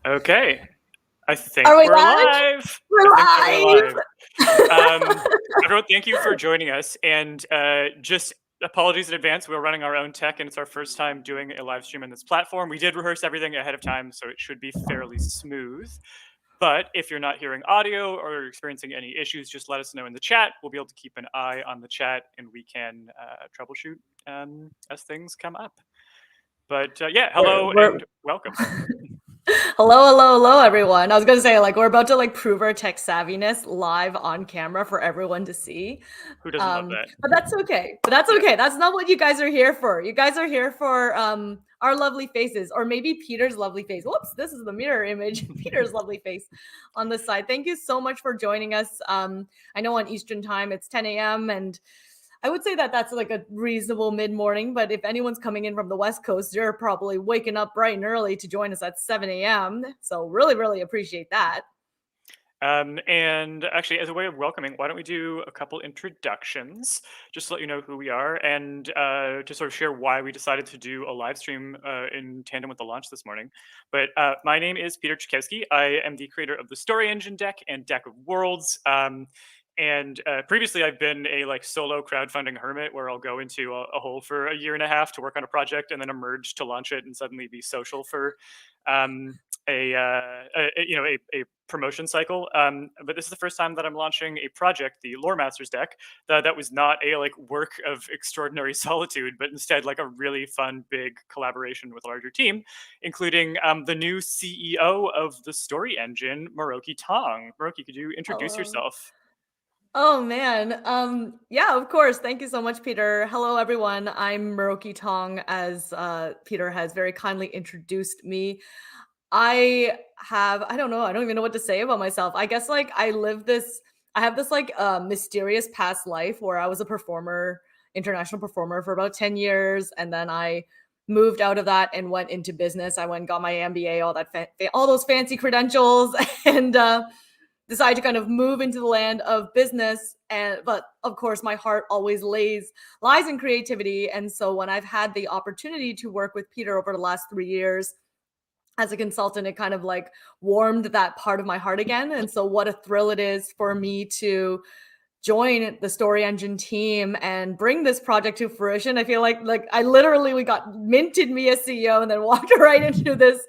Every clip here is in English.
Okay, I think Are we we're live? live. We're I think that we're live. live. Everyone, thank you for joining us. And just apologies in advance. We're running our own tech, and it's our first time doing a live stream on this platform. We did rehearse everything ahead of time, so it should be fairly smooth. But if you're not hearing audio or you're experiencing any issues, just let us know in the chat. We'll be able to keep an eye on the chat, and we can troubleshoot as things come up. But yeah, hello we're and welcome. hello, everyone. I was gonna say, like, we're about to prove our tech savviness live on camera for everyone to see. Who doesn't love that? But that's okay. But that's Yeah. okay. That's not what you guys are here for. You guys are here for our lovely faces, or maybe Peter's lovely face. Whoops, this is the mirror image. Peter's lovely face on this side. Thank you so much for joining us. I know on Eastern time it's 10 a.m. and I would say that that's like a reasonable mid-morning, but if anyone's coming in from the West Coast, you're probably waking up bright and early to join us at 7 a.m. So really appreciate that. And actually, as a way of welcoming, why don't we do a couple introductions, just to let you know who we are, and to sort of share why we decided to do a live stream in tandem with the launch this morning. But my name is Peter Czkowski. I am the creator of the Story Engine deck and Deck of Worlds. And previously, I've been a solo crowdfunding hermit, where I'll go into a hole for a year and a half to work on a project, and then emerge to launch it, and suddenly be social for um, a promotion cycle. But this is the first time that I'm launching a project, the Lore Masters deck, that was not a work of extraordinary solitude, but instead like a really fun big collaboration with a larger team, including the new CEO of the Story Engine, Maroki Tong. Maroki, could you introduce Hello. yourself? Oh man. Yeah, of course. Thank you so much, Peter. Hello everyone. I'm Muroki Tong, as Peter has very kindly introduced me. I don't know, I don't even know what to say about myself. I guess I have this mysterious past life where I was a performer, international performer for about 10 years, and then I moved out of that and went into business. I went and got my MBA, all those fancy credentials, and decided to kind of move into the land of business. But of course my heart always lies in creativity. And so when I've had the opportunity to work with Peter over the last 3 years as a consultant, it kind of warmed that part of my heart again. And so what a thrill it is for me to join the Story Engine team and bring this project to fruition. I feel like we got minted me as CEO and then walked right into this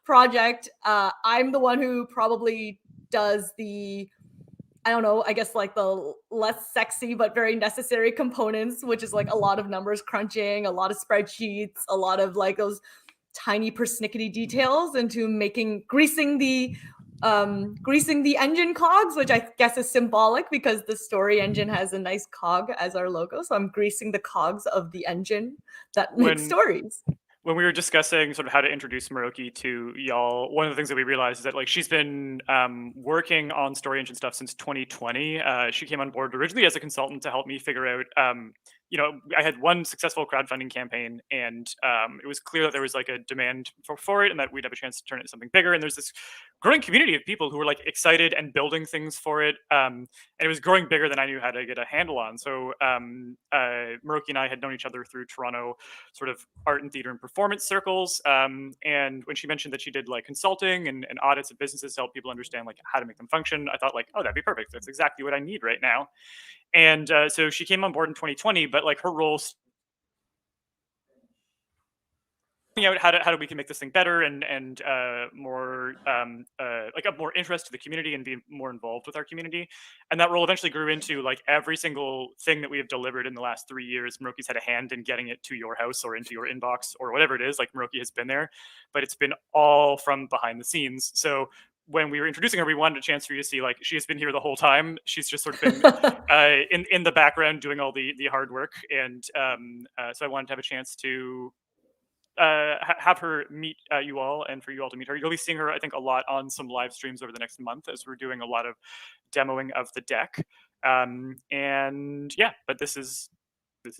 project. I'm the one who probably does the, I don't know, I guess the less sexy but very necessary components, which is a lot of numbers crunching, a lot of spreadsheets, a lot of those tiny persnickety details into greasing the engine cogs, which I guess is symbolic because the Story Engine has a nice cog as our logo. So I'm greasing the cogs of the engine that makes When stories. when we were discussing sort of how to introduce Maroki to y'all, one of the things that we realized is that she's been working on Story Engine stuff since 2020. She came on board originally as a consultant to help me figure out. I had one successful crowdfunding campaign, and it was clear that there was a demand for it, and that we'd have a chance to turn it into something bigger. And there's this growing community of people who were excited and building things for it, and it was growing bigger than I knew how to get a handle on. So Maroki and I had known each other through Toronto sort of art and theater and performance circles. And when she mentioned that she did consulting and audits of businesses to help people understand how to make them function, I thought oh, that'd be perfect. That's exactly what I need right now. And so she came on board in 2020, but her role out how do we can make this thing better and more of more interest to the community and be more involved with our community. And that role eventually grew into every single thing that we have delivered in the last 3 years. Maroki's had a hand in getting it to your house or into your inbox or whatever it is. Maroki has been there, but it's been all from behind the scenes. So when we were introducing her, we wanted a chance for you to see she has been here the whole time. She's just sort of been in the background doing all the hard work. And so I wanted to have a chance to have her meet you all, and for you all to meet her. You'll be seeing her, I think, a lot on some live streams over the next month as we're doing a lot of demoing of the deck. And yeah, but this is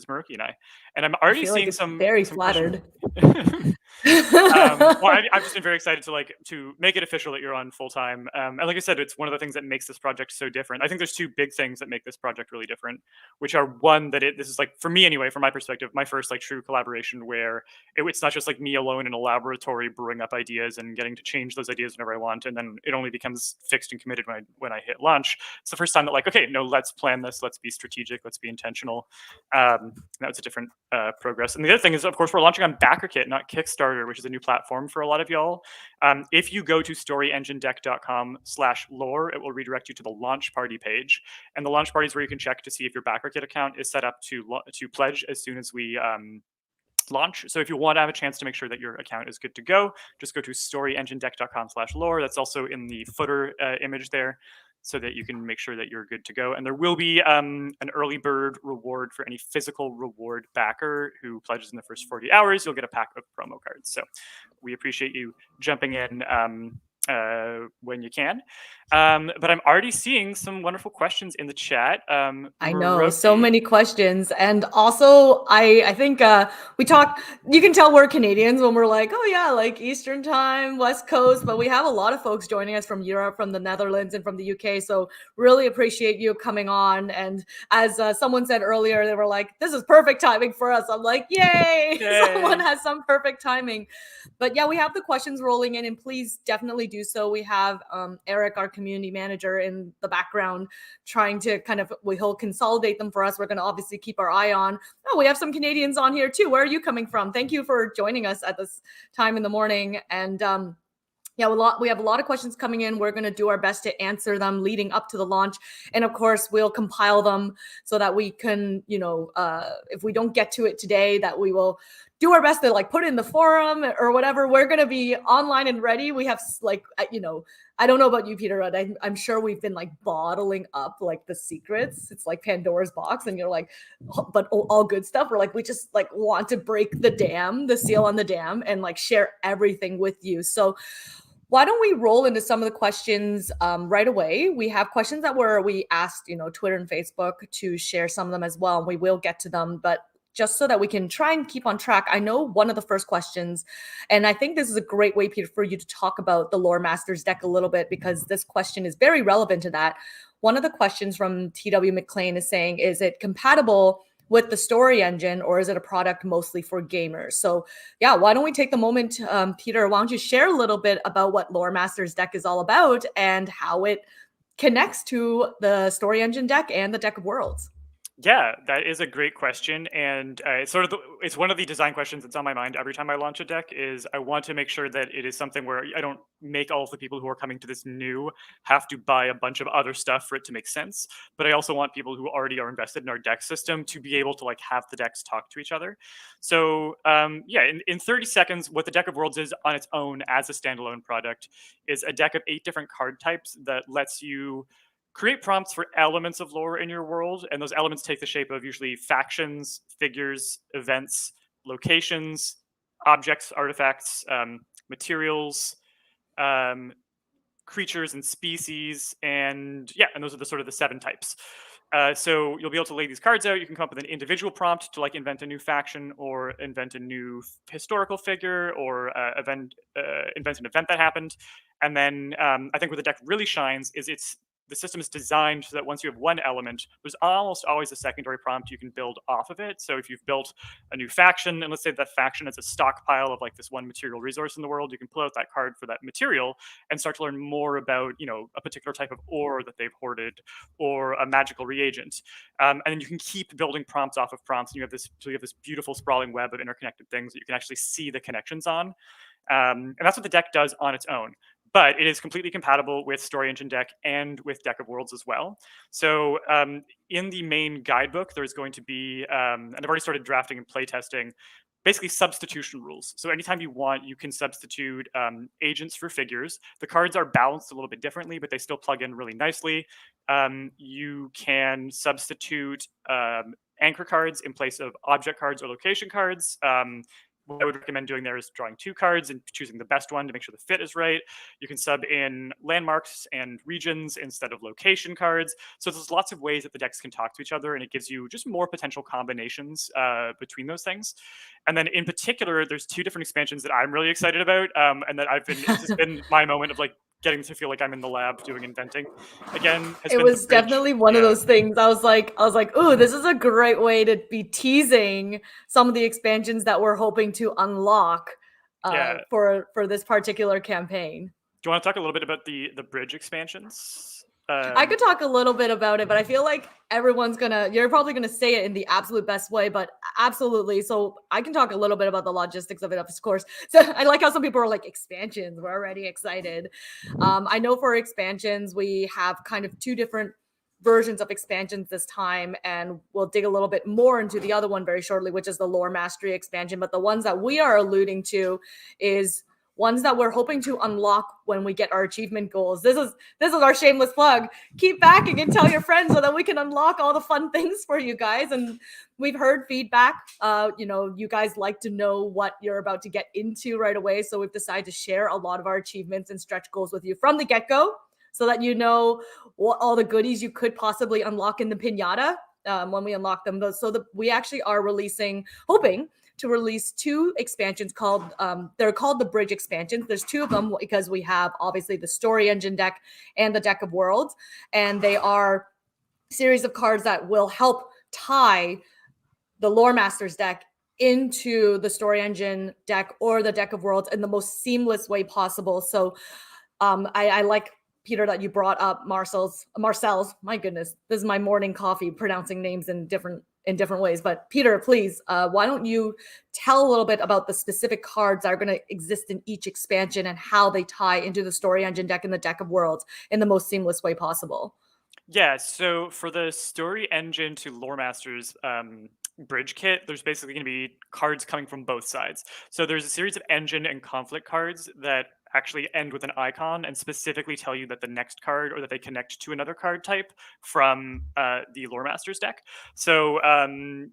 Maruki and I, and I'm I already feel like seeing it's some very questions. flattered. Well, I've just been very excited to make it official that you're on full time. And like I said, it's one of the things that makes this project so different. I think there's two big things that make this project really different, which are one that this is like for me anyway, from my perspective, my first like true collaboration where it's not just like me alone in a laboratory brewing up ideas and getting to change those ideas whenever I want, and then it only becomes fixed and committed when I hit launch. It's the first time that like, okay, no, let's plan this, let's be strategic, let's be intentional. That was a different progress. And the other thing is, of course, we're launching on BackerKit, not Kickstarter, which is a new platform for a lot of y'all. If you go to storyenginedeck.com/lore, it will redirect you to the launch party page. And the launch party is where you can check to see if your BackerKit account is set up to pledge as soon as we launch. So if you want to have a chance to make sure that your account is good to go, just go to storyenginedeck.com/lore. That's also in the footer image there, so that you can make sure that you're good to go. And there will be an early bird reward for any physical reward backer who pledges in the first 40 hours. You'll get a pack of promo cards. So we appreciate you jumping in when you can. But I'm already seeing some wonderful questions in the chat. I know, so Maroki- many questions. And also, I think we talk, you can tell we're Canadians when we're like, oh yeah, like Eastern time, West Coast, but we have a lot of folks joining us from Europe, from the Netherlands, and from the UK. So really appreciate you coming on. And as someone said earlier, they were like, this is perfect timing for us. I'm like, yay! Someone has some perfect timing. But yeah, we have the questions rolling in, and please definitely do so. We have Eric, our community manager, in the background trying to he'll consolidate them for us. We're going to obviously keep our eye on. Oh, we have some Canadians on here too. Where are you coming from? Thank you for joining us at this time in the morning. And yeah, we have a lot of questions coming in. We're going to do our best to answer them leading up to the launch. And of course, we'll compile them so that we can, if we don't get to it today, that we will do our best to like put it in the forum or whatever. We're going to be online and ready. We have I don't know about you, Peter, but I'm sure we've been like bottling up like the secrets. It's like Pandora's box, and you're like, but all good stuff. We're like, we just like want to break the seal on the dam, and like share everything with you. So why don't we roll into some of the questions right away? We have questions that we asked, Twitter and Facebook to share some of them as well, and we will get to them. But just so that we can try and keep on track, I know one of the first questions, and I think this is a great way, Peter, for you to talk about the Lore Masters deck a little bit, because this question is very relevant to that. One of the questions from TW McLean is saying, is it compatible with the story engine, or is it a product mostly for gamers? So yeah, why don't we take the moment, Peter, why don't you share a little bit about what Lore Masters deck is all about and how it connects to the story engine deck and the deck of worlds? Yeah, that is a great question, and it's one of the design questions that's on my mind every time I launch a deck. Is I want to make sure that it is something where I don't make all of the people who are coming to this new have to buy a bunch of other stuff for it to make sense. But I also want people who already are invested in our deck system to be able to like have the decks talk to each other. So yeah, in 30 seconds, what the deck of worlds is on its own as a standalone product is a deck of 8 different card types that lets you create prompts for elements of lore in your world, and those elements take the shape of usually factions, figures, events, locations, objects, artifacts, materials, creatures and species, and yeah, and those are the sort of the 7 types. So you'll be able to lay these cards out. You can come up with an individual prompt to like invent a new faction or invent a new historical figure or invent an event that happened. And then I think where the deck really shines is the system is designed so that once you have one element, there's almost always a secondary prompt you can build off of it. So if you've built a new faction, and let's say that faction is a stockpile of like this one material resource in the world, you can pull out that card for that material and start to learn more about, a particular type of ore that they've hoarded or a magical reagent. And then you can keep building prompts off of prompts, and you have this beautiful sprawling web of interconnected things that you can actually see the connections on. And that's what the deck does on its own. But it is completely compatible with Story Engine Deck and with Deck of Worlds as well. So in the main guidebook, there's going to be, and I've already started drafting and playtesting, basically substitution rules. So anytime you want, you can substitute agents for figures. The cards are balanced a little bit differently, but they still plug in really nicely. You can substitute anchor cards in place of object cards or location cards. what I would recommend doing there is drawing 2 cards and choosing the best one to make sure the fit is right. You can sub in landmarks and regions instead of location cards. So there's lots of ways that the decks can talk to each other, and it gives you just more potential combinations between those things. And then in particular, there's 2 different expansions that I'm really excited about, and that it's just been my moment of like getting to feel like I'm in the lab doing inventing again. It Been the was bridge. definitely one of those things. I was like, ooh, this is a great way to be teasing some of the expansions that we're hoping to unlock for this particular campaign. Do you want to talk a little bit about the bridge expansions? I could talk a little bit about it, but I feel like you're probably gonna say it in the absolute best way, but absolutely. So I can talk a little bit about the logistics of it, of course. So I like how some people are like, expansions, we're already excited. I know for expansions, we have kind of 2 different versions of expansions this time, and we'll dig a little bit more into the other one very shortly, which is the lore mastery expansion. But the ones that we are alluding to is ones that we're hoping to unlock when we get our achievement goals. This is our shameless plug. Keep backing and tell your friends so that we can unlock all the fun things for you guys. And we've heard feedback. You guys like to know what you're about to get into right away. So we've decided to share a lot of our achievements and stretch goals with you from the get-go, so that you know what all the goodies you could possibly unlock in the pinata when we unlock them. We actually are hoping to release 2 expansions they're called the bridge expansions. There's 2 of them because we have obviously the story engine deck and the deck of worlds, and they are series of cards that will help tie the lore masters deck into the story engine deck or the deck of worlds in the most seamless way possible. So I like, Peter, that you brought up Marcel's. My goodness, this is my morning coffee, pronouncing names in different ways. But Peter, please, why don't you tell a little bit about the specific cards that are going to exist in each expansion and how they tie into the story engine deck and the deck of worlds in the most seamless way possible? Yeah, so for the story engine to lore masters bridge kit, there's basically going to be cards coming from both sides. So there's a series of engine and conflict cards that actually end with an icon and specifically tell you that the next card, or that they connect to another card type from the lore masters deck. So an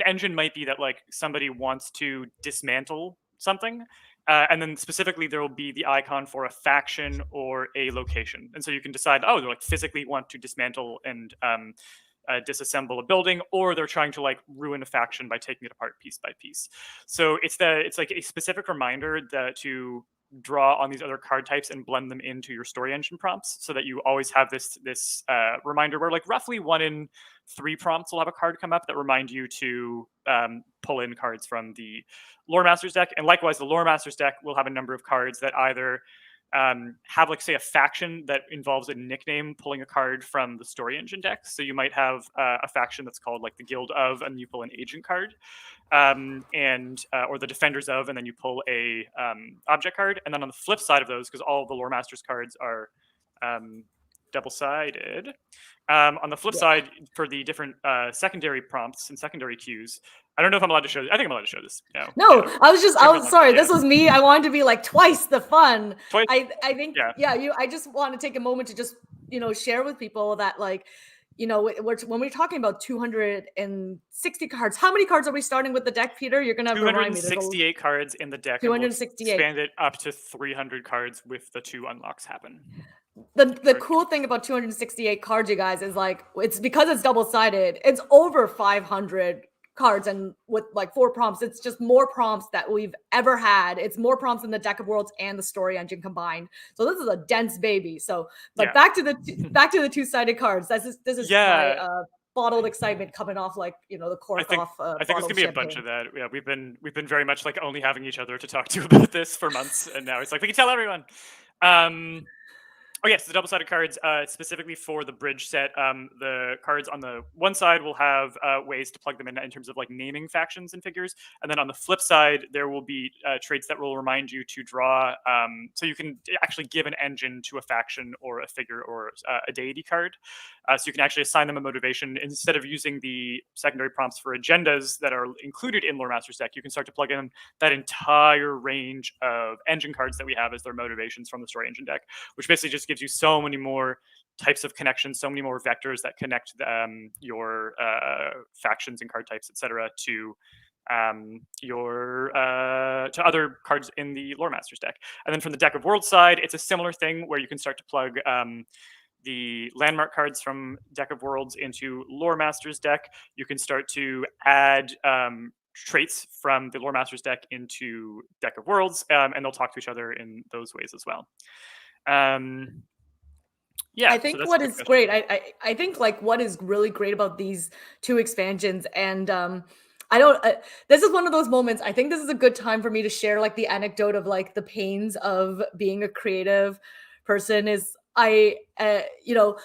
engine might be that like somebody wants to dismantle something, and then specifically there will be the icon for a faction or a location, and so you can decide, oh, they like physically want to dismantle and disassemble a building, or they're trying to like ruin a faction by taking it apart piece by piece. So it's like a specific reminder to draw on these other card types and blend them into your story engine prompts, so that you always have this reminder where like roughly 1 in 3 prompts will have a card come up that remind you to pull in cards from the lore masters deck. And likewise, the lore masters deck will have a number of cards that either have like, say, a faction that involves a nickname pulling a card from the story engine deck. So you might have a faction that's called like the Guild of, and you pull an agent card, or the Defenders of, and then you pull a object card. And then on the flip side of those, because all of the lore masters cards are double-sided, on the flip side, for the different secondary prompts and secondary cues, I don't know if I'm allowed to show this. I think I'm allowed to show this. No, I was sorry. This was me. I wanted to be like twice the fun. Twice, I think, I just want to take a moment to just, share with people that, like, when we're talking about 260 cards, how many cards are we starting with the deck, Peter? You're going to have to remind me. 268 cards in the deck. 268. We'll expand it up to 300 cards with the 2 unlocks happen. The cool thing about 268 cards, you guys, is like, it's because it's double-sided. It's over 500 cards, and with like 4 prompts, it's just more prompts that we've ever had. It's more prompts than the deck of worlds and the story engine combined. So this is a dense baby. So, but back to the 2-sided cards. This is my bottled excitement coming off, like, the cork off. I think it's gonna be a bunch of that. Yeah, we've been very much like only having each other to talk to about this for months, and now it's like we can tell everyone. Oh yes, the double-sided cards, specifically for the bridge set. The cards on the one side will have ways to plug them in terms of like naming factions and figures, and then on the flip side, there will be traits that will remind you to draw. So you can actually give an engine to a faction or a figure or a deity card. So you can actually assign them a motivation instead of using the secondary prompts for agendas that are included in Lore Master's deck. You can start to plug in that entire range of engine cards that we have as their motivations from the story engine deck, which basically just gives you so many more types of connections, so many more vectors that connect your factions and card types, etc., to to other cards in the Lore Masters deck. And then from the Deck of Worlds side, it's a similar thing where you can start to plug the landmark cards from Deck of Worlds into Lore Masters deck. You can start to add traits from the Lore Masters deck into Deck of Worlds, and they'll talk to each other in those ways as well. Yeah, I think what is great, I think like what is really great about these two expansions, and I don't. This is one of those moments. I think this is a good time for me to share like the anecdote of like the pains of being a creative person. Is you know,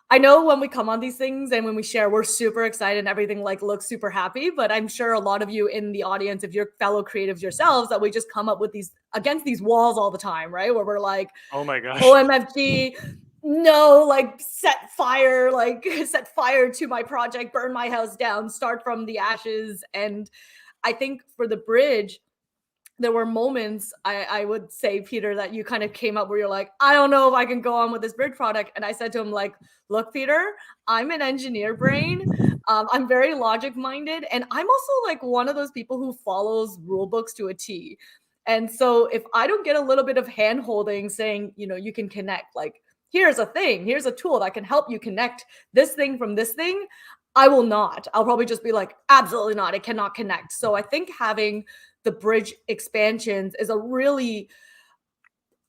I know when we come on these things and when we share, we're super excited and everything like looks super happy. But I'm sure a lot of you in the audience, if you're fellow creatives yourselves, that we just come up with these against these walls all the time, right? Where we're like, oh my gosh, OMFG, no, like set fire to my project, burn my house down, start from the ashes. And I think for the bridge, there were moments I would say, Peter, that you kind of came up where you're like, I don't know if I can go on with this bridge product. And I said to him, like, look, Peter, I'm an engineer brain. I'm very logic minded. And I'm also like one of those people who follows rule books to a T. And so if I don't get a little bit of hand holding saying, you know, you can connect, like, here's a thing, here's a tool that can help you connect this thing from this thing, I will not. I'll probably just be like, absolutely not. It cannot connect. So I think having the bridge expansions is a really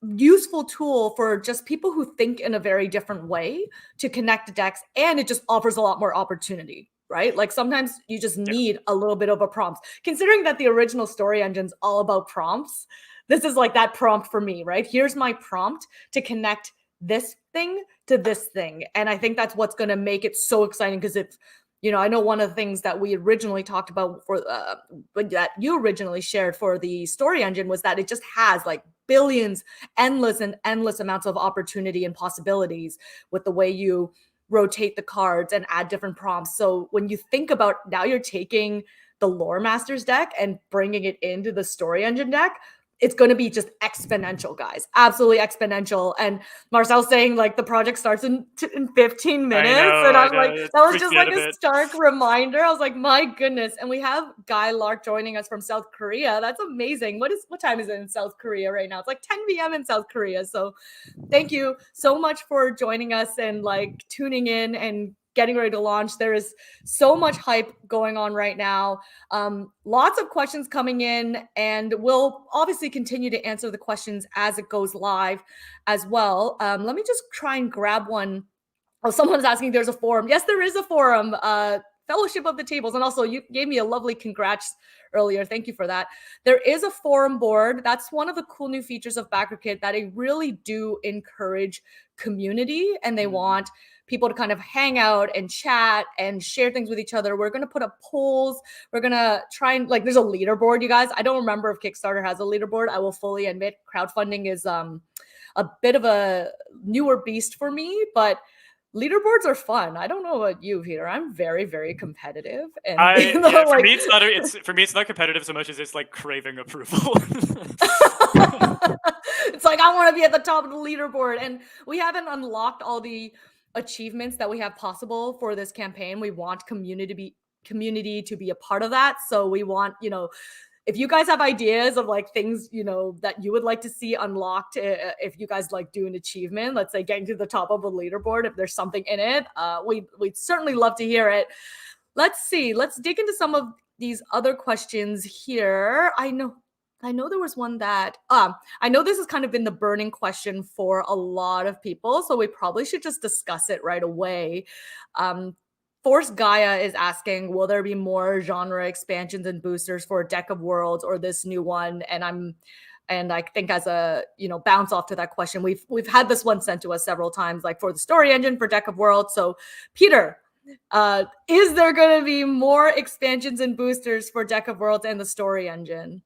useful tool for just people who think in a very different way to connect decks, and it just offers a lot more opportunity, right? Like sometimes you just need a little bit of a prompt. Considering that the original story engine's all about prompts, this is like that prompt for me, right? Here's my prompt to connect this thing to this thing. And I think that's what's going to make it so exciting, because if you know, I know one of the things that we originally talked about for that you originally shared for the story engine was that it just has like billions, endless amounts of opportunity and possibilities with the way you rotate the cards and add different prompts. So when you think about now, you're taking the Lore Masters deck and bringing it into the story engine deck, it's going to be just exponential, guys. Absolutely exponential. And Marcel's saying like the project starts in 15 minutes. And I'm like, that was just like a stark reminder. I was like, my goodness. And we have Guy Lark joining us from South Korea. That's amazing. What time is it in South Korea right now? It's like 10 p.m. in South Korea. So thank you so much for joining us and like tuning in and getting ready to launch. There is so much hype going on right now. Lots of questions coming in, and we'll obviously continue to answer the questions as it goes live as well. Let me just try and grab one. Oh, someone's asking, there's a forum. Yes, there is a forum. Fellowship of the Tables. And also you gave me a lovely congrats earlier. Thank you for that. There is a forum board. That's one of the cool new features of BackerKit, that they really do encourage community, and they want people to kind of hang out and chat and share things with each other. We're going to put up polls. We're going to try and like, there's a leaderboard, you guys. I don't remember if Kickstarter has a leaderboard. I will fully admit crowdfunding is a bit of a newer beast for me, but leaderboards are fun. I don't know about you, Peter. I'm very, very competitive. And for me, it's not competitive so much as it's like craving approval. It's like, I want to be at the top of the leaderboard. And we haven't unlocked all the achievements that we have possible for this campaign. We want community to be a part of that. So we want, you know, if you guys have ideas of like things, you know, that you would like to see unlocked, if you guys like do an achievement, let's say getting to the top of a leaderboard, if there's something in it, we'd certainly love to hear it. Let's see. Let's dig into some of these other questions here. I know there was one that, I know this has kind of been the burning question for a lot of people, so we probably should just discuss it right away. Force Gaia is asking, will there be more genre expansions and boosters for Deck of Worlds or this new one? And I think as a, you know, bounce off to that question, we've had this one sent to us several times, like for the story engine for Deck of Worlds. So Peter, is there going to be more expansions and boosters for Deck of Worlds and the story engine?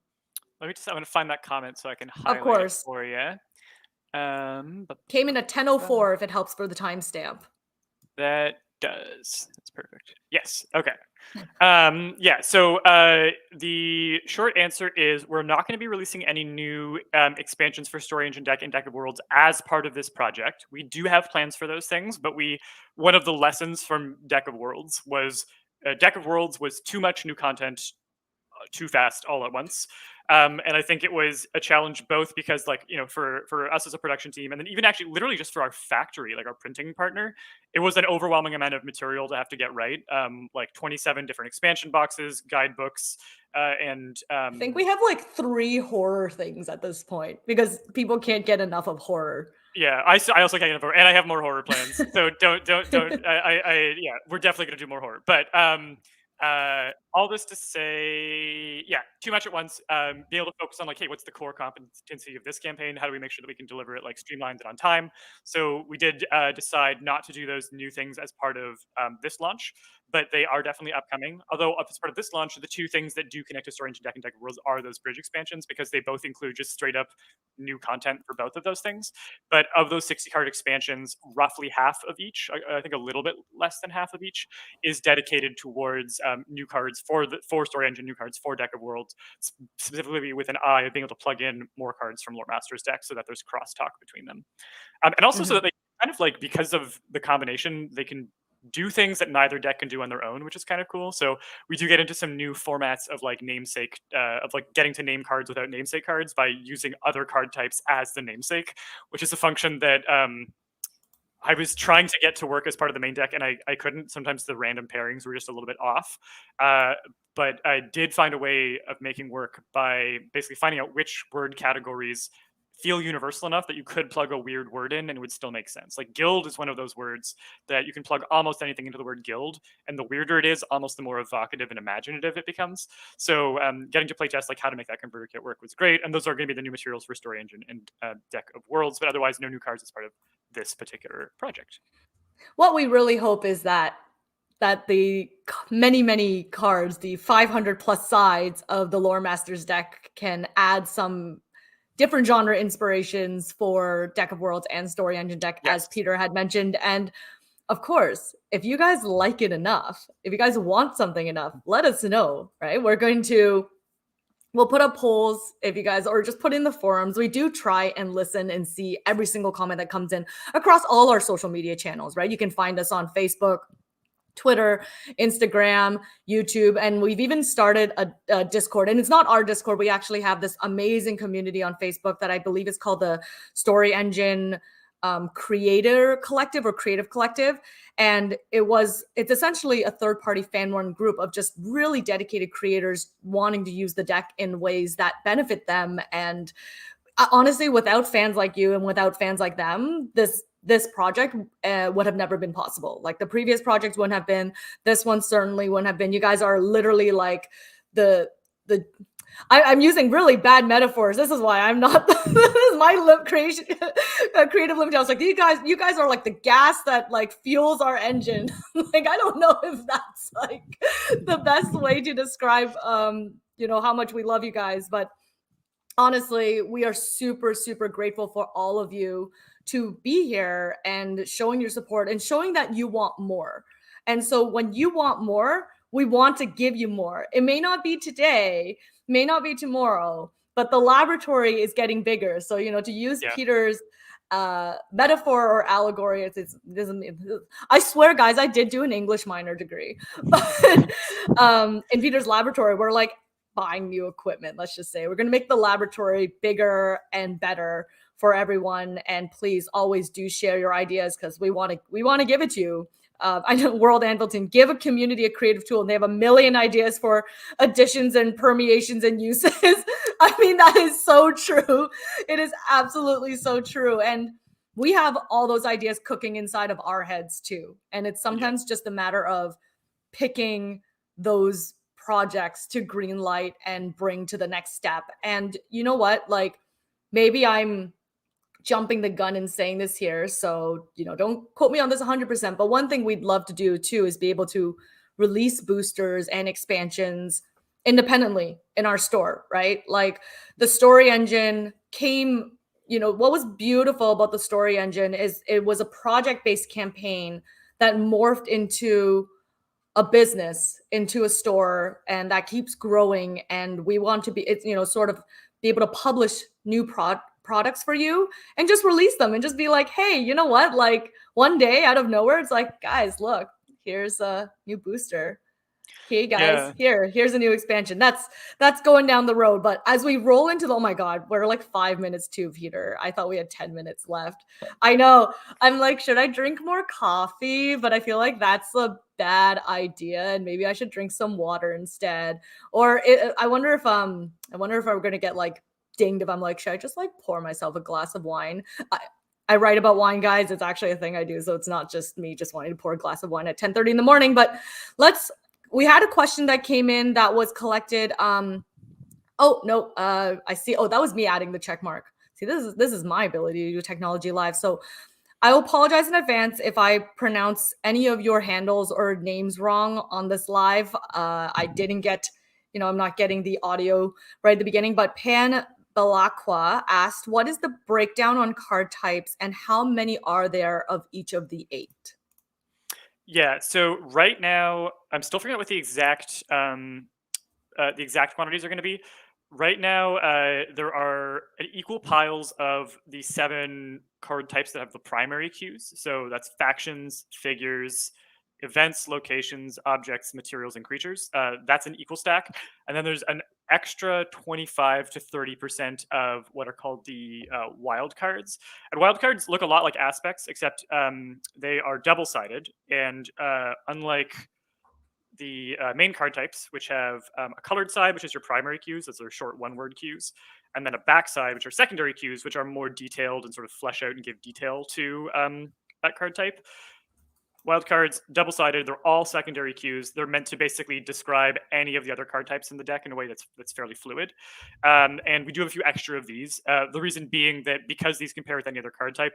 I'm going to find that comment so I can highlight it for you. Came in at 10:04 if it helps for the timestamp. That does. That's perfect. Yes. Okay. Yeah. So the short answer is we're not going to be releasing any new expansions for Story Engine Deck and Deck of Worlds as part of this project. We do have plans for those things, but one of the lessons from Deck of Worlds was too much new content too fast all at once. And I think it was a challenge both because, like, for us as a production team, and then even actually literally just for our factory, like our printing partner, it was an overwhelming amount of material to have to get right. Like 27 different expansion boxes, guidebooks, and I think we have like 3 horror things at this point because people can't get enough of horror. yeah, I also can't get horror, and I have more horror plans. So don't. Yeah, we're definitely gonna do more horror. But all this to say, yeah, too much at once. Being able to focus on, like, hey, what's the core competency of this campaign? How do we make sure that we can deliver it, like, streamlined and on time? So we did decide not to do those new things as part of this launch, but they are definitely upcoming. Although as part of this launch, the 2 things that do connect to Story Engine Deck and Deck of Worlds are those bridge expansions, because they both include just straight up new content for both of those things. But of those 60 card expansions, roughly half of each, I think a little bit less than half of each, is dedicated towards new cards for Story Engine, new cards for Deck of Worlds, specifically with an eye of being able to plug in more cards from Lore Master's deck so that there's crosstalk between them. And also so Mhm. that they kind of, like, because of the combination, they can do things that neither deck can do on their own, which is kind of cool. So we do get into some new formats of, like, namesake, of, like, getting to name cards without namesake cards by using other card types as the namesake, which is a function that I was trying to get to work as part of the main deck, and I couldn't. Sometimes the random pairings were just a little bit off. But I did find a way of making work by basically finding out which word categories feel universal enough that you could plug a weird word in and it would still make sense. Like guild is one of those words that you can plug almost anything into the word guild, and the weirder it is, almost the more evocative and imaginative it becomes. So getting to play test like how to make that converter kit work was great, and those are going to be the new materials for Story Engine and Deck of Worlds, but otherwise no new cards as part of this particular project. What we really hope is that the many cards, the 500 plus sides of the Lore Masters deck can add some different genre inspirations for Deck of Worlds and Story Engine deck, as Yes. Peter had mentioned. And of course, if you guys like it enough, if you guys want something enough, let us know, right? We'll put up polls if you guys, or just put in the forums. We do try and listen and see every single comment that comes in across all our social media channels, right? You can find us on Facebook, Twitter, Instagram, YouTube, and we've even started a Discord. And it's not our Discord. We actually have this amazing community on Facebook that I believe is called the Story Engine Creator Collective or Creative Collective. And it's essentially a third-party fan-run group of just really dedicated creators wanting to use the deck in ways that benefit them. And honestly, without fans like you and without fans like them, this project would have never been possible. Like the previous projects wouldn't have been. This one certainly wouldn't have been. You guys are literally like I'm using really bad metaphors. This is why I'm not. This is my creative limit. I was like, you guys are like the gas that like fuels our engine. Like I don't know if that's like the best way to describe how much we love you guys, but honestly, we are super grateful for all of you to be here and showing your support and showing that you want more. And so when you want more, we want to give you more. It may not be today, may not be tomorrow, but the laboratory is getting bigger. So, to use Peter's metaphor or allegory, I swear, guys, I did do an English minor degree. But in Peter's laboratory, we're like buying new equipment. Let's just say we're going to make the laboratory bigger and better for everyone. And please always do share your ideas because we want to give it to you. I know World Anvilton give a community a creative tool and they have a million ideas for additions and permeations and uses. I mean, that is so true. It is absolutely so true. And we have all those ideas cooking inside of our heads too. And it's sometimes just a matter of picking those projects to green light and bring to the next step. And you know what? Like maybe I'm jumping the gun and saying this here, so don't quote me on this 100%, but one thing we'd love to do too is be able to release boosters and expansions independently in our store, right? Like the Story Engine came, what was beautiful about the Story Engine is it was a project-based campaign that morphed into a business, into a store, and that keeps growing. And we want to be, sort of be able to publish new products for you and just release them and just be like, hey, you know what? Like one day out of nowhere, it's like, guys, look, here's a new booster. Okay, guys, Yeah. here's a new expansion. That's going down the road. But as we roll into the, oh my god, we're like 5 minutes too, Peter. I thought we had 10 minutes left. I know. I'm like, should I drink more coffee? But I feel like that's a bad idea, and maybe I should drink some water instead. Or I wonder if I'm gonna get like dinged if I'm like, should I just like pour myself a glass of wine? I write about wine, guys. It's actually a thing I do, so it's not just me just wanting to pour a glass of wine at 10:30 in the morning. But we had a question that came in that was collected. Oh no, I see. Oh, that was me adding the check mark. See, this is my ability to do technology live. So I will apologize in advance if I pronounce any of your handles or names wrong on this live. I didn't get, I'm not getting the audio right at the beginning, but Pan Balakwa asked, what is the breakdown on card types and how many are there of each of the 8? Yeah. So right now, I'm still figuring out what the exact quantities are going to be. Right now, there are equal piles of the 7 card types that have the primary cues. So that's factions, figures, events, locations, objects, materials, and creatures. That's an equal stack. And then there's an extra 25 to 30% of what are called the wild cards. And wild cards look a lot like aspects, except they are double sided. And unlike the main card types, which have a colored side, which is your primary cues, those are short one-word cues, and then a back side, which are secondary cues, which are more detailed and sort of flesh out and give detail to that card type. Wild cards, double-sided, they're all secondary cues. They're meant to basically describe any of the other card types in the deck in a way that's fairly fluid. And we do have a few extra of these. The reason being that because these compare with any other card type,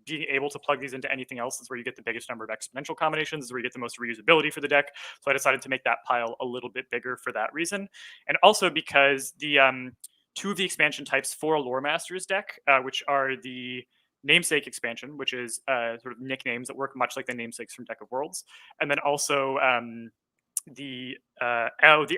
being able to plug these into anything else is where you get the biggest number of exponential combinations, is where you get the most reusability for the deck. So I decided to make that pile a little bit bigger for that reason. And also because the 2 of the expansion types for a Lore Masters deck, which are the namesake expansion, which is sort of nicknames that work much like the namesakes from Deck of Worlds, and then also the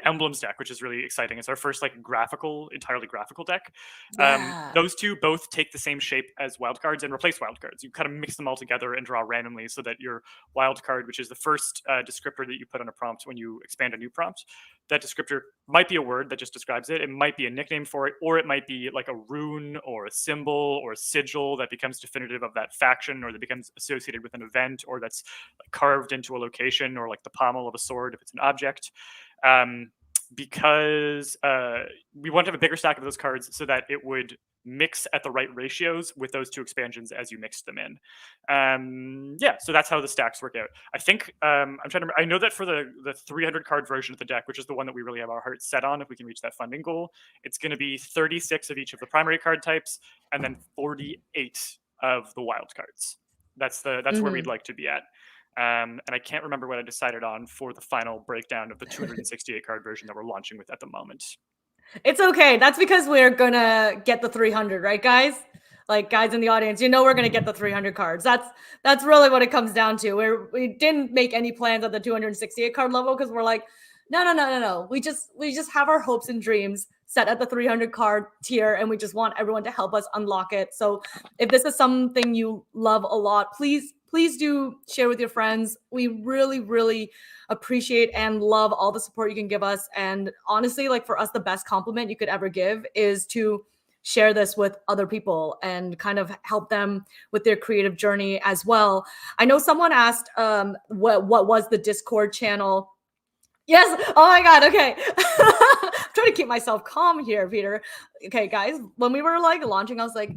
emblems deck, which is really exciting. It's our first like entirely graphical deck. Yeah. Those 2 both take the same shape as wildcards and replace wildcards. You kind of mix them all together and draw randomly so that your wildcard, which is the first descriptor that you put on a prompt when you expand a new prompt, that descriptor might be a word that just describes it. It might be a nickname for it, or it might be like a rune or a symbol or a sigil that becomes definitive of that faction, or that becomes associated with an event, or that's like carved into a location, or like the pommel of a sword if it's an object. Because we want to have a bigger stack of those cards so that it would mix at the right ratios with those 2 expansions as you mix them in. Yeah, so that's how the stacks work out. I think I'm trying to remember. I know that for the 300 card version of the deck, which is the one that we really have our hearts set on, if we can reach that funding goal, it's going to be 36 of each of the primary card types, and then 48 of the wild cards. That's where we'd like to be at. And I can't remember what I decided on for the final breakdown of the 268 card version that we're launching with at the moment. It's okay. That's because we're gonna get the 300, right, guys? Like, guys in the audience, we're gonna get the 300 cards. That's really what it comes down to. We didn't make any plans at the 268 card level because we're like, no. We just have our hopes and dreams set at the 300 card tier, and we just want everyone to help us unlock it. So, if this is something you love a lot, please do share with your friends. We really, really appreciate and love all the support you can give us. And honestly, like for us, the best compliment you could ever give is to share this with other people and kind of help them with their creative journey as well. I know someone asked what was the Discord channel. Yes. Oh my God. Okay. I'm trying to keep myself calm here, Peter. Okay, guys, when we were like launching, I was like,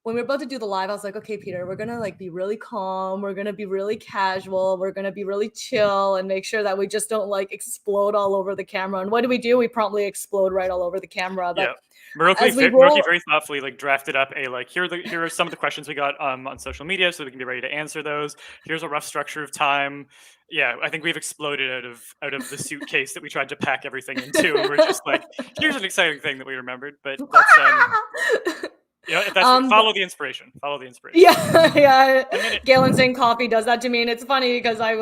when we were about to do the live, I was like, okay, Peter, we're gonna like be really calm. We're gonna be really casual. We're gonna be really chill and make sure that we just don't like explode all over the camera. And what do? We promptly explode right all over the camera. But Moroki very thoughtfully like drafted up a like here are some of the questions we got on social media, so we can be ready to answer those. Here's a rough structure of time. Yeah, I think we've exploded out of the suitcase that we tried to pack everything into, and we're just like, here's an exciting thing that we remembered. But that's follow the inspiration. Follow the inspiration. Yeah. Galen saying coffee does that to me, and it's funny because I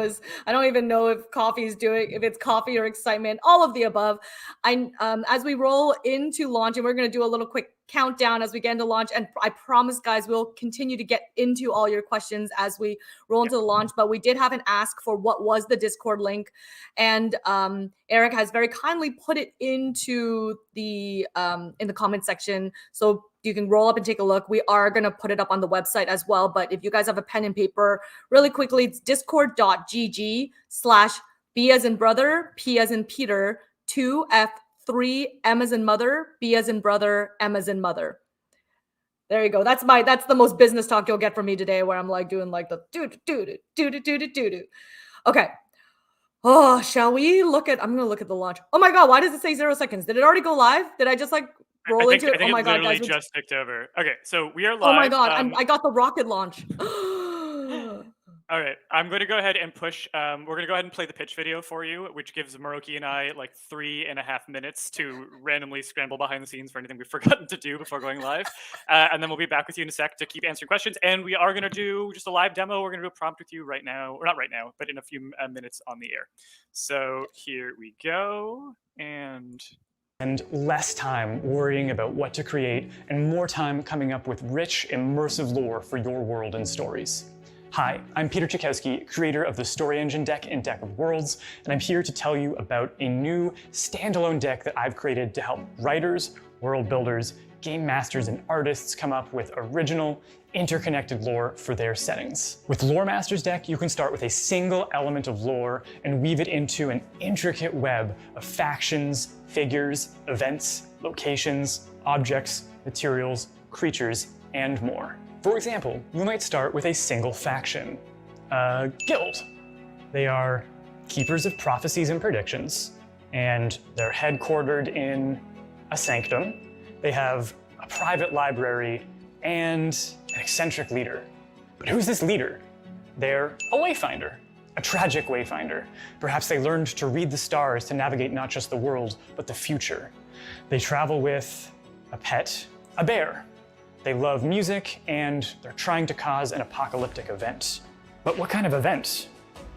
don't even know if it's coffee or excitement, all of the above. As we roll into launch, and we're gonna do a little quick countdown as we get into launch. And I promise, guys, we'll continue to get into all your questions as we roll into the launch. But we did have an ask for what was the Discord link. And Eric has very kindly put it into the in the comment section. So you can roll up and take a look. We are going to put it up on the website as well. But if you guys have a pen and paper, really quickly, it's discord.gg/B as in brother, P as in Peter, 2F 3 M as in mother, B as in brother, M as in mother. There you go. That's the most business talk you'll get from me today, where I'm like doing like the do. Okay. Oh, shall we look at? I'm gonna look at the launch. Oh my god, why does it say 0 seconds? Did it already go live? Did I just like roll into it? I think Oh my it god, literally guys! just ticked over. Okay, so we are live. Oh my god, I got the rocket launch. All right, I'm going to go ahead and push. We're going to go ahead and play the pitch video for you, which gives Maroki and I like 3.5 minutes to randomly scramble behind the scenes for anything we've forgotten to do before going live. And then we'll be back with you in a sec to keep answering questions. And we are going to do just a live demo. We're going to do a prompt with you right now, or not right now, but in a few minutes on the air. So here we go. And less time worrying about what to create and more time coming up with rich, immersive lore for your world and stories. Hi, I'm Peter Czachowski, creator of the Story Engine deck in Deck of Worlds, and I'm here to tell you about a new standalone deck that I've created to help writers, world builders, game masters, and artists come up with original, interconnected lore for their settings. With Lore Masters deck, you can start with a single element of lore and weave it into an intricate web of factions, figures, events, locations, objects, materials, creatures, and more. For example, you might start with a single faction, a guild. They are keepers of prophecies and predictions, and they're headquartered in a sanctum. They have a private library and an eccentric leader. But who's this leader? They're a wayfinder, a tragic wayfinder. Perhaps they learned to read the stars to navigate not just the world, but the future. They travel with a pet, a bear. They love music, and they're trying to cause an apocalyptic event. But what kind of event?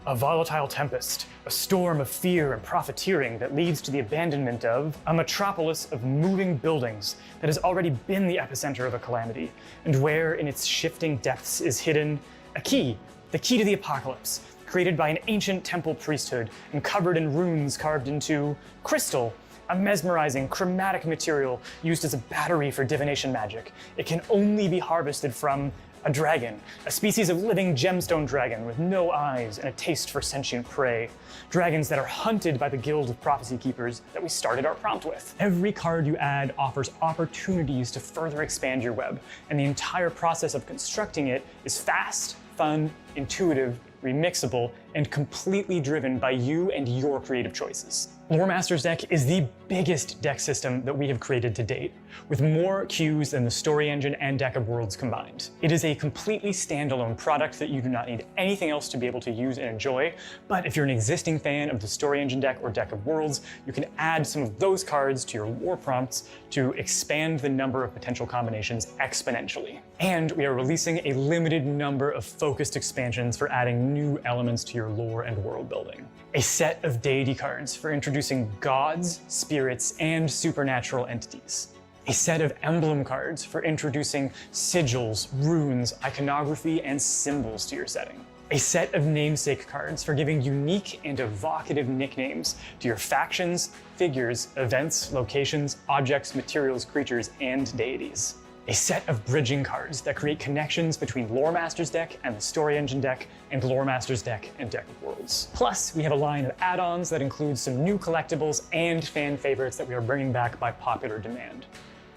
A volatile tempest, a storm of fear and profiteering that leads to the abandonment of a metropolis of moving buildings that has already been the epicenter of a calamity, and where in its shifting depths is hidden a key, the key to the apocalypse, created by an ancient temple priesthood and covered in runes carved into crystal, a mesmerizing, chromatic material used as a battery for divination magic. It can only be harvested from a dragon, a species of living gemstone dragon with no eyes and a taste for sentient prey. Dragons that are hunted by the Guild of Prophecy Keepers that we started our prompt with. Every card you add offers opportunities to further expand your web, and the entire process of constructing it is fast, fun, intuitive, remixable, and completely driven by you and your creative choices. Lore Masters deck is the biggest deck system that we have created to date, with more queues than the Story Engine and Deck of Worlds combined. It is a completely standalone product that you do not need anything else to be able to use and enjoy, but if you're an existing fan of the Story Engine deck or Deck of Worlds, you can add some of those cards to your war prompts to expand the number of potential combinations exponentially. And we are releasing a limited number of focused expansions for adding new elements to your lore and world building. A set of deity cards for introducing gods, spirits, and supernatural entities. A set of emblem cards for introducing sigils, runes, iconography, and symbols to your setting. A set of namesake cards for giving unique and evocative nicknames to your factions, figures, events, locations, objects, materials, creatures, and deities. A set of bridging cards that create connections between Lore Masters deck and the Story Engine deck, and Lore Masters deck and Deck of Worlds. Plus, we have a line of add-ons that includes some new collectibles and fan favorites that we are bringing back by popular demand.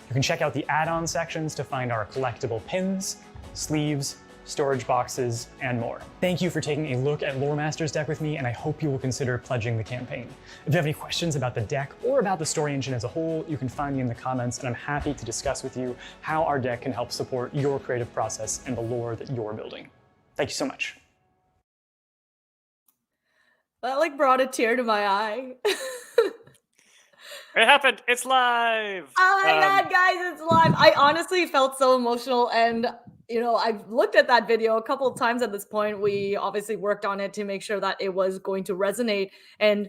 You can check out the add-on sections to find our collectible pins, sleeves, storage boxes, and more. Thank you for taking a look at Lore Masters deck with me, and I hope you will consider pledging the campaign. If you have any questions about the deck or about the Story Engine as a whole, you can find me in the comments, and I'm happy to discuss with you how our deck can help support your creative process and the lore that you're building. Thank you so much. That like brought a tear to my eye. It happened. It's live. Oh my God, guys, it's live. I honestly felt so emotional. And, you know, I've looked at that video a couple of times at this point. We obviously worked on it to make sure that it was going to resonate and,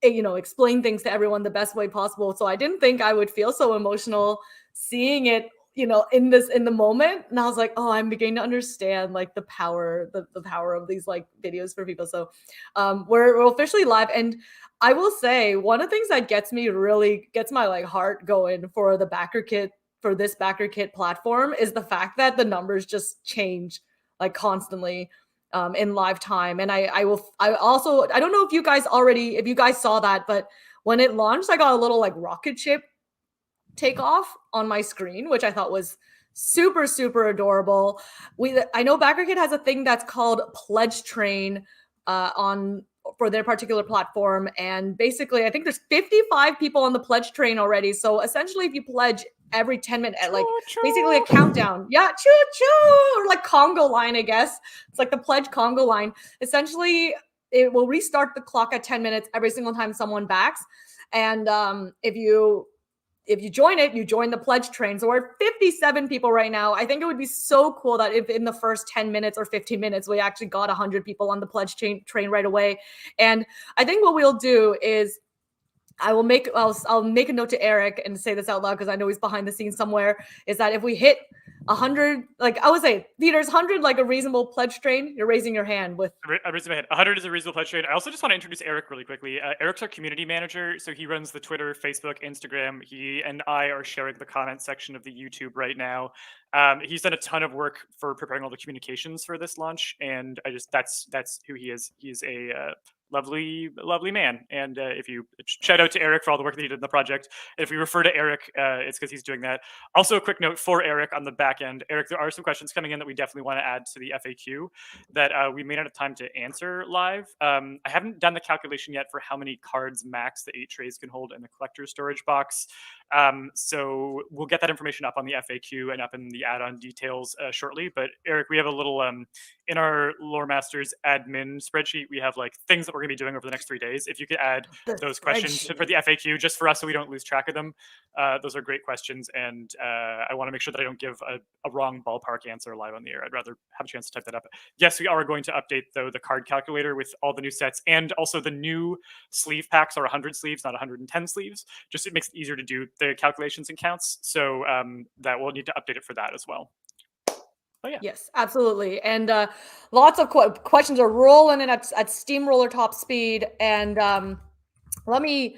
you know, explain things to everyone the best way possible. So I didn't think I would feel so emotional seeing it in the moment. And I was like, oh, I'm beginning to understand like the power of these like videos for people. So we're officially live. And I will say one of the things that gets my like heart going for the BackerKit, for this BackerKit platform, is the fact that the numbers just change like constantly in live time. And I also, I don't know if you guys saw that, but when it launched, I got a little like rocket ship take off on my screen, which I thought was super, super adorable. I know BackerKit has a thing that's called Pledge Train on for their particular platform. And basically, I think there's 55 people on the Pledge Train already. So essentially, if you pledge every 10 minutes, like basically a countdown. Yeah, choo choo, or like Congo line, I guess. It's like the Pledge Congo line. Essentially, it will restart the clock at 10 minutes every single time someone backs. And if you join it, you join the Pledge Train. So we're at 57 people right now. I think it would be so cool that if in the first 10 minutes or 15 minutes, we actually got 100 people on the Pledge train right away. And I think what we'll do is I'll make a note to Eric and say this out loud, because I know he's behind the scenes somewhere, is that if we hit 100, like I would say, Peter's 100, like a reasonable Pledge Train, you're raising your hand with. I'm raising my hand. 100 is a reasonable Pledge Train. I also just want to introduce Eric really quickly. Eric's our community manager, so he runs the Twitter, Facebook, Instagram. He and I are sharing the comment section of the YouTube right now. He's done a ton of work for preparing all the communications for this launch, and that's who he is. He's a lovely man. And if you shout out to Eric for all the work that he did in the project, and if we refer to Eric, it's because he's doing that. Also, a quick note for Eric on the back end. Eric, there are some questions coming in that we definitely want to add to the FAQ that we may not have time to answer live. I haven't done the calculation yet for how many cards max the 8 trays can hold in the collector's storage box. So we'll get that information up on the FAQ and up in the add-on details shortly. But Eric, we have a little in our Lore Masters admin spreadsheet, we have like things that we're going to be doing over the next 3 days. If you could add those questions for the FAQ just for us so we don't lose track of them. Those are great questions. And I want to make sure that I don't give a wrong ballpark answer live on the air. I'd rather have a chance to type that up. Yes, we are going to update, though, the card calculator with all the new sets, and also the new sleeve packs are 100 sleeves, not 110 sleeves. Just it makes it easier to do the calculations and counts. So that we'll need to update it for that as well. But yeah. Yes, absolutely. And lots of questions are rolling in at steamroller top speed. And let me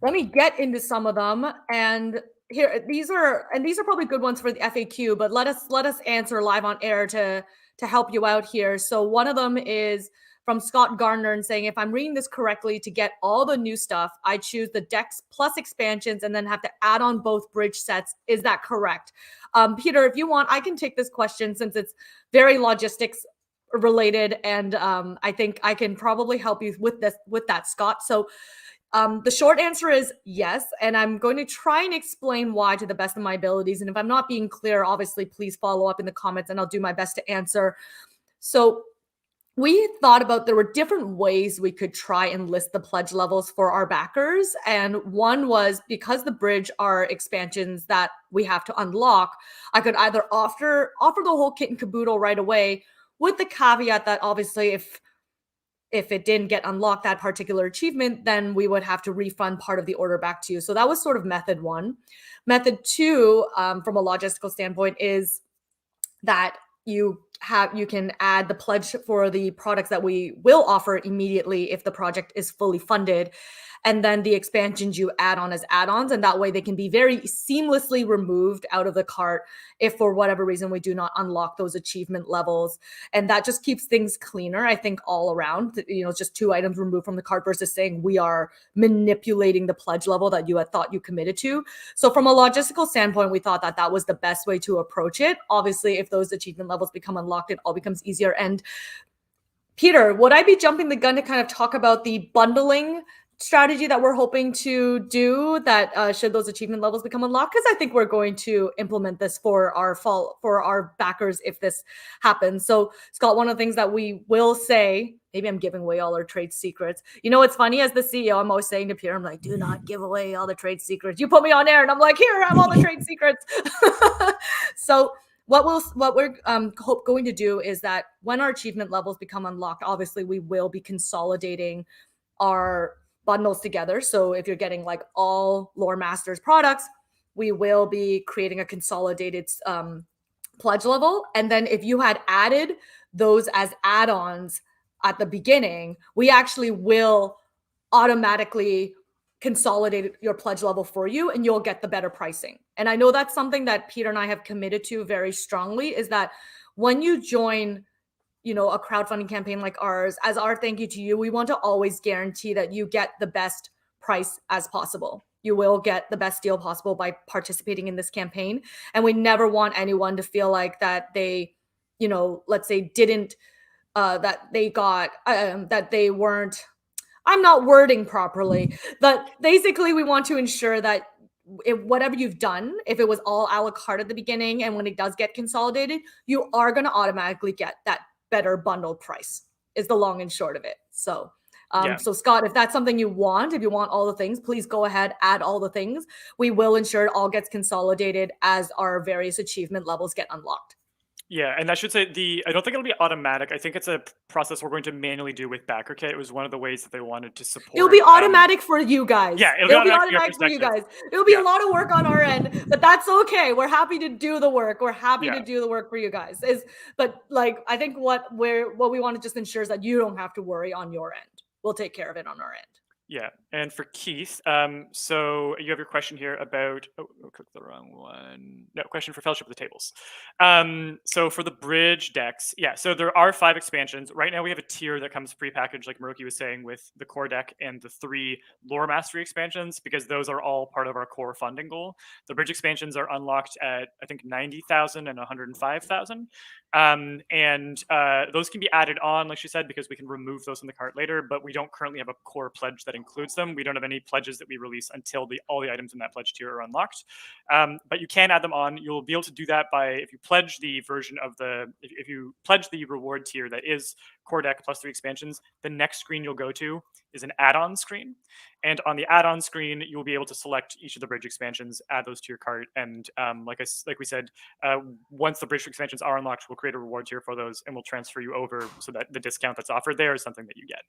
get into some of them. And here, these are probably good ones for the FAQ, but let us answer live on air to help you out here. So one of them is from Scott Gardner and saying, if I'm reading this correctly, to get all the new stuff, I choose the decks plus expansions and then have to add on both bridge sets. Is that correct? Peter, if you want, I can take this question since it's very logistics related. And I think I can probably help you with that, Scott. So the short answer is yes. And I'm going to try and explain why to the best of my abilities. And if I'm not being clear, obviously, please follow up in the comments and I'll do my best to answer. So we thought about there were different ways we could try and list the pledge levels for our backers. And one was, because the bridge are expansions that we have to unlock, I could either offer the whole kit and caboodle right away, with the caveat that obviously if it didn't get unlocked, that particular achievement, then we would have to refund part of the order back to you. So that was sort of method one. Method two, from a logistical standpoint, is that you can add the pledge for the products that we will offer immediately if the project is fully funded. And then the expansions you add on as add-ons, and that way they can be very seamlessly removed out of the cart if for whatever reason we do not unlock those achievement levels. And that just keeps things cleaner, I think, all around. It's just 2 items removed from the cart versus saying we are manipulating the pledge level that you had thought you committed to. So from a logistical standpoint, we thought that was the best way to approach it. Obviously, if those achievement levels become unlocked, it all becomes easier. And Peter, would I be jumping the gun to kind of talk about the bundling strategy that we're hoping to do that should those achievement levels become unlocked? Because I think we're going to implement this for our backers if this happens. So Scott, one of the things that we will say, maybe I'm giving away all our trade secrets. It's funny, as the CEO, I'm always saying to Peter, I'm like, do not give away all the trade secrets. You put me on air and I'm like, here, I have all the trade secrets. So what we're going to do is that when our achievement levels become unlocked, obviously we will be consolidating our bundles together. So if you're getting like all Lore Masters products, we will be creating a consolidated pledge level. And then if you had added those as add-ons at the beginning, we actually will automatically consolidate your pledge level for you, and you'll get the better pricing. And I know that's something that Peter and I have committed to very strongly, is that when you join, you know, a crowdfunding campaign like ours, as our thank you to you, we want to always guarantee that you get the best price as possible. You will get the best deal possible by participating in this campaign. And we never want anyone to feel like that they, you know, let's say didn't, that they got, that they weren't, I'm not wording properly, but basically we want to ensure that if whatever you've done, if it was all a la carte at the beginning, and when it does get consolidated, you are going to automatically get that better bundled price, is the long and short of it. So, so Scott, if that's something you want, if you want all the things, please go ahead, add all the things. We will ensure it all gets consolidated as our various achievement levels get unlocked. Yeah, and I should say I don't think it'll be automatic. I think it's a process we're going to manually do with BackerKit. It was one of the ways that they wanted to support. It'll be automatic for you guys. Yeah, it'll be automatic for you guys. It'll be a lot of work on our end, but that's okay. We're happy to do the work. We're happy to do the work for you guys. But like, I think what we want to just ensure is that you don't have to worry on your end. We'll take care of it on our end. Yeah, and for Keith, so you have your question here about, I clicked the wrong one. No, question for Fellowship of the Tables. So for the bridge decks, yeah, so there are 5 expansions. Right now we have a tier that comes prepackaged, like Maruki was saying, with the core deck and the 3 lore mastery expansions, because those are all part of our core funding goal. The bridge expansions are unlocked at, I think, 90,000 and 105,000. And those can be added on, like she said, because we can remove those from the cart later, but we don't currently have a core pledge that includes them. We don't have any pledges that we release until all the items in that pledge tier are unlocked. But you can add them on. You'll be able to do that by, if you pledge the version of if you pledge the reward tier that is core deck plus 3 expansions, the next screen you'll go to is an add-on screen. And on the add-on screen, you'll be able to select each of the bridge expansions, add those to your cart. And like we said, once the bridge expansions are unlocked, we'll create a reward tier for those, and we'll transfer you over so that the discount that's offered there is something that you get.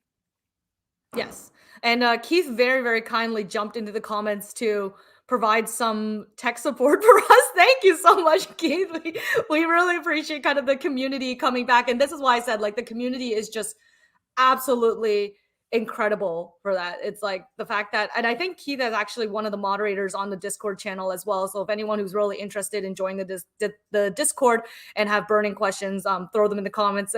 Yes. And Keith very, very kindly jumped into the comments to provide some tech support for us. Thank you so much, Keith. We really appreciate kind of the community coming back. And this is why I said, like, the community is just absolutely incredible for that. It's like the fact that, and I think Keith is actually one of the moderators on the Discord channel as well. So if anyone who's really interested in joining the Discord and have burning questions, throw them in the comments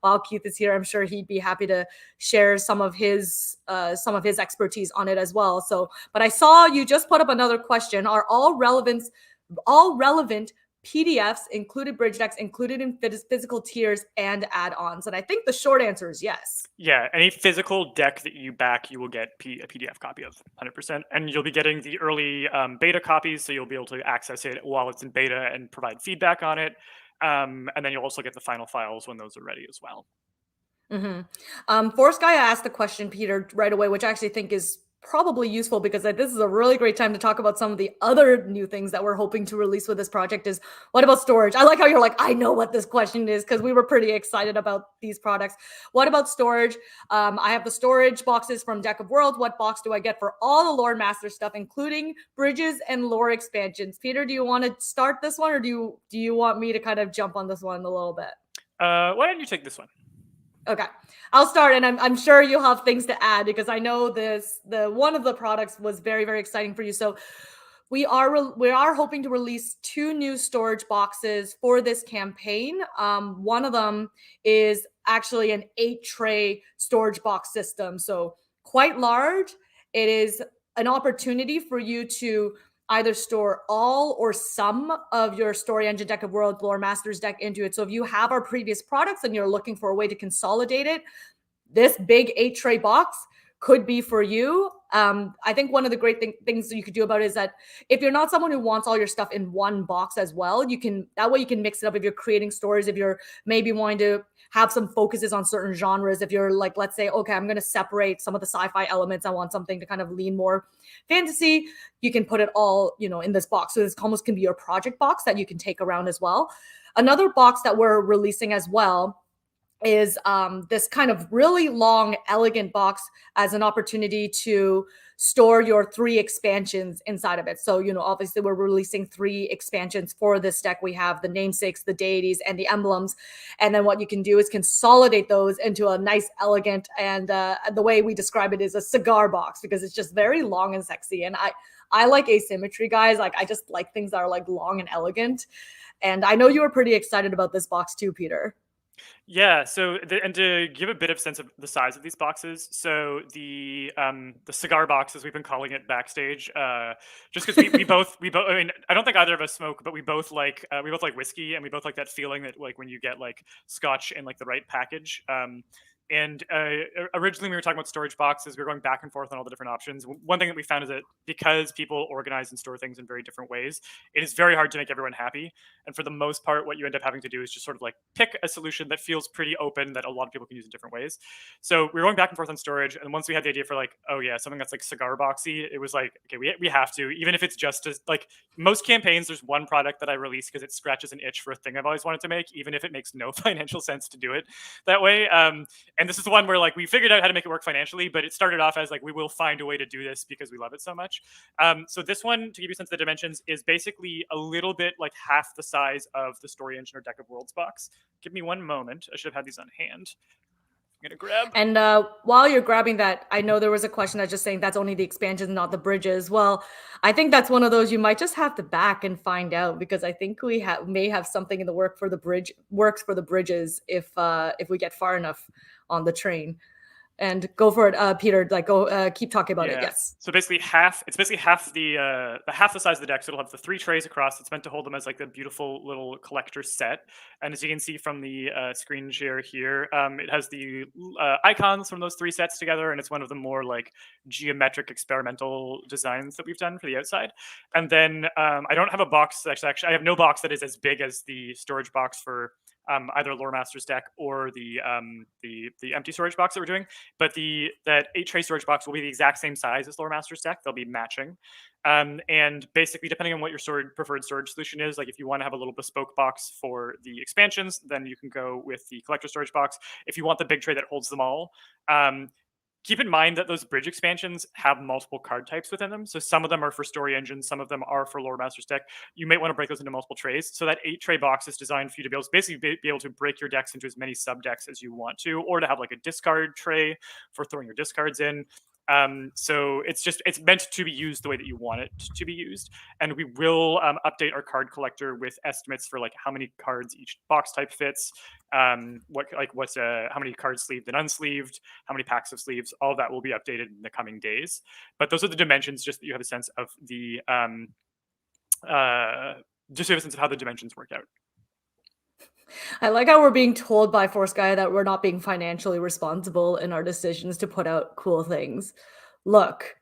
while Keith is here. I'm sure he'd be happy to share some of his expertise on it as well. So, but I saw you just put up another question. Are all relevant PDFs included bridge decks included in physical tiers and add-ons? And I think the short answer is yes. Yeah, any physical deck that you back, you will get a PDF copy of 100%. And you'll be getting the early beta copies, so you'll be able to access it while it's in beta and provide feedback on it. And then you'll also get the final files when those are ready as well. Force Guy asked the question, Peter, right away, which I actually think is probably useful, because this is a really great time to talk about some of the other new things that we're hoping to release with this project. Is what about storage? I like how you're like, I know what this question is, because we were pretty excited about these products. What about storage? I have the storage boxes from Deck of Worlds. What box do I get for all the lore master stuff, including bridges and lore expansions? Peter, do you want to start this one, or do you want me to kind of jump on this one a little bit? Why don't you take this one? Okay, I'll start, and I'm sure you'll have things to add, because I know the one of the products was very, very exciting for you. So we are hoping to release 2 new storage boxes for this campaign. One of them is actually an 8-tray storage box system, so quite large. It is an opportunity for you to either store all or some of your Story Engine Deck of Worlds Lore Masters deck into it. So if you have our previous products and you're looking for a way to consolidate it, this big 8-tray box could be for you. I think one of the great things that you could do about it is that if you're not someone who wants all your stuff in one box as well, that way you can mix it up if you're creating stories, if you're maybe wanting to have some focuses on certain genres. If you're like, let's say, okay, I'm going to separate some of the sci-fi elements, I want something to kind of lean more fantasy, you can put it all, in this box. So this almost can be your project box that you can take around as well. Another box that we're releasing as well is this kind of really long, elegant box as an opportunity to store your 3 expansions inside of it. So, you know, obviously we're releasing 3 expansions for this deck. We have the namesakes, the deities, and the emblems. And then what you can do is consolidate those into a nice, elegant, and the way we describe it is a cigar box, because it's just very long and sexy. And I like asymmetry, guys. Like, I just like things that are like long and elegant. And I know you were pretty excited about this box too, Peter. Yeah, so and to give a bit of sense of the size of these boxes, so the cigar box, as we've been calling it backstage, just because we both I mean, I don't think either of us smoke, but we both like whiskey, and we both like that feeling that like when you get like scotch in like the right package. And originally, we were talking about storage boxes. We were going back and forth on all the different options. One thing that we found is that because people organize and store things in very different ways, it is very hard to make everyone happy. And for the most part, what you end up having to do is just sort of like pick a solution that feels pretty open that a lot of people can use in different ways. So we were going back and forth on storage. And once we had the idea for like, oh yeah, something that's like cigar boxy, it was like, okay, we have to, even if it's just as like most campaigns, there's one product that I release because it scratches an itch for a thing I've always wanted to make, even if it makes no financial sense to do it that way. And this is the one where like we figured out how to make it work financially, but it started off as like we will find a way to do this because we love it so much. So this one, to give you a sense of the dimensions, is basically a little bit like half the size of the Story Engine or Deck of Worlds box. Give me one moment. I should have had these on hand. I'm gonna grab. And while you're grabbing that, I know there was a question that's just saying that's only the expansions, not the bridges. Well, I think that's one of those you might just have to back and find out, because I think we may have something in the works for the bridges if we get far enough on the train. And go for it, Peter. Like, go keep talking about it. Yes. So basically half. It's basically half the size of the deck. So it'll have the 3 trays across. It's meant to hold them as like the beautiful little collector set. And as you can see from the screen share here, it has the icons from those 3 sets together, and it's one of the more like geometric experimental designs that we've done for the outside. And then I don't have a box. Actually, I have no box that is as big as the storage box for either Lore Master's deck or the empty storage box that we're doing. But that 8 tray storage box will be the exact same size as Lore Master's deck. They'll be matching. And basically, depending on what your preferred storage solution is, like if you want to have a little bespoke box for the expansions, then you can go with the collector storage box. If you want the big tray that holds them all, keep in mind that those bridge expansions have multiple card types within them. So some of them are for Story Engine, some of them are for Lore Master's deck. You might want to break those into multiple trays. So that 8 tray box is designed for you to be able to basically be able to break your decks into as many sub decks as you want to, or to have like a discard tray for throwing your discards in. So it's meant to be used the way that you want it to be used. And we will update our card collector with estimates for like how many cards each box type fits, how many cards sleeved and unsleeved, how many packs of sleeves. All of that will be updated in the coming days. But those are the dimensions, just that you have a sense of the just so you have a sense of how the dimensions work out. I like how we're being told by Force Guy that we're not being financially responsible in our decisions to put out cool things. Look,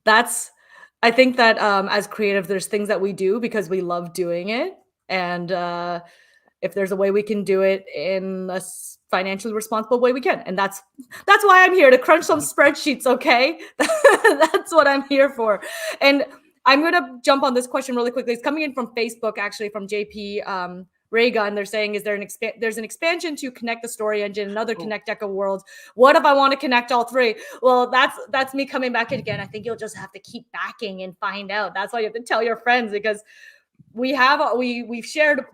I think that as creative, there's things that we do because we love doing it. And if there's a way we can do it in a financially responsible way, we can. And that's why I'm here, to crunch some spreadsheets, okay? That's what I'm here for. And I'm going to jump on this question really quickly. It's coming in from Facebook, actually, from JP Raygun. They're saying, is there there's an expansion to connect the Story Engine, another connect Deck of Worlds. What if I want to connect all 3? Well, that's me coming back again. I think you'll just have to keep backing and find out. That's why you have to tell your friends, because we've shared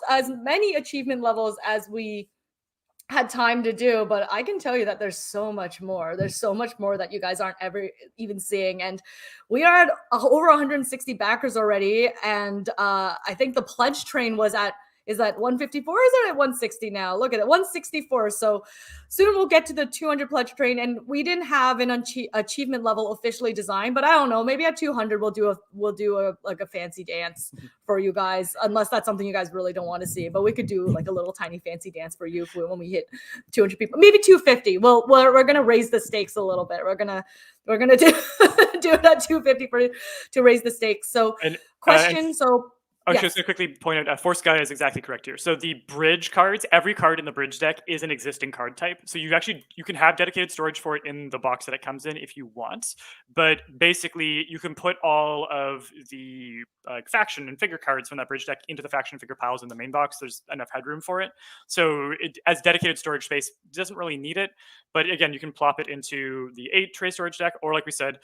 as many achievement levels as we had time to do, but I can tell you that there's so much more. There's so much more that you guys aren't ever even seeing. And we are at over 160 backers already. And I think the pledge train is at 154? Is it at 160 now? Look at it, 164. So soon we'll get to the 200 pledge train. And we didn't have an achievement level officially designed, but I don't know. Maybe at 200 we'll do a fancy dance for you guys, unless that's something you guys really don't want to see. But we could do like a little tiny fancy dance for you when we hit 200 people, maybe 250. Well, we're gonna raise the stakes a little bit. We're gonna do do it at 250 to raise the stakes. So I was just Yes. going to quickly point out, Force Guy is exactly correct here. So the bridge cards, every card in the bridge deck is an existing card type. So you can have dedicated storage for it in the box that it comes in if you want. But basically, you can put all of the faction and figure cards from that bridge deck into the faction and figure piles in the main box. There's enough headroom for it. So as dedicated storage space, doesn't really need it. But again, you can plop it into the 8-tray storage deck, or like we said,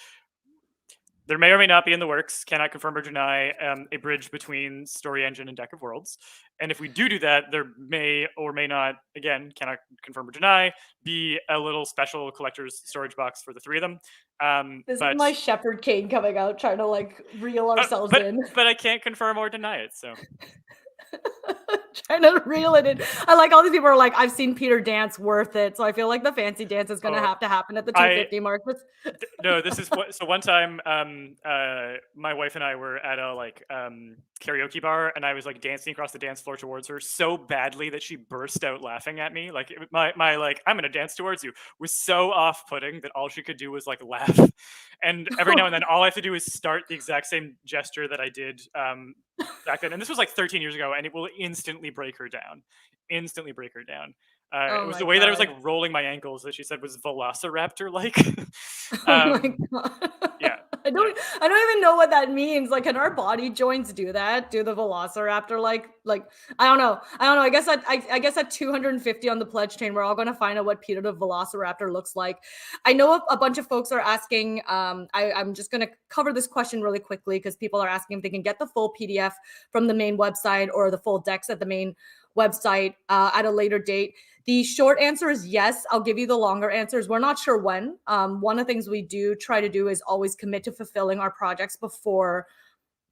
there may or may not be in the works, cannot confirm or deny, a bridge between Story Engine and Deck of Worlds. And if we do that, there may or may not, again, cannot confirm or deny, be a little special collector's storage box for the 3 of them. This is But my Shepherd King coming out, trying to like reel ourselves but in. but I can't confirm or deny it. So Trying to reel it in. I like all these people are like, I've seen Peter dance, worth it. So I feel like the fancy dance is gonna oh, have to happen at the I 250 mark. no, this is what. So one time, my wife and I were at a karaoke bar, and I was like dancing across the dance floor towards her so badly that she burst out laughing at me. Like my like I'm gonna dance towards you was so off-putting that all she could do was like laugh. And every now and then, all I have to do is start the exact same gesture that I did back then. And this was like 13 years ago, and it will instantly break her down. Instantly break her down. It Oh was my the way that I was god. like rolling my ankles that she said was Velociraptor like. Oh my um, god. yeah, I yeah. don't even know what that means. Like, can our body joints do that? Do the Velociraptor like I don't know. I don't know. I guess at 250 on the pledge train, we're all gonna find out what Peter the Velociraptor looks like. I know a bunch of folks are asking. I'm just gonna cover this question really quickly because people are asking if they can get the full PDF from the main website or the full decks at the main website at a later date. The short answer is yes. I'll give you the longer answers. We're not sure when. One of the things we do try to do is always commit to fulfilling our projects before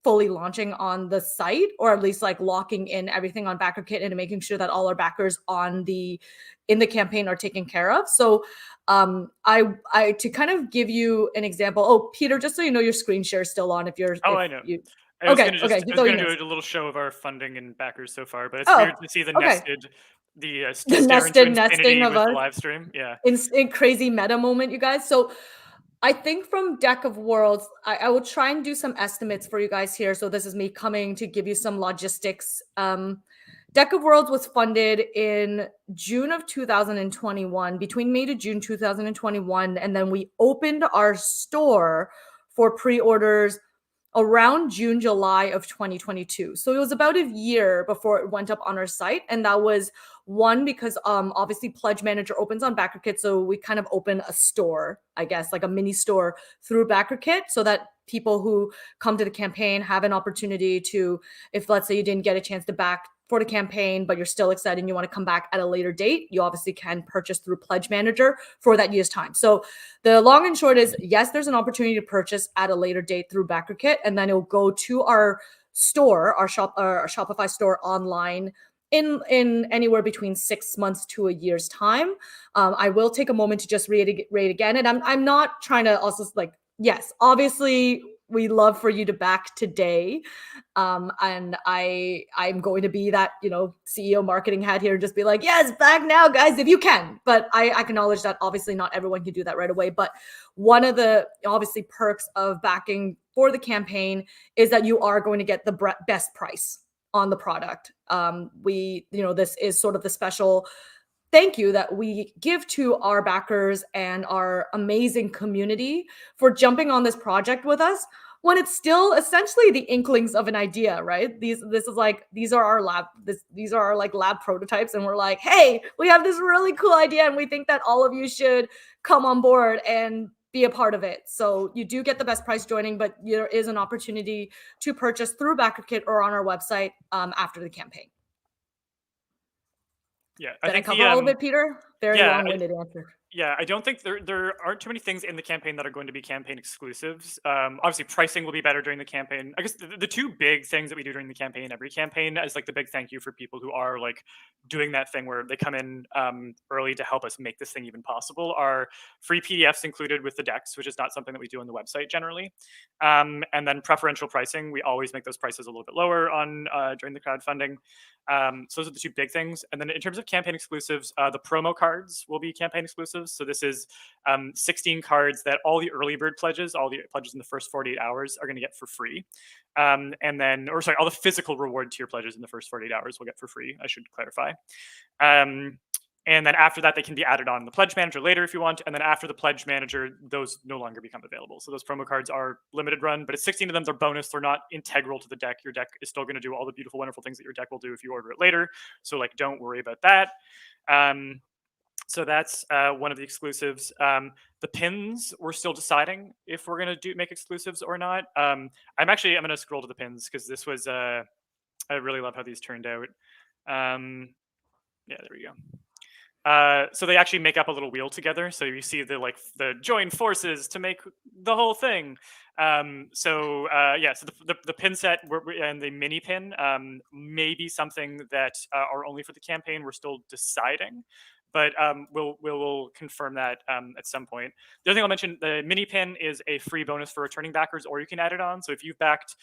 fully launching on the site, or at least like locking in everything on BackerKit and making sure that all our backers in the campaign are taken care of. So I to kind of give you an example. Oh, Peter, just so you know, your screen share is still on. Oh, If I know. you I was okay, gonna okay, I was so you gonna do missed. a little show of our funding and backers so far, but it's Oh, weird to see okay. the The stare into nested nesting infinity of with the us. live stream. Yeah. In crazy meta moment, you guys. So I think from Deck of Worlds, I will try and do some estimates for you guys here. So this is me coming to give you some logistics. Deck of Worlds was funded in June of 2021, between May to June 2021, and then we opened our store for pre-orders around June, July of 2022. So it was about a year before it went up on our site. And that was one because obviously Pledge Manager opens on BackerKit. So we kind of open a store, I guess, like a mini store through BackerKit so that people who come to the campaign have an opportunity to, if let's say you didn't get a chance to back for the campaign, but you're still excited and you want to come back at a later date, you obviously can purchase through Pledge Manager for that year's time. So the long and short is, yes, there's an opportunity to purchase at a later date through BackerKit, and then it'll go to our store, our Shopify store online in anywhere between 6 months to a year's time. I will take a moment to just reiterate again, and I'm not trying to also like, yes, obviously we love for you to back today. And I'm going to be that, CEO marketing hat here and just be like, yes, back now, guys, if you can. But I acknowledge that obviously not everyone can do that right away. But one of the obviously perks of backing for the campaign is that you are going to get the best price on the product. This is sort of the special thank you that we give to our backers and our amazing community for jumping on this project with us when it's still essentially the inklings of an idea, right? These are our like lab prototypes, and we're like, hey, we have this really cool idea and we think that all of you should come on board and be a part of it. So you do get the best price joining, but there is an opportunity to purchase through BackerKit or on our website after the campaign. Yeah. Did I cover all of it, Peter? Very Yeah, long-winded answer. Yeah, I don't think there aren't too many things in the campaign that are going to be campaign exclusives. Obviously, pricing will be better during the campaign. I guess the two big things that we do during the campaign, every campaign, is like the big thank you for people who are like doing that thing where they come in early to help us make this thing even possible. Are free PDFs included with the decks, which is not something that we do on the website generally. And then preferential pricing, we always make those prices a little bit lower on during the crowdfunding. So those are the two big things. And then in terms of campaign exclusives, the promo cards will be campaign exclusives. exclusives. So this is 16 cards that all the early bird pledges, all the pledges in the first 48 hours, are going to get for free. And then, or sorry, all the physical reward tier pledges in the first 48 hours will get for free. I should clarify. And then after that, they can be added on the pledge manager later if you want. And then after the pledge manager, those no longer become available. So those promo cards are limited run, but it's 16 of them. They're bonus. They're not integral to the deck. Your deck is still going to do all the beautiful, wonderful things that your deck will do if you order it later. So like, don't worry about that. So that's one of the exclusives. The pins, we're still deciding if we're going to make exclusives or not. I'm going to scroll to the pins because this was, I really love how these turned out. Yeah, there we go. So they actually make up a little wheel together. So you see the join forces to make the whole thing. So the pin set and the mini pin may be something that are only for the campaign. We're still deciding, but we'll confirm that at some point. The other thing I'll mention, the mini pin is a free bonus for returning backers, or you can add it on. So if you've backed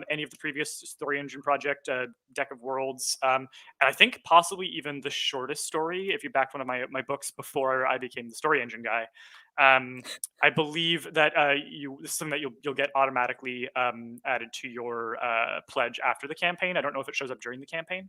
any of the previous Story Engine project, Deck of Worlds, and I think possibly even the shortest story, if you backed one of my books before I became the Story Engine guy, I believe that this is something that you'll get automatically added to your pledge after the campaign. I don't know if it shows up during the campaign.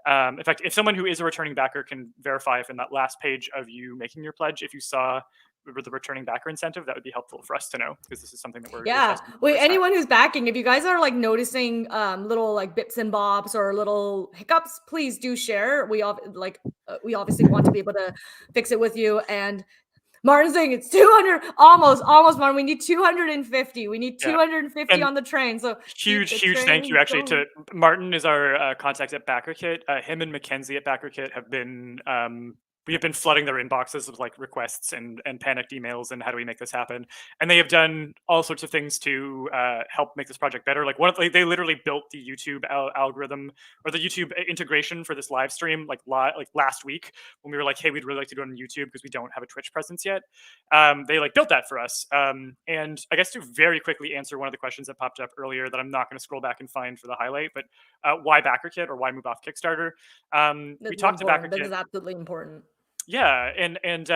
In fact, if someone who is a returning backer can verify if in that last page of you making your pledge, if you saw the returning backer incentive, that would be helpful for us to know, because this is something that we're testing. Wait, anyone who's backing, if you guys are like noticing little like bips and bops or little hiccups, please do share. We obviously want to be able to fix it with you. And Martin's saying it's 200, almost Martin. We need 250. We need 250 on the train. So huge thank you actually to Martin, is our contact at BackerKit. Him and Mackenzie at BackerKit have been we have been flooding their inboxes with like requests and panicked emails and how do we make this happen. And they have done all sorts of things to help make this project better. Like they literally built the YouTube algorithm or the YouTube integration for this live stream like last week when we were like, hey, we'd really like to do it on YouTube because we don't have a Twitch presence yet. They like built that for us. And I guess to very quickly answer one of the questions that popped up earlier that I'm not going to scroll back and find for the highlight, but why BackerKit or why move off Kickstarter? We talked to BackerKit. That is absolutely important. Yeah, and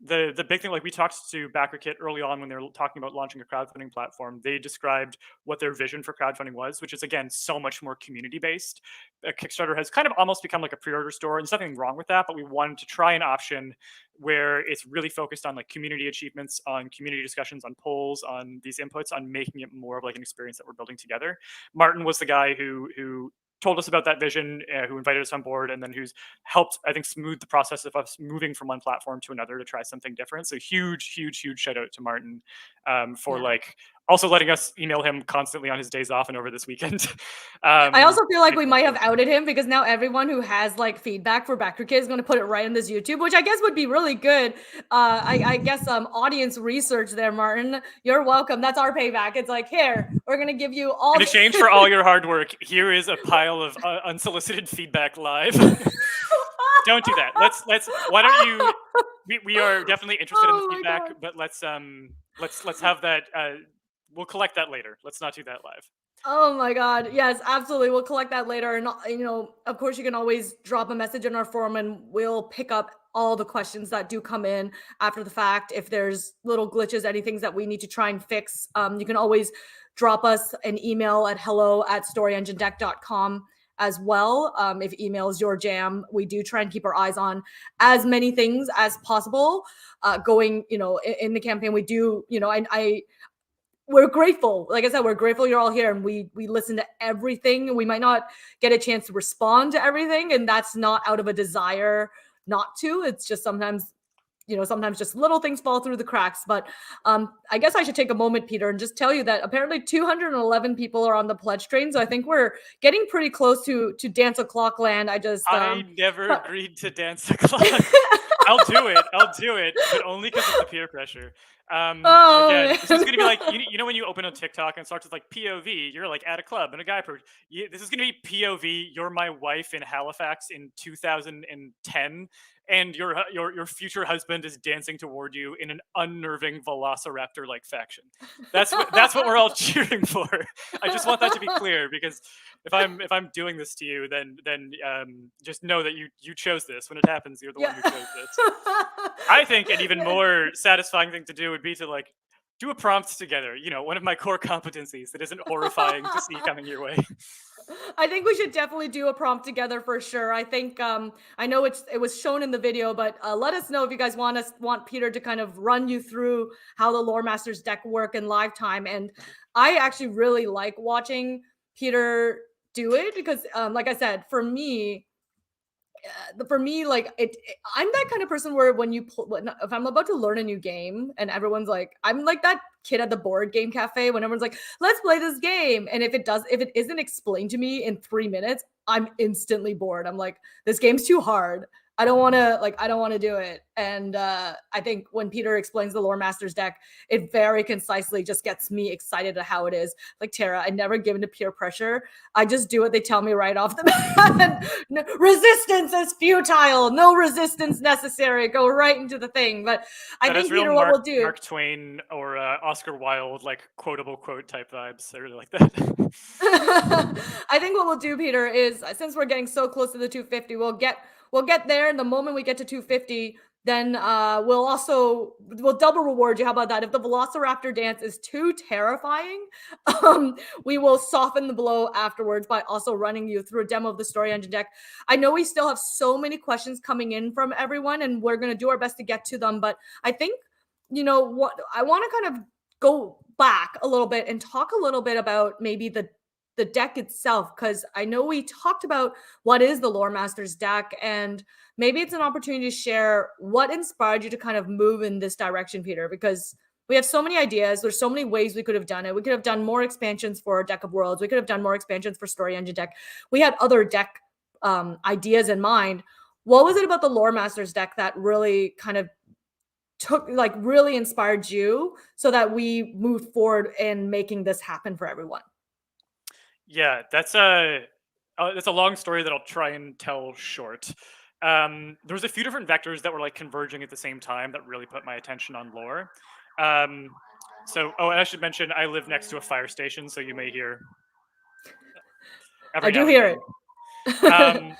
the big thing, like we talked to BackerKit early on when they were talking about launching a crowdfunding platform. They described what their vision for crowdfunding was, which is again so much more community based. Kickstarter has kind of almost become like a pre-order store, and there's nothing wrong with that. But we wanted to try an option where it's really focused on like community achievements, on community discussions, on polls, on these inputs, on making it more of like an experience that we're building together. Martin was the guy who told us about that vision, who invited us on board, and then who's helped, I think, smooth the process of us moving from one platform to another to try something different. So huge shout out to Martin for like also letting us email him constantly on his days off and over this weekend. I also feel like we might have outed him because now everyone who has like feedback for BackerKit is going to put it right in this YouTube, which I guess would be really good. I guess audience research there, Martin. You're welcome. That's our payback. It's like, here, we're going to give you all in exchange for all your hard work. Here is a pile of unsolicited feedback live. Don't do that. Let's. Why don't you? We are definitely interested in the feedback, but let's have that. We'll collect that later. Let's not do that live. Oh my God. Yes, absolutely. We'll collect that later. And, of course, you can always drop a message in our forum and we'll pick up all the questions that do come in after the fact. If there's little glitches, any things that we need to try and fix, you can always drop us an email at hello@storyenginedeck.com as well. If email is your jam, we do try and keep our eyes on as many things as possible going, in the campaign. We do, we're grateful. Like I said, we're grateful you're all here and we listen to everything. We might not get a chance to respond to everything, and that's not out of a desire not to. It's just sometimes just little things fall through the cracks. But I guess I should take a moment, Peter, and just tell you that apparently 211 people are on the pledge train. So I think we're getting pretty close to Dance O'Clock land. I never agreed to Dance O'Clock. I'll do it, but only because of the peer pressure. Oh, Again, this is gonna be like man. you know when you open a TikTok and it starts with like POV, you're like at a club and a guy. This is gonna be POV. You're my wife in Halifax in 2010, and your future husband is dancing toward you in an unnerving Velociraptor like faction. That's what we're all cheering for. I just want that to be clear because if I'm doing this to you, then just know that you chose this. When it happens, you're the one Yeah. who chose this. I think an even more satisfying thing to do would be to like do a prompt together. One of my core competencies that isn't horrifying to see coming your way. I think we should definitely do a prompt together for sure. I think I know it was shown in the video, but let us know if you guys want Peter to kind of run you through how the Lore Masters deck work in live time. And I actually really like watching Peter do it because like I said, for me, like I'm that kind of person where if I'm about to learn a new game and everyone's like, I'm like that kid at the board game cafe when everyone's like, let's play this game. And if it isn't explained to me in 3 minutes, I'm instantly bored. I'm like, this game's too hard. I don't want to do it. And I think when Peter explains the Lore Masters deck, it very concisely just gets me excited at how it is. Like Tara, I never give into peer pressure. I just do what they tell me right off the bat. No, resistance is futile. No resistance necessary. Go right into the thing. But I That has think real Peter, what Mark we'll do. Mark Twain or Oscar Wilde like quotable quote type vibes. I really like that. I think what we'll do, Peter, is since we're getting so close to the 250, we'll get there. And the moment we get to 250, then we'll double reward you. How about that? If the Velociraptor dance is too terrifying, um, we will soften the blow afterwards by also running you through a demo of the story engine deck. I know we still have so many questions coming in from everyone, and we're gonna do our best to get to them. But I think what I want to kind of go back a little bit and talk a little bit about maybe the deck itself, because I know we talked about what is the Lore Masters deck, and maybe it's an opportunity to share what inspired you to kind of move in this direction, Peter, because we have so many ideas. There's so many ways we could have done it. We could have done more expansions for Deck of Worlds. We could have done more expansions for Story Engine deck. We had other deck ideas in mind. What was it about the Lore Masters deck that really kind of really inspired you so that we moved forward in making this happen for everyone? Yeah, that's a long story that I'll try and tell short. There was a few different vectors that were like converging at the same time that really put my attention on lore. Um, and I should mention I live next to a fire station, so you may hear I every do now and hear then. it.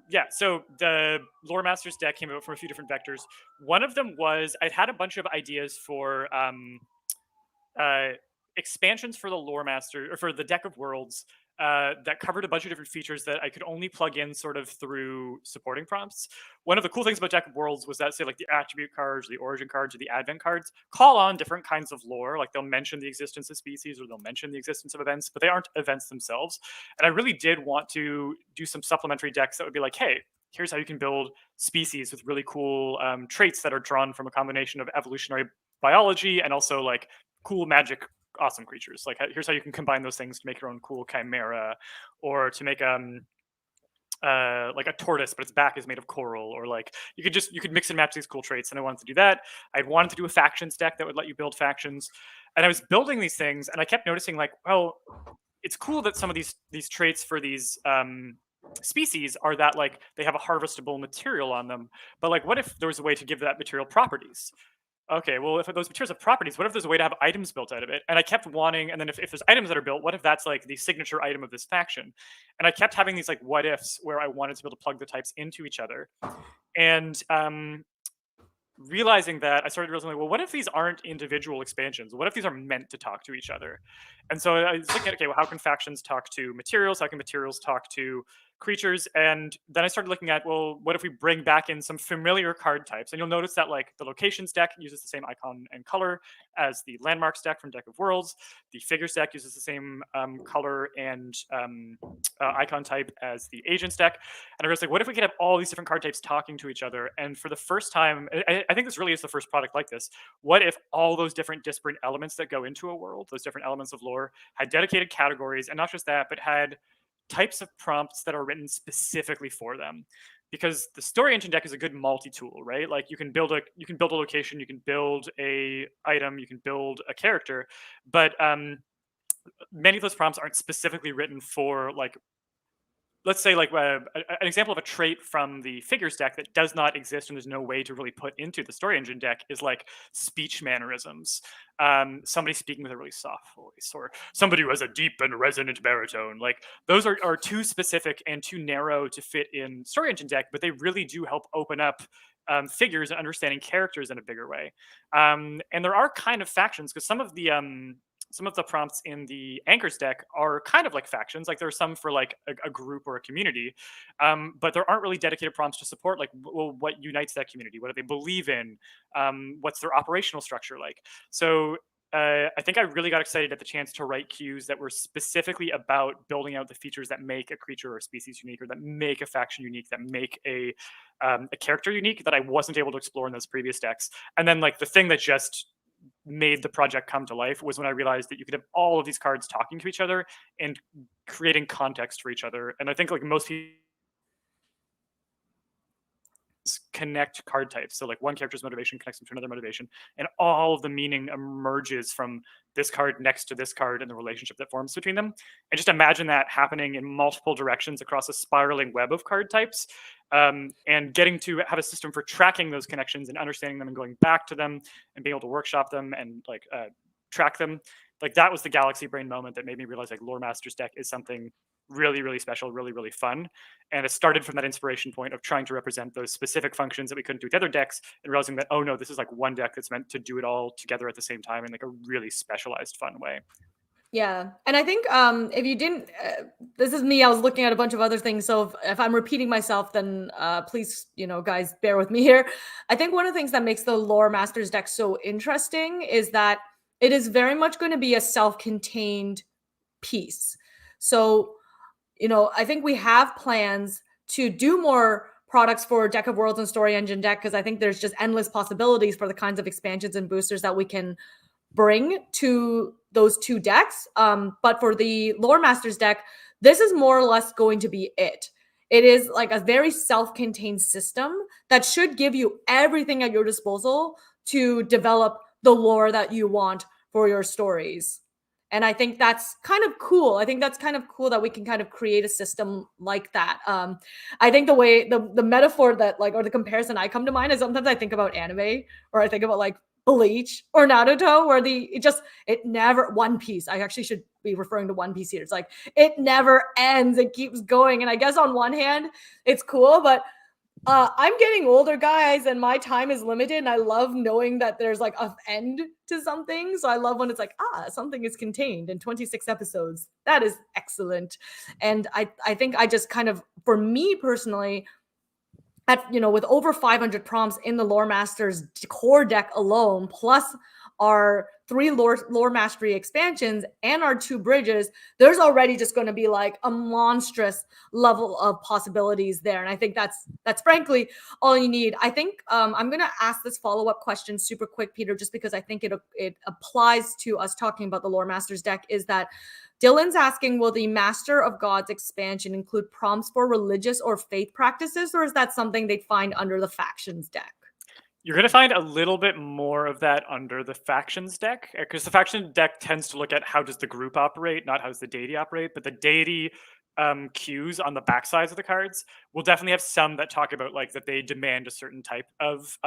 Yeah, so the Lore Masters deck came out from a few different vectors. One of them was I'd had a bunch of ideas for uh, expansions for the Lore Master or for the Deck of Worlds that covered a bunch of different features that I could only plug in sort of through supporting prompts. One of the cool things about Deck of Worlds was that, say, like the attribute cards, the origin cards, or the advent cards call on different kinds of lore. Like they'll mention the existence of species or they'll mention the existence of events, but they aren't events themselves. And I really did want to do some supplementary decks that would be like, hey, here's how you can build species with really cool traits that are drawn from a combination of evolutionary biology and also like cool magic awesome creatures. Like here's how you can combine those things to make your own cool chimera, or to make like a tortoise, but its back is made of coral, or like you could mix and match these cool traits. And I wanted to do that. I wanted to do a factions deck that would let you build factions, and I was building these things, and I kept noticing like, well, it's cool that some of these traits for these species are that like they have a harvestable material on them, but like what if there was a way to give that material properties? Okay, well, if those materials have properties, what if there's a way to have items built out of it? And I kept wanting, and then if there's items that are built, what if that's like the signature item of this faction? And I kept having these like what ifs where I wanted to be able to plug the types into each other. And realizing that, I started realizing, like, well, what if these aren't individual expansions? What if these are meant to talk to each other? And so I was looking at, okay, well, how can factions talk to materials? How can materials talk to creatures? And then I started looking at, well, what if we bring back in some familiar card types? And you'll notice that like the locations deck uses the same icon and color as the landmarks deck from Deck of Worlds. The figures deck uses the same color and icon type as the agents deck. And I was like, what if we could have all these different card types talking to each other? And for the first time, I think this really is the first product like this. What if all those different disparate elements that go into a world, those different elements of lore, had dedicated categories, and not just that, but had types of prompts that are written specifically for them? because the story engine deck is a good multi-tool, right? Like you can build a location, you can build a item, you can build a character, but many of those prompts aren't specifically written for like, let's say like an example of a trait from the figures deck that does not exist and there's no way to really put into the story engine deck is like speech mannerisms. Somebody speaking with a really soft voice, or somebody who has a deep and resonant baritone. Like those are too specific and too narrow to fit in story engine deck, but they really do help open up figures and understanding characters in a bigger way. And there are kind of factions, because some of the prompts in the anchors deck are kind of like factions. Like there are some for like a group or a community, but there aren't really dedicated prompts to support like, well, what unites that community, what do they believe in, what's their operational structure like. So I think I really got excited at the chance to write cues that were specifically about building out the features that make a creature or a species unique, or that make a faction unique, that make a character unique, that I wasn't able to explore in those previous decks. And then like the thing that just made the project come to life was when I realized that you could have all of these cards talking to each other and creating context for each other. And I think like most people connect card types. So like one character's motivation connects them to another motivation, and all of the meaning emerges from this card next to this card and the relationship that forms between them. And just imagine that happening in multiple directions across a spiraling web of card types, and getting to have a system for tracking those connections and understanding them and going back to them and being able to workshop them and like track them. Like that was the galaxy brain moment that made me realize like Lore Masters deck is something really, really special, really, really fun. And it started from that inspiration point of trying to represent those specific functions that we couldn't do with other decks, and realizing that, oh no, this is like one deck that's meant to do it all together at the same time in like a really specialized, fun way. Yeah, and I think if you didn't, this is me. I was looking at a bunch of other things, so if I'm repeating myself, then please, guys, bear with me here. I think one of the things that makes the Lore Masters deck so interesting is that it is very much going to be a self-contained piece. So, I think we have plans to do more products for Deck of Worlds and Story Engine deck, because I think there's just endless possibilities for the kinds of expansions and boosters that we can bring to those two decks. But for the Lore Masters deck, this is more or less going to be it. It is like a very self-contained system that should give you everything at your disposal to develop the lore that you want for your stories. And I think that's kind of cool. I think that's kind of cool that we can kind of create a system like that. I think the way the metaphor that like, or the comparison I come to mind is sometimes I think about anime, or I think about like Bleach or Naruto, where it never, One Piece. I actually should be referring to One Piece here. It's like it never ends. It keeps going. And I guess on one hand, it's cool, but I'm getting older, guys, and my time is limited. And I love knowing that there's like an end to something. So I love when it's like, something is contained in 26 episodes. That is excellent. And I think I just kind of, for me personally, with over 500 prompts in the Lore Masters core deck alone, plus our 3 lore mastery expansions and our 2 bridges, there's already just going to be like a monstrous level of possibilities there. And I think that's frankly all you need. I think I'm going to ask this follow-up question super quick, Peter, just because I think it applies to us talking about the Lore Masters deck. Is that Dylan's asking, will the Master of Gods expansion include prompts for religious or faith practices, or is that something they'd find under the factions deck? You're going to find a little bit more of that under the factions deck, because the faction deck tends to look at how does the group operate, not how does the deity operate. But the deity cues on the back sides of the cards will definitely have some that talk about like that they demand a certain type of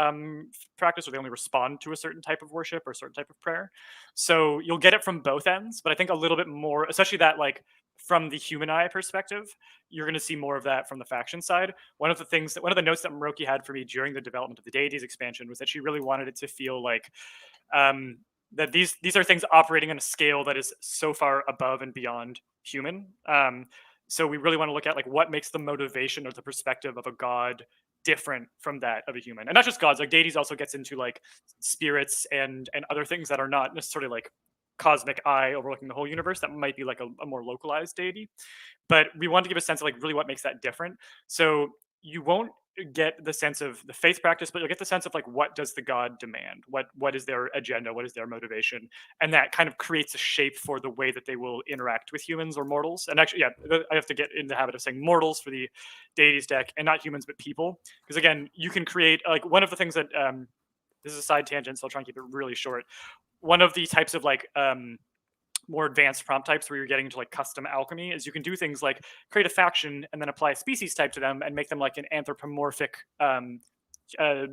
practice, or they only respond to a certain type of worship or a certain type of prayer. So you'll get it from both ends, but I think a little bit more, especially that like from the human eye perspective, you're going to see more of that from the faction side. One of the notes that Moroki had for me during the development of the deities expansion was that she really wanted it to feel like that these are things operating on a scale that is so far above and beyond human. So we really want to look at like what makes the motivation or the perspective of a god different from that of a human. And not just gods, like deities also gets into like spirits and other things that are not necessarily like cosmic eye overlooking the whole universe. That might be like a more localized deity. But we want to give a sense of like really what makes that different. So you won't get the sense of the faith practice, but you'll get the sense of like what does the god demand, what is their agenda, what is their motivation, and that kind of creates a shape for the way that they will interact with humans or mortals. And actually, yeah, I have to get in the habit of saying mortals for the deities deck, and not humans but people, because again, you can create like one of the things that this is a side tangent, so I'll try and keep it really short. One of the types of like more advanced prompt types where you're getting into like custom alchemy is you can do things like create a faction and then apply a species type to them and make them like an anthropomorphic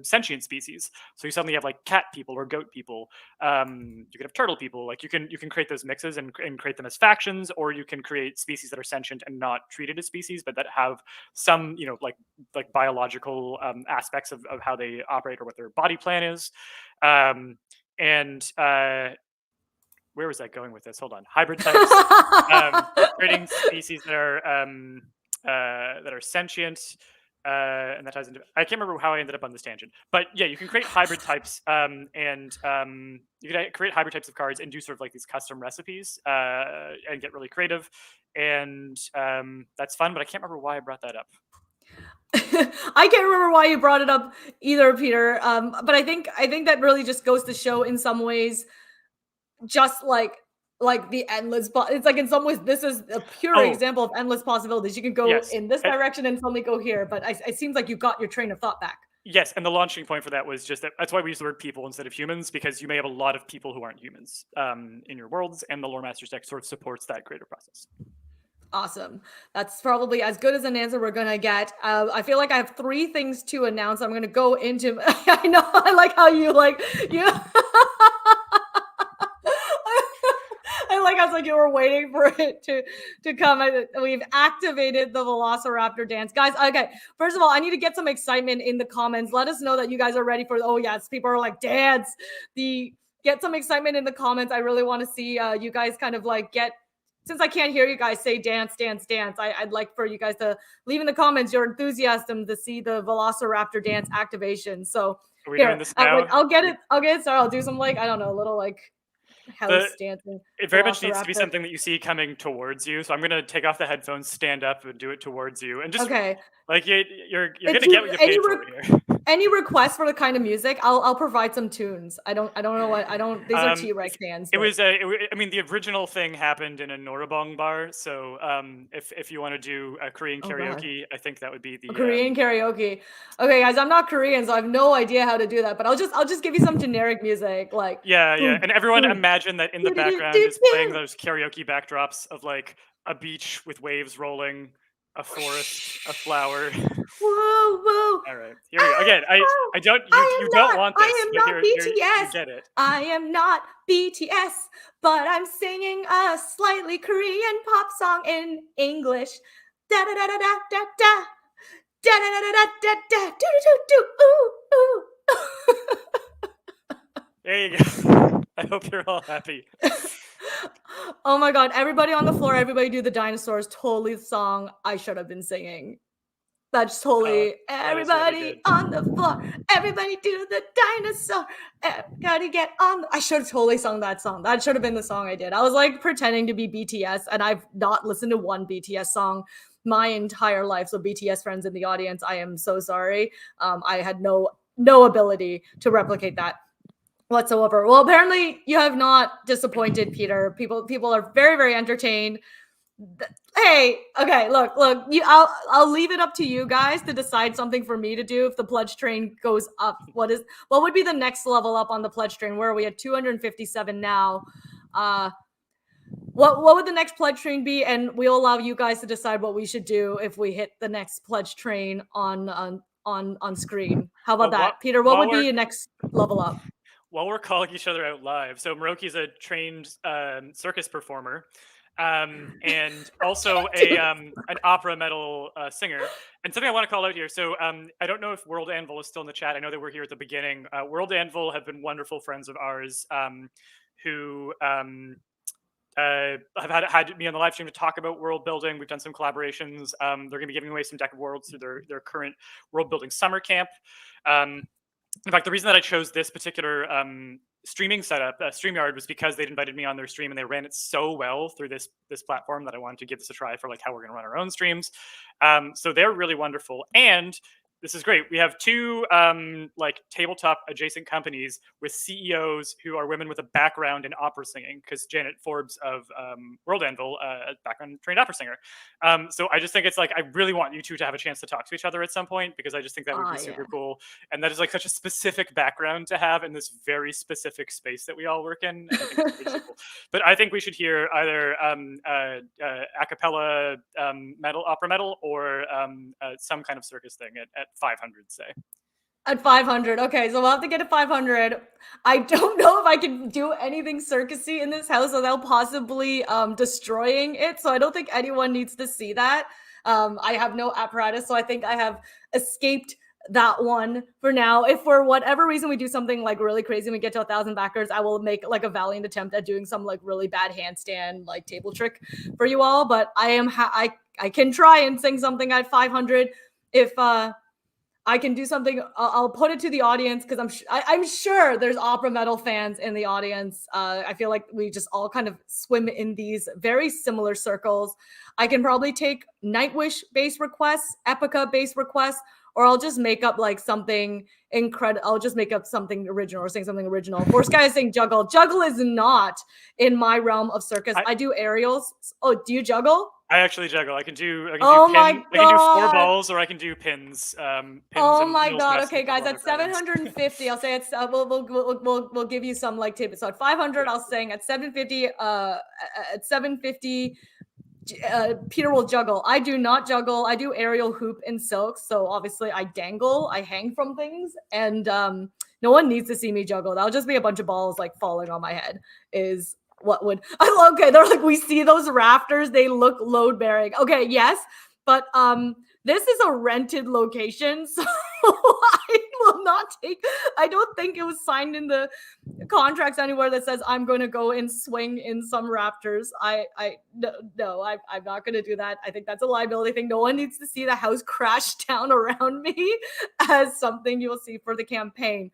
sentient species. So you suddenly have like cat people or goat people. You can have turtle people. Like you can create those mixes and create them as factions, or you can create species that are sentient and not treated as species, but that have some like biological aspects of how they operate or what their body plan is. And where was I going with this? Hold on. Hybrid types, creating species that are sentient, and that ties into. I can't remember how I ended up on this tangent, but yeah, you can create hybrid types, and you can create hybrid types of cards and do sort of like these custom recipes, and get really creative, and that's fun. But I can't remember why I brought that up. I can't remember why you brought it up either, Peter. But I think that really just goes to show in some ways, just like the endless it's like in some ways this is a pure example of endless possibilities. You can go in this direction and suddenly go here, but it seems like you got your train of thought back. Yes, and the launching point for that was just that's why we use the word people instead of humans, because you may have a lot of people who aren't humans in your worlds, and the Lore Masters deck sort of supports that creative process. Awesome. That's probably as good as an answer we're gonna get. I feel like I have 3 things to announce. I'm gonna go into. I know. I like how you I like how it's like you were waiting for it to come. We've activated the Velociraptor dance. Guys, okay. First of all, I need to get some excitement in the comments. Let us know that you guys are ready for, oh yes, people are like, dance. Get some excitement in the comments. I really want to see you guys kind of like since I can't hear you guys say dance, dance, dance, I'd like for you guys to leave in the comments your enthusiasm to see the Velociraptor dance activation. So are we doing this now? I'll get it started. I'll do some like, I don't know, a little like house dancing. It very much needs to be something that you see coming towards you. So I'm gonna take off the headphones, stand up, and do it towards you, and just like you're gonna get what you paid for here. Any requests for the kind of music, I'll provide some tunes. I don't know what these are T-Rex hands. It was I mean, the original thing happened in a Norabong bar. So if you want to do a Korean karaoke, I think that would be the Korean karaoke. Okay, guys, I'm not Korean, so I have no idea how to do that. But I'll just give you some generic music, like yeah. And everyone imagine that in the background is playing those karaoke backdrops of like a beach with waves rolling, a forest, a flower. Whoa. All right, here we go. Again, I don't you don't want this. I am not BTS. You get it. I am not BTS, but I'm singing a slightly Korean pop song in English. Da da da da da da da. Da da da da da da do do do ooh ooh. There you go. I hope you're all happy. Oh my god, everybody on the floor, everybody do the dinosaurs. Totally the song I should have been singing. That's totally everybody really on the floor. Everybody do the dinosaur. Everybody get on. I should have totally sung that song. That should have been the song I did. I was like pretending to be BTS, and I've not listened to one BTS song my entire life. So BTS friends in the audience, I am so sorry. I had no ability to replicate that whatsoever. Well, apparently you have not disappointed, Peter. People are very, very entertained. Hey, okay, look, I'll leave it up to you guys to decide something for me to do if the pledge train goes up. What would be the next level up on the pledge train? Where are we at? 257 now. What would the next pledge train be? And we'll allow you guys to decide what we should do if we hit the next pledge train on screen. How about that, Peter? What would be your next level up? While we're calling each other out live, so Miroki's a trained circus performer. And also an opera metal singer. And something I want to call out here. So I don't know if World Anvil is still in the chat. I know they were here at the beginning. World Anvil have been wonderful friends of ours who have had me on the live stream to talk about world building. We've done some collaborations. They're going to be giving away some Deck of Worlds through their current world building summer camp. In fact, the reason that I chose this particular streaming setup, StreamYard, was because they'd invited me on their stream and they ran it so well through this platform that I wanted to give this a try for like how we're going to run our own streams. So they're really wonderful. And This is great. We have two like tabletop adjacent companies with CEOs who are women with a background in opera singing, because Janet Forbes of World Anvil, a background trained opera singer. So I just think it's like, I really want you two to have a chance to talk to each other at some point, because I just think that would be super Yeah. cool. And that is like such a specific background to have in this very specific space that we all work in. And I think it's pretty cool. But I think we should hear either a cappella opera metal, or some kind of circus thing at 500, say. At 500. Okay, so we'll have to get to 500. I don't know if I can do anything circusy in this house without possibly destroying it. So I don't think anyone needs to see that. I have no apparatus, so I think I have escaped that one for now. If for whatever reason we do something like really crazy and we get to 1,000 backers, I will make like a valiant attempt at doing some like really bad handstand like table trick for you all. But I can try and sing something at 500 if I can do something. I'll put it to the audience, because I'm sure there's opera metal fans in the audience. I feel like we just all kind of swim in these very similar circles. I can probably take Nightwish bass requests, Epica bass requests, or I'll just make up like something incredible. I'll just make up something original or sing something original. Force guy is saying juggle. Juggle is not in my realm of circus. I do aerials. Oh, do you juggle? I actually juggle. I can do Oh pin, my I can do 4 God. balls, or I can do pins. Pins Oh and my Neil's God. Nest and Okay, a guys, couple at other patterns. 750, I'll say it's we'll give you some like tidbits. So at 500, I'll sing. At 750, at 750, Peter will juggle. I do not juggle. I do aerial hoop and silk. So obviously I dangle, I hang from things, and no one needs to see me juggle. That'll just be a bunch of balls like falling on my head is what would okay, they're like, we see those rafters, they look load bearing. Okay, yes, but this is a rented location, so I will not take, I don't think it was signed in the contracts anywhere that says I'm going to go and swing in some rafters. No, I'm not going to do that. I think that's a liability thing. No one needs to see the house crash down around me as something you will see for the campaign.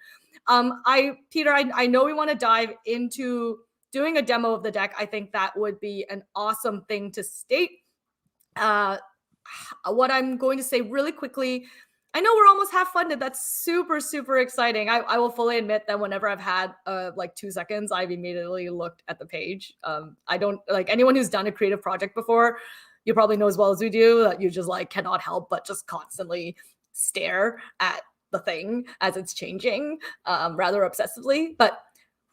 Peter, I know we want to dive into doing a demo of the deck. I think that would be an awesome thing to state. What I'm going to say really quickly, I know we're almost half funded. That's super, super exciting. I will fully admit that whenever I've had like 2 seconds, I've immediately looked at the page. I don't, like, anyone who's done a creative project before, you probably know as well as we do that you just like cannot help but just constantly stare at the thing as it's changing rather obsessively. But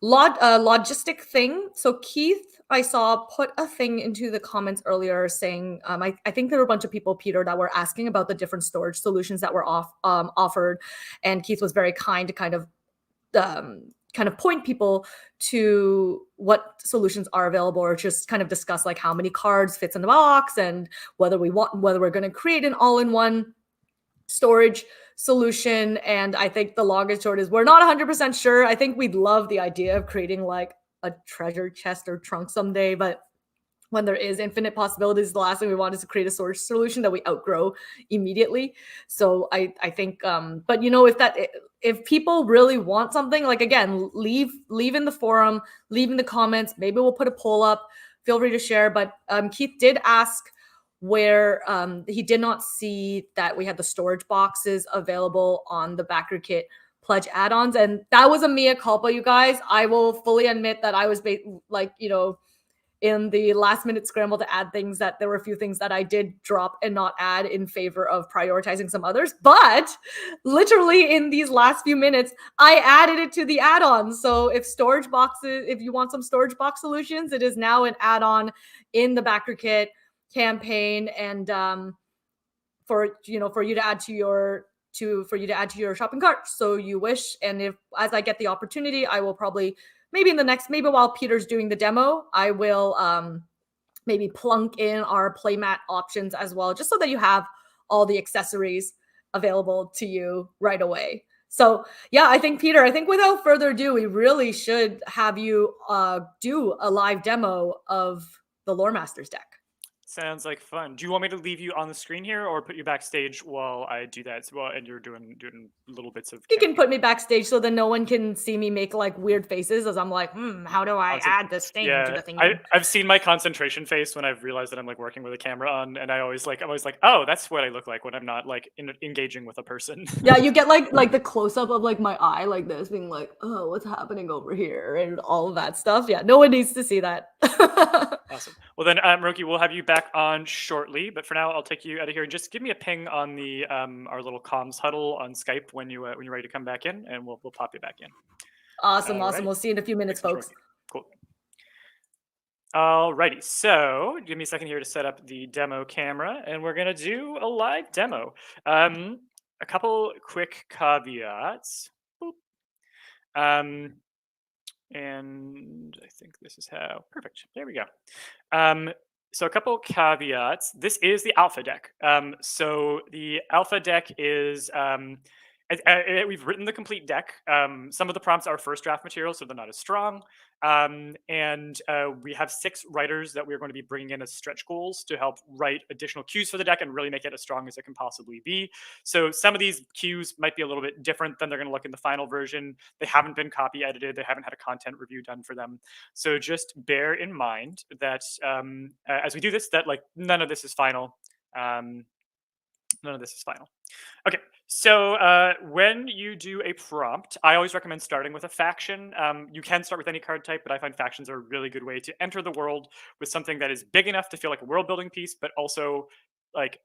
logistic thing. So Keith, I saw, put a thing into the comments earlier saying, I think there were a bunch of people, Peter, that were asking about the different storage solutions that were offered. And Keith was very kind to kind of point people to what solutions are available, or just kind of discuss like how many cards fits in the box, and whether we're going to create an all-in-one storage solution. And I think the long and short is we're not 100% sure. I think we'd love the idea of creating like a treasure chest or trunk someday, but when there is infinite possibilities, the last thing we want is to create a storage solution that we outgrow immediately. So I think but you know, if people really want something, like, again, leave in the forum, leave in the comments, maybe we'll put a poll up, feel free to share. But Keith did ask where he did not see that we had the storage boxes available on the BackerKit pledge add-ons, and that was a mea culpa, you guys. I will fully admit that I was like, you know, in the last minute scramble to add things, that there were a few things that I did drop and not add in favor of prioritizing some others. But literally in these last few minutes, I added it to the add-on. So if you want some storage box solutions, it is now an add-on in the BackerKit campaign. And for you to add to your shopping cart, so you wish. And if, as I get the opportunity, I will probably maybe while Peter's doing the demo, I will maybe plunk in our playmat options as well, just so that you have all the accessories available to you right away. So yeah, I think, Peter, without further ado, we really should have you do a live demo of the Lore Masters deck. Sounds like fun. Do you want me to leave you on the screen here or put you backstage while I do that? Well, and you're doing little bits of You can campaign. put me backstage so that no one can see me make, like, weird faces as I'm like, "Hmm, how do I Concent add this thing to Yeah, the thingy?" I've seen my concentration face when I've realized that I'm, like, working with a camera on, and I'm always like, "Oh, that's what I look like when I'm not, like, engaging with a person." Yeah, you get, like, the close-up of, like, my eye like this being like, "Oh, what's happening over here?" and all of that stuff. Yeah, no one needs to see that. Awesome. Well, then, Roki, we'll have you back on shortly, but for now, I'll take you out of here and just give me a ping on the, our little comms huddle on Skype when you're ready to come back in, and we'll pop you back in. Awesome, awesome. Alrighty. We'll see you in a few minutes, Thanks so much, folks. Roki. Cool. Alrighty, so give me a second here to set up the demo camera, and we're gonna do a live demo. A couple quick caveats. Boop. Um, and I think this is how. Perfect. There we go. Um, so a couple caveats. This is the alpha deck. So the alpha deck is we've written the complete deck. Some of the prompts are first draft material, so they're not as strong. And we have 6 writers that we're going to be bringing in as stretch goals to help write additional cues for the deck and really make it as strong as it can possibly be. So some of these cues might be a little bit different than they're going to look in the final version. They haven't been copy edited. They haven't had a content review done for them. So just bear in mind that as we do this, that like none of this is final. None of this is final. Okay, so when you do a prompt, I always recommend starting with a faction. You can start with any card type, but I find factions are a really good way to enter the world with something that is big enough to feel like a world building piece, but also like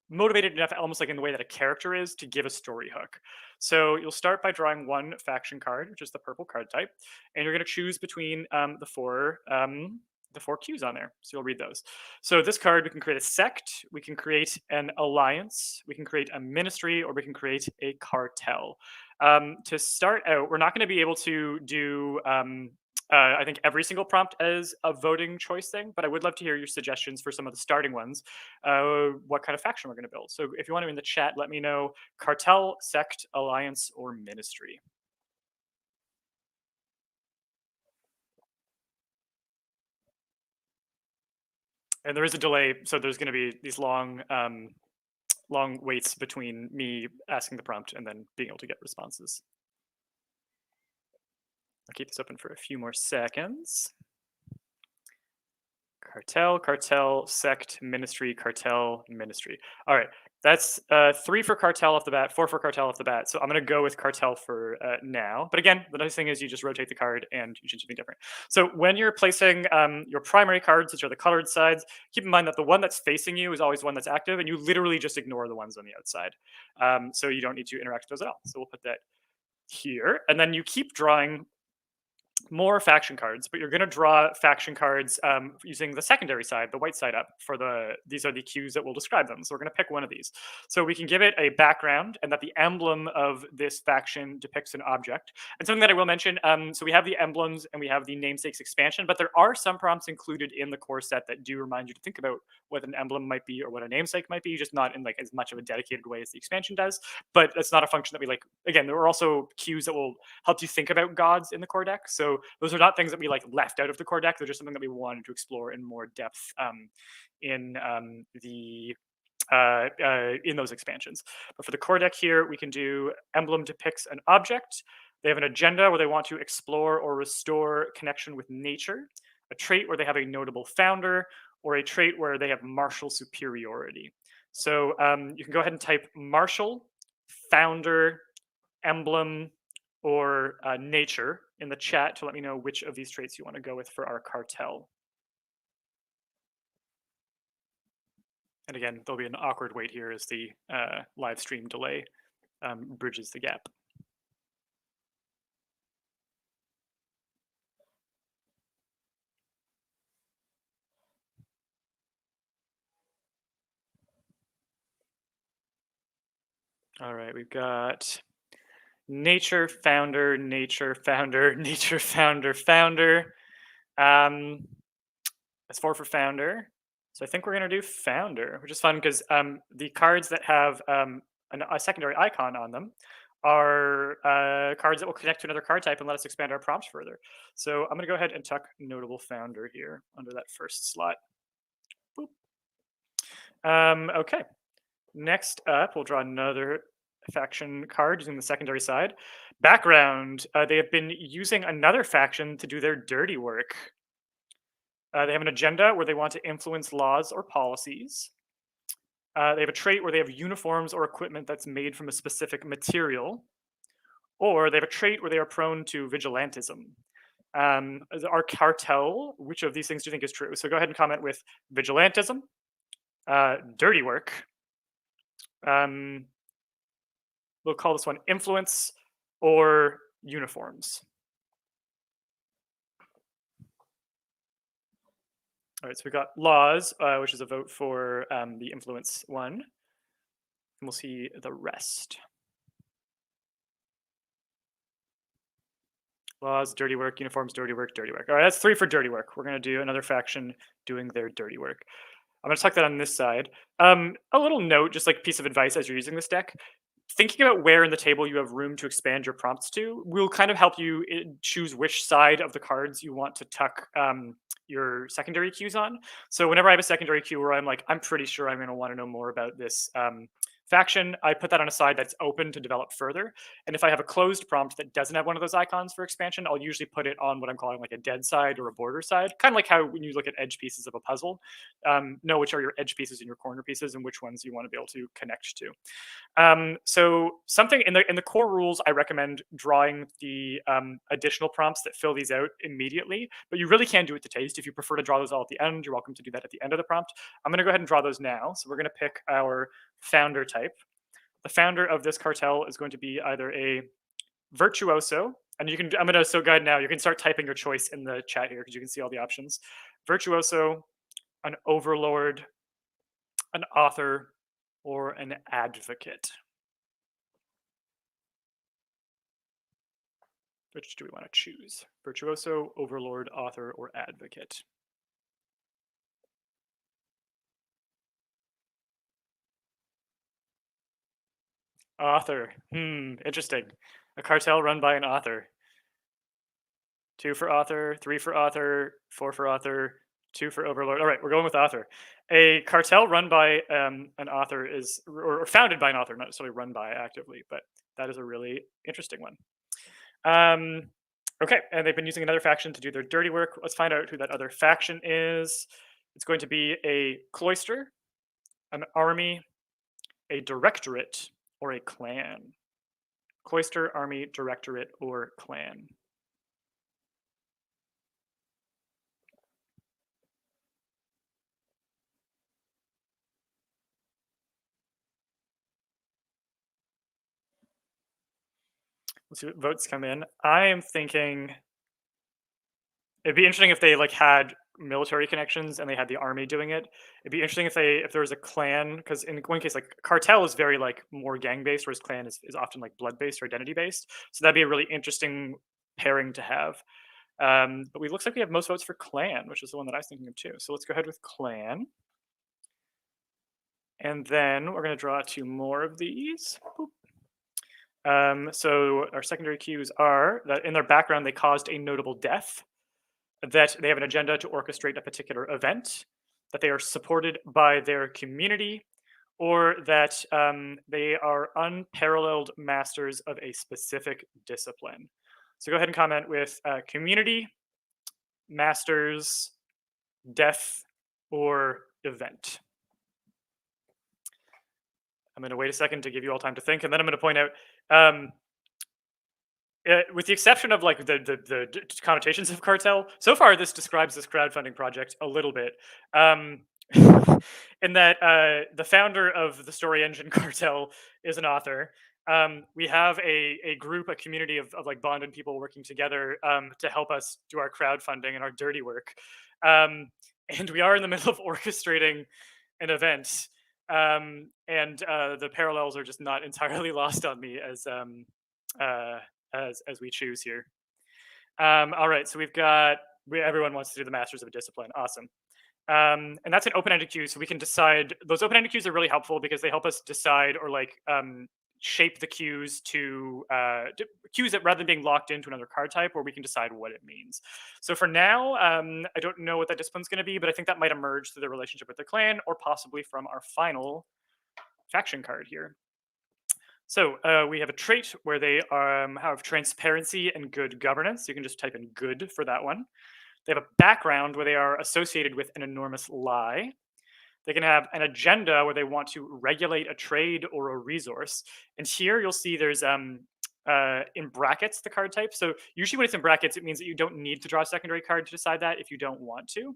motivated enough, almost like in the way that a character is, to give a story hook. So you'll start by drawing one faction card, which is the purple card type, and you're going to choose between the four cues on there. So you'll read those. So this card, we can create a sect, we can create an alliance, we can create a ministry, or we can create a cartel. To start out, we're not going to be able to do I think every single prompt as a voting choice thing, but I would love to hear your suggestions for some of the starting ones. What kind of faction we're going to build. So if you want to in the chat, let me know cartel, sect, alliance, or ministry. And there is a delay, so there's going to be these long waits between me asking the prompt and then being able to get responses. I'll keep this open for a few more seconds. Cartel, cartel, sect, ministry, cartel, ministry. All right, that's 3 for cartel off the bat, 4 for cartel off the bat. So I'm going to go with cartel for now. But again, the nice thing is you just rotate the card and you choose something different. So when you're placing your primary cards, which are the colored sides, keep in mind that the one that's facing you is always one that's active, and you literally just ignore the ones on the outside. So you don't need to interact with those at all. So we'll put that here, and then you keep drawing more faction cards, but you're going to draw faction cards using the secondary side, the white side up for these are the cues that will describe them. So we're going to pick one of these. So we can give it a background and that the emblem of this faction depicts an object. And something that I will mention, so we have the emblems and we have the namesakes expansion, but there are some prompts included in the core set that do remind you to think about what an emblem might be or what a namesake might be, just not in like as much of a dedicated way as the expansion does. But that's not a function that we like. Again, there are also cues that will help you think about gods in the core deck. So those are not things that we like left out of the core deck. They're just something that we wanted to explore in more depth in those expansions. But for the core deck here, we can do emblem depicts an object. They have an agenda where they want to explore or restore connection with nature, a trait where they have a notable founder, or a trait where they have martial superiority. So you can go ahead and type martial, founder, emblem, or nature in the chat to let me know which of these traits you want to go with for our cartel. And again, there'll be an awkward wait here as the live stream delay bridges the gap. All right, we've got nature, founder, nature, founder, nature, founder, founder. That's 4 for founder. So I think we're going to do founder, which is fun because the cards that have a secondary icon on them are cards that will connect to another card type and let us expand our prompts further. So I'm going to go ahead and tuck notable founder here under that first slot. Boop. Okay. Next up, we'll draw another faction card using the secondary side. Background. They have been using another faction to do their dirty work. They have an agenda where they want to influence laws or policies. They have a trait where they have uniforms or equipment that's made from a specific material. Or they have a trait where they are prone to vigilantism. Our cartel, which of these things do you think is true? So go ahead and comment with vigilantism, dirty work. We'll call this one influence or uniforms. All right, so we got laws, which is a vote for the influence one. And we'll see the rest. Laws, dirty work, uniforms, dirty work, dirty work. All right, that's 3 for dirty work. We're going to do another faction doing their dirty work. I'm going to tuck that on this side. A little note, just like piece of advice as you're using this deck. Thinking about where in the table you have room to expand your prompts to will kind of help you choose which side of the cards you want to tuck your secondary cues on. So whenever I have a secondary cue where I'm like, I'm pretty sure I'm going to want to know more about this faction, I put that on a side that's open to develop further. And if I have a closed prompt that doesn't have one of those icons for expansion, I'll usually put it on what I'm calling like a dead side or a border side, kind of like how when you look at edge pieces of a puzzle, know which are your edge pieces and your corner pieces and which ones you want to be able to connect to. So something in the core rules, I recommend drawing the additional prompts that fill these out immediately, but you really can do it to taste. If you prefer to draw those all at the end, you're welcome to do that at the end of the prompt. I'm going to go ahead and draw those now. So we're going to pick our founder type. The founder of this cartel is going to be either a virtuoso, and you can, I'm going to, so go ahead now, you can start typing your choice in the chat here because you can see all the options. Virtuoso, an overlord, an author, or an advocate. Which do we want to choose? Virtuoso, overlord, author, or advocate? Author. Interesting. A cartel run by an author. 2 for author, 3 for author, 4 for author, 2 for overlord. All right, we're going with author. A cartel run by an author is, or founded by an author, not necessarily run by actively, but that is a really interesting one. Okay, and they've been using another faction to do their dirty work. Let's find out who that other faction is. It's going to be a cloister, an army, a directorate, or a clan. Cloister, army, directorate, or clan. Let's see what votes come in. I am thinking it'd be interesting if they like had military connections and they had the army doing it. It'd be interesting if there was a clan, because in one case like cartel is very like more gang based, whereas clan is often like blood based or identity based. So that'd be a really interesting pairing to have. But we looks like we have most votes for clan, which is the one that I was thinking of too. So let's go ahead with clan. And then we're going to draw 2 more of these. Boop. So our secondary cues are that in their background, they caused a notable death, that they have an agenda to orchestrate a particular event, that they are supported by their community, or that they are unparalleled masters of a specific discipline. So go ahead and comment with community, masters, death, or event. I'm going to wait a second to give you all time to think, and then I'm going to point out, with the exception of like the connotations of cartel, so far this describes this crowdfunding project a little bit. In that the founder of the Story Engine cartel is an author. We have a group, a community of like bonded people working together to help us do our crowdfunding and our dirty work. And we are in the middle of orchestrating an event. And the parallels are just not entirely lost on me as we choose here. All right, so everyone wants to do the Masters of a Discipline. Awesome. And that's an open-ended queue, so we can decide. Those open-ended queues are really helpful because they help us decide or like shape the cues to cues that rather than being locked into another card type, where we can decide what it means. So for now, I don't know what that discipline's going to be, but I think that might emerge through the relationship with the clan, or possibly from our final faction card here. So we have a trait where they have transparency and good governance. You can just type in good for that one. They have a background where they are associated with an enormous lie. They can have an agenda where they want to regulate a trade or a resource. And here you'll see there's in brackets the card type. So usually when it's in brackets, it means that you don't need to draw a secondary card to decide that if you don't want to.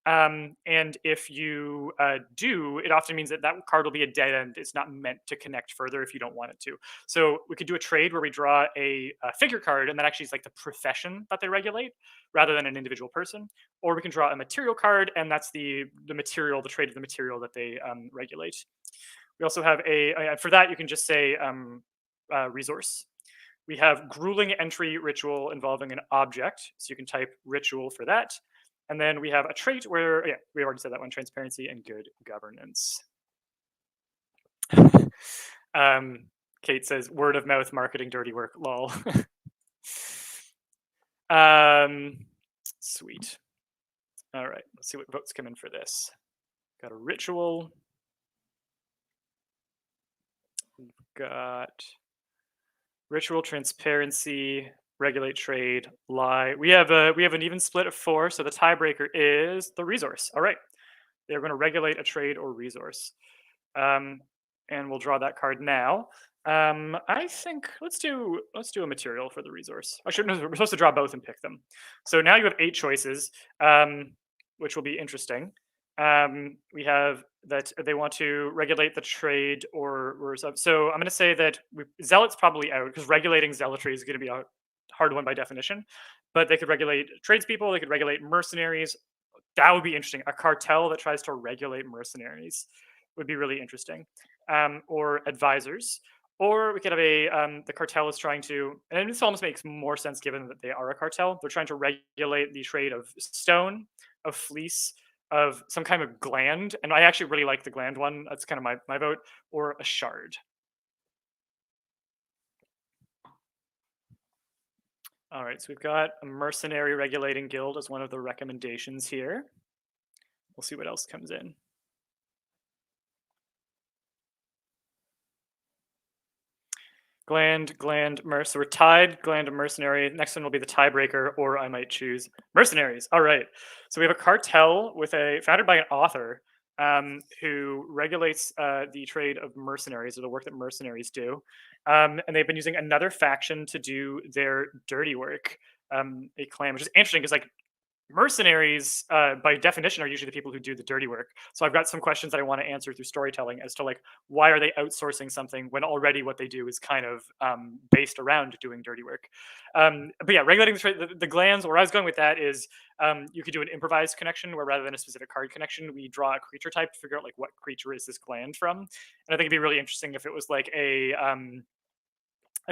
And if you do, it often means that that card will be a dead end. It's not meant to connect further if you don't want it to. So we could do a trade where we draw a figure card, and that actually is like the profession that they regulate rather than an individual person. Or we can draw a material card, and that's the material, the trade of the material that they regulate. We also have for that, you can just say resource. We have grueling entry ritual involving an object. So you can type ritual for that. And then we have a trait where, yeah, we already said that one, transparency and good governance. Kate says, word of mouth marketing, dirty work, lol. Sweet. All right, let's see what votes come in for this. Got a ritual. We've got ritual, transparency, regulate trade, lie. We have an even split of 4, so the tiebreaker is the resource. All right, they're going to regulate a trade or resource, and we'll draw that card now. I think let's do a material for the resource. Actually, no, we're supposed to draw both and pick them. So now you have 8 choices, which will be interesting. We have that they want to regulate the trade or so I'm going to say that zealot's probably out because regulating zealotry is going to be a hard one by definition, but they could regulate tradespeople, they could regulate mercenaries. That would be interesting. A cartel that tries to regulate mercenaries would be really interesting. Or advisors. Or we could have the cartel is trying to, and this almost makes more sense given that they are a cartel. They're trying to regulate the trade of stone, of fleece, of some kind of gland. And I actually really like the gland one. That's kind of my vote. Or a shard. All right, so we've got a mercenary regulating guild as one of the recommendations here. We'll see what else comes in. Gland, merc. So we're tied, gland and mercenary. Next one will be the tiebreaker, or I might choose mercenaries. All right. So we have a cartel founded by an author who regulates the trade of mercenaries, or the work that mercenaries do. And they've been using another faction to do their dirty work, a clan, which is interesting because like mercenaries by definition are usually the people who do the dirty work. So I've got some questions that I want to answer through storytelling as to like why are they outsourcing something when already what they do is kind of based around doing dirty work. But yeah, regulating the glands, where I was going with that is you could do an improvised connection where rather than a specific card connection, we draw a creature type to figure out like what creature is this gland from. And I think it'd be really interesting if it was like a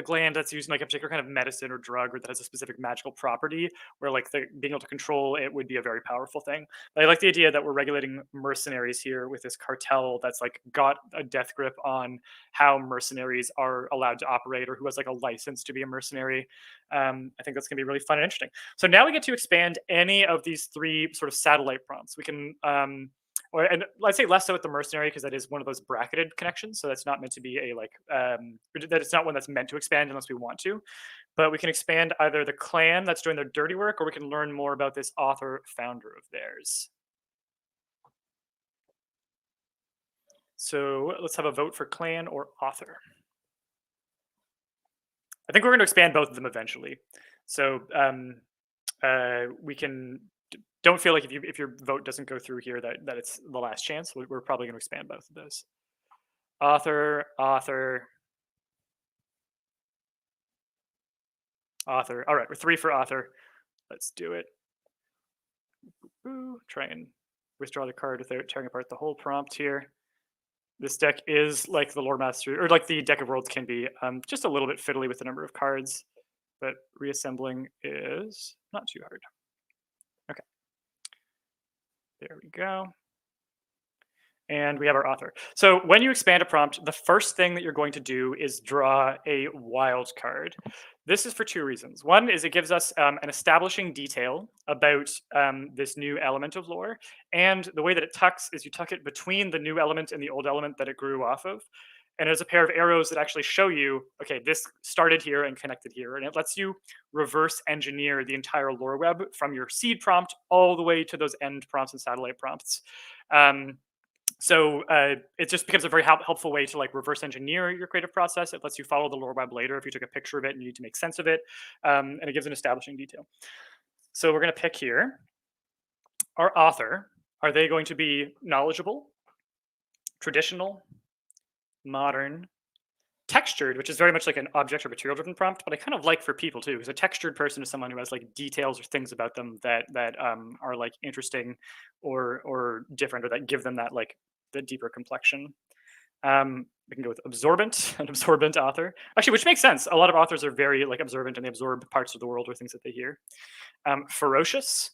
gland that's using like a particular kind of medicine or drug, or that has a specific magical property where like being able to control it would be a very powerful thing. But I like the idea that we're regulating mercenaries here with this cartel that's like got a death grip on how mercenaries are allowed to operate, or who has like a license to be a mercenary. I think that's gonna be really fun and interesting. So now we get to expand any of these 3 sort of satellite prompts. We can and let's say less so with the mercenary because that is one of those bracketed connections. So that's not meant to be a like that it's not one that's meant to expand unless we want to. But we can expand either the clan that's doing their dirty work, or we can learn more about this author founder of theirs. So let's have a vote for clan or author. I think we're going to expand both of them eventually. So we can. Don't feel like if your vote doesn't go through here that it's the last chance. We're probably going to expand both of those. Author. All right, we're 3 for author. Let's do it. Try and withdraw the card without tearing apart the whole prompt here. This deck is like the Lore Master, or like the Deck of Worlds can be, just a little bit fiddly with the number of cards, but reassembling is not too hard. Okay. There we go. And we have our author. So when you expand a prompt, the first thing that you're going to do is draw a wild card. This is for two reasons. One is it gives us an establishing detail about this new element of lore. And the way that it tucks is you tuck it between the new element and the old element that it grew off of. And there's a pair of arrows that actually show you, okay, this started here and connected here. And it lets you reverse engineer the entire lore web from your seed prompt all the way to those end prompts and satellite prompts. Um, so it just becomes a very helpful way to like reverse engineer your creative process. It lets you follow the lore web later if you took a picture of it and you need to make sense of it, and it gives an establishing detail. So we're going to pick here our author. Are they going to be knowledgeable, traditional, modern, textured, which is very much like an object or material driven prompt, but I kind of like for people too, because a textured person is someone who has like details or things about them that are like interesting or different, or that give them that like the deeper complexion. We can go with absorbent, an absorbent author. Actually, which makes sense. A lot of authors are very like absorbent and they absorb parts of the world or things that they hear. Ferocious,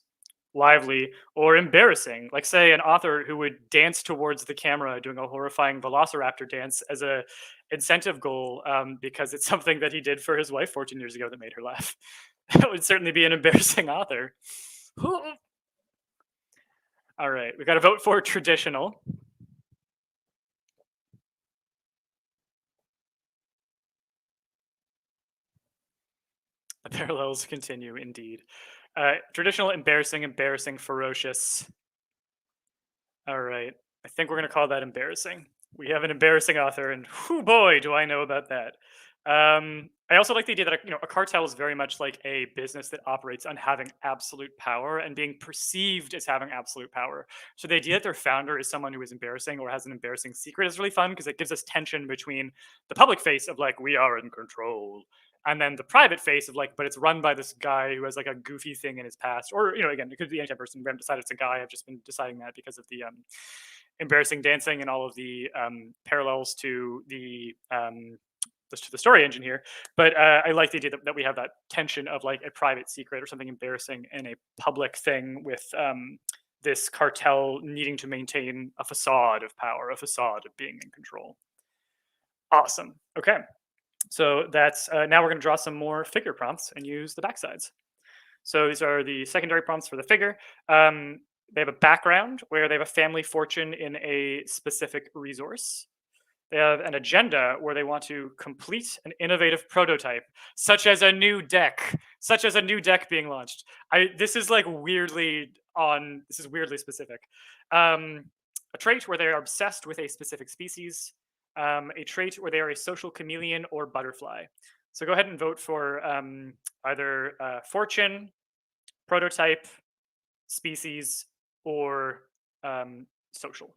lively, or embarrassing. Like, say, an author who would dance towards the camera doing a horrifying velociraptor dance as a incentive goal because it's something that he did for his wife 14 years ago that made her laugh. That would certainly be an embarrassing author. All right, we got to vote for traditional. The parallels continue indeed. Traditional, embarrassing, embarrassing, ferocious. All right. I think we're going to call that embarrassing. We have an embarrassing author, and whoo boy, do I know about that. I also like the idea that a cartel is very much like a business that operates on having absolute power and being perceived as having absolute power. So the idea that their founder is someone who is embarrassing or has an embarrassing secret is really fun because it gives us tension between the public face of like we are in control, and then the private face of like, but it's run by this guy who has like a goofy thing in his past, or again, it could be any type of person. We haven't decided it's a guy. I've just been deciding that because of the embarrassing dancing and all of the parallels to the story engine here. But I like the idea that we have that tension of like a private secret or something embarrassing and a public thing with this cartel needing to maintain a facade of power, a facade of being in control. Awesome. Okay. So that's now we're going to draw some more figure prompts and use the backsides. So these are the secondary prompts for the figure. They have a background where they have a family fortune in a specific resource. They have an agenda where they want to complete an innovative prototype, such as a new deck, being launched. This is like weirdly on. This is weirdly specific. A trait where they are obsessed with a specific species. A trait where they are a social chameleon or butterfly. So go ahead and vote for either fortune, prototype, species, or social.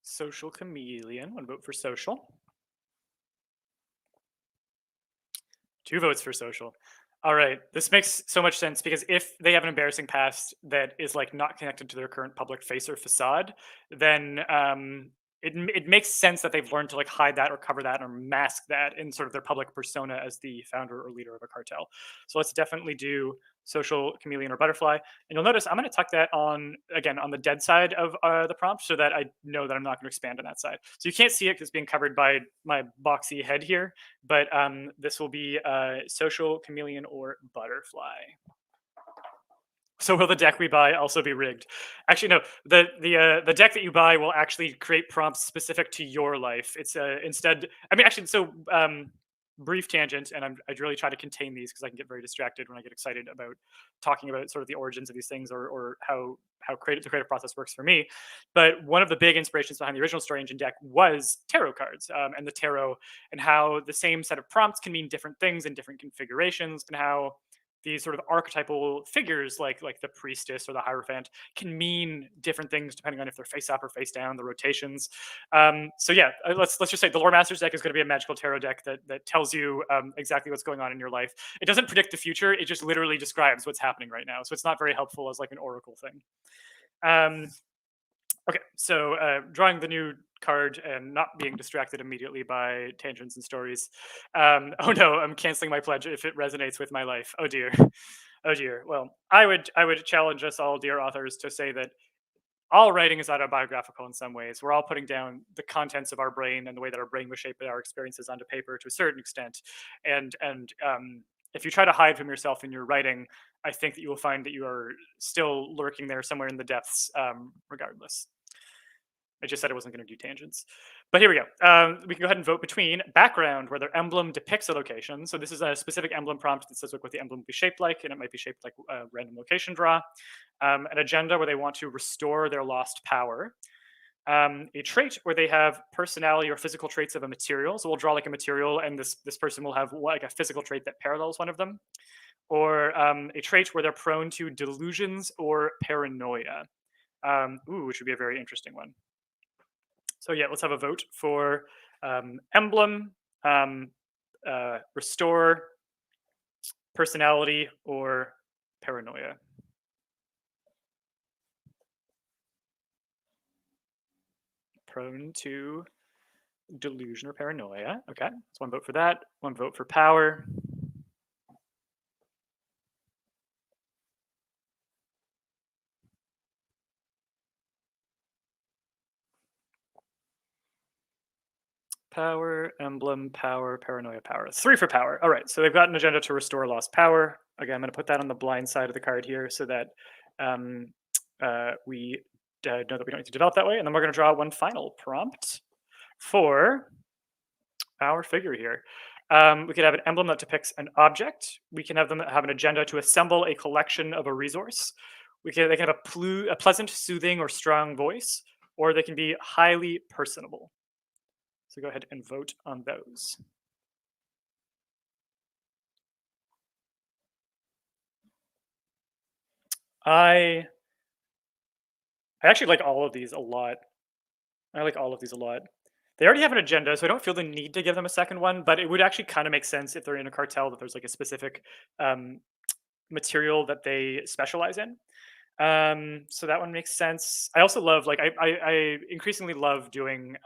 Social chameleon. One vote for social. 2 votes for social. All right. This makes so much sense because if they have an embarrassing past that is like not connected to their current public face or facade, then it makes sense that they've learned to like hide that or cover that or mask that in sort of their public persona as the founder or leader of a cartel. So let's definitely do social chameleon or butterfly. And you'll notice I'm going to tuck that on again on the dead side of the prompt so that I know that I'm not going to expand on that side. So you can't see it because it's being covered by my boxy head here, but this will be social chameleon or butterfly. So will the deck we buy also be rigged? Actually, no. The deck that you buy will actually create prompts specific to your life. It's instead. I mean, actually, so brief tangent, and I really try to contain these because I can get very distracted when I get excited about talking about sort of the origins of these things or how the creative process works for me. But one of the big inspirations behind the original Story Engine deck was tarot cards and the tarot, and how the same set of prompts can mean different things in different configurations, and how these sort of archetypal figures like the priestess or the hierophant can mean different things depending on if they're face up or face down, the rotations. So yeah, let's just say the Lore Masters deck is going to be a magical tarot deck that tells you exactly what's going on in your life. It doesn't predict the future; it just literally describes what's happening right now. So it's not very helpful as like an oracle thing. Okay, so drawing the new card and not being distracted immediately by tangents and stories. Oh no, I'm canceling my pledge if it resonates with my life. Oh dear, oh dear. Well, I would challenge us all, dear authors, to say that all writing is autobiographical in some ways. We're all putting down the contents of our brain and the way that our brain was shaped by our experiences onto paper to a certain extent. And if you try to hide from yourself in your writing, I think that you will find that you are still lurking there somewhere in the depths, regardless. I just said I wasn't going to do tangents. But here we go. We can go ahead and vote between background, where their emblem depicts a location. So this is a specific emblem prompt that says like what the emblem will be shaped like, and it might be shaped like a random location draw. An agenda where they want to restore their lost power. A trait where they have personality or physical traits of a material. So we'll draw like a material, and this person will have like a physical trait that parallels one of them. Or a trait where they're prone to delusions or paranoia. Which would be a very interesting one. So yeah, let's have a vote for emblem, um, restore, personality, or paranoia. Prone to delusion or paranoia. Okay, so one vote for that. One vote for power. Power, emblem, power, paranoia, power. 3 for power. All right, so they've got an agenda to restore lost power. Again, I'm going to put that on the blind side of the card here so that um, we know that we don't need to develop that way. And then we're going to draw one final prompt for our figure here. We could have an emblem that depicts an object. We can have them have an agenda to assemble a collection of a resource. They can have a pleasant, soothing, or strong voice, or they can be highly personable. So go ahead and vote on those. I actually like all of these a lot. I like all of these a lot. They already have an agenda, so I don't feel the need to give them a second one, but it would actually kind of make sense if they're in a cartel that there's like a specific um, material that they specialize in. So that one makes sense. I also love like I increasingly love doing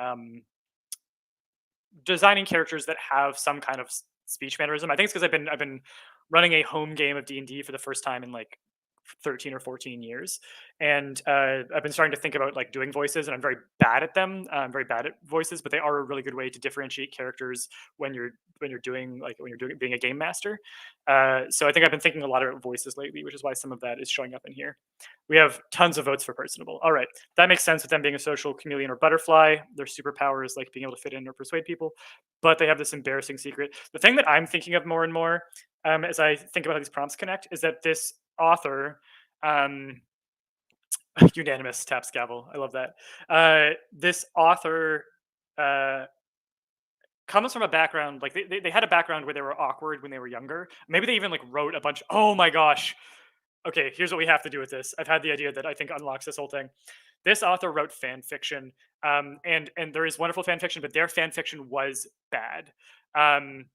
designing characters that have some kind of speech mannerism. I think it's because I've been running a home game of D&D for the first time in like 13 or 14 years, and I've been starting to think about like doing voices, and I'm very bad at them. I'm very bad at voices, but they are a really good way to differentiate characters when you're doing being a game master. So I think I've been thinking a lot about voices lately, which is why some of that is showing up in here. We have tons of votes for personable. All right, that makes sense with them being a social chameleon or butterfly. Their superpower is like being able to fit in or persuade people, but they have this embarrassing secret. The thing that I'm thinking of more and more as I think about how these prompts connect is that this author, um, unanimous taps gavel. I love that. This author uh, comes from a background like they had a background where they were awkward when they were younger. Maybe they even like wrote a bunch. Oh my gosh, okay, here's what we have to do with this. I've had the idea that I think unlocks this whole thing. This author wrote fan fiction, and there is wonderful fan fiction, but their fan fiction was bad. Um,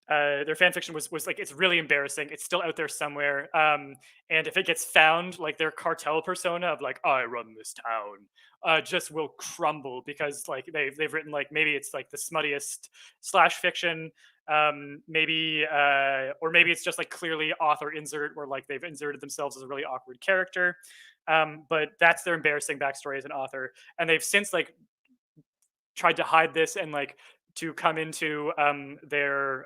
their fan fiction was like it's really embarrassing. It's still out there somewhere, and if it gets found, like their cartel persona of like I run this town, just will crumble because like they've written like maybe it's like the smuttiest slash fiction, maybe or maybe it's just like clearly author insert where like they've inserted themselves as a really awkward character, but that's their embarrassing backstory as an author, and they've since like tried to hide this and like to come into their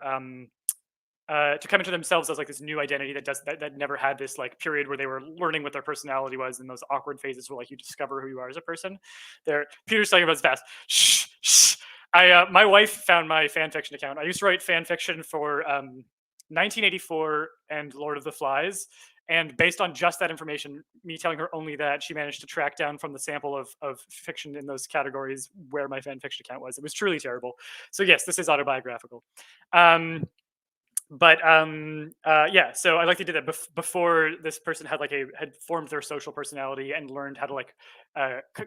to come into themselves as like this new identity that never had this like period where they were learning what their personality was in those awkward phases where like you discover who you are as a person. There, Peter's talking about this fast. Shh, shh. My wife found my fan fiction account. I used to write fan fiction for 1984 and Lord of the Flies. And based on just that information, me telling her only that, she managed to track down from the sample of fiction in those categories where my fan fiction account was. It was truly terrible. So yes, this is autobiographical. Yeah, so I like to do that before this person had formed their social personality and learned how to like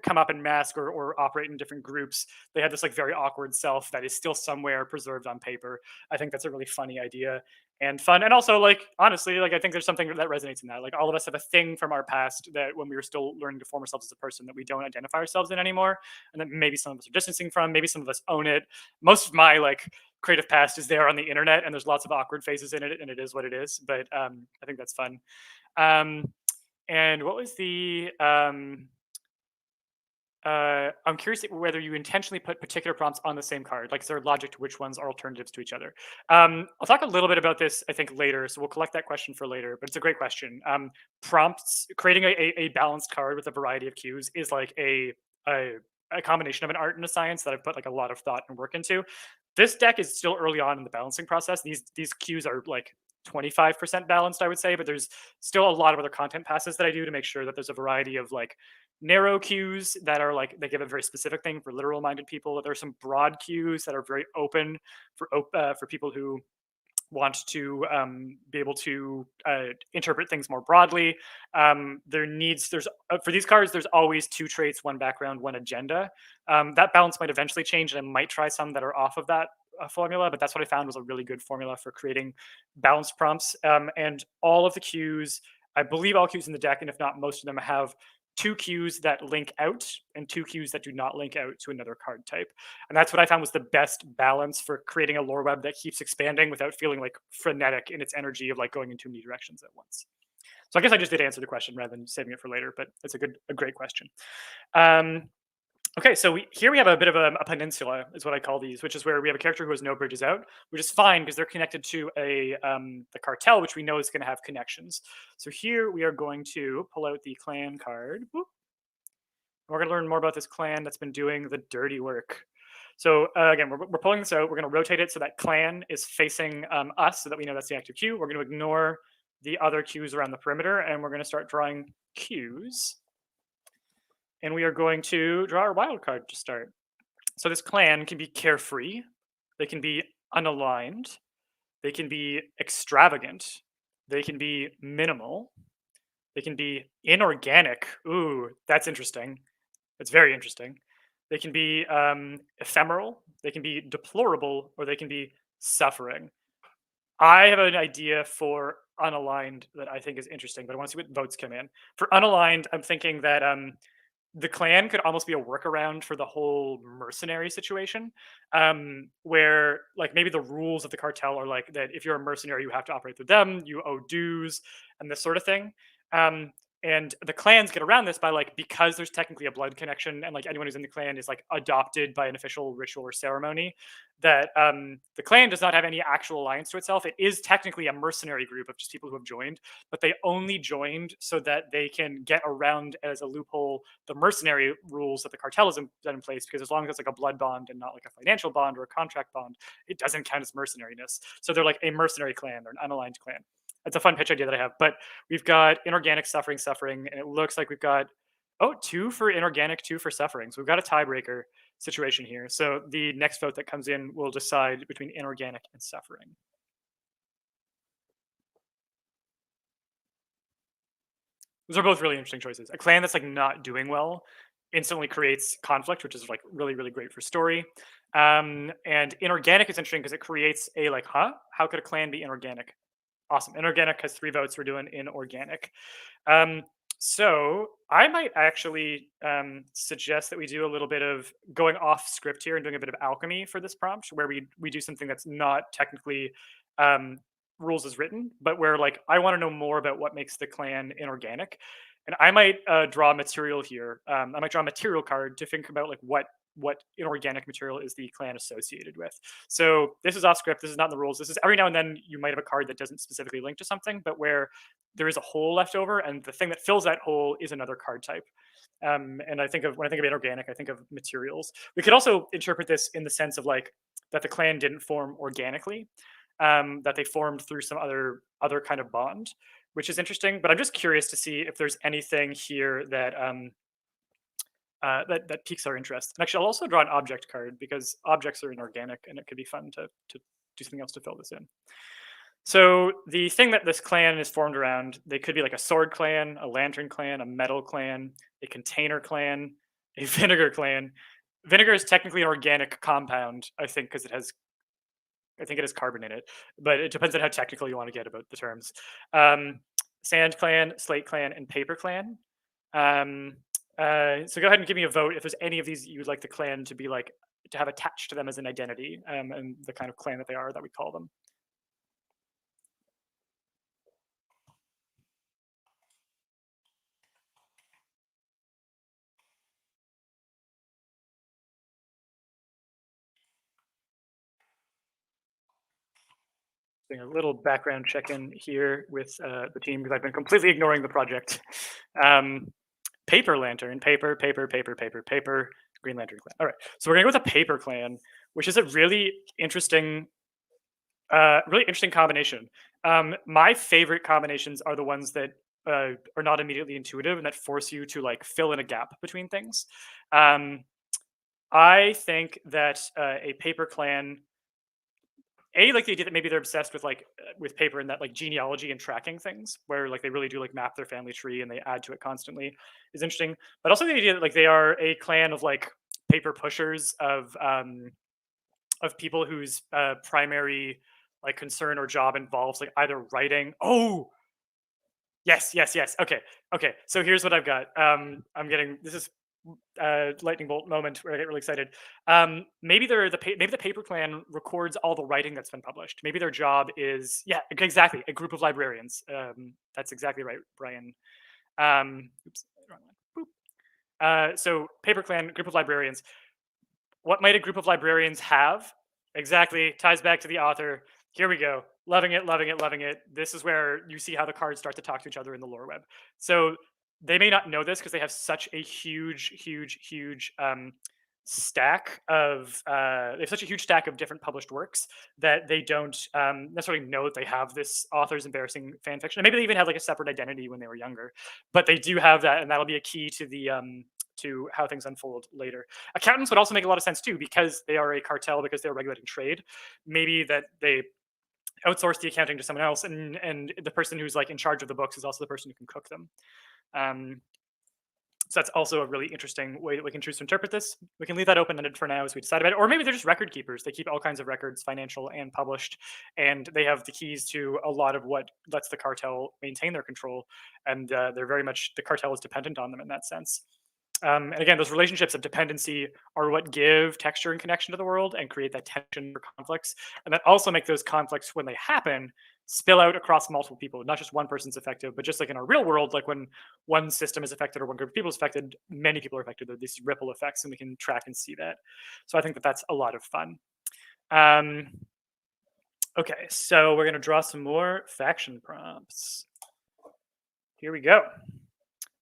come up in mask or operate in different groups. They had this like very awkward self that is still somewhere preserved on paper. I think that's a really funny idea. and fun. And also, like, honestly, like, I think there's something that resonates in that. Like, all of us have a thing from our past that when we were still learning to form ourselves as a person that we don't identify ourselves in anymore, and that maybe some of us are distancing from. Maybe some of us own it. Most of my like creative past is there on the internet, and there's lots of awkward phases in it, and it is what it is. But I think that's fun. Um, and what was the I'm curious whether you intentionally put particular prompts on the same card. Like, is there logic to which ones are alternatives to each other? I'll talk a little bit about this, I think, later. So we'll collect that question for later. But it's a great question. Prompts, creating a balanced card with a variety of cues is like a a combination of an art and a science that I've put like a lot of thought and work into. This deck is still early on in the balancing process. These cues are like 25% balanced, I would say, but there's still a lot of other content passes that I do to make sure that there's a variety of like narrow cues that are like they give a very specific thing for literal minded people. There are some broad cues that are very open for people who want to be able to interpret things more broadly. There's for these cards, there's always two traits, one background, one agenda. That balance might eventually change, and I might try some that are off of that formula. But that's what I found was a really good formula for creating balanced prompts. And all of the cues, I believe, all cues in the deck, and if not, most of them have two cues that link out and two cues that do not link out to another card type. And that's what I found was the best balance for creating a lore web that keeps expanding without feeling like frenetic in its energy of like going in too many directions at once. So I guess I just did answer the question rather than saving it for later, but it's a great question. Um, okay, so here we have a bit of a peninsula, is what I call these, which is where we have a character who has no bridges out, which is fine because they're connected to the cartel, which we know is going to have connections. So here we are going to pull out the clan card. Whoop. We're going to learn more about this clan that's been doing the dirty work. So again, we're pulling this out. We're going to rotate it so that clan is facing us, so that we know that's the active queue. We're going to ignore the other cues around the perimeter, and we're going to start drawing cues. And we are going to draw our wild card to start. So this clan can be carefree, they can be unaligned, they can be extravagant, they can be minimal, they can be inorganic. Ooh, that's interesting. It's very interesting. They can be ephemeral, they can be deplorable, or they can be suffering. I have an idea for unaligned that I think is interesting, but I want to see what votes come in. For unaligned, I'm thinking that the clan could almost be a workaround for the whole mercenary situation, where like maybe the rules of the cartel are like that if you're a mercenary you have to operate through them, you owe dues and this sort of thing. um, and the clans get around this by like, because there's technically a blood connection and like anyone who's in the clan is like adopted by an official ritual or ceremony, that the clan does not have any actual alliance to itself. It is technically a mercenary group of just people who have joined, but they only joined so that they can get around as a loophole the mercenary rules that the cartel has set in place, because as long as it's like a blood bond and not like a financial bond or a contract bond, it doesn't count as mercenariness. So they're like a mercenary clan or an unaligned clan. It's a fun pitch idea that I have. But we've got inorganic, suffering, and it looks like we've got two for inorganic, two for suffering. So we've got a tiebreaker situation here. So the next vote that comes in will decide between inorganic and suffering. Those are both really interesting choices. A clan that's like not doing well instantly creates conflict, which is like really, really great for story. And inorganic is interesting because it creates a like, how could a clan be inorganic? Awesome. Inorganic has 3 votes. We're doing inorganic. Um, so I might actually suggest that we do a little bit of going off script here and doing a bit of alchemy for this prompt, where we do something that's not technically um, rules as written, but where like I want to know more about what makes the clan inorganic, and I might draw material here. I might draw a material card to think about like what inorganic material is the clan associated with. So this is off script. This is not in the rules. This is every now and then you might have a card that doesn't specifically link to something, but where there is a hole left over, and the thing that fills that hole is another card type. And I think of when I think of inorganic, I think of materials. We could also interpret this in the sense of like that the clan didn't form organically, that they formed through some other kind of bond, which is interesting. But I'm just curious to see if there's anything here that that piques our interest. And actually, I'll also draw an object card because objects are inorganic, and it could be fun to do something else to fill this in. So the thing that this clan is formed around, they could be like a sword clan, a lantern clan, a metal clan, a container clan, a vinegar clan. Vinegar is technically an organic compound, I think, because it has I think it has carbon in it, but it depends on how technical you want to get about the terms. Um, Sand Clan, Slate Clan, and Paper Clan. Um, so go ahead and give me a vote if there's any of these you would like the clan to be like to have attached to them as an identity, and the kind of clan that they are that we call them. Doing a little background check-in here with the team because I've been completely ignoring the project. Um, Paper Lantern, paper, paper, paper, paper, paper, Green Lantern clan. All right, so we're gonna go with a paper clan, which is a really interesting combination. My favorite combinations are the ones that are not immediately intuitive and that force you to like fill in a gap between things. Um, I think that a paper clan like the idea that maybe they're obsessed with with paper and that like genealogy and tracking things where like they really do like map their family tree and they add to it constantly is interesting, but also the idea that like they are a clan of like paper pushers of people whose primary like concern or job involves like either writing. Oh, yes, yes, yes. Okay, okay. So here's what I've got. I'm getting this is lightning bolt moment where I get really excited. Maybe maybe the paper clan records all the writing that's been published. Maybe their job is exactly a group of librarians. That's exactly right, Brian. Oops, wrong one. Boop. So paper clan, group of librarians. What might a group of librarians have? Exactly, ties back to the author. Here we go. Loving it, loving it, loving it. This is where you see how the cards start to talk to each other in the lore web. So they may not know this because they have such a huge stack of they have such a huge stack of different published works that they don't necessarily know that they have this author's embarrassing fan fiction. And maybe they even had like a separate identity when they were younger, but they do have that, and that'll be a key to the to how things unfold later. Accountants would also make a lot of sense too because they are a cartel, because they're regulating trade. Maybe that they outsource the accounting to someone else, and the person who's like in charge of the books is also the person who can cook them. So that's also a really interesting way that we can choose to interpret this. We can leave that open-ended for now as we decide about it. Or maybe they're just record keepers. They keep all kinds of records, financial and published, and they have the keys to a lot of what lets the cartel maintain their control. And they're very much, the cartel is dependent on them in that sense. And again, those relationships of dependency are what give texture and connection to the world and create that tension for conflicts. And that also make those conflicts, when they happen, spill out across multiple people. Not just one person's affected, but just like in our real world, like when one system is affected or one group of people is affected, many people are affected. There are these ripple effects, and we can track and see that. So I think that that's a lot of fun. Okay, so we're going to draw some more faction prompts. Here we go.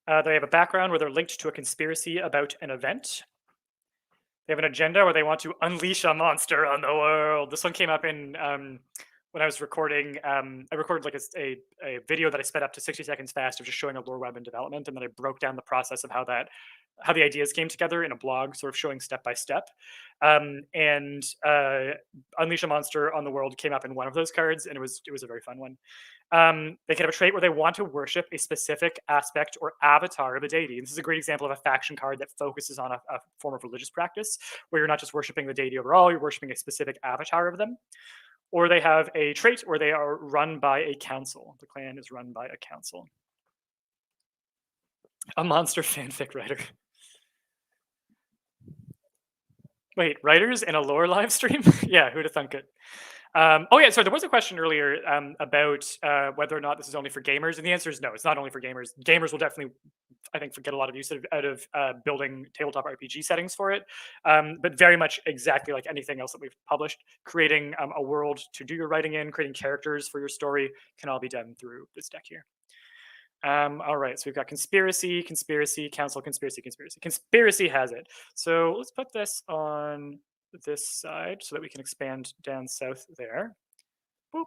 They have a background where they're linked to a conspiracy about an event. They have an agenda where they want to unleash a monster on the world. This one came up in when I was recording. I recorded like a video that I sped up to 60 seconds fast of just showing a lore web in development, and then I broke down the process of how the ideas came together in a blog, sort of showing step by step. And unleash a monster on the world came up in one of those cards, and it was a very fun one. They can have a trait where they want to worship a specific aspect or avatar of a deity. And this is a great example of a faction card that focuses on a form of religious practice, where you're not just worshiping the deity overall, you're worshiping a specific avatar of them. Or they have a trait where they are run by a council. The clan is run by a council. A monster fanfic writer. Wait, writers in a lore live stream? Yeah, who'd have thunk it? Oh yeah, so there was a question earlier about whether or not this is only for gamers, and the answer is no. It's not only for gamers. Gamers will definitely, I think, get a lot of use out of building tabletop RPG settings for it, but very much exactly like anything else that we've published, creating a world to do your writing in, creating characters for your story can all be done through this deck here. All right, so we've got conspiracy, council, conspiracy has it. So let's put this on this side so that we can expand down south there. Boop.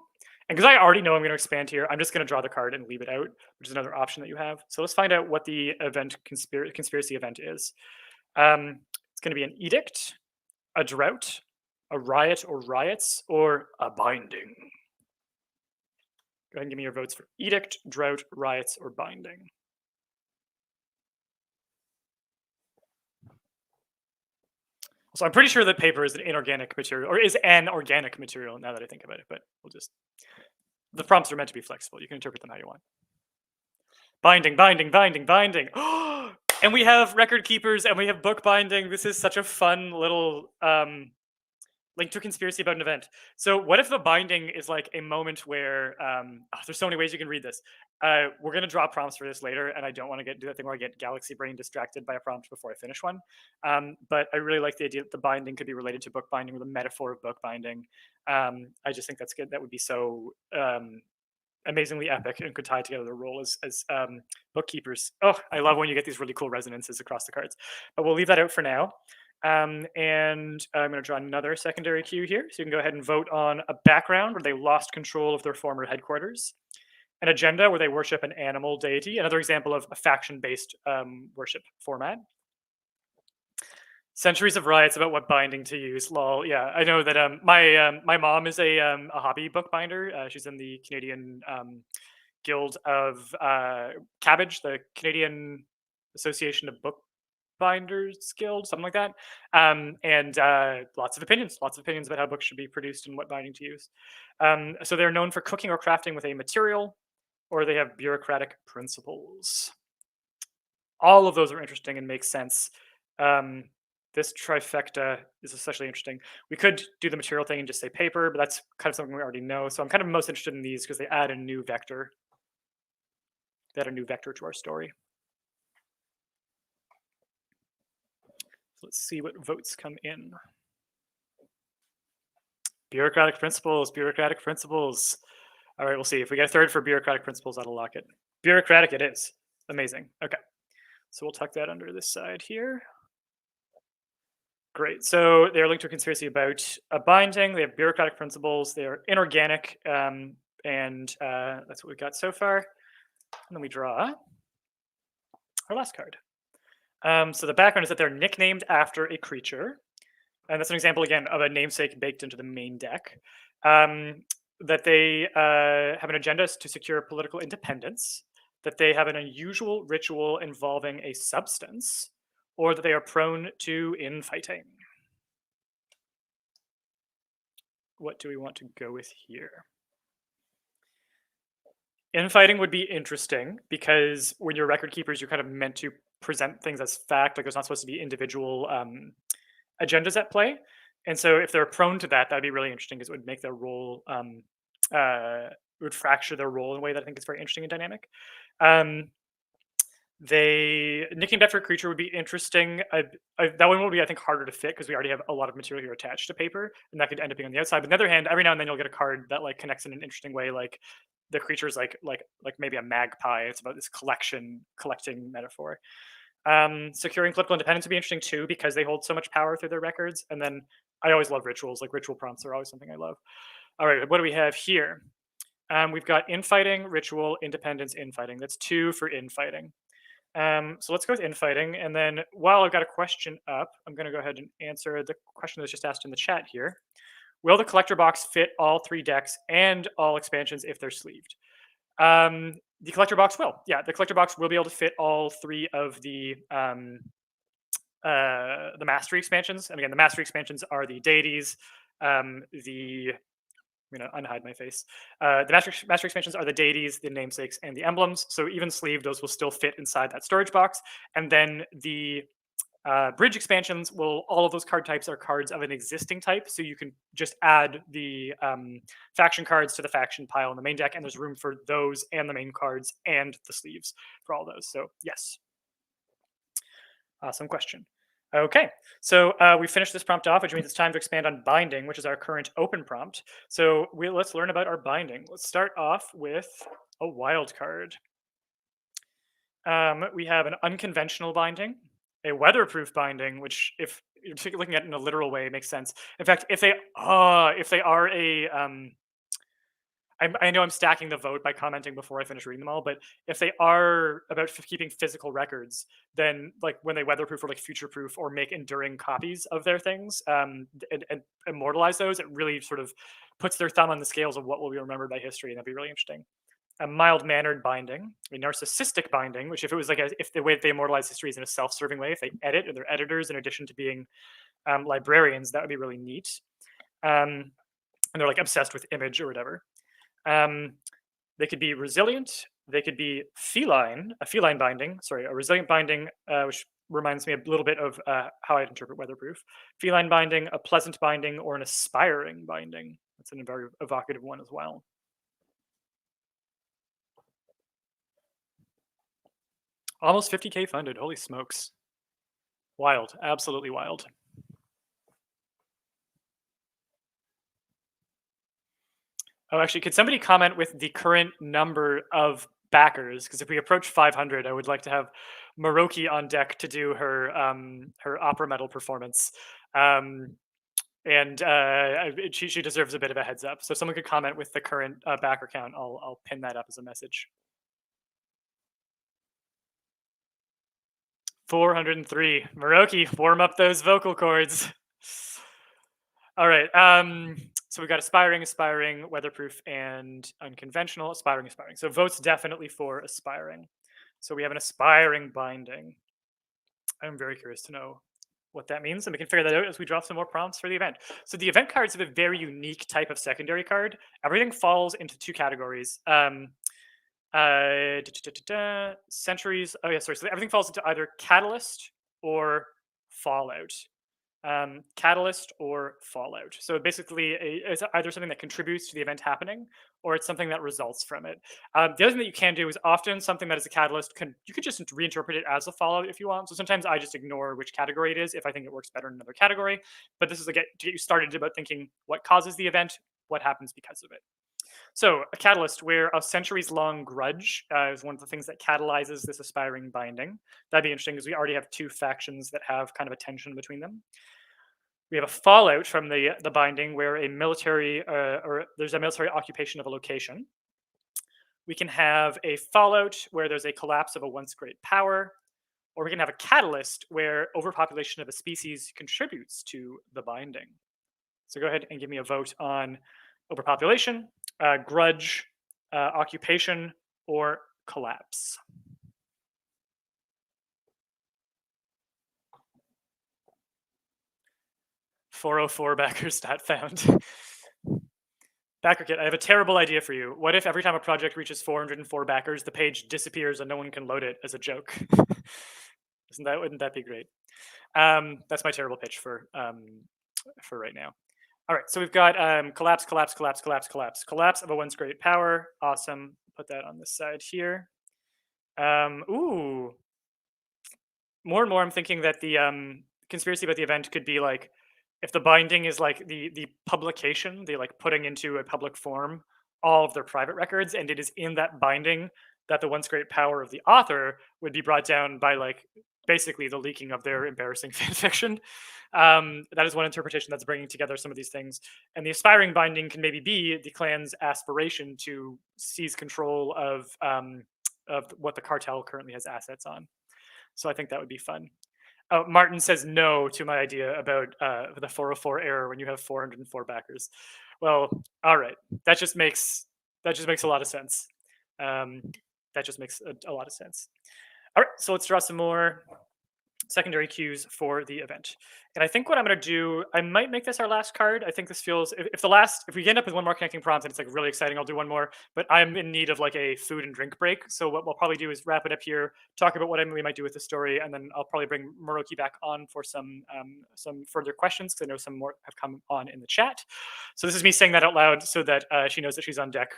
And because I already know I'm going to expand here, I'm just going to draw the card and leave it out, which is another option that you have. So let's find out what the event conspiracy event is. It's going to be an edict, a drought, a riot or riots, or a binding. Go ahead and give me your votes for edict, drought, riots, or binding. So I'm pretty sure that paper is an inorganic material or is an organic material now that I think about it, but the prompts are meant to be flexible. You can interpret them how you want. Binding, binding, binding, binding. And we have record keepers and we have book binding. This is such a fun little link to a conspiracy about an event. So what if the binding is like a moment where there's so many ways you can read this. We're gonna draw prompts for this later, and I don't want to do that thing where I get galaxy brain distracted by a prompt before I finish one. But I really like the idea that the binding could be related to book binding or the metaphor of book binding. I just think that's good. That would be so amazingly epic and could tie together their role as bookkeepers. Oh, I love when you get these really cool resonances across the cards. But we'll leave that out for now. And I'm going to draw another secondary cue here. So you can go ahead and vote on a background where they lost control of their former headquarters, an agenda where they worship an animal deity, another example of a faction-based worship format. Centuries of riots about what binding to use. Lol. Yeah, I know that my mom is a hobby bookbinder. She's in the Canadian Guild of Cabbage, the Canadian Association of Bookbinders Guild, something like that. And lots of opinions about how books should be produced and what binding to use. So they're known for cooking or crafting with a material, or they have bureaucratic principles. All of those are interesting and make sense. This trifecta is especially interesting. We could do the material thing and just say paper, but that's kind of something we already know. So I'm kind of most interested in these because they add a new vector. They add a new vector to our story. So let's see what votes come in. Bureaucratic principles, bureaucratic principles. All right, we'll see. If we get a third for bureaucratic principles, that'll lock it. Bureaucratic it is. Amazing. Okay. So we'll tuck that under this side here. Great. So they're linked to a conspiracy about a binding. They have bureaucratic principles. They are inorganic, and that's what we've got so far. And then we draw our last card. So the background is that they're nicknamed after a creature, and that's an example again of a namesake baked into the main deck. That they have an agenda to secure political independence. That they have an unusual ritual involving a substance, or that they are prone to infighting. What do we want to go with here? Infighting would be interesting because when you're record keepers, you're kind of meant to present things as fact. Like there's not supposed to be individual agendas at play. And so if they're prone to that, that'd be really interesting because it would make their role, it would fracture their role in a way that I think is very interesting and dynamic. They nicknamed after a creature would be interesting. That one will be, I think, harder to fit because we already have a lot of material here attached to paper, and that could end up being on the outside. But on the other hand, every now and then you'll get a card that like connects in an interesting way, like the creature's like maybe a magpie. It's about this collecting metaphor. Securing political independence would be interesting too because they hold so much power through their records. And then I always love rituals. Like ritual prompts are always something I love. All right, what do we have here? We've got infighting, ritual, independence, infighting. That's 2 for infighting. So let's go with infighting. And then while I've got a question up, I'm going to go ahead and answer the question that's just asked in the chat here. Will the collector box fit all 3 decks and all expansions if they're sleeved? The collector box will. Yeah, the collector box will be able to fit all 3 of the mastery expansions. And again, the mastery expansions are the deities, I'm going to unhide my face. The master expansions are the deities, the namesakes, and the emblems. So even sleeved, those will still fit inside that storage box. And then the bridge expansions all of those card types are cards of an existing type. So you can just add the faction cards to the faction pile in the main deck, and there's room for those and the main cards and the sleeves for all those. So yes. Awesome question. Okay, so we finished this prompt off, which means it's time to expand on binding, which is our current open prompt. So let's learn about our binding. Let's start off with a wild card. We have an unconventional binding, a weatherproof binding, which if you're looking at it in a literal way, makes sense. In fact, if they are a I know I'm stacking the vote by commenting before I finish reading them all, but if they are about keeping physical records, then like when they weatherproof or like future-proof or make enduring copies of their things and immortalize those, it really sort of puts their thumb on the scales of what will be remembered by history, and that'd be really interesting. A mild-mannered binding, a narcissistic binding, which if it was like if the way that they immortalize history is in a self-serving way, if they edit or they're editors in addition to being librarians, that would be really neat. And they're like obsessed with image or whatever. Um, they could be resilient. They could be feline, a feline binding. Sorry, a resilient binding, which reminds me a little bit of how I'd interpret weatherproof. Feline binding, a pleasant binding, or an aspiring binding. That's a very evocative one as well. Almost 50K funded. Holy smokes. Wild. Absolutely wild. Oh, actually, could somebody comment with the current number of backers? Because if we approach 500, I would like to have Maroki on deck to do her opera metal performance. Um, and she deserves a bit of a heads up. So if someone could comment with the current backer count, I'll pin that up as a message. 403. Maroki, warm up those vocal cords. All right. So we got aspiring, aspiring, weatherproof, and unconventional. Aspiring, aspiring. So votes definitely for aspiring. So we have an aspiring binding. I'm very curious to know what that means, and we can figure that out as we draw some more prompts for the event. So the event cards have a very unique type of secondary card. Everything falls into two categories. Centuries. Oh yeah, sorry. So everything falls into either catalyst or fallout. Catalyst or fallout. So basically, it's either something that contributes to the event happening, or it's something that results from it. The other thing that you can do is often something that is a catalyst you could just reinterpret it as a fallout if you want. So sometimes I just ignore which category it is if I think it works better in another category. But this is to get you started about thinking what causes the event, what happens because of it. So, a catalyst where a centuries long grudge is one of the things that catalyzes this aspiring binding. That'd be interesting because we already have two factions that have kind of a tension between them. We have a fallout from the binding where a military or there's a military occupation of a location. We can have a fallout where there's a collapse of a once great power, or we can have a catalyst where overpopulation of a species contributes to the binding. So go ahead and give me a vote on overpopulation, grudge, occupation, or collapse. 404 backer stat found. BackerKit, I have a terrible idea for you. What if every time a project reaches 404 backers, the page disappears and no one can load it as a joke? Wouldn't that be great? That's my terrible pitch for right now. All right, so we've got collapse, collapse, collapse, collapse, collapse, collapse of a once great power. Awesome. Put that on this side here. Ooh, more and more, I'm thinking that the conspiracy about the event could be like if the binding is like the publication, they like putting into a public form all of their private records, and it is in that binding that the once great power of the author would be brought down by like basically the leaking of their embarrassing fan fiction. That is one interpretation that's bringing together some of these things. And the aspiring binding can maybe be the clan's aspiration to seize control of what the cartel currently has assets on. So I think that would be fun. Oh, Martin says no to my idea about the 404 error when you have 404 backers. Well, all right, that just makes a lot of sense. Um, that just makes a lot of sense. All right, so let's draw some more secondary cues for the event. And I think what I'm going to do, I might make this our last card. I think this feels, if we end up with one more connecting prompt and it's like really exciting, I'll do one more. But I'm in need of like a food and drink break. So what we'll probably do is wrap it up here, talk about what we might do with the story, and then I'll probably bring Moroki back on for some further questions because I know some more have come on in the chat. So this is me saying that out loud so that she knows that she's on deck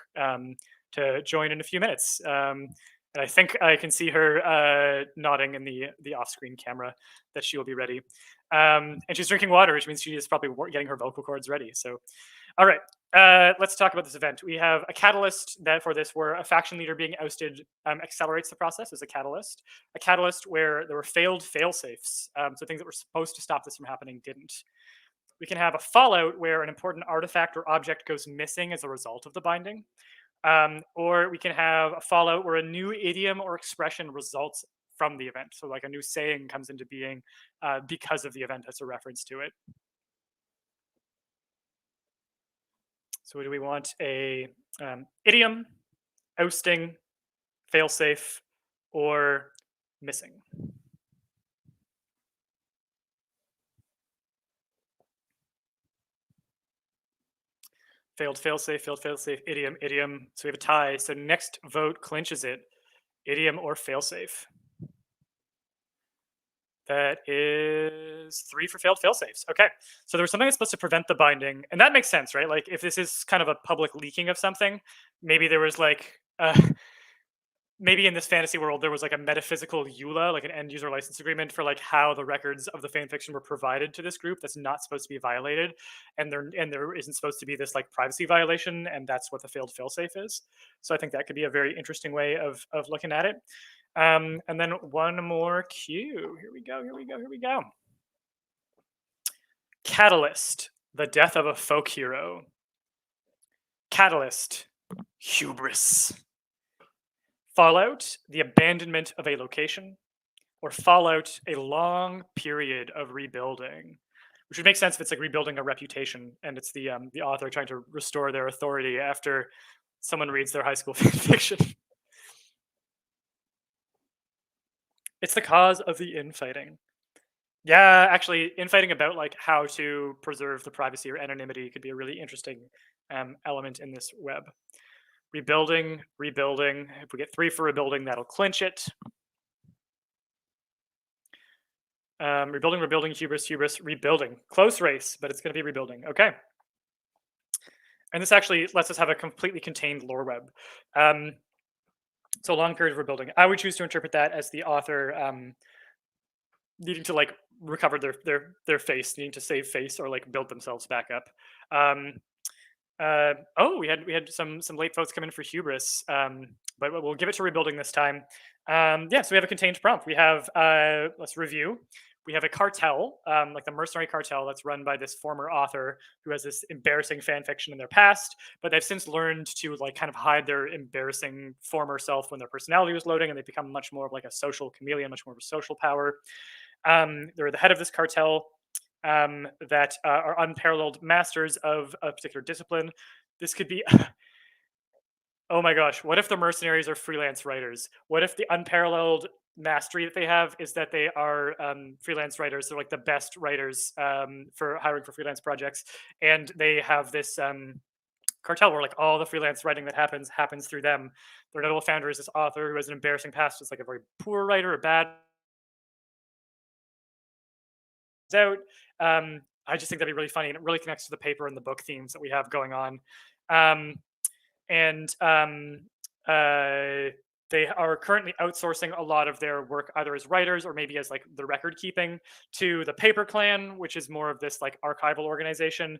to join in a few minutes. And I think I can see her nodding in the off-screen camera that she will be ready. And she's drinking water, which means she is probably getting her vocal cords ready. So, all right, let's talk about this event. We have a catalyst that for this, where a faction leader being ousted accelerates the process as a catalyst. A catalyst where there were failed fail-safes, so things that were supposed to stop this from happening didn't. We can have a fallout where an important artifact or object goes missing as a result of the binding. Or we can have a fallout where a new idiom or expression results from the event. So like a new saying comes into being because of the event as a reference to it. So do we want a idiom, ousting, failsafe, or missing? Failed failsafe, idiom, idiom. So we have a tie. So next vote clinches it. Idiom or failsafe. That is 3 for failed failsafes. Okay. So there was something that's supposed to prevent the binding. And that makes sense, right? Like if this is kind of a public leaking of something, maybe there was like maybe in this fantasy world there was like a metaphysical EULA, like an end user license agreement for like how the records of the fan fiction were provided to this group that's not supposed to be violated, and there isn't supposed to be this like privacy violation, and that's what the failed failsafe is. So I think that could be a very interesting way of looking at it. And then one more cue. Here we go. Here we go. Here we go. Catalyst: the death of a folk hero. Catalyst: hubris. Fallout: the abandonment of a location. Or Fallout: a long period of rebuilding. Which would make sense if it's like rebuilding a reputation, and it's the author trying to restore their authority after someone reads their high school fan fiction. It's the cause of the infighting. Yeah, actually, infighting about like how to preserve the privacy or anonymity could be a really interesting element in this web. Rebuilding, rebuilding. If we get 3 for rebuilding, that'll clinch it. Rebuilding, rebuilding, hubris, hubris, rebuilding. Close race, but it's going to be rebuilding. Okay. And this actually lets us have a completely contained lore web. So long period of rebuilding. I would choose to interpret that as the author needing to like recover their face, needing to save face or like build themselves back up. Um, oh, we had some late votes come in for hubris, but we'll give it to rebuilding this time. Yeah, so we have a contained prompt. We have let's review. We have a cartel, like the mercenary cartel, that's run by this former author who has this embarrassing fan fiction in their past, but they've since learned to like kind of hide their embarrassing former self when their personality was loading, and they've become much more of like a social chameleon, much more of a social power. They're the head of this cartel that are unparalleled masters of a particular discipline. This could be, oh my gosh, what if the mercenaries are freelance writers? What if the unparalleled mastery that they have is that they are freelance writers? They're like the best writers for hiring for freelance projects, and they have this cartel where like all the freelance writing that happens through them. Their notable founder is this author who has an embarrassing past, is like a very poor writer, a bad out. I just think that'd be really funny, and it really connects to the paper and the book themes that we have going on. Um, and they are currently outsourcing a lot of their work either as writers or maybe as like the record keeping to the Paper Clan, which is more of this like archival organization.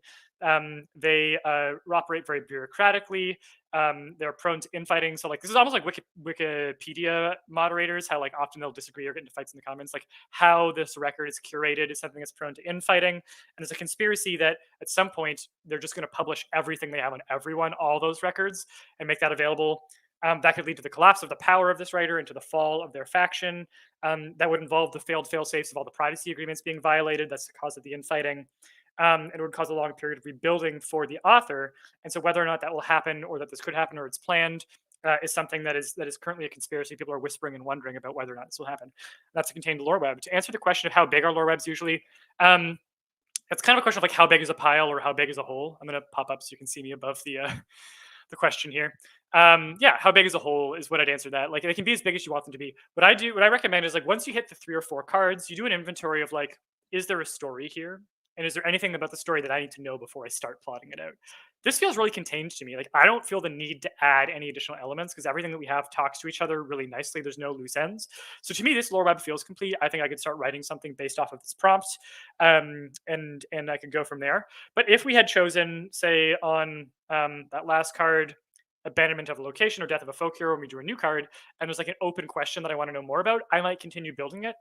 They operate very bureaucratically. They're prone to infighting. So like this is almost like Wikipedia moderators, how like often they'll disagree or get into fights in the comments. Like how this record is curated is something that's prone to infighting. And there's a conspiracy that at some point they're just going to publish everything they have on everyone, all those records, and make that available. That could lead to the collapse of the power of this writer and to the fall of their faction. That would involve the failed fail-safes of all the privacy agreements being violated. That's the cause of the infighting. It would cause a long period of rebuilding for the author. And so whether or not that will happen or that this could happen or it's planned is something that is currently a conspiracy. People are whispering and wondering about whether or not this will happen. That's a contained lore web. To answer the question of how big are lore webs usually, it's kind of a question of like how big is a pile or how big is a hole. I'm going to pop up so you can see me above the question here. Yeah, how big is a hole is what I'd answer that. Like they can be as big as you want them to be. What I recommend is like once you hit the 3 or 4 cards, you do an inventory of like, is there a story here? And is there anything about the story that I need to know before I start plotting it out? This feels really contained to me. Like I don't feel the need to add any additional elements because everything that we have talks to each other really nicely. There's no loose ends. So to me, this lore web feels complete. I think I could start writing something based off of this prompt, and I could go from there. But if we had chosen, say, on that last card, abandonment of a location or death of a folk hero, and we drew a new card, and there's like an open question that I want to know more about, I might continue building it.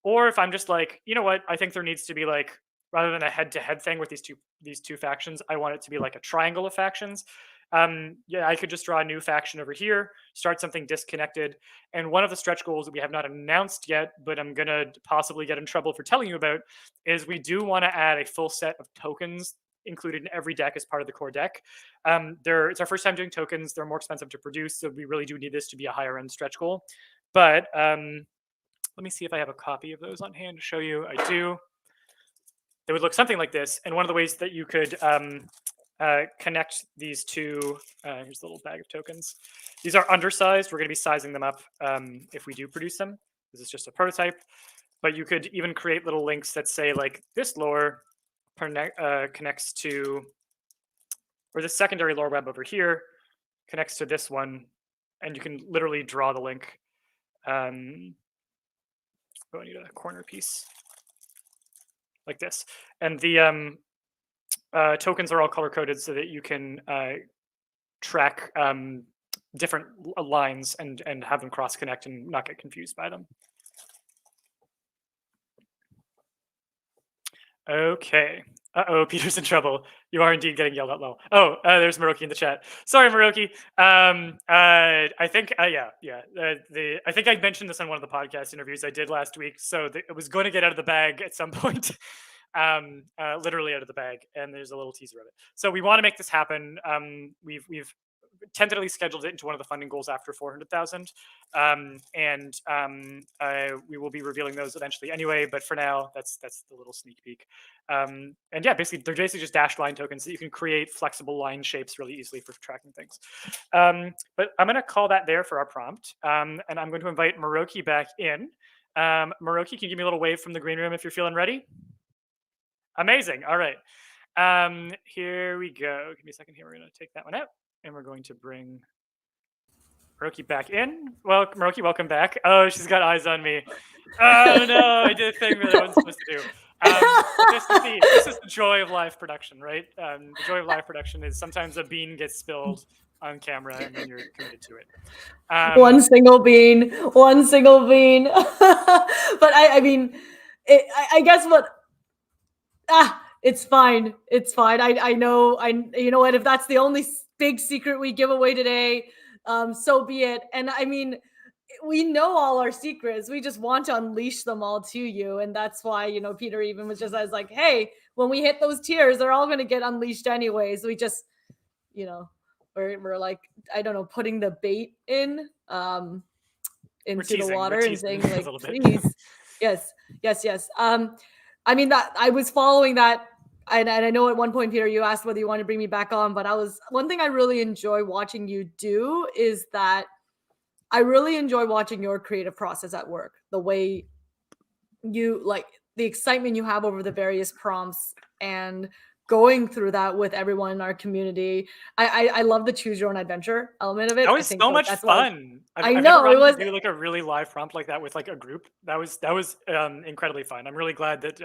Or if I'm just like, you know what, I think there needs to be like, rather than a head-to-head thing with these two factions, I want it to be like a triangle of factions. Yeah, I could just draw a new faction over here, start something disconnected. And one of the stretch goals that we have not announced yet, but I'm gonna possibly get in trouble for telling you about, is we do want to add a full set of tokens included in every deck as part of the core deck. It's our first time doing tokens. They're more expensive to produce, so we really do need this to be a higher end stretch goal. But let me see if I have a copy of those on hand to show you. I do. They would look something like this. And one of the ways that you could connect these two. Here's the little bag of tokens. These are undersized. We're going to be sizing them up if we do produce them. This is just a prototype, but you could even create little links that say like this lore connects to, or this secondary lore web over here connects to this one, and you can literally draw the link. I need a corner piece like this, and the tokens are all color coded so that you can track different lines and have them cross connect and not get confused by them. Okay. Uh-oh, Peter's in trouble. You are indeed getting yelled at low. Oh, there's Maroki in the chat. Sorry, Maroki. I think, I think I mentioned this on one of the podcast interviews I did last week. So it was going to get out of the bag at some point, literally out of the bag. And there's a little teaser of it. So we want to make this happen. We've tentatively scheduled it into one of the funding goals after 400,000. We will be revealing those eventually anyway, but for now, that's the little sneak peek. And yeah, basically, they're basically just dashed line tokens that you can create flexible line shapes really easily for tracking things. But I'm going to call that there for our prompt. And I'm going to invite Maroki back in. Maroki, can you give me a little wave from the green room if you're feeling ready? Amazing. All right. Here we go. Give me a second here. We're going to take that one out. And we're going to bring Maroki back in. Well, Maroki, welcome back. Oh, she's got eyes on me. Oh no, I did a thing that I wasn't supposed to do. This is the joy of live production, right? The joy of live production is sometimes a bean gets spilled on camera and then you're committed to it. One single bean. But I mean, I guess what. It's fine. It's fine. I know. You know what? If that's the only big secret we give away today, so be it. And I mean, we know all our secrets. We just want to unleash them all to you, and that's why Peter even was just as like, hey, when we hit those tiers, they're all going to get unleashed anyways. We just, we're like, I don't know, putting the bait in into the water and saying like, please, yes. I mean, that I was following that. And I know at one point, Peter, you asked whether you want to bring me back on, but one thing I really enjoy watching you do is that I really enjoy watching your creative process at work. The way you like the excitement you have over the various prompts and going through that with everyone in our community. I love the choose your own adventure element of it. That was so much fun. I know it was do like a really live prompt like that with like a group. That was incredibly fun. I'm really glad that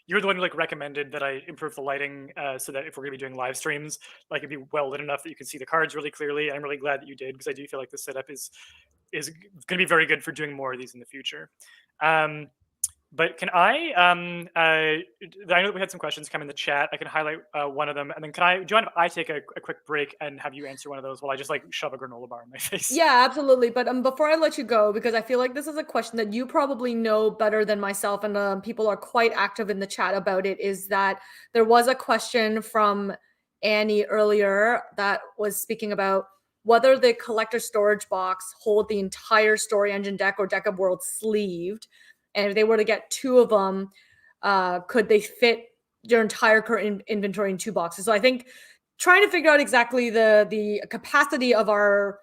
you're the one who like recommended that I improve the lighting so that if we're gonna be doing live streams, like it'd be well lit enough that you can see the cards really clearly. I'm really glad that you did because I do feel like the setup is gonna be very good for doing more of these in the future. But can I know that we had some questions come in the chat. I can highlight one of them, and then do you mind if I take a quick break and have you answer one of those while I just like shove a granola bar in my face? Yeah, absolutely. But before I let you go, because I feel like this is a question that you probably know better than myself, and people are quite active in the chat about it, is that there was a question from Annie earlier that was speaking about whether the collector storage box hold the entire Story Engine deck or Deck of Worlds sleeved. And if they were to get two of them, could they fit your entire current inventory in two boxes? So I think trying to figure out exactly the capacity of our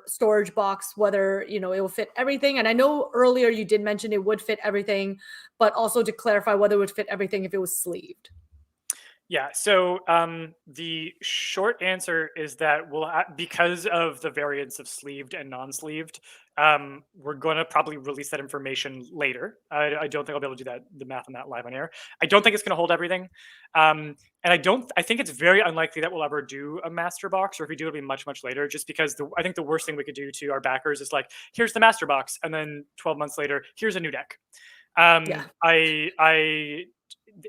storage box, whether it will fit everything. And I know earlier you did mention it would fit everything, but also to clarify whether it would fit everything if it was sleeved. Yeah, so the short answer is that because of the variance of sleeved and non-sleeved, we're going to probably release that information later. I don't think I'll be able to do the math on that live on air. I don't think it's going to hold everything. And I think it's very unlikely that we'll ever do a master box, or if we do, it'll be much, much later, just because I think the worst thing we could do to our backers is like, here's the master box, and then 12 months later, here's a new deck. Yeah.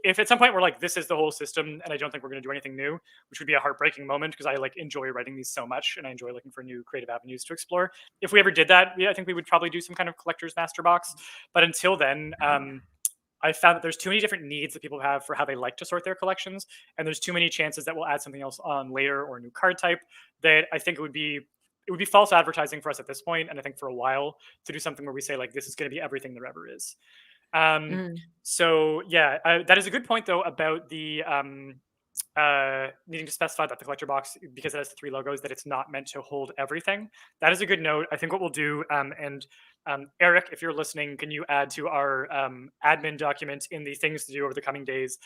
If at some point we're like, this is the whole system, and I don't think we're going to do anything new, which would be a heartbreaking moment because I like enjoy writing these so much and I enjoy looking for new creative avenues to explore. If we ever did that, I think we would probably do some kind of collector's master box. But until then, I found that there's too many different needs that people have for how they like to sort their collections, and there's too many chances that we'll add something else on later or a new card type that I think it would be false advertising for us at this point, and I think for a while, to do something where we say like, this is going to be everything there ever is. So yeah, that is a good point though about the needing to specify that the collector box, because it has the 3 logos, that it's not meant to hold everything. That is a good note. I think what we'll do, and Eric, if you're listening, can you add to our admin document in the things to do over the coming days,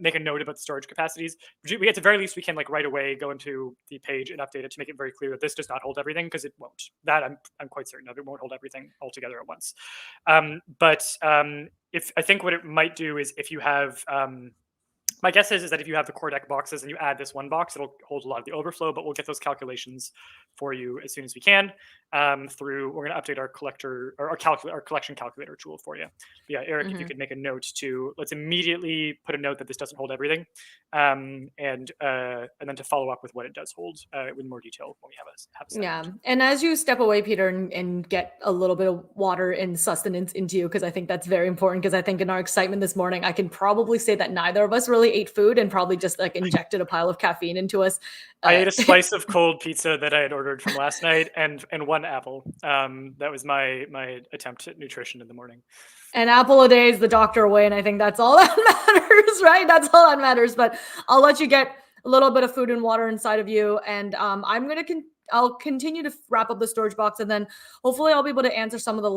make a note about the storage capacities. We, at the very least, we can like right away go into the page and update it to make it very clear that this does not hold everything, because it won't. That I'm quite certain of. It won't hold everything altogether at once. But if I think what it might do is if you have my guess is that if you have the core deck boxes and you add this one box, it'll hold a lot of the overflow, but we'll get those calculations for you as soon as we can through, we're going to update our collector or our collection calculator tool for you. But yeah, Eric, if you could make a note to, let's immediately put a note that this doesn't hold everything, and then to follow up with what it does hold with more detail when we have a yeah. And as you step away, Peter, and get a little bit of water and sustenance into you, because I think that's very important, because I think in our excitement this morning, I can probably say that neither of us really ate food and probably just like injected a pile of caffeine into us. I ate a slice of cold pizza that I had ordered from last night, and one apple. That was my attempt at nutrition in the morning. An apple a day is the doctor away, and I think that's all that matters, right? That's all that matters. But I'll let you get a little bit of food and water inside of you, and I'll continue to wrap up the storage box, and then hopefully I'll be able to answer some of the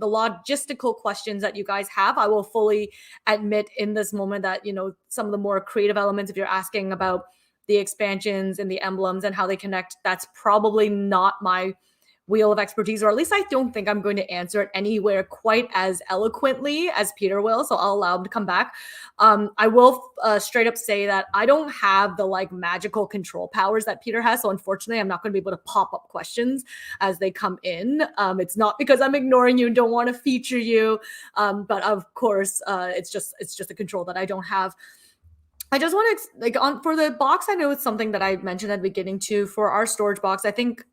logistical questions that you guys have. I will fully admit in this moment that, you know, some of the more creative elements, if you're asking about the expansions and the emblems and how they connect, that's probably not my wheel of expertise, or at least I don't think I'm going to answer it anywhere quite as eloquently as Peter will. So I'll allow him to come back. I will straight up say that I don't have the like magical control powers that Peter has. So unfortunately, I'm not going to be able to pop up questions as they come in. It's not because I'm ignoring you and don't want to feature you. But of course, it's just a control that I don't have. I just want to like for the box. I know it's something that I mentioned at the beginning too. For our storage box, I think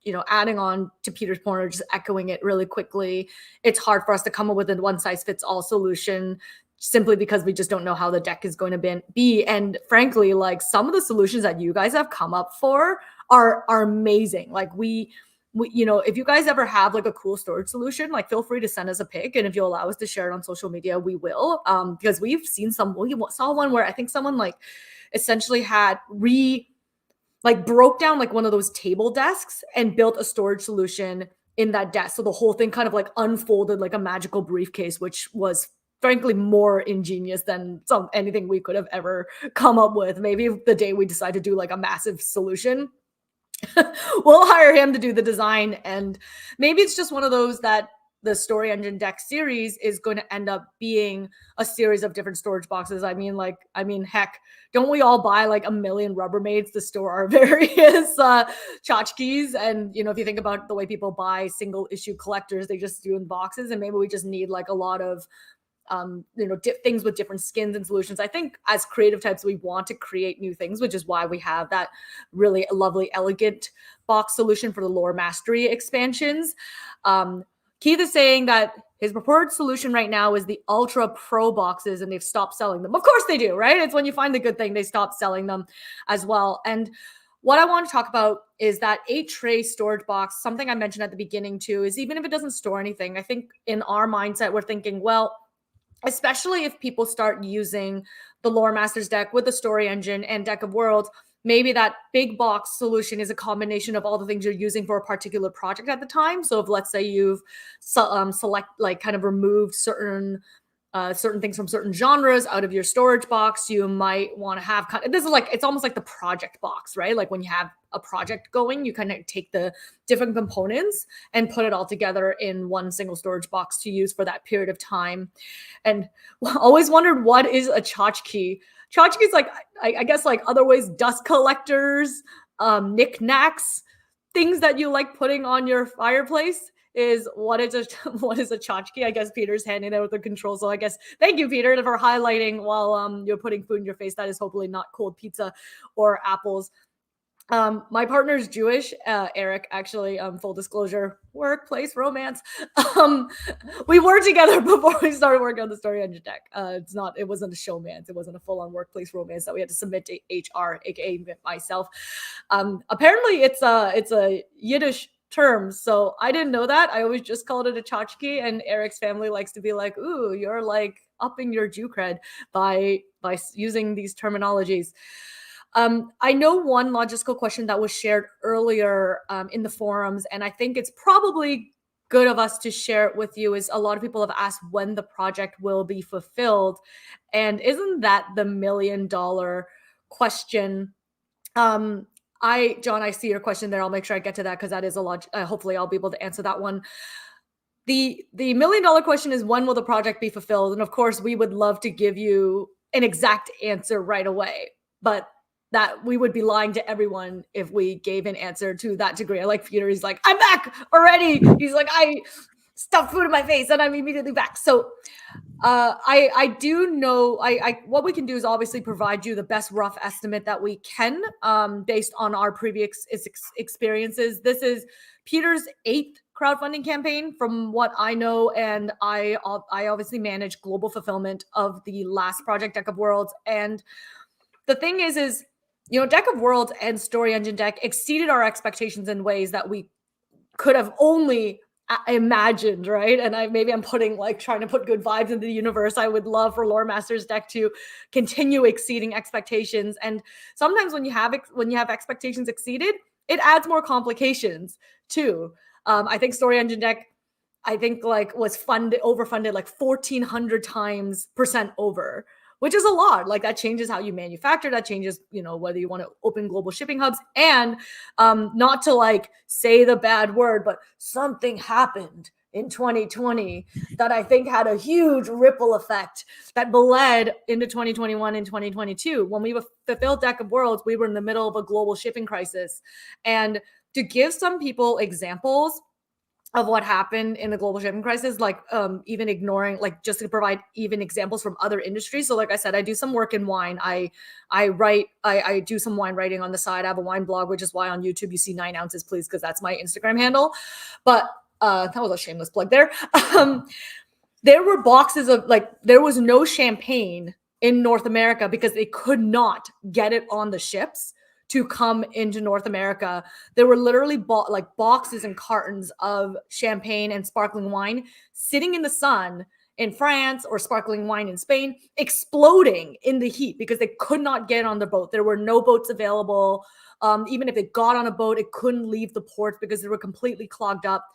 you know, adding on to Peter's point or just echoing it really quickly, it's hard for us to come up with a one size fits all solution simply because we just don't know how the deck is going to be. And frankly, like some of the solutions that you guys have come up for are amazing. Like we, you know, if you guys ever have like a cool storage solution, like feel free to send us a pic. And if you'll allow us to share it on social media, we will. Because we've seen we saw one where I think someone like essentially had broke down like one of those table desks and built a storage solution in that desk. So the whole thing kind of like unfolded like a magical briefcase, which was frankly more ingenious than anything we could have ever come up with. Maybe the day we decide to do like a massive solution, we'll hire him to do the design. And maybe it's just one of those that the Story Engine deck series is going to end up being a series of different storage boxes. I mean, heck, don't we all buy like a million Rubbermaids to store our various tchotchkes? And, you know, if you think about the way people buy single issue collectors, they just do in boxes. And maybe we just need like a lot of, you know, things with different skins and solutions. I think as creative types, we want to create new things, which is why we have that really lovely, elegant box solution for the Lore Mastery expansions. Keith is saying that his preferred solution right now is the Ultra Pro boxes, and they've stopped selling them. Of course they do, right? It's when you find the good thing, they stop selling them as well. And what I want to talk about is that 8-tray storage box. Something I mentioned at the beginning too is even if it doesn't store anything, I think in our mindset, we're thinking, well, especially if people start using the Lore Masters deck with the Story Engine and Deck of Worlds, maybe that big box solution is a combination of all the things you're using for a particular project at the time. So if let's say you've removed certain things from certain genres out of your storage box, you might want to have this is like, it's almost like the project box, right? Like when you have a project going, you kind of take the different components and put it all together in one single storage box to use for that period of time. And always wondered, what is a tchotchke? Tchotchke is like, I guess like other ways, dust collectors, knickknacks, things that you like putting on your fireplace. Is what is a tchotchke? I guess Peter's handing out the control. So I guess thank you, Peter, for highlighting while you're putting food in your face. That is hopefully not cold pizza or apples. My partner's Jewish, Eric, actually, full disclosure, workplace romance. We were together before we started working on the Story Engine deck. It wasn't a showmance. It wasn't a full-on workplace romance that we had to submit to HR, aka myself. Apparently it's a Yiddish terms. So I didn't know that. I always just called it a tchotchke, and Eric's family likes to be like, ooh, you're like upping your Jew cred by using these terminologies. I know one logistical question that was shared earlier in the forums, and I think it's probably good of us to share it with you, is a lot of people have asked when the project will be fulfilled. And isn't that the $1 million question? John, I see your question there. I'll make sure I get to that because that is a lot. Hopefully I'll be able to answer that one. The $1 million question is, when will the project be fulfilled? And of course, we would love to give you an exact answer right away, but that we would be lying to everyone if we gave an answer to that degree. I like Peter. He's like, I'm back already. He's like, I stuffed food in my face and I'm immediately back. So I do know, what we can do is obviously provide you the best rough estimate that we can based on our previous experiences. This is Peter's 8th crowdfunding campaign from what I know, and I obviously manage global fulfillment of the last project, Deck of Worlds. And the thing is, you know, Deck of Worlds and Story Engine Deck exceeded our expectations in ways that we could have only imagined, right? And I'm putting trying to put good vibes into the universe. I would love for Lore Masters Deck to continue exceeding expectations. And sometimes when you have expectations exceeded, it adds more complications too. I think Story Engine Deck, was overfunded 1,400 times % over, which is a lot. Like, that changes how you manufacture. That changes, whether you want to open global shipping hubs. And not to say the bad word, but something happened in 2020 that I think had a huge ripple effect that bled into 2021 and 2022. When we fulfilled Deck of Worlds, we were in the middle of a global shipping crisis. And to give some people examples of what happened in the global shipping crisis, even ignoring, just to provide even examples from other industries. So like I said, I do some work in wine. I do some wine writing on the side. I have a wine blog, which is why on YouTube you see 9 ounces, please, because that's my Instagram handle. But that was a shameless plug there. There were boxes of there was no champagne in North America because they could not get it on the ships to come into North America. There were literally boxes and cartons of champagne and sparkling wine sitting in the sun in France, or sparkling wine in Spain, exploding in the heat because they could not get on the boat. There were no boats available. Even if it got on a boat, it couldn't leave the port because they were completely clogged up.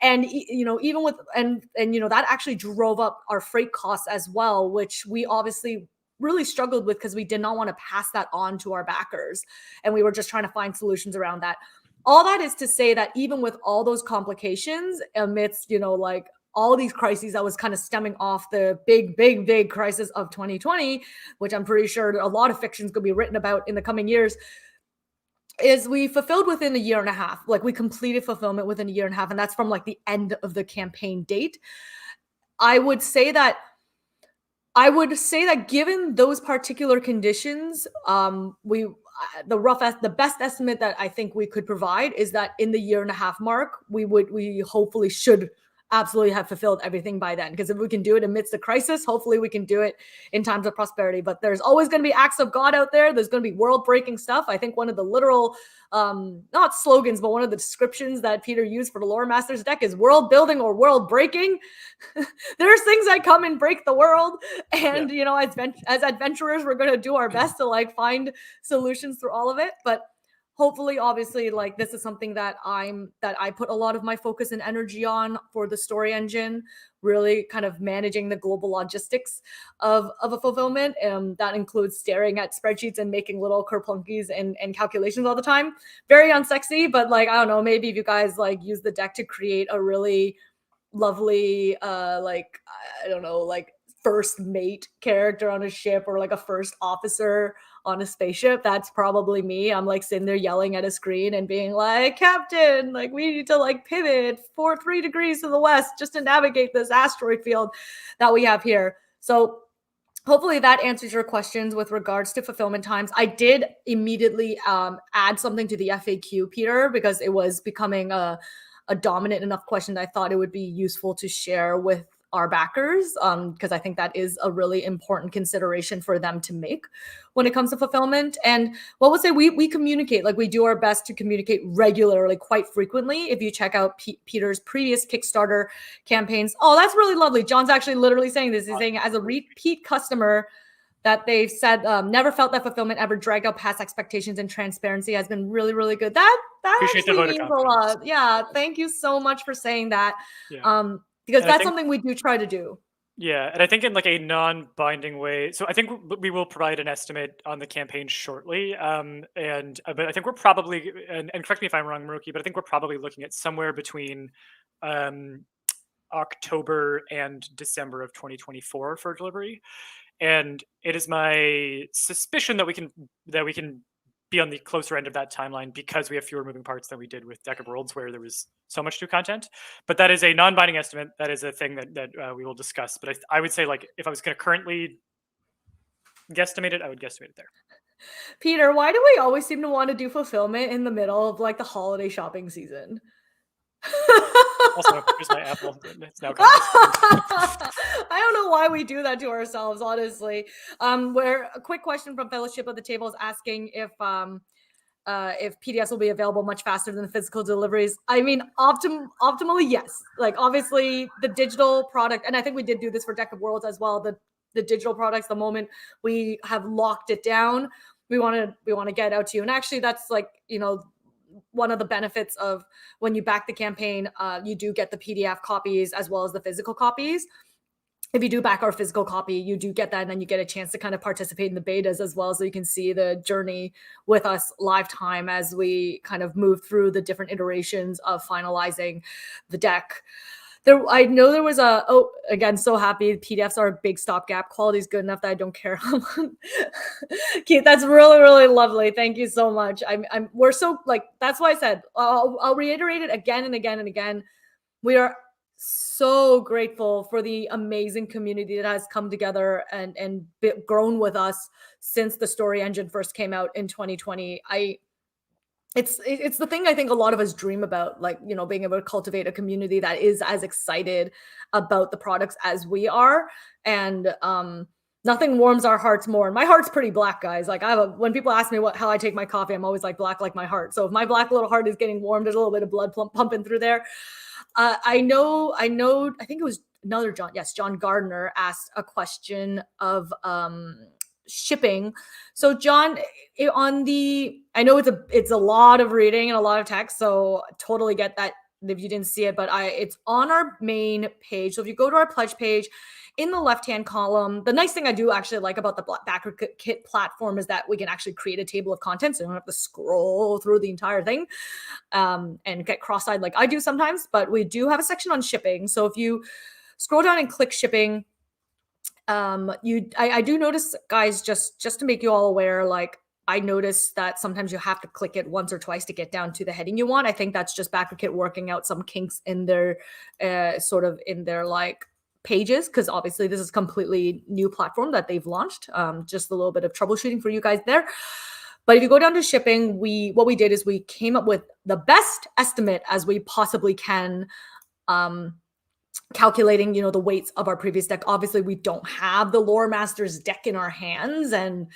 And even with that actually drove up our freight costs as well, which we obviously really struggled with because we did not want to pass that on to our backers, and we were just trying to find solutions around that. All that is to say that even with all those complications amidst all these crises that was kind of stemming off the big crisis of 2020, which I'm pretty sure a lot of fiction's going to be written about in the coming years, is we fulfilled within a year and a half. We completed fulfillment within a year and a half, and that's from the end of the campaign date. I would say that given those particular conditions, the best estimate that I think we could provide is that in the year and a half mark, we hopefully should absolutely have fulfilled everything by then. Because if we can do it amidst the crisis, hopefully we can do it in times of prosperity. But there's always going to be acts of God out there. There's going to be world-breaking stuff. I think one of the literal, not slogans, but one of the descriptions that Peter used for the Lore Masters Deck is world building or world breaking. There's things that come and break the world. And, as adventurers, we're going to do our best to find solutions through all of it. But hopefully, obviously, this is something that I put a lot of my focus and energy on for the story engine, really kind of managing the global logistics of a fulfillment. That includes staring at spreadsheets and making little kerplunkies and calculations all the time. Very unsexy, but I don't know, maybe if you guys use the deck to create a really lovely, first mate character on a ship, or a first officer on a spaceship, that's probably me. I'm sitting there yelling at a screen and being like, Captain, we need to pivot 3 degrees to the west just to navigate this asteroid field that we have here. So hopefully that answers your questions with regards to fulfillment times. I did immediately add something to the FAQ, Peter, because it was becoming a dominant enough question that I thought it would be useful to share with our backers, because I think that is a really important consideration for them to make when it comes to fulfillment. And what we'll say, we communicate, like we do our best to communicate regularly, quite frequently. If you check out Peter's previous Kickstarter campaigns, oh, that's really lovely. John's actually literally saying this. He's saying, as a repeat customer, that they've said never felt that fulfillment ever dragged out past expectations, and transparency has been really, really good. That Appreciate the actually vote of means a confidence. lot. Yeah, thank you so much for saying that. Yeah. Because And I that's think, something we do try to do. yeah, and I think in like a non-binding way. So I think we will provide an estimate on the campaign shortly. But I think we're probably, and correct me if I'm wrong, Maruki, but I think we're probably looking at somewhere between um, October and December of 2024 for delivery. And it is my suspicion that we can be on the closer end of that timeline because we have fewer moving parts than we did with Deck of Worlds, where there was so much new content. But that is a non-binding estimate. That is a thing that we will discuss. But I would say, like, if I was going to currently guesstimate it, I would guesstimate it there. Peter, why do we always seem to want to do fulfillment in the middle of like the holiday shopping season? Also, here's my apple. It's now gone. I don't know why we do that to ourselves, honestly. Where a quick question from Fellowship of the Table is asking if PDFs will be available much faster than the physical deliveries. I mean, optimally, yes. Like, obviously, the digital product, and I think we did do this for Deck of Worlds as well. The digital products, the moment we have locked it down, we want to get out to you. And actually, that's like, one of the benefits of when you back the campaign, you do get the PDF copies as well as the physical copies. If you do back our physical copy, you do get that, and then you get a chance to kind of participate in the betas as well, so you can see the journey with us live time as we kind of move through the different iterations of finalizing the deck. I know there was again, so happy. PDFs are a big stopgap. Quality is good enough that I don't care how much. Keith, that's really, really lovely. Thank you so much. We're so, like, that's why I said, I'll reiterate it again and again and again. We are so grateful for the amazing community that has come together and grown with us since the story engine first came out in 2020. It's the thing I think a lot of us dream about, like, being able to cultivate a community that is as excited about the products as we are. And nothing warms our hearts more. And my heart's pretty black, guys. Like, when people ask me how I take my coffee, I'm always like, black like my heart. So if my black little heart is getting warmed, there's a little bit of blood pumping through there. I think it was another John. Yes, John Gardner asked a question of shipping. So John, I know it's a lot of reading and a lot of text, so totally get that if you didn't see it, but it's on our main page. So if you go to our pledge page, in the left-hand column, the nice thing I do actually like about the BackerKit platform is that we can actually create a table of contents. So you don't have to scroll through the entire thing and get cross-eyed like I do sometimes. But we do have a section on shipping. So if you scroll down and click shipping, I do notice, guys, just to make you all aware, like, I noticed that sometimes you have to click it once or twice to get down to the heading you want. I think that's just BackerKit working out some kinks in their like pages, because obviously this is completely new platform that they've launched. Just a little bit of troubleshooting for you guys there. But if you go down to shipping, what we did is we came up with the best estimate as we possibly can, calculating, the weights of our previous deck. Obviously, we don't have the Lore Masters deck in our hands, and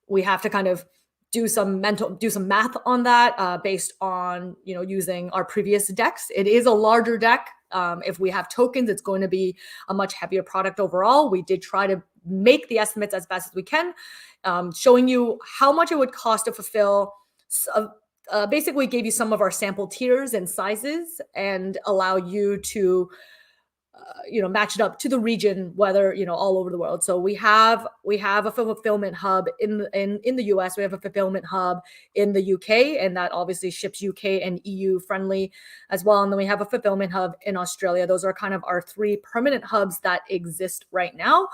we have to kind of do some math on that based on, using our previous decks. It is a larger deck. If we have tokens, it's going to be a much heavier product overall. We did try to make the estimates as best as we can, showing you how much it would cost to fulfill. Basically gave you some of our sample tiers and sizes and allow you to match it up to the region, whether, all over the world. So we have a fulfillment hub in the US. We have a fulfillment hub in the UK, and that obviously ships UK and EU friendly as well. And then we have a fulfillment hub in Australia. Those are kind of our 3 permanent hubs that exist right now.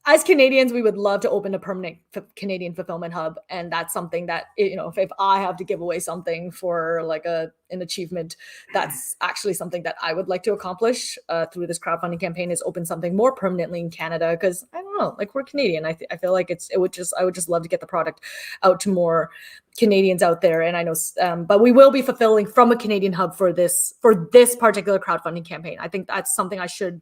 as Canadians, we would love to open a permanent Canadian fulfillment hub, and that's something that, if I have to give away something for like an achievement, that's actually something that I would like to accomplish through this crowdfunding campaign, is open something more permanently in Canada, because I don't know, like, we're Canadian. I feel like I would just love to get the product out to more Canadians out there. And I know, but we will be fulfilling from a Canadian hub for this particular crowdfunding campaign. I think that's something I should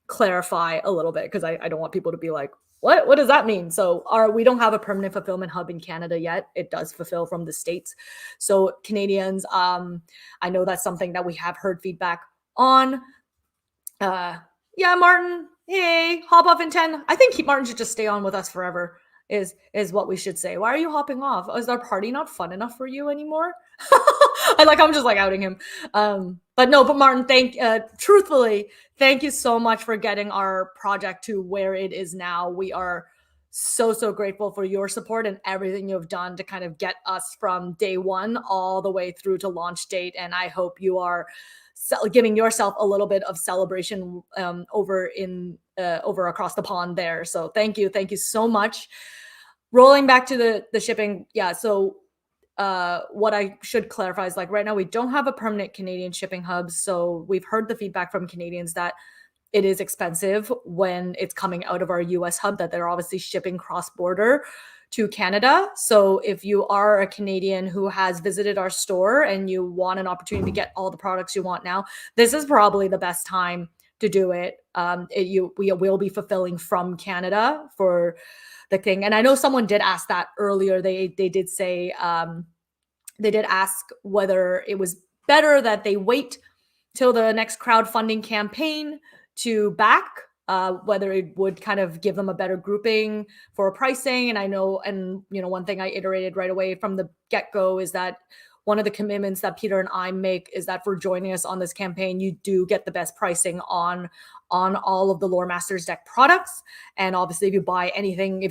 clarify a little bit, because I don't want people to be like, what does that mean? So we don't have a permanent fulfillment hub in Canada yet. It does fulfill from the States. So Canadians, I know that's something that we have heard feedback on. Yeah, Martin, hey, hop off in 10. I think Martin should just stay on with us forever, is what we should say. Why are you hopping off? Is our party not fun enough for you anymore? I'm just like outing him. But Martin, truthfully, thank you so much for getting our project to where it is now. We are so grateful for your support and everything you've done to kind of get us from day one all the way through to launch date. And I hope you are giving yourself a little bit of celebration over across the pond there. So thank you so much. Rolling back to the shipping, yeah. So what I should clarify is, like, right now we don't have a permanent Canadian shipping hub. So we've heard the feedback from Canadians that it is expensive when it's coming out of our US hub, that they're obviously shipping cross-border to Canada. So if you are a Canadian who has visited our store and you want an opportunity to get all the products you want now, this is probably the best time to do it. We will be fulfilling from Canada for the thing. And I know someone did ask that earlier. They did say, they did ask whether it was better that they wait till the next crowdfunding campaign to back, whether it would kind of give them a better grouping for pricing. And I know, one thing I iterated right away from the get-go is that one of the commitments that Peter and I make is that for joining us on this campaign, you do get the best pricing on all of the Lore Masters deck products. And obviously, if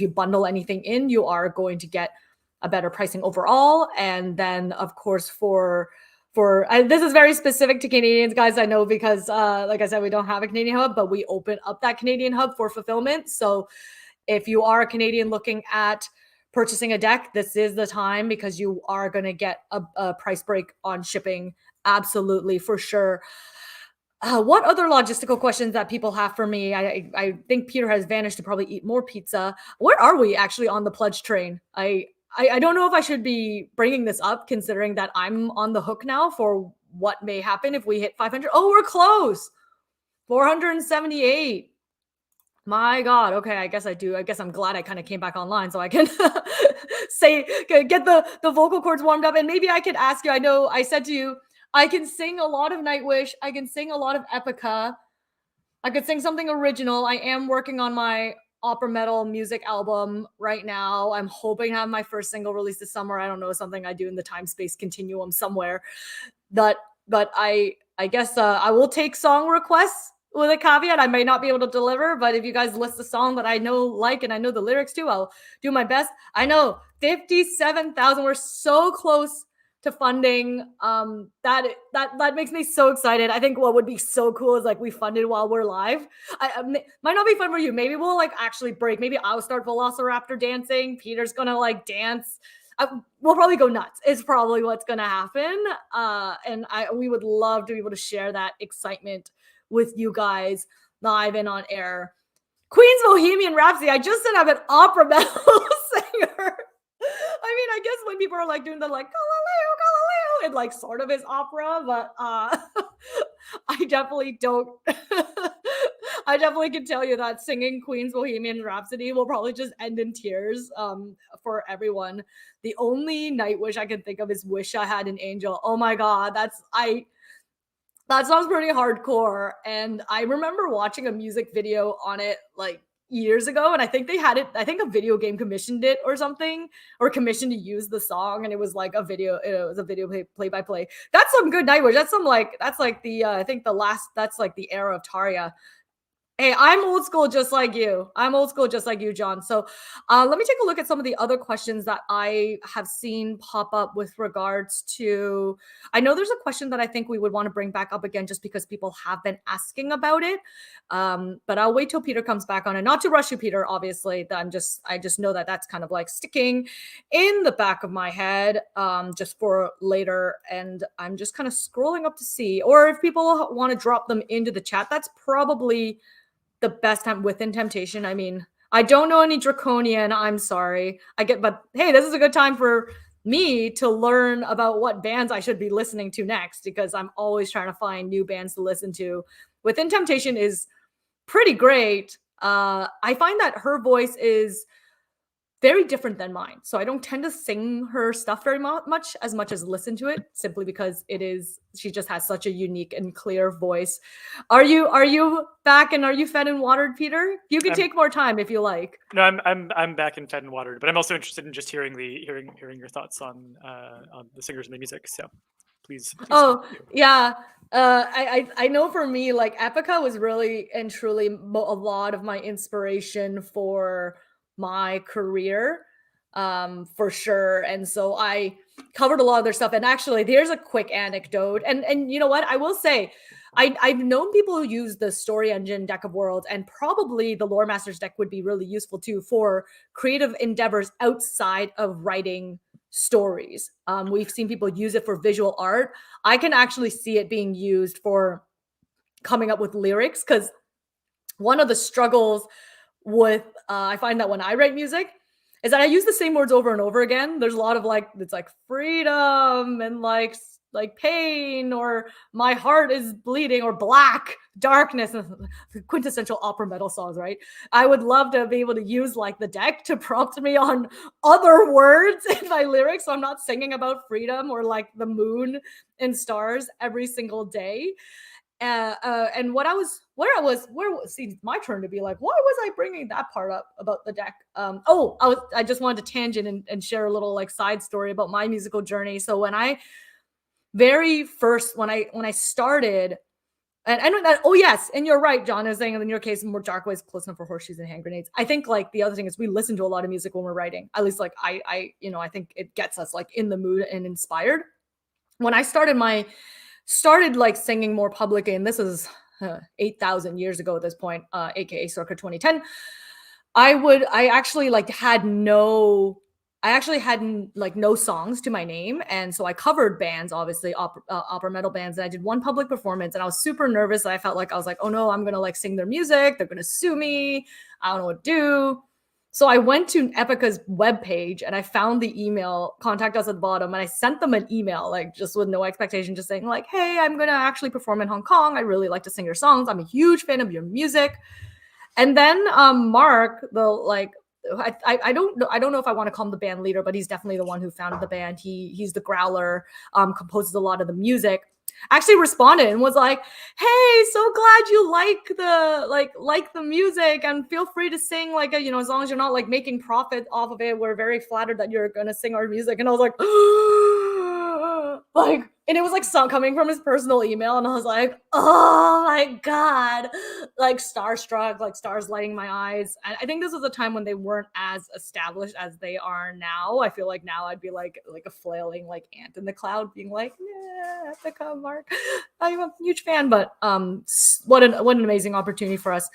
you bundle anything in, you are going to get a better pricing overall. And then, of course, this is very specific to Canadians, guys, I know, because like I said, we don't have a Canadian hub, but we open up that Canadian hub for fulfillment. So if you are a Canadian looking at purchasing a deck, this is the time, because you are going to get a price break on shipping. Absolutely, for sure. What other logistical questions that people have for me? I think Peter has vanished to probably eat more pizza. Where are we actually on the pledge train? I don't know if I should be bringing this up, considering that I'm on the hook now for what may happen if we hit 500. Oh, we're close. 478. My God. Okay, I guess I do. I guess I'm glad I kind of came back online so I can get the vocal cords warmed up. And maybe I could ask you, I know I said to you, I can sing a lot of Nightwish. I can sing a lot of Epica. I could sing something original. I am working on my opera metal music album right now. I'm hoping to have my first single released this summer. I don't know, something I do in the time-space continuum somewhere. But I guess I will take song requests with a caveat. I may not be able to deliver, but if you guys list a song that I know, and I know the lyrics to, I'll do my best. I know 57,000. We're so close to funding. That makes me so excited. I think what would be so cool is, like, we funded while we're live. Might not be fun for you. Maybe we'll actually break. Maybe I'll start Velociraptor dancing. Peter's gonna dance. We'll probably go nuts. It's probably what's gonna happen. And we would love to be able to share that excitement with you guys live and on air. Queen's Bohemian Rhapsody. I just said I'm an opera metal singer. I guess when people are doing the Galileo, it sort of is opera, but I definitely don't. I definitely can tell you that singing Queen's Bohemian Rhapsody will probably just end in tears for everyone. The only Nightwish I can think of is Wish I Had an Angel. Oh my God, that sounds pretty hardcore. And I remember watching a music video on it years ago, and I think they had it. I think a video game commissioned it or something, or commissioned to use the song, and it was a video. It was a video play by play. That's some good Nightwish. That's the I think the last. That's the era of Tarja. Hey, I'm old school just like you. I'm old school just like you, John. So let me take a look at some of the other questions that I have seen pop up with regards to. I know there's a question that I think we would want to bring back up again just because people have been asking about it. But I'll wait till Peter comes back on it. Not to rush you, Peter, obviously. I just know that that's kind of like sticking in the back of my head just for later. And I'm just kind of scrolling up to see, or if people want to drop them into the chat, that's probably the best time. Within Temptation. I mean, I don't know any Draconian. I'm sorry. But hey, this is a good time for me to learn about what bands I should be listening to next because I'm always trying to find new bands to listen to. Within Temptation is pretty great. I find that her voice is very different than mine. So I don't tend to sing her stuff very much as listen to it simply because she just has such a unique and clear voice. Are you back and are you fed and watered, Peter? You can take more time if you like. No, I'm back and fed and watered, but I'm also interested in just hearing your thoughts on the singers and the music. So please Oh, continue. yeah. I know for me, like Epica was really and truly a lot of my inspiration for my career, for sure. And so I covered a lot of their stuff. And actually, there's a quick anecdote. And you know what? I will say, I've known people who use the Story Engine deck of worlds, and probably the Lore Masters deck would be really useful too for creative endeavors outside of writing stories. We've seen people use it for visual art. I can actually see it being used for coming up with lyrics because one of the struggles with I find that when I write music is that I use the same words over and over again. There's a lot of like it's like freedom and like pain or my heart is bleeding or black darkness, quintessential opera metal songs, right? I would love to be able to use like the deck to prompt me on other words in my lyrics so I'm not singing about freedom or like the moon and stars every single day. And see, my turn to be like, why was I bringing that part up about the deck? I just wanted to tangent and share a little like side story about my musical journey. So when I very first, when I started, and I know that, oh yes, and you're right, John is saying in your case, more dark ways close enough for horseshoes and hand grenades. I think like the other thing is we listen to a lot of music when we're writing. At least like I think it gets us like in the mood and inspired. When I started like singing more publicly, and this is 8,000 years ago at this point, aka circa 2010. I actually like had no I actually hadn't like no songs to my name, and so I covered bands, obviously opera metal bands, and I did one public performance, and I was super nervous. I felt like I was like, oh no, I'm gonna like sing their music, they're gonna sue me, I don't know what to do. So I went to Epica's webpage and I found the email, contact us at the bottom, and I sent them an email, like just with no expectation, just saying like, hey, I'm gonna actually perform in Hong Kong. I really like to sing your songs. I'm a huge fan of your music. And then Mark, the like I don't know if I want to call him the band leader, but he's definitely the one who founded the band. He's the growler, composes a lot of the music. Actually responded and was like, "Hey, so glad you like the music and feel free to sing like as long as you're not like making profit off of it. We're very flattered that you're going to sing our music." And I was like, like, and it was like song coming from his personal email, and I was like, oh my god, like starstruck, like stars lighting my eyes. And I think this was a time when they weren't as established as they are now. I feel like now I'd be like a flailing like ant in the cloud, being like, yeah, Epica, Mark, I'm a huge fan. But what an amazing opportunity for us.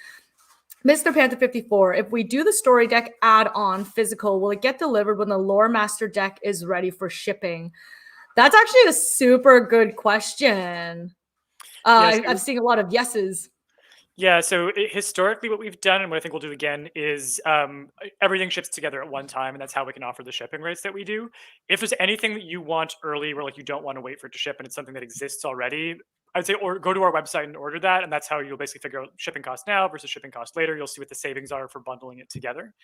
Mr. Panther 54, if we do the story deck add-on physical, will it get delivered when the lore master deck is ready for shipping? That's actually a super good question. I've seen a lot of yeses. Yeah, so historically, what we've done and what I think we'll do again is everything ships together at one time, and that's how we can offer the shipping rates that we do. If there's anything that you want early, where like you don't want to wait for it to ship, and it's something that exists already, I'd say or go to our website and order that, and that's how you'll basically figure out shipping cost now versus shipping cost later. You'll see what the savings are for bundling it together.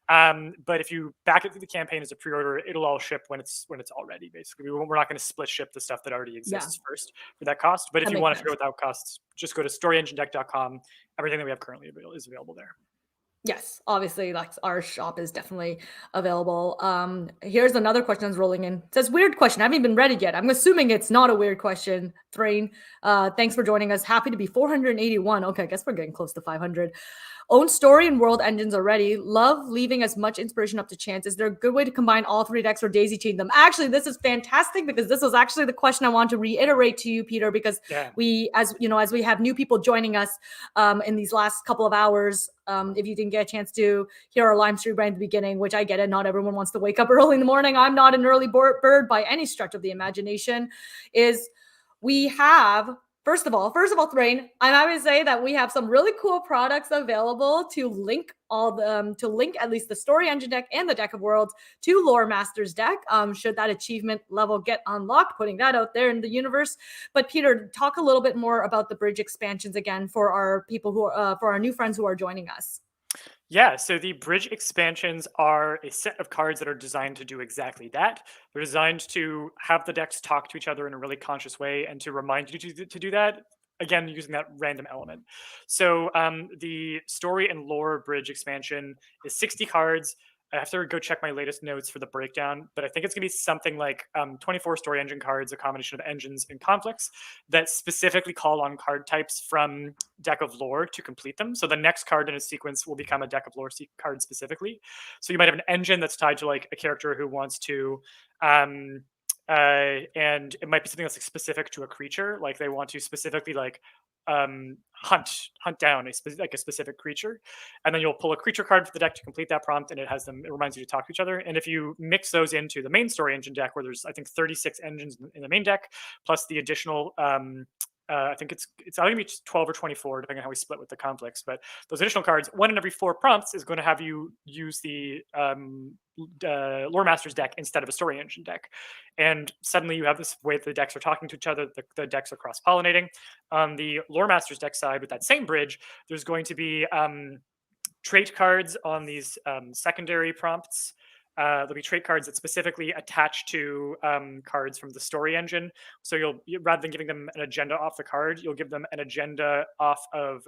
But if you back it through the campaign as a pre-order, it'll all ship when it's all ready. Basically, we're not going to split ship the stuff that already exists first for that cost. But if you want to figure out that costs, just go to storyengine.deck.com. Everything that we have currently is available there. Yes, obviously, like our shop is definitely available. Here's another question that's rolling in. It says weird question. I haven't even read it yet. I'm assuming it's not a weird question. Thrain, thanks for joining us. Happy to be 481. Okay, I guess we're getting close to 500. Own story and world engines already. Love leaving as much inspiration up to chance. Is there a good way to combine all three decks or daisy chain them? Actually, this is fantastic because this was actually the question I want to reiterate to you, Peter, because Yeah. we, as you know, as we have new people joining us in these last couple of hours, if you didn't get a chance to hear our live stream right at the beginning, which I get it, not everyone wants to wake up early in the morning. I'm not an early bird by any stretch of the imagination. Is we have first of all, Thrain, I'm happy to say that we have some really cool products available to link to link at least the story engine deck and the deck of worlds to Lore Masters deck. Should that achievement level get unlocked, putting that out there in the universe. But Peter, talk a little bit more about the bridge expansions again for our people who are for our new friends who are joining us. Yeah, so the bridge expansions are a set of cards that are designed to do exactly that. They're designed to have the decks talk to each other in a really conscious way and to remind you to do that. Again, using that random element. So the story and lore bridge expansion is 60 cards. I have to go check my latest notes for the breakdown, but I think it's going to be something like 24 story engine cards, a combination of engines and conflicts that specifically call on card types from deck of lore to complete them. So the next card in a sequence will become a deck of lore card specifically. So you might have an engine that's tied to like a character who wants to and it might be something that's like specific to a creature, like they want to specifically like hunt down like a specific creature, and then you'll pull a creature card for the deck to complete that prompt, and it reminds you to talk to each other. And if you mix those into the main story engine deck, where there's I think 36 engines in the main deck, plus the additional I think it's either gonna be 12 or 24, depending on how we split with the conflicts. But those additional cards, one in every 4 prompts, is going to have you use the Lore Masters deck instead of a story engine deck. And suddenly you have this way that the decks are talking to each other, the decks are cross pollinating. On the Lore Masters deck side, with that same bridge, there's going to be trait cards on these secondary prompts. There'll be trait cards that specifically attach to cards from the story engine. So rather than giving them an agenda off the card, you'll give them an agenda off of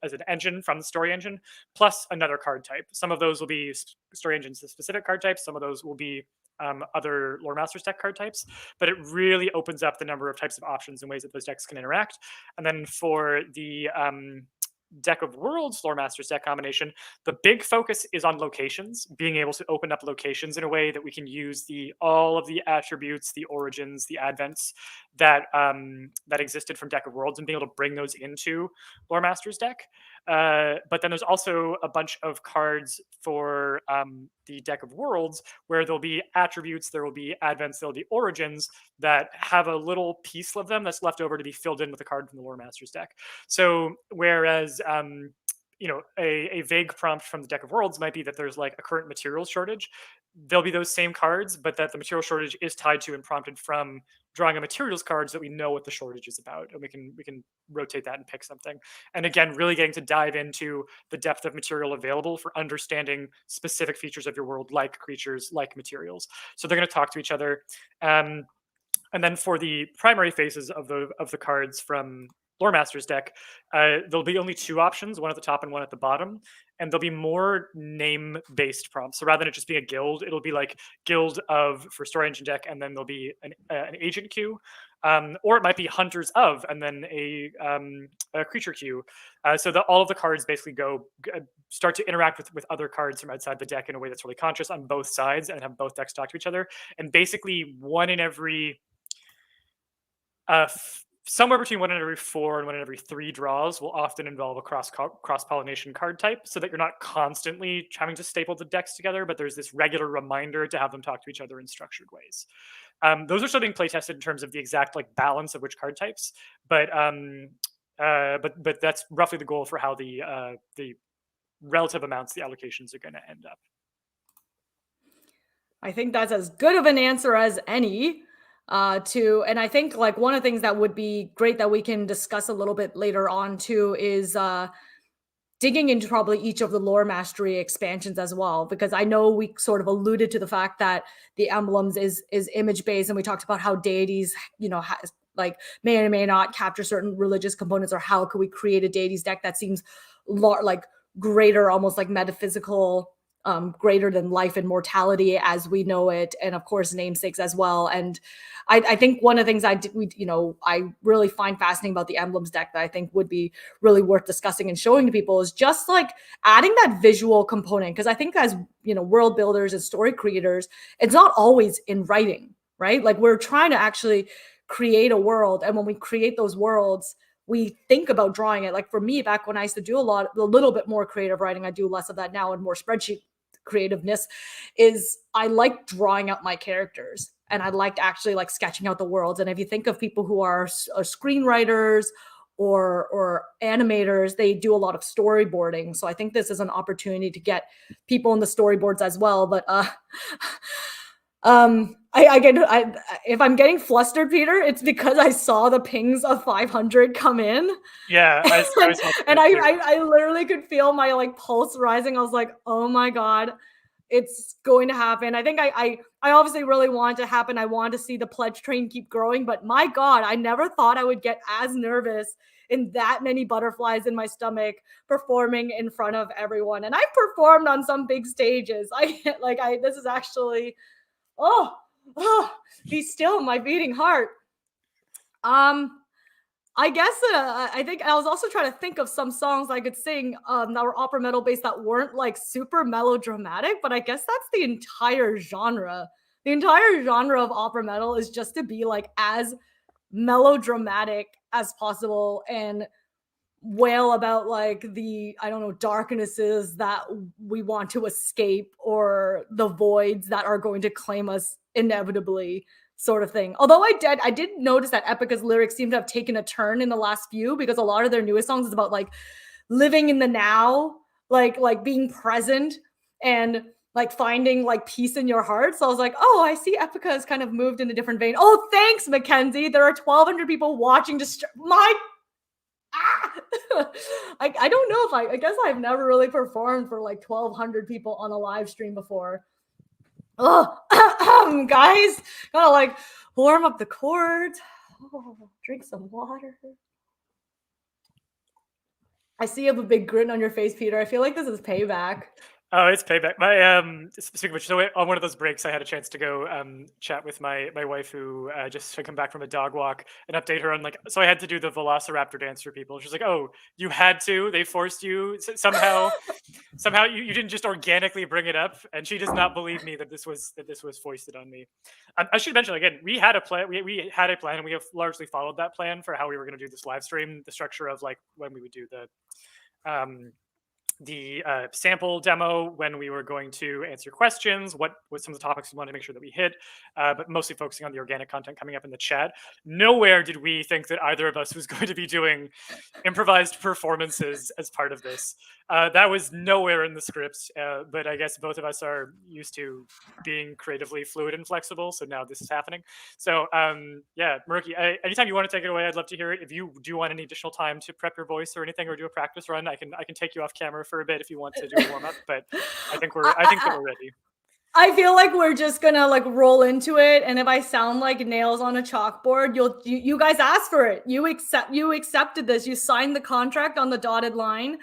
as an engine from the story engine, plus another card type. Some of those will be story engine specific card types. Some of those will be other Lore Masters deck card types, but it really opens up the number of types of options and ways that those decks can interact. And then for the deck of worlds Lore Masters deck combination, the big focus is on locations, being able to open up locations in a way that we can use all of the attributes, the origins, the advents that that existed from deck of worlds, and being able to bring those into Lore Masters deck. But then there's also a bunch of cards for the deck of worlds where there'll be attributes, there will be advents, there'll be origins that have a little piece of them that's left over to be filled in with a card from the Lore Masters deck. So whereas a vague prompt from the deck of worlds might be that there's like a current materials shortage, there'll be those same cards, but that the material shortage is tied to and prompted from drawing a materials card so that we know what the shortage is about, and we can rotate that and pick something. And again, really getting to dive into the depth of material available for understanding specific features of your world, like creatures, like materials. So they're going to talk to each other. And then for the primary phases of the cards from Lore Masters deck, there'll be only 2 options, one at the top and one at the bottom, and there'll be more name-based prompts. So rather than it just being a guild, it'll be like guild of for story engine deck, and then there'll be an agent queue, or it might be hunters of, and then a creature queue. So all of the cards basically start to interact with other cards from outside the deck in a way that's really conscious on both sides, and have both decks talk to each other. And basically, one in every somewhere between 1 in every 4 and 1 in every 3 draws will often involve a cross-pollination card type, so that you're not constantly having to staple the decks together, but there's this regular reminder to have them talk to each other in structured ways. Those are still being play tested in terms of the exact like balance of which card types, but that's roughly the goal for how the relative amounts, the allocations are going to end up. I think that's as good of an answer as any. And I think like one of the things that would be great that we can discuss a little bit later on too is digging into probably each of the lore mastery expansions as well, because I know we sort of alluded to the fact that the emblems is image based, and we talked about how deities like may or may not capture certain religious components, or how could we create a deities deck that seems like greater, almost like metaphysical, greater than life and mortality as we know it, and of course namesakes as well. And I think one of the things I really find fascinating about the emblems deck that I think would be really worth discussing and showing to people is just like adding that visual component, because I think as world builders and story creators, it's not always in writing, right? Like we're trying to actually create a world, and when we create those worlds, we think about drawing it. Like for me, back when I used to do a little bit more creative writing, I do less of that now and more spreadsheet creativeness, is I like drawing out my characters, and I liked actually like sketching out the worlds. And if you think of people who are screenwriters or animators, they do a lot of storyboarding. So I think this is an opportunity to get people in the storyboards as well. But if I'm getting flustered, Peter, it's because I saw the pings of 500 come in. Yeah, I saw And that too. I literally could feel my like pulse rising. I was like, oh my God, it's going to happen. I think I obviously really want it to happen. I want to see the pledge train keep growing, but my God, I never thought I would get as nervous in that many butterflies in my stomach performing in front of everyone. And I've performed on some big stages. This is actually, oh, be still, my beating heart. I guess I think I was also trying to think of some songs I could sing that were opera metal based that weren't like super melodramatic, but I guess that's the entire genre. The entire genre of opera metal is just to be like as melodramatic as possible and wail about like the, I don't know, darknesses that we want to escape or the voids that are going to claim us inevitably, sort of thing. Although I did notice that Epica's lyrics seem to have taken a turn in the last few, because a lot of their newest songs is about like living in the now, like being present and like finding like peace in your heart. So I was like, oh, I see Epica has kind of moved in a different vein. Oh, thanks, Mackenzie. There are 1,200 people watching. My I don't know if I guess I've never really performed for like 1,200 people on a live stream before. Oh, guys, gotta like warm up the chords. Oh, drink some water. I see you have a big grin on your face, Peter. I feel like this is payback. Oh, it's payback. My speaking of which, so on one of those breaks, I had a chance to go chat with my wife, who just had come back from a dog walk, and update her on like. So I had to do the Velociraptor dance for people. She's like, "Oh, you had to? They forced you somehow? Somehow you didn't just organically bring it up?" And she does not believe me that this was foisted on me. I should mention again, we had a plan. We had a plan, and we have largely followed that plan for how we were going to do this live stream. The structure of like when we would do the sample demo, when we were going to answer questions, what some of the topics we wanted to make sure that we hit, but mostly focusing on the organic content coming up in the chat. Nowhere did we think that either of us was going to be doing improvised performances as part of this. That was nowhere in the script, but I guess both of us are used to being creatively fluid and flexible, so now this is happening. So yeah, Murky, anytime you want to take it away, I'd love to hear it. If you do want any additional time to prep your voice or anything, or do a practice run, I can take you off camera for a bit if you want to do a warm up. But I think that we're ready. I feel like we're just gonna like roll into it, and if I sound like nails on a chalkboard, you guys asked for it. You accepted this. You signed the contract on the dotted line,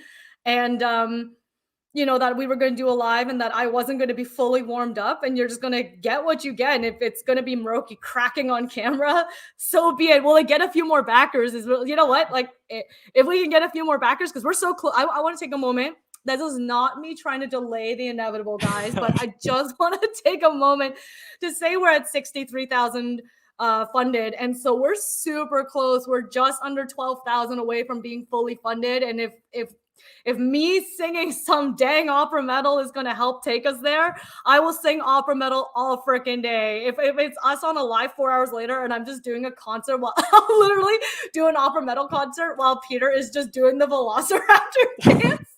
and that we were going to do a live and that I wasn't going to be fully warmed up, and you're just going to get what you get. And if it's going to be Moroki cracking on camera, so be it. Will it get a few more backers? You know what? Like if we can get a few more backers, because we're so close. I want to take a moment. This is not me trying to delay the inevitable, guys, but I just want to take a moment to say we're at 63,000 funded, and so we're super close. We're just under 12,000 away from being fully funded, and if me singing some dang opera metal is going to help take us there, I will sing opera metal all freaking day. If it's us on a live 4 hours later and I'm just doing a concert, while I'll literally do an opera metal concert while Peter is just doing the Velociraptor dance.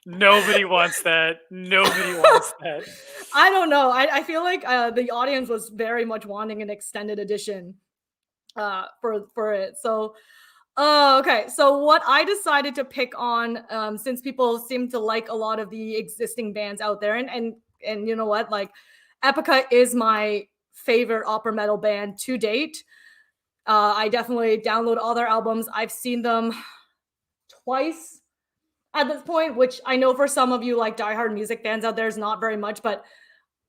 Nobody wants that. Nobody wants that. I don't know. I feel like the audience was very much wanting an extended edition for it. So okay. So what I decided to pick on, since people seem to like a lot of the existing bands out there, and you know what, like Epica is my favorite opera metal band to date. I definitely download all their albums. I've seen them twice. at this point, which I know for some of you like diehard music fans out there is not very much, but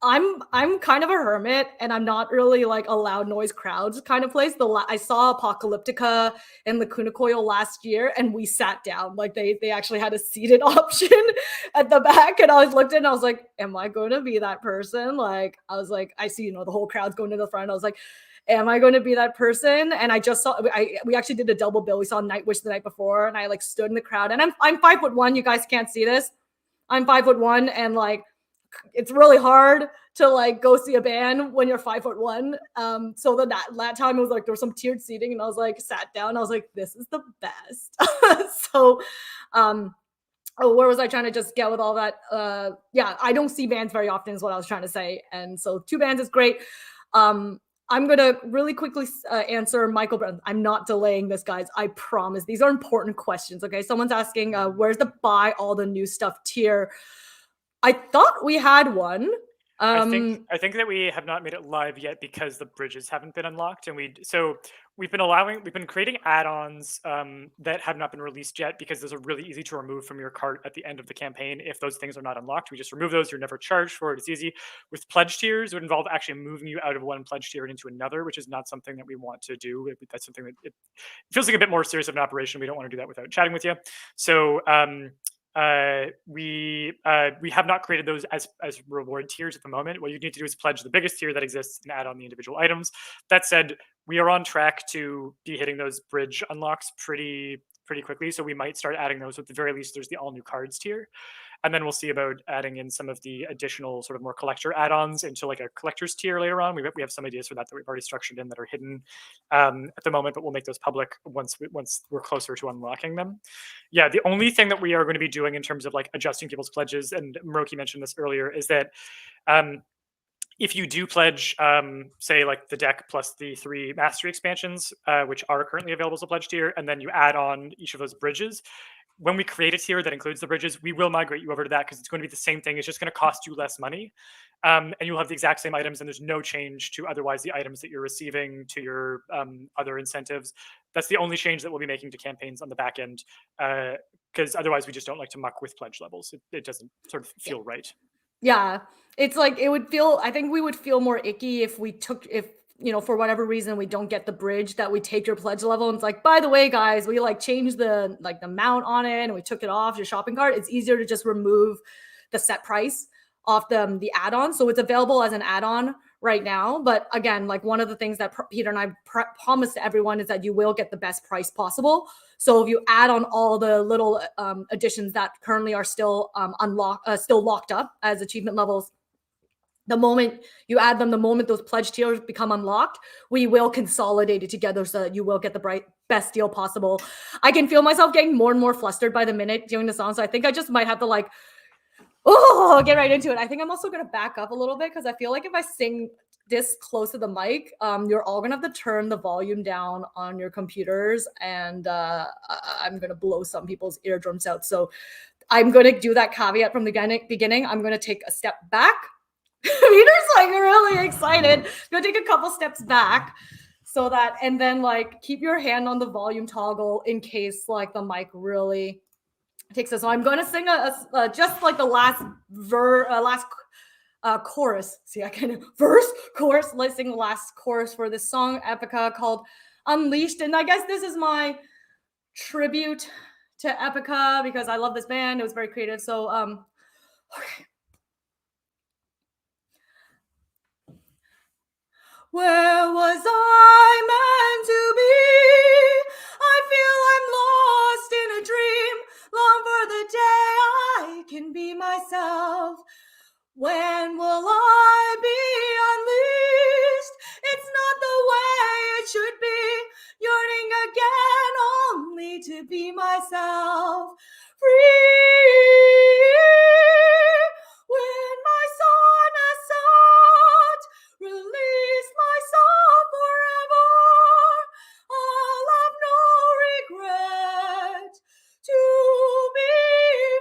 I'm kind of a hermit, and I'm not really like a loud noise crowds kind of place. I saw Apocalyptica and Lacuna Coil last year, and we sat down. Like they actually had a seated option at the back, and I looked at it and I was like, "Am I going to be that person?" Like I was like, I see, the whole crowd's going to the front. I was like, "Am I going to be that person?" And I just saw we actually did a double bill. We saw Nightwish the night before, and I like stood in the crowd, and I'm 5'1". You guys can't see this. I'm 5'1", and like it's really hard to like go see a band when you're 5'1". So that time it was like there was some tiered seating, and I was like sat down. I was like, this is the best. So, where was I trying to just get with all that? Yeah, I don't see bands very often, is what I was trying to say. And so 2 bands is great. I'm gonna really quickly answer Michael Brown. I'm not delaying this, guys. I promise. These are important questions. Okay, someone's asking, where's the buy all the new stuff tier? I thought we had one. I think that we have not made it live yet because the bridges haven't been unlocked, and we've been creating add-ons that have not been released yet because those are really easy to remove from your cart at the end of the campaign. If those things are not unlocked, we just remove those. You're never charged for it. It's easy. With pledge tiers, it would involve actually moving you out of one pledge tier and into another, which is not something that we want to do. That's something that it feels like a bit more serious of an operation. We don't want to do that without chatting with you. So we have not created those as reward tiers at the moment. What you need to do is pledge the biggest tier that exists and add on the individual items. That said, we are on track to be hitting those bridge unlocks pretty quickly, so we might start adding those. At the very least, there's the all new cards tier, and then we'll see about adding in some of the additional sort of more collector add-ons into like a collector's tier later on. We have some ideas for that we've already structured in that are hidden at the moment, but we'll make those public once we're closer to unlocking them. Yeah, the only thing that we are going to be doing in terms of like adjusting people's pledges, and Moroki mentioned this earlier, is that if you do pledge, say like the deck plus the 3 mastery expansions, which are currently available as a pledge tier, and then you add on each of those bridges, when we create a tier that includes the bridges, we will migrate you over to that because it's going to be the same thing. It's just going to cost you less money. And you'll have the exact same items, and there's no change to otherwise the items that you're receiving to your other incentives. That's the only change that we'll be making to campaigns on the back end, because otherwise we just don't like to muck with pledge levels. It doesn't sort of feel right. Yeah, it's like I think we would feel more icky if for whatever reason we don't get the bridge, that we take your pledge level and it's like, by the way, guys, we like changed the mount on it and we took it off your shopping cart. It's easier to just remove the set price off the add-on. So it's available as an add-on right now. But again, like one of the things that Peter and I promised to everyone is that you will get the best price possible. So if you add on all the little additions that currently are still still locked up as achievement levels, the moment you add them, the moment those pledge tiers become unlocked, we will consolidate it together so that you will get the best deal possible. I can feel myself getting more and more flustered by the minute during the song. So I think I just might have to get right into it. I think I'm also going to back up a little bit because I feel like if I sing this close to the mic, you're all going to have to turn the volume down on your computers, and I'm going to blow some people's eardrums out. So I'm going to do that caveat from the beginning. I'm going to take a step back. Peter's like really excited. I'm going to take a couple steps back so that, and then like keep your hand on the volume toggle in case like the mic really takes us. So I'm going to sing just like the last chorus. See, I can verse, chorus. Let's sing the last chorus for this song, Epica, called Unleashed. And I guess this is my tribute to Epica because I love this band. It was very creative. So, okay. Where was I meant to be? I feel I'm lost in a dream. Long for the day I can be myself. When will I be unleashed? It's not the way it should be. Yearning again only to be myself. Free. When my sun has set, release myself forever. I'll have no regret to be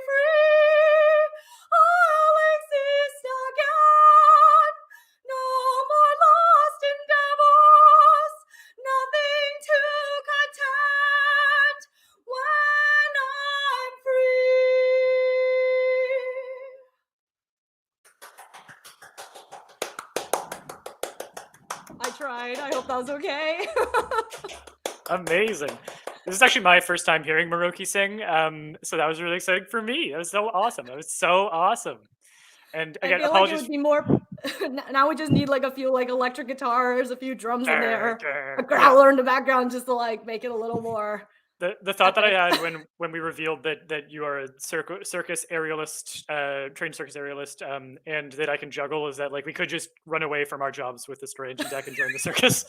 free. I'll exist again. No more lost endeavors. Nothing to content when I'm hope that was okay. Amazing. This is actually my first time hearing Maroki sing, so that was really exciting for me. That was so awesome. That was so awesome. And I again, feel like it apologies. would be more. Now we just need like a few like electric guitars, a few drums in there, a growler in the background, just to like make it a little more. The thought that I Epic. had when we revealed that you are a circus aerialist, trained circus aerialist, and that I can juggle is that like we could just run away from our jobs with the story engine deck and join the circus.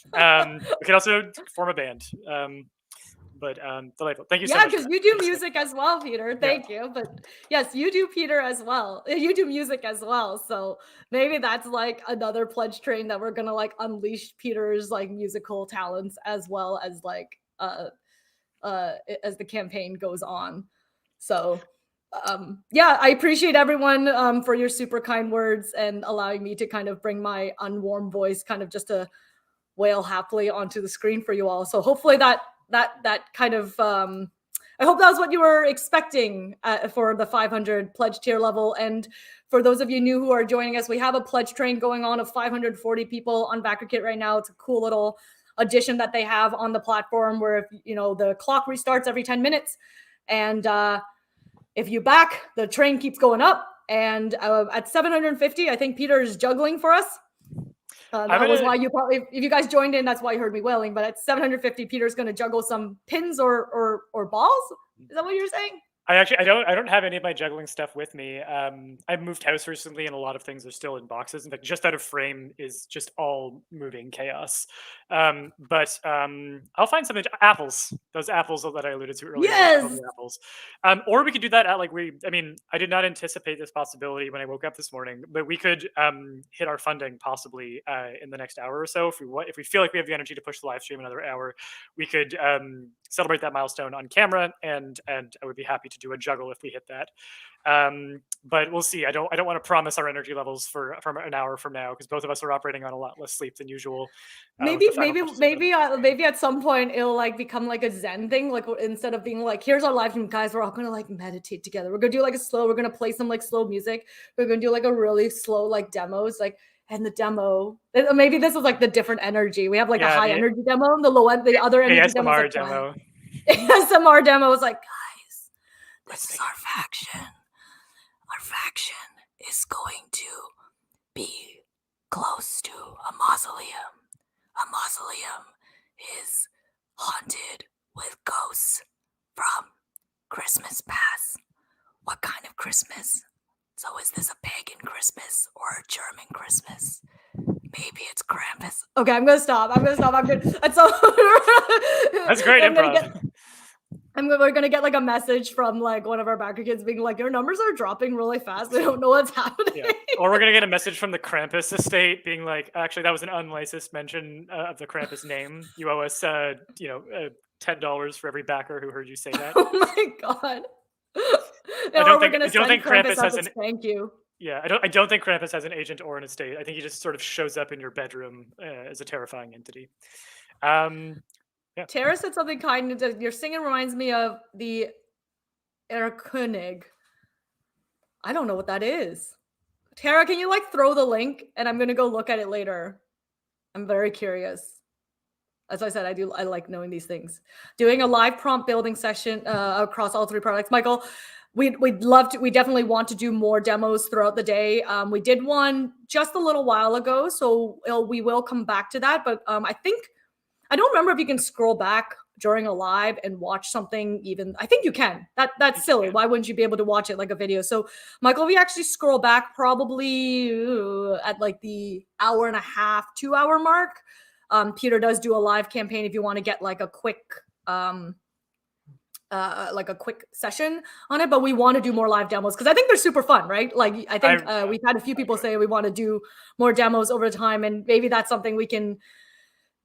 We could also form a band. But delightful. Thank you so Yeah, much for because that. you do Thanks. music as well, Peter. Yeah. Thank you. But yes, you do, Peter, as well. You do music as well. So maybe that's like another pledge train that we're gonna like unleash Peter's like musical talents as well as like as the campaign goes on. So yeah, I appreciate everyone for your super kind words and allowing me to kind of bring my unwarm voice kind of just to wail happily onto the screen for you all. So hopefully that kind of I hope that was what you were expecting for the 500 pledge tier level. And for those of you new who are joining us, we have a pledge train going on of 540 people on BackerKit right now. It's a cool little addition that they have on the platform where if you know the clock restarts every 10 minutes, and if you back, the train keeps going up. And at 750, I think Peter is juggling for us. That was why you probably, if you guys joined in, that's why you heard me wailing. But at 750, Peter's going to juggle some pins or balls. Is that what you're saying? I don't have any of my juggling stuff with me. I've moved house recently, and a lot of things are still in boxes. In fact, just out of frame is just all moving chaos. But I'll find something. Apples, those apples that I alluded to earlier. Yes. Apples. Or we could do that at like I mean, I did not anticipate this possibility when I woke up this morning, but we could hit our funding possibly in the next hour or so. If we feel like we have the energy to push the live stream another hour, we could celebrate that milestone on camera, and I would be happy to do a juggle if we hit that. But we'll see. I don't want to promise our energy levels from an hour from now, because both of us are operating on a lot less sleep than usual. Maybe at some point it'll like become like a Zen thing. Like instead of being like, here's our live stream, guys, we're all gonna like meditate together. We're gonna do like we're gonna play some like slow music. We're gonna do like a really slow like demos, like. And the demo, maybe this is like the different energy. We have like a high energy demo, and the low end, the other energy demo. ASMR demo is like, guys, this is our faction. Our faction is going to be close to a mausoleum. A mausoleum is haunted with ghosts from Christmas past. What kind of Christmas? So is this a pagan Christmas or a German Christmas? Maybe it's Krampus. Okay, I'm gonna stop. I'm good. That's all. That's great improv. We're gonna get like a message from like one of our backer kids being like, your numbers are dropping really fast. We don't know what's happening. Yeah. Or we're gonna get a message from the Krampus estate being like, actually, that was an unlicensed mention of the Krampus name. You owe us, $10 for every backer who heard you say that. Oh my god. I don't think Krampus has thank you. Yeah, I don't think Krampus has an agent or an estate. I think he just sort of shows up in your bedroom as a terrifying entity. Yeah. Tara said something kind. Your singing reminds me of the Erkönig. I don't know what that is. Tara, can you like throw the link? And I'm gonna go look at it later. I'm very curious. As I said, I like knowing these things. Doing a live prompt building session across all 3 products. Michael, we'd love to. We definitely want to do more demos throughout the day. We did one just a little while ago, so we will come back to that. But I don't remember if you can scroll back during a live and watch something even. I think you can. That's silly. Why wouldn't you be able to watch it like a video? So Michael, we actually scroll back probably at like the hour and a half, 2 hour mark. Peter does do a live campaign if you want to get like a quick session on it, but we want to do more live demos because I think they're super fun, right? Like I think we've had a few people say we want to do more demos over time, and maybe that's something we can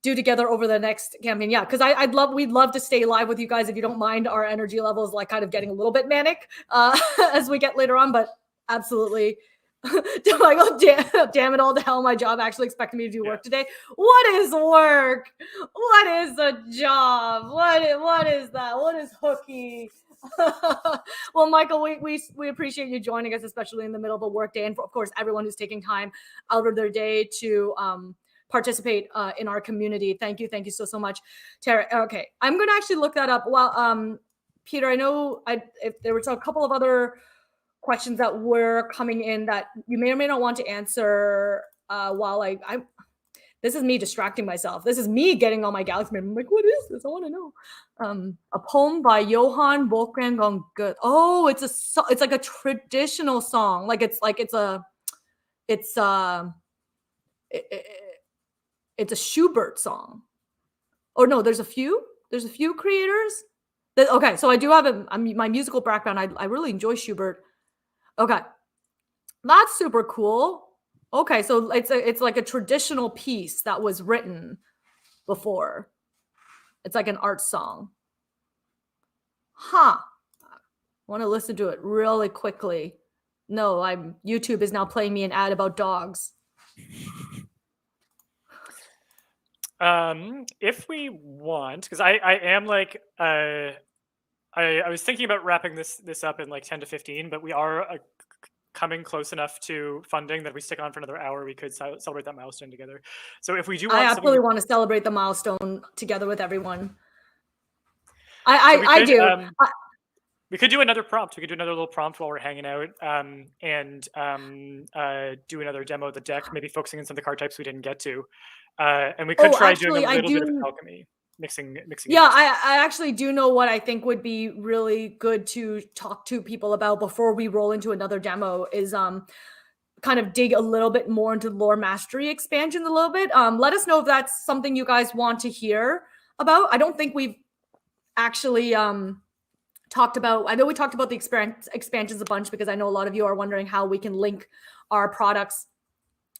do together over the next campaign. Yeah, because we'd love to stay live with you guys if you don't mind our energy levels like kind of getting a little bit manic as we get later on, but absolutely. Michael, damn it all to hell, my job actually expected me to do work today. What is work? What is a job? What is that? What is hooky? Well, Michael, we appreciate you joining us, especially in the middle of a work day, and of course everyone who's taking time out of their day to participate in our community. Thank you so much, Tara. Okay, I'm gonna actually look that up. Well, Peter, I know if there was a couple of other questions that were coming in that you may or may not want to answer while I this is me distracting myself. This is me getting on my Galaxy Map. I'm like, what is this? I want to know. A poem by Johann Wolfgang von Goethe. Oh, it's like a traditional song. It's a Schubert song. Oh no, there's a few creators. Okay, so I do have my musical background. I really enjoy Schubert. Okay, that's super cool. Okay, so it's like a traditional piece that was written before. It's like an art song. Huh. I want to listen to it really quickly. No, YouTube is now playing me an ad about dogs. If we want, because I am like I was thinking about wrapping this up in like 10 to 15, but we are coming close enough to funding that if we stick on for another hour, we could celebrate that milestone together. So if we do want, I absolutely want to celebrate the milestone together with everyone. I do. We could do another prompt. We could do another little prompt while we're hanging out, and do another demo of the deck, maybe focusing on some of the card types we didn't get to. And we could try doing a little bit of alchemy, mixing. Yeah, I actually do know what I think would be really good to talk to people about before we roll into another demo is kind of dig a little bit more into lore mastery expansions a little bit. Let us know if that's something you guys want to hear about. I don't think we've actually talked about, I know we talked about the expansions a bunch because I know a lot of you are wondering how we can link our products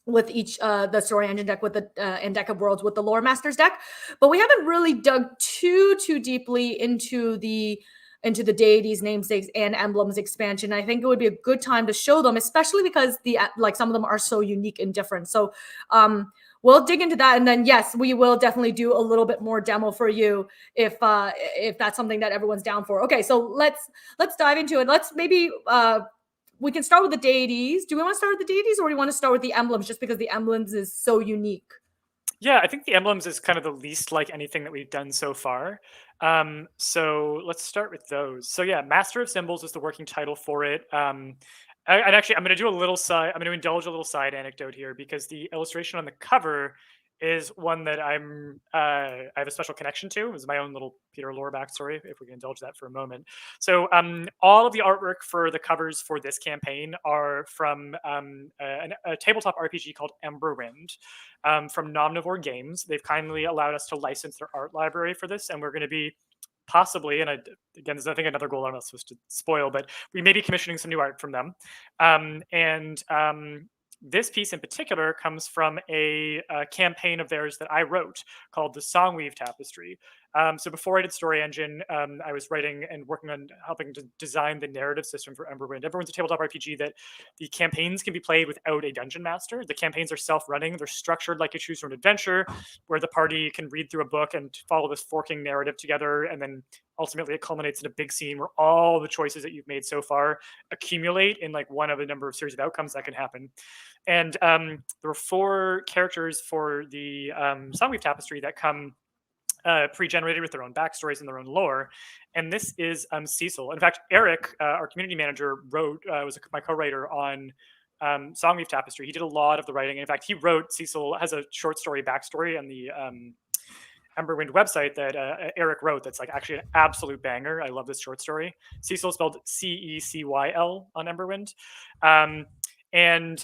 with each the story engine deck with the and deck of worlds with the lore masters deck, but we haven't really dug too deeply into the deities, namesakes, and emblems expansion. I think it would be a good time to show them, especially because some of them are so unique and different. So we'll dig into that, and then yes, we will definitely do a little bit more demo for you if that's something that everyone's down for. Okay, so let's dive into it. Let's maybe we can start with the deities. Do we want to start with the deities, or do we want to start with the emblems, just because the emblems is so unique? Yeah, I think the emblems is kind of the least like anything that we've done so far. So let's start with those. So yeah, Master of Symbols is the working title for it. And actually, I'm going to do a little side. I'm going to indulge a little side anecdote here because the illustration on the cover is one that I have a special connection to. It's my own little Peter lore backstory, if we can indulge that for a moment. So all of the artwork for the covers for this campaign are from a tabletop RPG called Emberwind from Nomnivore Games. They've kindly allowed us to license their art library for this, and we're going to be possibly, and again, there's I think another goal I'm not supposed to spoil, but we may be commissioning some new art from them. This piece in particular comes from a campaign of theirs that I wrote called the Songweave Tapestry. So before I did Story Engine, I was writing and working on helping to design the narrative system for Emberwind. Emberwind's a tabletop RPG that the campaigns can be played without a dungeon master. The campaigns are self-running. They're structured like a choose from an adventure, where the party can read through a book and follow this forking narrative together, and then ultimately it culminates in a big scene where all the choices that you've made so far accumulate in like one of a number of series of outcomes that can happen. And there were 4 characters for the Songweave Tapestry that come pre-generated with their own backstories and their own lore. And this is Cecil. In fact, Eric, our community manager, was my co-writer on Songweave Tapestry. He did a lot of the writing. In fact, he wrote, Cecil has a short story backstory on the Emberwind website that Eric wrote that's like actually an absolute banger. I love this short story. Cecil spelled Cecyl on Emberwind. And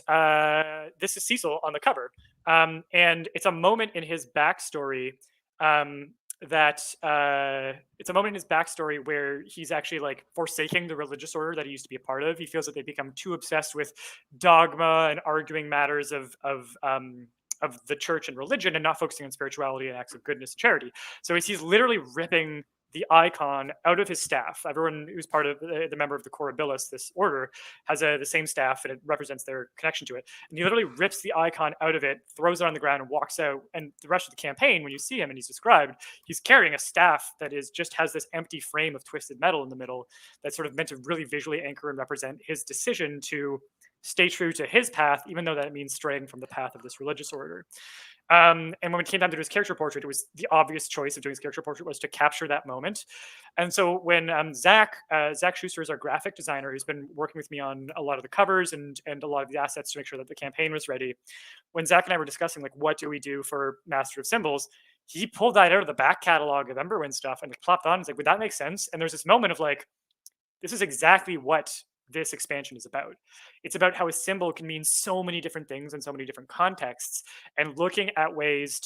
this is Cecil on the cover. And it's a moment in his backstory where he's actually like forsaking the religious order that he used to be a part of. He feels that they've become too obsessed with dogma and arguing matters of the church and religion and not focusing on spirituality and acts of goodness and charity. So he's literally ripping the icon out of his staff. Everyone who's part of the member of the Corabilis, this order, has the same staff, and it represents their connection to it. And he literally rips the icon out of it, throws it on the ground, and walks out. And the rest of the campaign, when you see him and he's described, he's carrying a staff that just has this empty frame of twisted metal in the middle that's sort of meant to really visually anchor and represent his decision to stay true to his path, even though that means straying from the path of this religious order. And when it came time to do his character portrait, it was the obvious choice of doing his character portrait was to capture that moment. And so when Zach Schuster is our graphic designer, who's been working with me on a lot of the covers and a lot of the assets to make sure that the campaign was ready. When Zach and I were discussing like what do we do for Master of Symbols, he pulled that out of the back catalog of Emberwind stuff and like, plopped on. He's like, would that make sense? And there's this moment of like, this is exactly what this expansion is about. It's about how a symbol can mean so many different things in so many different contexts, and uh, looking at ways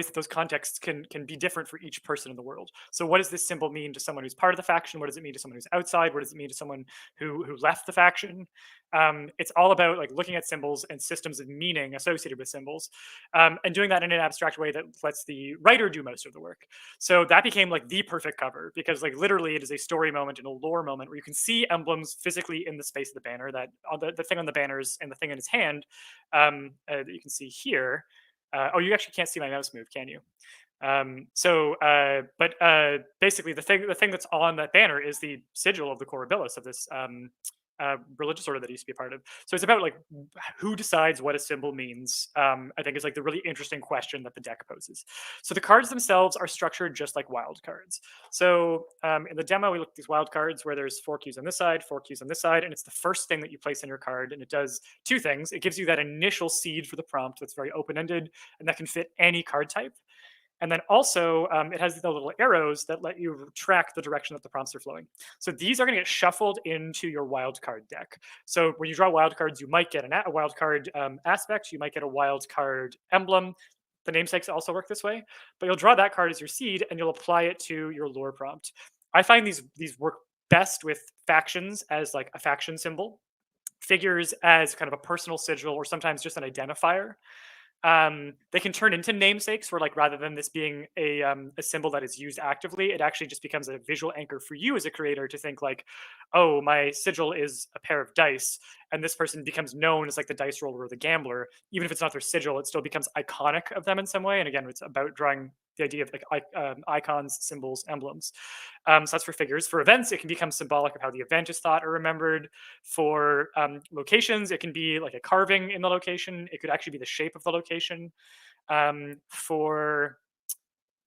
that those contexts can be different for each person in the world. So, what does this symbol mean to someone who's part of the faction? What does it mean to someone who's outside? What does it mean to someone who left the faction? It's all about like looking at symbols and systems of meaning associated with symbols, and doing that in an abstract way that lets the writer do most of the work. So that became like the perfect cover because like literally it is a story moment and a lore moment where you can see emblems physically in the space of the banner. That on the thing on the banners and the thing in his hand that you can see here. Oh, you actually can't see my mouse move, can you? Basically, the thing that's on that banner is the sigil of the Corabilis of this religious order that he used to be a part of. So it's about like who decides what a symbol means. I think is like the really interesting question that the deck poses. So the cards themselves are structured just like wild cards. So in the demo, we look at these wild cards where there's 4 cues on this side, 4 cues on this side, and it's the first thing that you place in your card, and it does 2 things. It gives you that initial seed for the prompt that's very open-ended and that can fit any card type. And then also, it has the little arrows that let you track the direction that the prompts are flowing. So these are going to get shuffled into your wildcard deck. So when you draw wildcards, you might get a wildcard aspect, you might get a wildcard emblem. The namesakes also work this way, but you'll draw that card as your seed and you'll apply it to your lore prompt. I find these work best with factions as like a faction symbol, figures as kind of a personal sigil, or sometimes just an identifier. They can turn into namesakes where like rather than this being a symbol that is used actively, it actually just becomes a visual anchor for you as a creator to think like, oh, my sigil is a pair of dice, and this person becomes known as like the dice roller or the gambler. Even if it's not their sigil, it still becomes iconic of them in some way. And again, it's about drawing the idea of like icons, symbols, emblems. So that's for figures. For events, it can become symbolic of how the event is thought or remembered. For locations, it can be like a carving in the location. It could actually be the shape of the location. For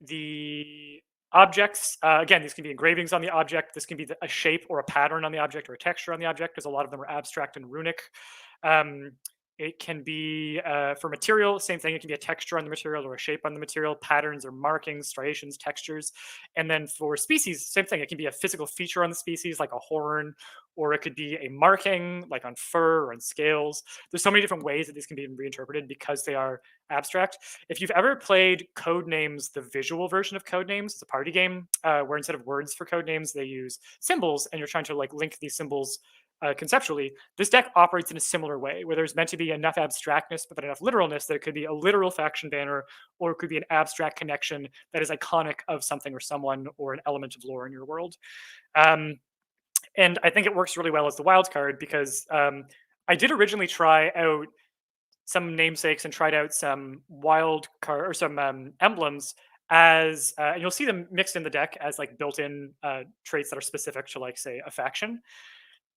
the objects, again, these can be engravings on the object. This can be a shape or a pattern on the object or a texture on the object, because a lot of them are abstract and runic. It can be for material, same thing. It can be a texture on the material or a shape on the material, patterns or markings, striations, textures. And then for species, same thing. It can be a physical feature on the species, like a horn, or it could be a marking, like on fur or on scales. There's so many different ways that these can be reinterpreted because they are abstract. If you've ever played Codenames, the visual version of Codenames, it's a party game where instead of words for Codenames, they use symbols, and you're trying to like link these symbols conceptually. This deck operates in a similar way, where there's meant to be enough abstractness, but enough literalness that it could be a literal faction banner, or it could be an abstract connection that is iconic of something or someone or an element of lore in your world. And I think it works really well as the wild card because I did originally try out some namesakes and tried out some wild card or some emblems as and you'll see them mixed in the deck as like built-in traits that are specific to like say a faction.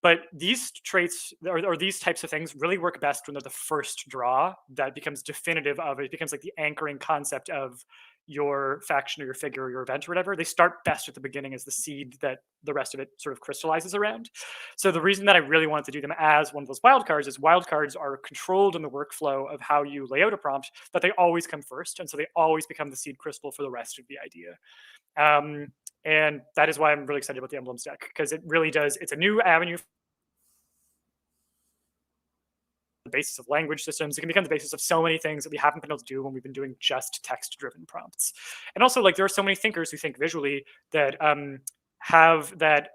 But these traits or these types of things really work best when they're the first draw that becomes definitive of it. It becomes like the anchoring concept of your faction or your figure or your event or whatever. They start best at the beginning as the seed that the rest of it sort of crystallizes around. So the reason that I really wanted to do them as one of those wildcards is wildcards are controlled in the workflow of how you lay out a prompt, but they always come first. And so they always become the seed crystal for the rest of the idea. And that is why I'm really excited about the emblems deck, because it really does. It's a new avenue. The basis of language systems. It can become the basis of so many things that we haven't been able to do when we've been doing just text-driven prompts. And also, like, there are so many thinkers who think visually that have that.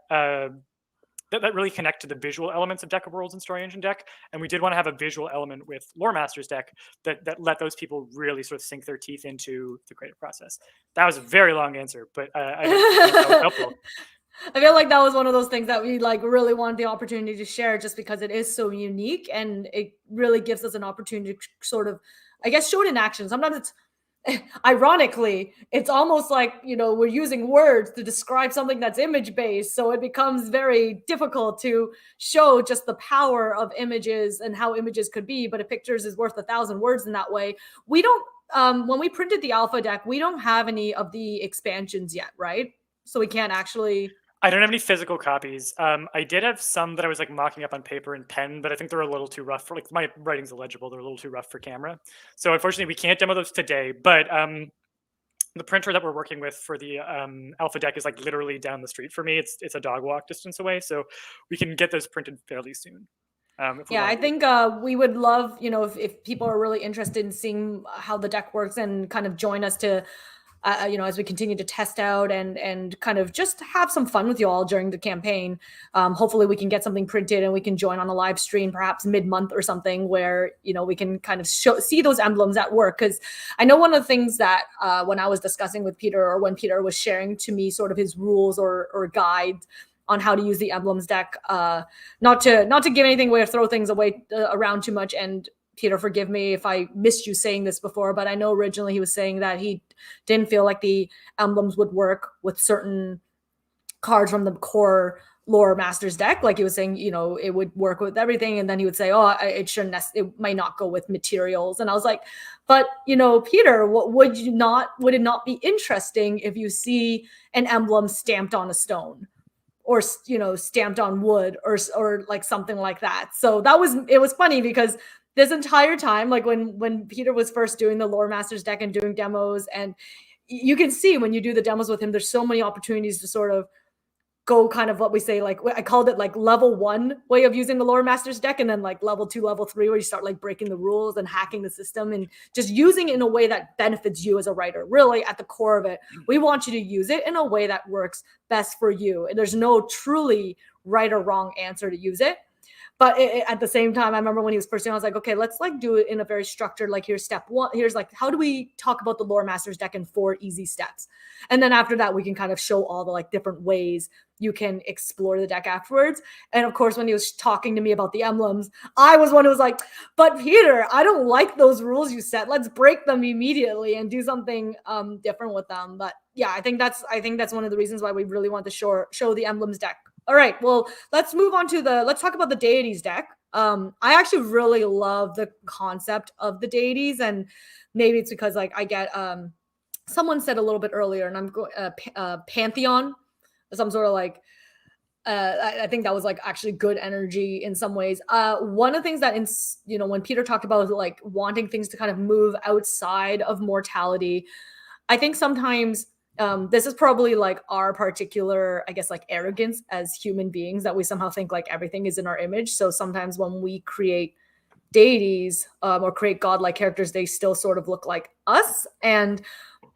That really connect to the visual elements of Deck of Worlds and Story Engine deck. And we did want to have a visual element with Lore Masters deck that let those people really sort of sink their teeth into the creative process. That was a very long answer, but I think that was helpful. I feel like that was one of those things that we like really wanted the opportunity to share just because it is so unique and it really gives us an opportunity to sort of, I guess, show it in action. Sometimes ironically, it's almost like, we're using words to describe something that's image based. So it becomes very difficult to show just the power of images and how images could be. But a pictures is worth 1,000 words in that way. We don't, when we printed the alpha deck, we don't have any of the expansions yet, right? So we can't actually. I don't have any physical copies. I did have some that I was like mocking up on paper and pen, but I think they're a little too rough for like my writing's illegible. They're a little too rough for camera. So unfortunately, we can't demo those today. But the printer that we're working with for the alpha deck is like literally down the street for me. It's a dog walk distance away, so we can get those printed fairly soon. Yeah, I think we would love, if people are really interested in seeing how the deck works and kind of join us to, as we continue to test out and kind of just have some fun with you all during the campaign. Hopefully we can get something printed and we can join on a live stream perhaps mid-month or something where, we can kind of see those emblems at work. Because I know one of the things that when I was discussing with Peter, or when Peter was sharing to me sort of his rules or guides on how to use the emblems deck, not to give anything away or throw things away around too much. And Peter, forgive me if I missed you saying this before, but I know originally he was saying that he didn't feel like the emblems would work with certain cards from the core Lore Masters deck. Like he was saying, it would work with everything. And then he would say, oh, it might not go with materials. And I was like, but, Peter, would it not be interesting if you see an emblem stamped on a stone? Or stamped on wood, or like something like that. So it was funny because this entire time, like when Peter was first doing the Lore Masters deck and doing demos, and you can see when you do the demos with him, there's so many opportunities to sort of go kind of what we say, like I called it like level 1 way of using the Lore Masters deck, and then like level 2, level 3, where you start like breaking the rules and hacking the system and just using it in a way that benefits you as a writer. Really, at the core of it, we want you to use it in a way that works best for you. And there's no truly right or wrong answer to use it. But at the same time, I remember when he was first doing, I was like, okay, let's like do it in a very structured, like here's step 1. Here's like, how do we talk about the Lore Masters deck in 4 easy steps? And then after that, we can kind of show all the like different ways you can explore the deck afterwards. And of course, when he was talking to me about the emblems, I was one who was like, but Peter, I don't like those rules you set. Let's break them immediately and do something different with them. But yeah, I think that's one of the reasons why we really want to show the emblems deck. All right, well, let's move on to let's talk about the deities deck. I actually really love the concept of the deities, and maybe it's because like I get someone said a little bit earlier, and I'm going pantheon, some sort of like I think that was like actually good energy in some ways. One of the things that when Peter talked about like wanting things to kind of move outside of mortality, I think sometimes this is probably like our particular, I guess, like arrogance as human beings, that we somehow think like everything is in our image. So sometimes when we create deities or create godlike characters, they still sort of look like us. And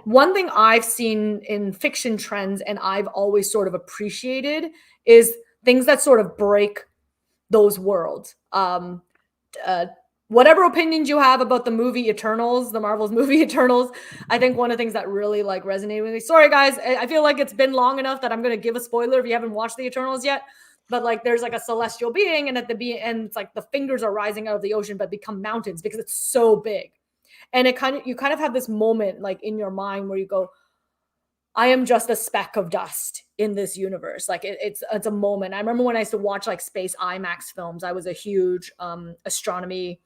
one thing I've seen in fiction trends, and I've always sort of appreciated, is things that sort of break those worlds. Whatever opinions you have about the movie Eternals, the Marvel's movie Eternals, I think one of the things that really like resonated with me. Sorry guys, I feel like it's been long enough that I'm going to give a spoiler if you haven't watched the Eternals yet. But like there's like a celestial being, and at the end it's like the fingers are rising out of the ocean but become mountains because it's so big. And you kind of have this moment like in your mind where you go, I am just a speck of dust in this universe. Like it's a moment. I remember when I used to watch like space IMAX films. I was a huge astronomy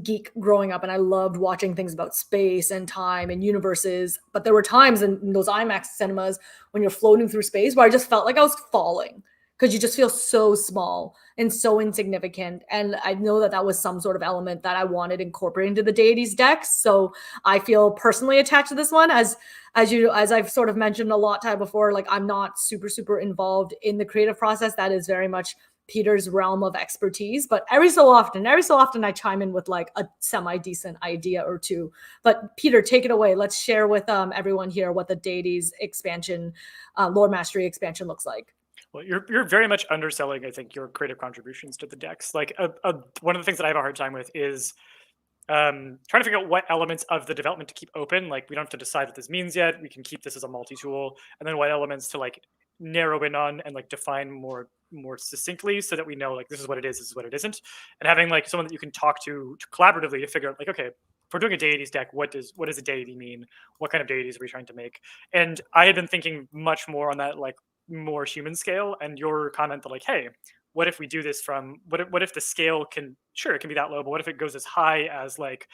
geek growing up, and I loved watching things about space and time and universes. But there were times in those IMAX cinemas when you're floating through space where I just felt like I was falling, because you just feel so small and so insignificant. And I know that was some sort of element that I wanted incorporated into the deities decks. So I feel personally attached to this one, as I've sort of mentioned a lot time before. Like I'm not super involved in the creative process. That is very much Peter's realm of expertise, but every so often I chime in with like a semi-decent idea or two. But Peter, take it away. Let's share with everyone here what the deities expansion, Lore Mastery expansion looks like. Well, you're very much underselling, I think, your creative contributions to the decks. Like one of the things that I have a hard time with is trying to figure out what elements of the development to keep open. Like we don't have to decide what this means yet. We can keep this as a multi-tool, and then what elements to like narrow in on and like define more succinctly, so that we know like this is what it is, this is what it isn't, and having like someone that you can talk to collaboratively to figure out like, okay, if we're doing a deities deck, what does a deity mean? What kind of deities are we trying to make? And I had been thinking much more on that like more human scale. And your comment that like, hey, what if we do this from what if the scale can sure it can be that low, but what if it goes as high as like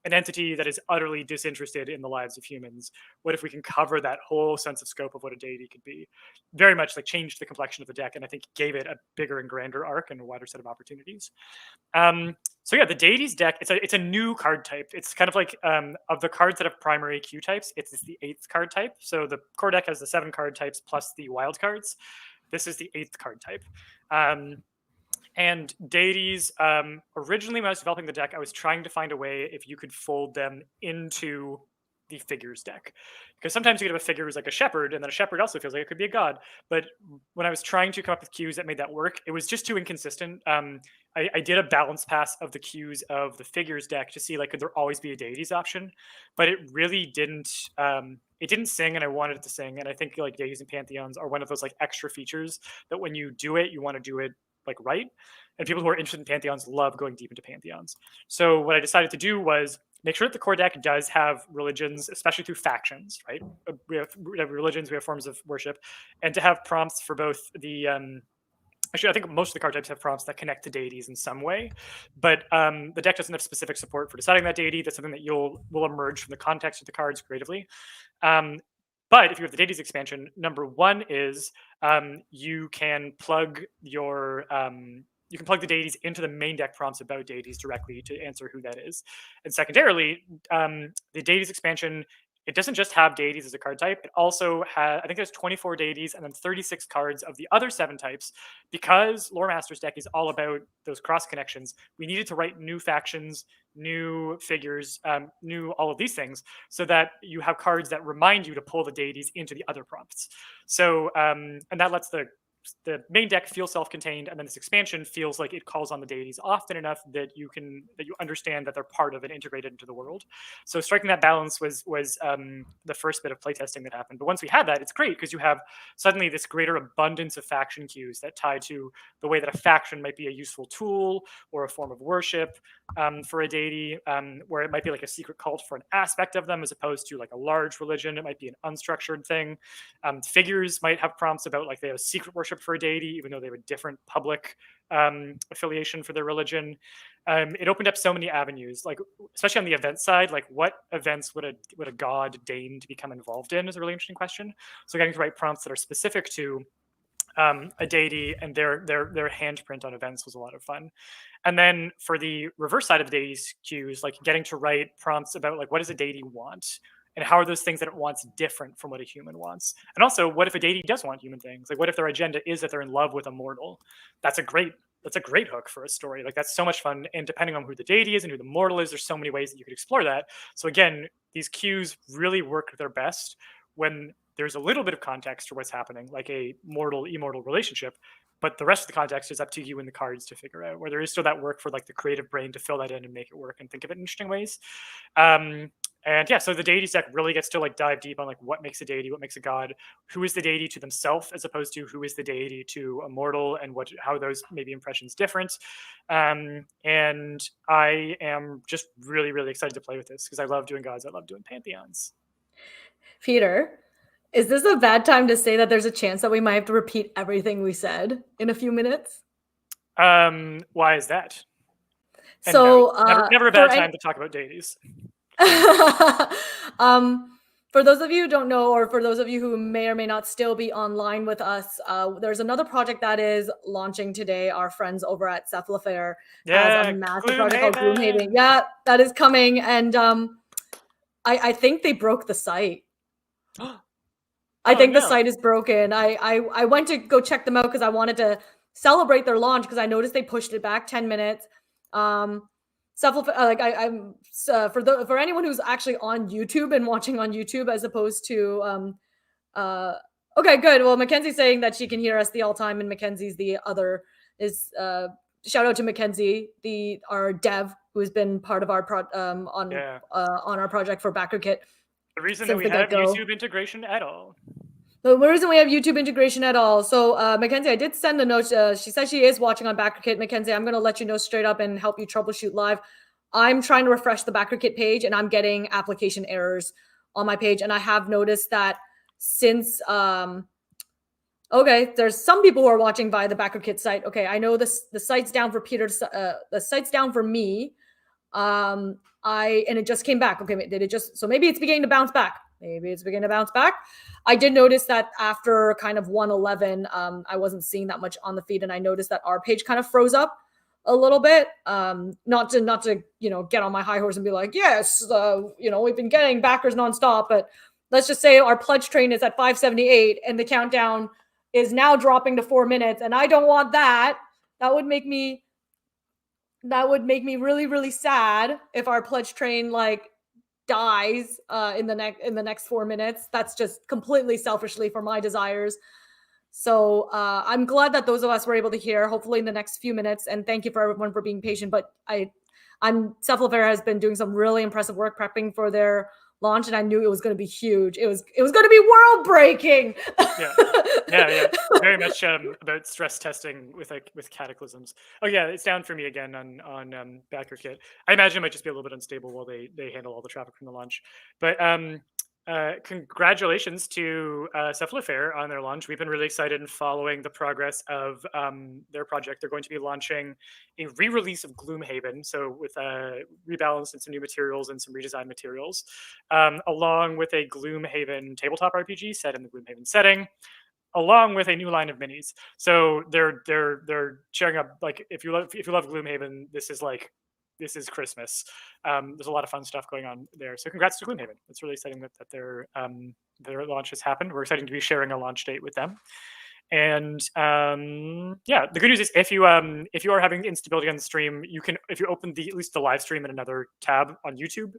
an entity that is utterly disinterested in the lives of humans? What if we can cover that whole sense of scope of what a deity could be? Very much like changed the complexion of the deck, and I think gave it a bigger and grander arc and a wider set of opportunities. So yeah, the deities deck, it's a new card type. It's kind of like of the cards that have primary Q types, it's the 8th card type. So the core deck has the 7 card types plus the wild cards. This is the 8th card type. And deities, originally when I was developing the deck, I was trying to find a way if you could fold them into the figures deck. Because sometimes you could have a figure who's like a shepherd, and then a shepherd also feels like it could be a god. But when I was trying to come up with cues that made that work, it was just too inconsistent. I did a balance pass of the cues of the figures deck to see like could there always be a deities option, but it really didn't. It didn't sing, and I wanted it to sing. And I think like deities and pantheons are one of those like extra features that when you do it, you want to do it like right. And people who are interested in pantheons love going deep into pantheons. So what I decided to do was make sure that the core deck does have religions, especially through factions, right? We have religions, we have forms of worship, and to have prompts for both the actually, I think most of the card types have prompts that connect to deities in some way, but the deck doesn't have specific support for deciding that deity. That's something that will emerge from the context of the cards creatively. But if you have the deities expansion, number 1 is you can plug the deities into the main deck prompts about deities directly to answer who that is. And secondarily, the deities expansion, it doesn't just have deities as a card type. It also has, I think there's 24 deities and then 36 cards of the other 7 types. Because Lore Master's deck is all about those cross connections, we needed to write new factions, new figures, new all of these things, so that you have cards that remind you to pull the deities into the other prompts. So, and that lets the main deck feel self-contained, and then this expansion feels like it calls on the deities often enough that you understand that they're part of and integrated into the world. So striking that balance was the first bit of playtesting that happened. But once we had that, it's great because you have suddenly this greater abundance of faction cues that tie to the way that a faction might be a useful tool or a form of worship for a deity, where it might be like a secret cult for an aspect of them as opposed to like a large religion. It might be an unstructured thing. Figures might have prompts about like they have a secret worship for a deity, even though they have a different public affiliation for their religion. It opened up so many avenues, like especially on the event side, like what events would a god deign to become involved in is a really interesting question. So getting to write prompts that are specific to a deity and their handprint on events was a lot of fun. And then for the reverse side of the deity's cues, like getting to write prompts about like what does a deity want? And how are those things that it wants different from what a human wants? And also, what if a deity does want human things? Like, what if their agenda is that they're in love with a mortal? That's a great hook for a story. Like, that's so much fun. And depending on who the deity is and who the mortal is, there's so many ways that you could explore that. So again, these cues really work their best when there's a little bit of context for what's happening, like a mortal-immortal relationship, but the rest of the context is up to you and the cards to figure out, where there is still that work for like the creative brain to fill that in and make it work and think of it in interesting ways. And yeah, so the deities deck really gets to like dive deep on like what makes a deity, what makes a god, who is the deity to themselves as opposed to who is the deity to a mortal, and how those maybe impressions different. And I am just really, really excited to play with this because I love doing gods. I love doing pantheons. Peter, is this a bad time to say that there's a chance that we might have to repeat everything we said in a few minutes? Why is that? And so no, never a bad time to talk about deities. For those of you who don't know, or for those of you who may or may not still be online with us, there's another project that is launching today. Our friends over at Cephalofair has a massive project called Gloomhaven. Yeah, that is coming. And I think they broke the site. I think the site is broken. I went to go check them out because I wanted to celebrate their launch because I noticed they pushed it back 10 minutes. For anyone who's actually on YouTube and watching on YouTube as opposed to okay, good. Well, Mackenzie's saying that she can hear us the all time, and Mackenzie's the other is shout out to Mackenzie, our dev who's been part of our on our project for BackerKit. The reason that we have YouTube integration at all. The reason we have YouTube integration at all. So, Mackenzie, I did send a note. She says she is watching on BackerKit. Mackenzie, I'm going to let you know straight up and help you troubleshoot live. I'm trying to refresh the BackerKit page and I'm getting application errors on my page. And I have noticed that since okay, there's some people who are watching via the BackerKit site. Okay, I know this the site's down for Peter. The site's down for me. And it just came back. Okay, did it just so maybe it's beginning to bounce back. Maybe it's beginning to bounce back. I did notice that after kind of 111, I wasn't seeing that much on the feed, and I noticed that our page kind of froze up a little bit. Not to get on my high horse and be like, yes, we've been getting backers nonstop, but let's just say our pledge train is at 578 and the countdown is now dropping to 4 minutes, and I don't want that. That would make me really, really sad if our pledge train like dies in the next 4 minutes. That's just completely selfishly for my desires. So I'm glad that those of us were able to hear, hopefully in the next few minutes. And thank you for everyone for being patient. But Cephalofair has been doing some really impressive work prepping for their launch, and I knew it was going to be huge. It was going to be world breaking. Yeah. Very much about stress testing with cataclysms. Oh yeah, it's down for me again on BackerKit. I imagine it might just be a little bit unstable while they handle all the traffic from the launch. But congratulations to Cephalofair on their launch. We've been really excited in following the progress of their project. They're going to be launching a re-release of Gloomhaven, so with rebalance and some new materials and some redesigned materials, along with a Gloomhaven tabletop RPG set in the Gloomhaven setting, along with a new line of minis. So they're sharing up, like, if you love Gloomhaven, this is Christmas. There's a lot of fun stuff going on there. So congrats to Gloomhaven. It's really exciting that their launch has happened. We're excited to be sharing a launch date with them. And yeah, the good news is if you are having instability on the stream, you can, if you open at least the live stream in another tab on YouTube,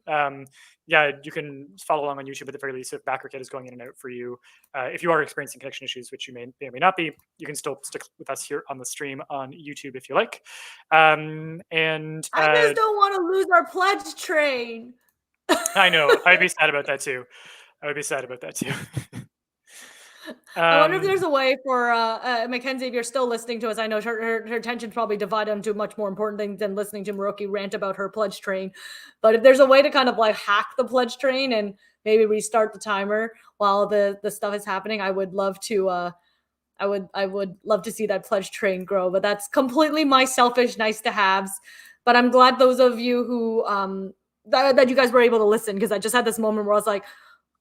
yeah, you can follow along on YouTube at the very least if BackerKit is going in and out for you. If you are experiencing connection issues, which you may or may not be, you can still stick with us here on the stream on YouTube if you like. And I just don't want to lose our pledge train. I know. I'd be sad about that too. I wonder if there's a way for Mackenzie, if you're still listening to us. I know her attention's probably divided into much more important things than listening to Maroki rant about her pledge train. But if there's a way to kind of like hack the pledge train and maybe restart the timer while the stuff is happening, I would love to. I would love to see that pledge train grow. But that's completely my selfish nice to haves. But I'm glad those of you who that you guys were able to listen, because I just had this moment where I was like,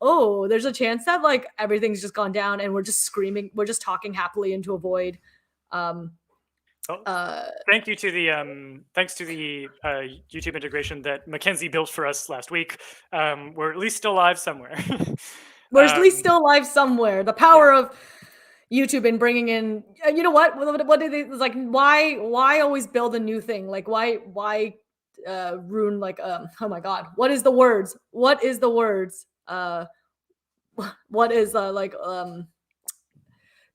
oh, there's a chance that like everything's just gone down and we're just screaming, we're just talking happily into a void. Thank you to the thanks to the YouTube integration that Mackenzie built for us last week. We're at least still live somewhere. We're at least still live somewhere. The power of YouTube and bringing in, you know what did they, like, why always build a new thing? Like why ruin, like, oh my God, what is the words? What is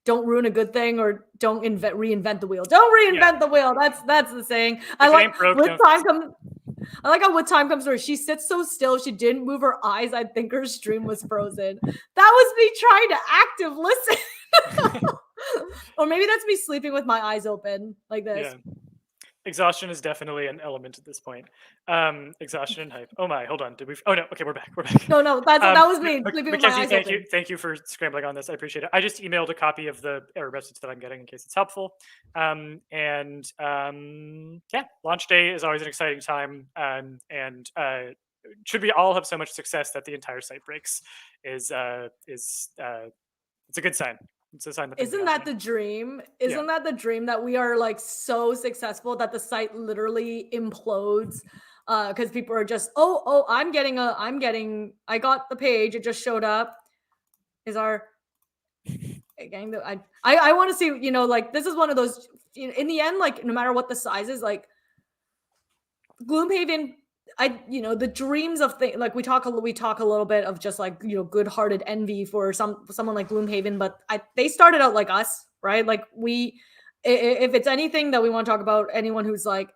don't ruin a good thing, or don't reinvent the wheel. Don't reinvent the wheel. That's the saying. I like how with time comes where she sits so still she didn't move her eyes. I think her stream was frozen. That was me trying to active listen. Or maybe that's me sleeping with my eyes open like this. Yeah. Exhaustion is definitely an element at this point. Exhaustion and hype. Oh my, hold on. Did we? Oh no. Okay, we're back. No, that was me. Sleeping with my eyes open. Thank you for scrambling on this. I appreciate it. I just emailed a copy of the error message that I'm getting in case it's helpful. Yeah, launch day is always an exciting time. And should we all have so much success that the entire site breaks is it's a good sign. It's a sign that isn't that the dream? Isn't that the dream, that we are like so successful that the site literally implodes? Because people are just, I got the page, it just showed up. I want to see, like, this is one of those, in the end, like, no matter what the size is, like, Gloomhaven, the dreams of things, like we talk a little bit of just like, good-hearted envy for someone like Gloomhaven, but they started out like us, right? Like if it's anything that we want to talk about, anyone who's like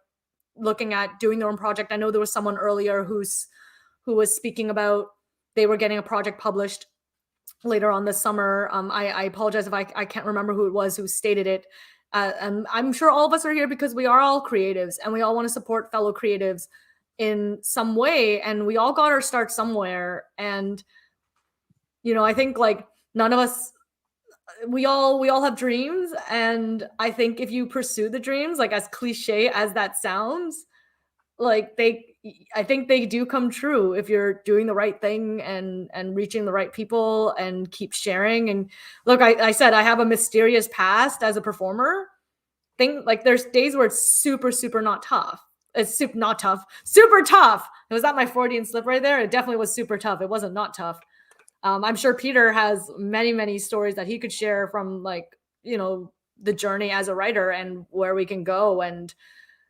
looking at doing their own project. I know there was someone earlier who was speaking about they were getting a project published later on this summer. I apologize if I can't remember who it was who stated it. And I'm sure all of us are here because we are all creatives and we all want to support fellow creatives in some way, and we all got our start somewhere. And I think like none of us, we all have dreams, and I think if you pursue the dreams, like as cliche as that sounds, like I think they do come true if you're doing the right thing and reaching the right people and keep sharing. And look, I said I have a mysterious past as a performer. Like there's days where it's super not tough. It's super tough. Was that my Freudian slip right there? It definitely was super tough. It wasn't not tough. I'm sure Peter has many stories that he could share from like, the journey as a writer and where we can go. And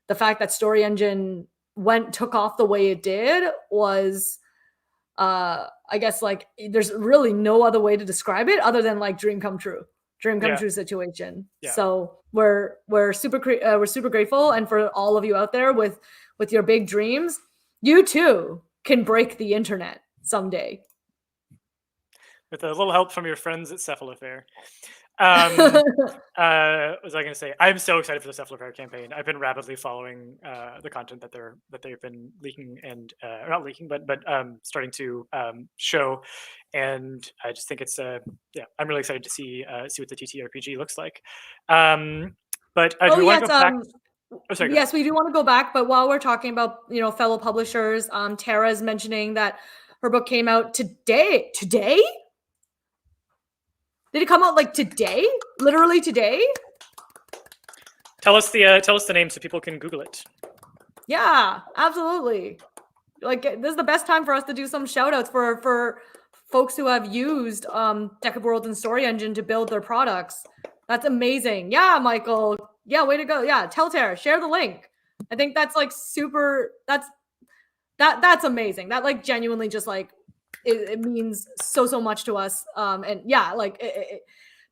the fact that Story Engine took off the way it did was, I guess like there's really no other way to describe it other than like dream come true situation. Yeah. So we're super grateful. And for all of you out there with your big dreams, you too can break the internet someday. With a little help from your friends at Cephalofair. What was I going to say? I'm so excited for the Cephalofair campaign. I've been rapidly following the content that they've been leaking and not leaking, but starting to show, and I just think it's I'm really excited to see what the TTRPG looks like. But do we want to go back? Oh, sorry, yes, we do want to go back, but while we're talking about fellow publishers, Tara is mentioning that her book came out today. Today? Did it come out like today? Literally today? Tell us the name so people can Google it. Yeah, absolutely. Like this is the best time for us to do some shout outs for folks who have used Deck of Worlds and Story Engine to build their products. That's amazing. Yeah, Michael. Yeah, way to go. Yeah, tell Tara, share the link. I think that's like super, that's amazing. That like genuinely just like it means so much to us. And yeah, like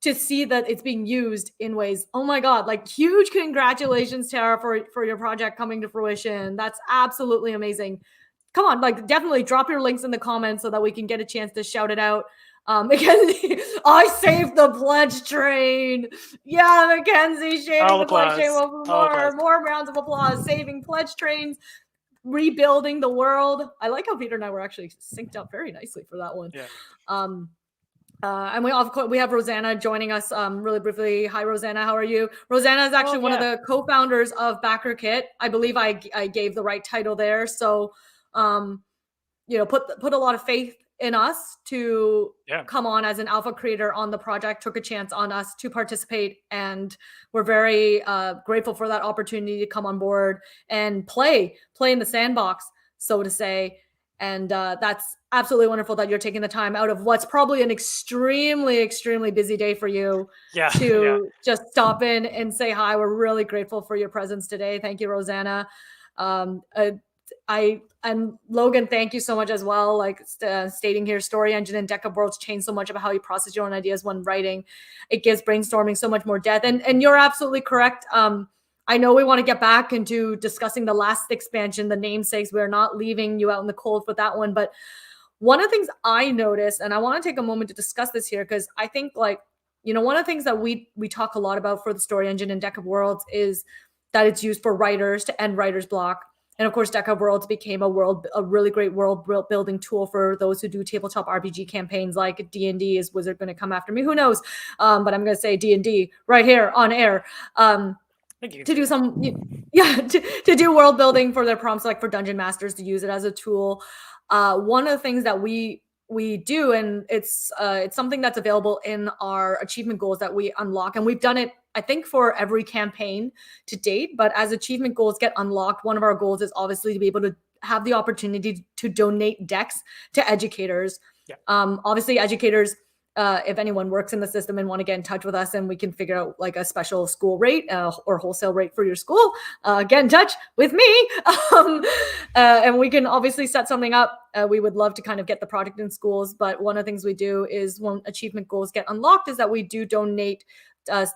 to see that it's being used in ways. Oh my God, like huge congratulations, Tara, for your project coming to fruition. That's absolutely amazing. Come on, like definitely drop your links in the comments so that we can get a chance to shout it out. Mackenzie, I saved the pledge train. Yeah, Mackenzie, shaving the pledge train. More rounds of applause. Saving pledge trains. Rebuilding the world. I like how Peter and I were actually synced up very nicely for that one. Yeah. And we have Rosanna joining us really briefly. Hi, Rosanna. How are you? Rosanna is actually one of the co-founders of BackerKit. I believe I gave the right title there. So, put a lot of faith in us to come on as an alpha creator on the project, took a chance on us to participate. And we're very grateful for that opportunity to come on board and play in the sandbox, so to say. And that's absolutely wonderful that you're taking the time out of what's probably an extremely busy day for you to just stop in and say hi. We're really grateful for your presence today. Thank you, Rosanna. And Logan, thank you so much as well. Like stating here, Story Engine and Deck of Worlds change so much about how you process your own ideas when writing. It gives brainstorming so much more depth. And you're absolutely correct. I know we want to get back into discussing the last expansion, the namesakes. We're not leaving you out in the cold with that one. But one of the things I noticed, and I want to take a moment to discuss this here, because I think one of the things that we talk a lot about for the Story Engine and Deck of Worlds is that it's used for writers to end writer's block. And of course, Deck of Worlds became a really great world building tool for those who do tabletop RPG campaigns like D&D. Is Wizard going to come after me? Who knows? But I'm going to say D&D right here on air. To do to do world building for their prompts, like for dungeon masters to use it as a tool. One of the things that we do, and it's something that's available in our achievement goals that we unlock, and we've done it, I think, for every campaign to date. But as achievement goals get unlocked, one of our goals is obviously to be able to have the opportunity to donate decks to educators. Obviously, educators, if anyone works in the system and want to get in touch with us and we can figure out like a special school rate or wholesale rate for your school, get in touch with me. And we can obviously set something up. We would love to kind of get the product in schools. But one of the things we do is when achievement goals get unlocked is that we do donate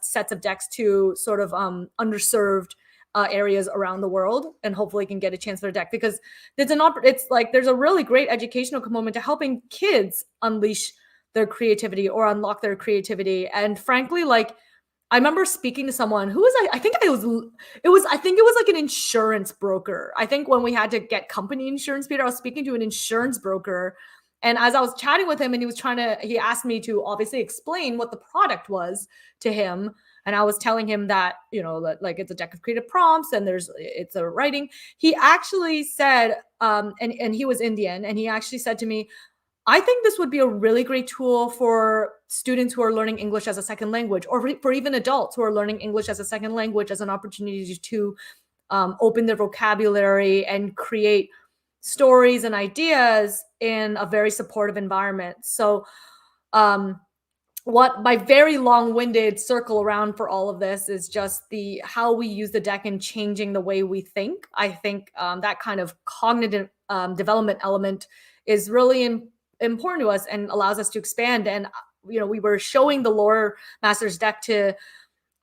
sets of decks to sort of underserved areas around the world, and hopefully can get a chance for a deck, because there's a really great educational component to helping kids unleash their creativity or unlock their creativity. And frankly, like I remember speaking to someone who was, I think it was like an insurance broker. I think when we had to get company insurance, Peter, I was speaking to an insurance broker. And as I was chatting with him and he asked me to obviously explain what the product was to him. And I was telling him that, that like it's a deck of creative prompts and it's a writing. He actually said, and he was Indian, and he actually said to me, I think this would be a really great tool for students who are learning English as a second language, or for even adults who are learning English as a second language, as an opportunity to open their vocabulary and create stories and ideas in a very supportive environment. So what my very long-winded circle around for all of this is just how we use the deck in changing the way we think. I think that kind of cognitive development element is really important to us and allows us to expand. And we were showing the Lore Masters deck to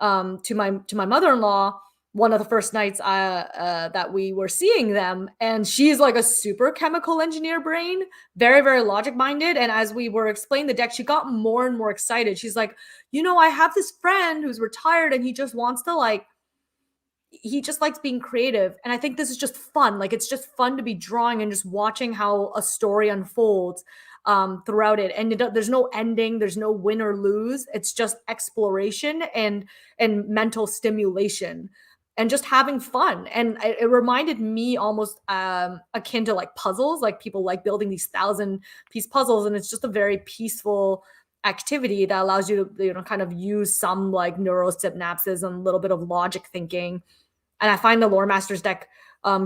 my mother-in-law one of the first nights that we were seeing them, and she's like a super chemical engineer brain, very, very logic minded. And as we were explaining the deck, she got more and more excited. She's like, I have this friend who's retired and he just wants to he just likes being creative. And I think this is just fun. Like, it's just fun to be drawing and just watching how a story unfolds throughout it. And there's no ending, there's no win or lose. It's just exploration and mental stimulation and just having fun. And it reminded me almost akin to like puzzles. Like, people like building these 1,000-piece puzzles, and it's just a very peaceful activity that allows you to kind of use some like neurosynapses and a little bit of logic thinking. And I find the Lore Masters deck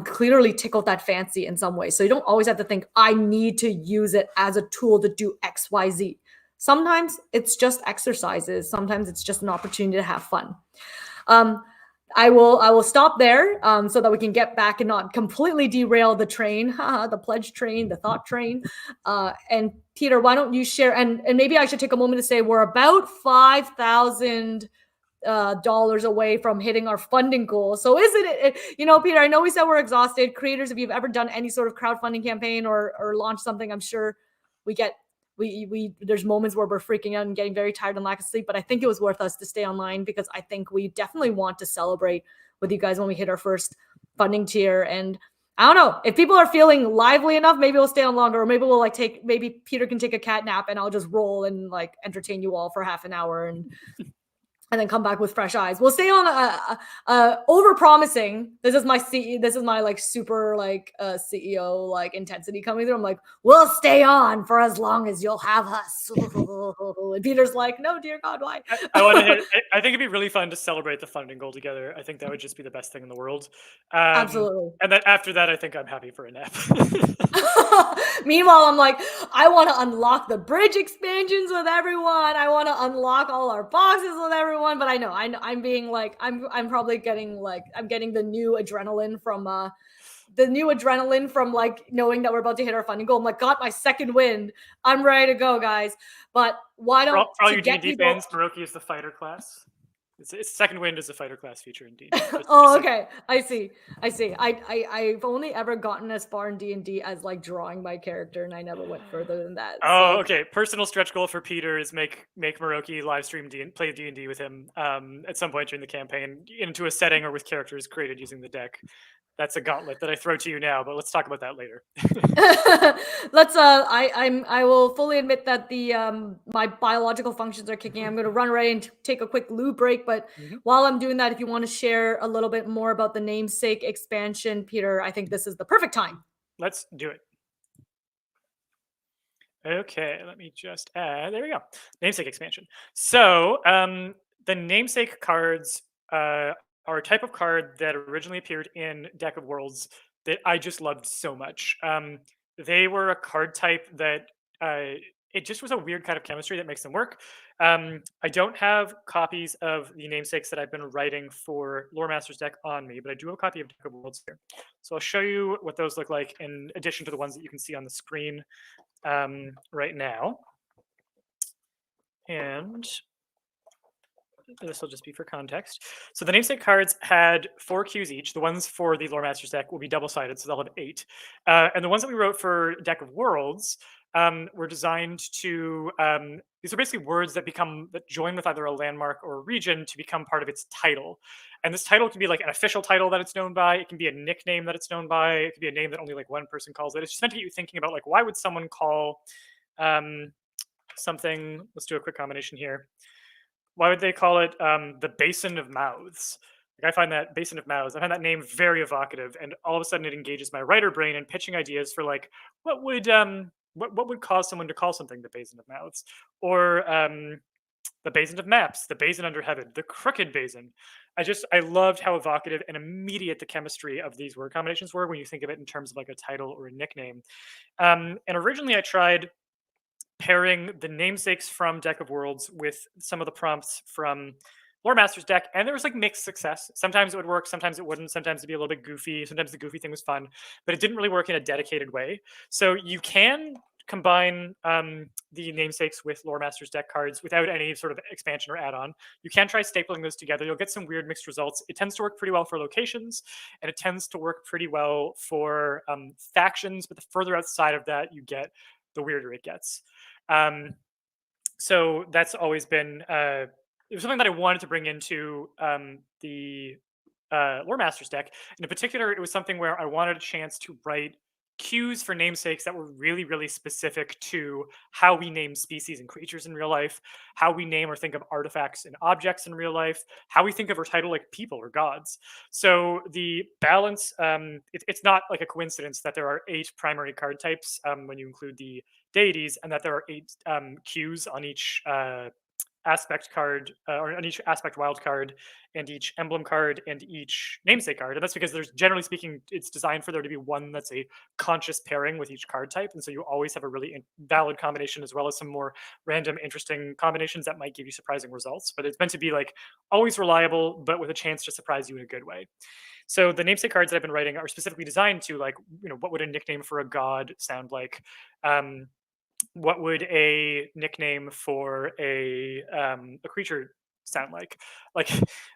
clearly tickled that fancy in some way. So you don't always have to think, I need to use it as a tool to do X, Y, Z. Sometimes it's just exercises. Sometimes it's just an opportunity to have fun. I will stop there so that we can get back and not completely derail the train, the pledge train, the thought train. And Peter, why don't you share? And maybe I should take a moment to say we're about $5,000 away from hitting our funding goal. So isn't it, Peter, I know we said we're exhausted. Creators, if you've ever done any sort of crowdfunding campaign or launched something, I'm sure there's moments where we're freaking out and getting very tired and lack of sleep, but I think it was worth us to stay online because I think we definitely want to celebrate with you guys when we hit our first funding tier. And I don't know, if people are feeling lively enough, maybe we'll stay on longer, or maybe we'll maybe Peter can take a cat nap and I'll just roll and entertain you all for half an hour and then come back with fresh eyes. We'll stay on over promising. This is my super CEO intensity coming through. I'm like, we'll stay on for as long as you'll have us. And Peter's like, no, dear God, why? I think it'd be really fun to celebrate the funding goal together. I think that would just be the best thing in the world. Absolutely. And then after that, I think I'm happy for a nap. Meanwhile, I'm like, I want to unlock the bridge expansions with everyone. I want to unlock all our boxes with everyone. But I'm being like, I'm probably getting I'm getting the new adrenaline from knowing that we're about to hit our funding goal. I'm like, got my second wind. I'm ready to go, guys. But why don't for all you D&D fans, Maroki is the fighter class. It's second wind is a fighter class feature in D&D. Oh, okay. I see. I've only ever gotten as far in D&D as drawing my character, and I never went further than that. Oh, okay. Personal stretch goal for Peter is make Maroki live stream play D&D with him at some point during the campaign into a setting or with characters created using the deck. That's a gauntlet that I throw to you now, but let's talk about that later. I will fully admit that my biological functions are kicking. I'm going to run away and take a quick loo break. But while I'm doing that, if you want to share a little bit more about the namesake expansion, Peter, I think this is the perfect time. Let's do it. Okay, let me just add, there we go. Namesake expansion. So the namesake cards are a type of card that originally appeared in Deck of Worlds that I just loved so much. They were a card type that it just was a weird kind of chemistry that makes them work. I don't have copies of the namesakes that I've been writing for Lore Masters deck on me, but I do have a copy of Deck of Worlds here. So I'll show you what those look like in addition to the ones that you can see on the screen right now. And this will just be for context. So the namesake cards had 4 Qs each. The ones for the Lore Masters deck will be double-sided, so they'll have 8. And the ones that we wrote for Deck of Worlds were designed to these are basically words that join with either a landmark or a region to become part of its title. And this title can be like an official title that it's known by. It can be a nickname that it's known by. It could be a name that only like one person calls it. It's just meant to get you thinking about like why would someone call um, something? Let's do a quick combination here. Why would they call it the Basin of Mouths? Like I find that Basin of Mouths, I find that name very evocative, and all of a sudden it engages my writer brain in pitching ideas for like what would cause someone to call something the Basin of Mouths, or the Basin of Maps, the Basin under Heaven, the Crooked Basin. I loved how evocative and immediate the chemistry of these word combinations were when you think of it in terms of like a title or a nickname. And originally I tried pairing the namesakes from Deck of Worlds with some of the prompts from Lore Master's deck, and there was like mixed success. Sometimes it would work, sometimes it wouldn't. Sometimes it'd be a little bit goofy. Sometimes the goofy thing was fun, but it didn't really work in a dedicated way. So you can combine the namesakes with Lore Master's deck cards without any sort of expansion or add-on. You can try stapling those together. You'll get some weird mixed results. It tends to work pretty well for locations, and it tends to work pretty well for factions. But the further outside of that you get, the weirder it gets. So that's always been it was something that I wanted to bring into the Lore Masters deck. And in particular, it was something where I wanted a chance to write cues for namesakes that were really, really specific to how we name species and creatures in real life, how we name or think of artifacts and objects in real life, how we think of or title like people or gods. So the balance, it's not like a coincidence that there are 8 primary card types when you include the deities, and that there are 8 cues on each aspect card or on each aspect wild card and each emblem card and each namesake card. And that's because there's, generally speaking, it's designed for there to be one that's a conscious pairing with each card type, and so you always have a really valid combination as well as some more random interesting combinations that might give you surprising results. But it's meant to be like always reliable but with a chance to surprise you in a good way. So the namesake cards that I've been writing are specifically designed to, like, what would a nickname for a god sound like? What would a nickname for a creature sound like? Like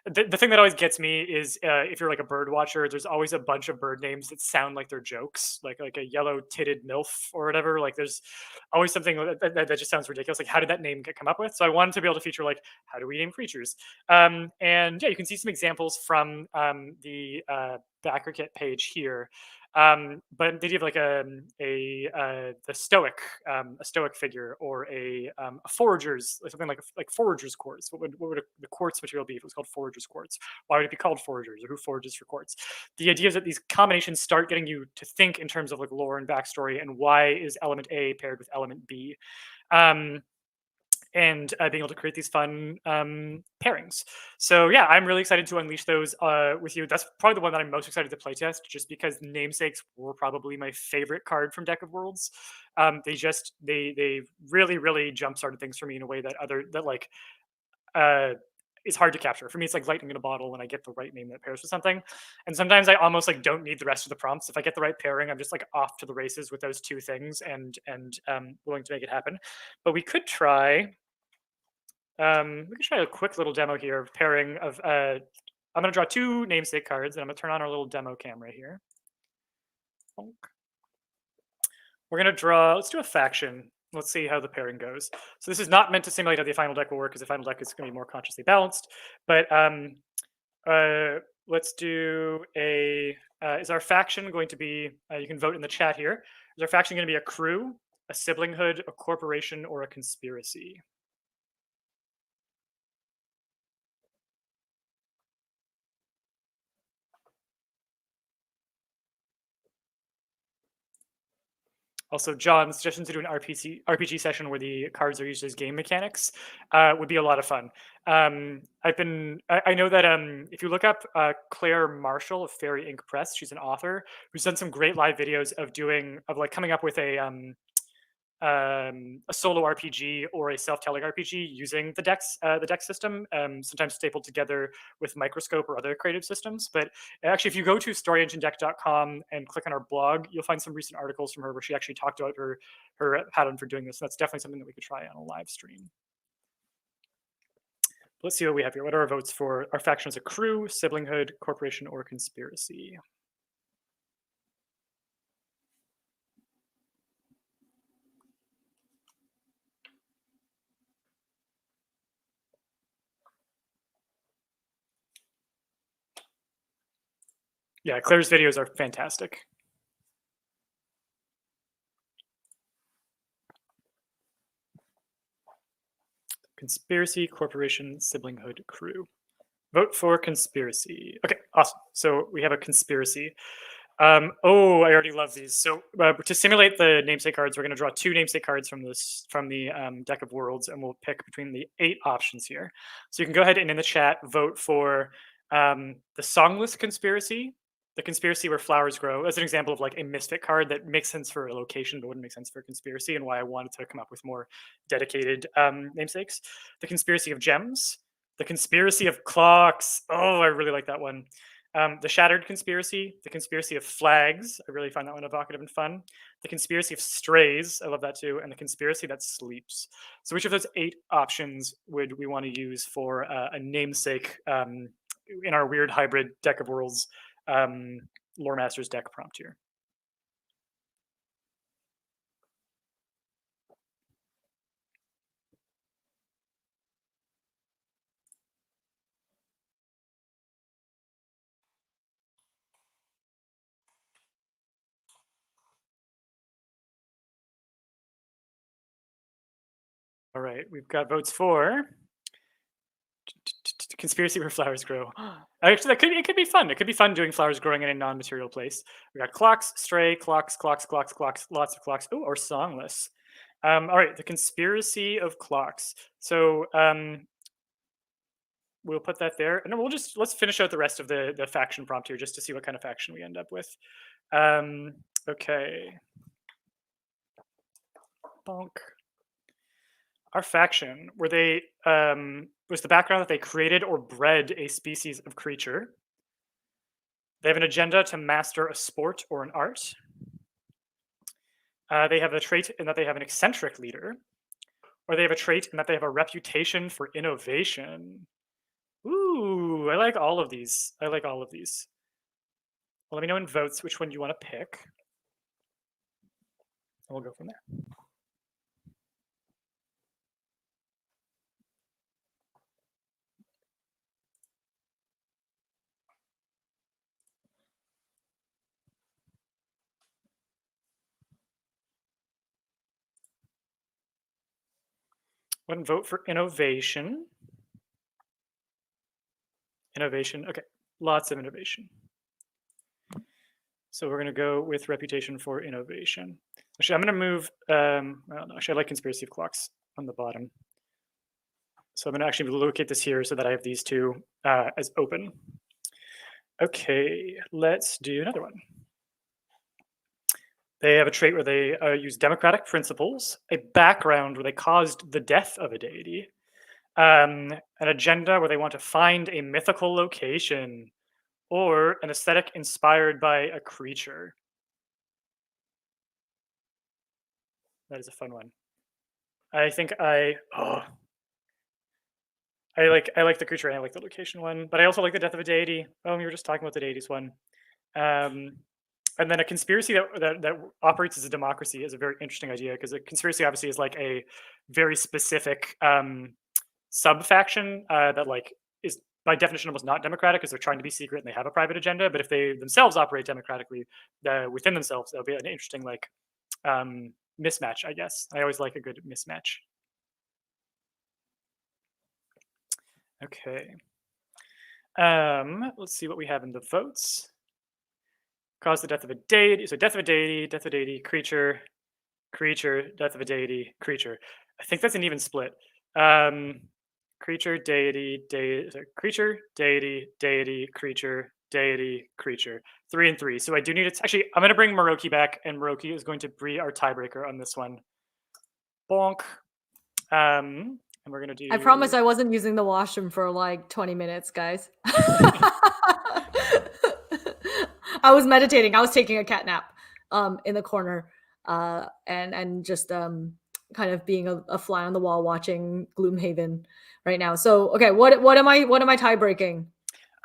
the thing that always gets me is if you're like a bird watcher, there's always a bunch of bird names that sound like they're jokes, like a yellow titted milf or whatever. Like there's always something that just sounds ridiculous. Like how did that name get come up with? So I wanted to be able to feature like how do we name creatures? And yeah, you can see some examples from the BackerKit page here. But the idea of like the a stoic figure, or a forager's, like something like forager's quartz. What would the quartz material be if it was called forager's quartz? Why would it be called foragers, or who forages for quartz? The idea is that these combinations start getting you to think in terms of like lore and backstory, and why is element A paired with element B. And being able to create these fun pairings. So yeah, I'm really excited to unleash those with you. That's probably the one that I'm most excited to playtest, just because namesakes were probably my favorite card from Deck of Worlds. They really jump started things for me in a way that is hard to capture. For me, it's like lightning in a bottle when I get the right name that pairs with something. And sometimes I almost like don't need the rest of the prompts. If I get the right pairing, I'm just like off to the races with those 2 things, and willing to make it happen. But we could try a quick little demo here of pairing of. I'm going to draw 2 namesake cards, and I'm going to turn on our little demo camera here. We're going to draw. Let's do a faction. Let's see how the pairing goes. So this is not meant to simulate how the final deck will work, because the final deck is going to be more consciously balanced. But let's do a. Is our faction going to be? You can vote in the chat here. Is our faction going to be a crew, a siblinghood, a corporation, or a conspiracy? Also, John, suggestion to do an RPG session where the cards are used as game mechanics would be a lot of fun. I know that if you look up Claire Marshall of Fairy Ink Press, she's an author who's done some great live videos of coming up with a solo RPG or a self-telling RPG using the deck system, sometimes stapled together with Microscope or other creative systems. But actually, if you go to storyenginedeck.com and click on our blog, you'll find some recent articles from her where she actually talked about her pattern for doing this. So that's definitely something that we could try on a live stream. Let's see what we have here. What are our votes for our faction as a crew, siblinghood, corporation, or conspiracy? Yeah, Claire's videos are fantastic. Conspiracy, corporation, siblinghood, crew. Vote for conspiracy. Okay, awesome. So we have a conspiracy. Oh, I already love these. So to simulate the namesake cards, we're going to draw two namesake cards from the deck of worlds, and we'll pick between the 8 options here. So you can go ahead and in the chat vote for the songless conspiracy, the conspiracy where flowers grow, as an example of like a misfit card that makes sense for a location but wouldn't make sense for a conspiracy, and why I wanted to come up with more dedicated namesakes. The conspiracy of gems, the conspiracy of clocks. Oh, I really like that one. The Shattered Conspiracy, the Conspiracy of Flags. I really find that one evocative and fun. The Conspiracy of Strays. I love that too. And the Conspiracy that Sleeps. So, which of those 8 options would we want to use for a namesake in our weird hybrid deck of worlds Lore Masters deck prompt here? All right, we've got votes for conspiracy where flowers grow. Actually, it could be fun. It could be fun doing flowers growing in a non-material place. We got clocks, stray, clocks, lots of clocks. Oh, or songless. All right, the conspiracy of clocks. So we'll put that there, and then let's finish out the rest of the faction prompt here just to see what kind of faction we end up with. Okay. Bonk. Our faction, were they was the background that they created or bred a species of creature. They have an agenda to master a sport or an art. They have a trait in that they have an eccentric leader, or they have a trait in that they have a reputation for innovation. Ooh, I like all of these. I like all of these. Well, let me know in votes which one you want to pick, and we'll go from there. One vote for innovation. Innovation. Okay, lots of innovation. So we're going to go with reputation for innovation. Actually, I'm going to move. Well, no, actually, I like conspiracy of clocks on the bottom. So I'm going to actually locate this here so that I have these two as open. Okay, let's do another one. They have a trait where they use democratic principles, a background where they caused the death of a deity, an agenda where they want to find a mythical location, or an aesthetic inspired by a creature. That is a fun one. I think I like the creature and I like the location one, but I also like the death of a deity. Oh, we were just talking about the deities one. And then a conspiracy that operates as a democracy is a very interesting idea, because a conspiracy obviously is like a very specific sub faction that like is by definition almost not democratic because they're trying to be secret and they have a private agenda. But if they themselves operate democratically within themselves, that'll be an interesting like mismatch, I guess. I always like a good mismatch. Okay. Let's see what we have in the votes. Cause the death of a deity. So death of a deity, creature, death of a deity, creature. I think that's an even split. Creature, deity, creature, deity, creature, deity, creature. 3 and 3. So I do need it. Actually, I'm going to bring Moroki back, and Moroki is going to be our tiebreaker on this one. Bonk. And we're going to do. I promise I wasn't using the washroom for like 20 minutes, guys. I was meditating. I was taking a cat nap in the corner and just kind of being a fly on the wall watching Gloomhaven right now. So okay, what am I tie breaking?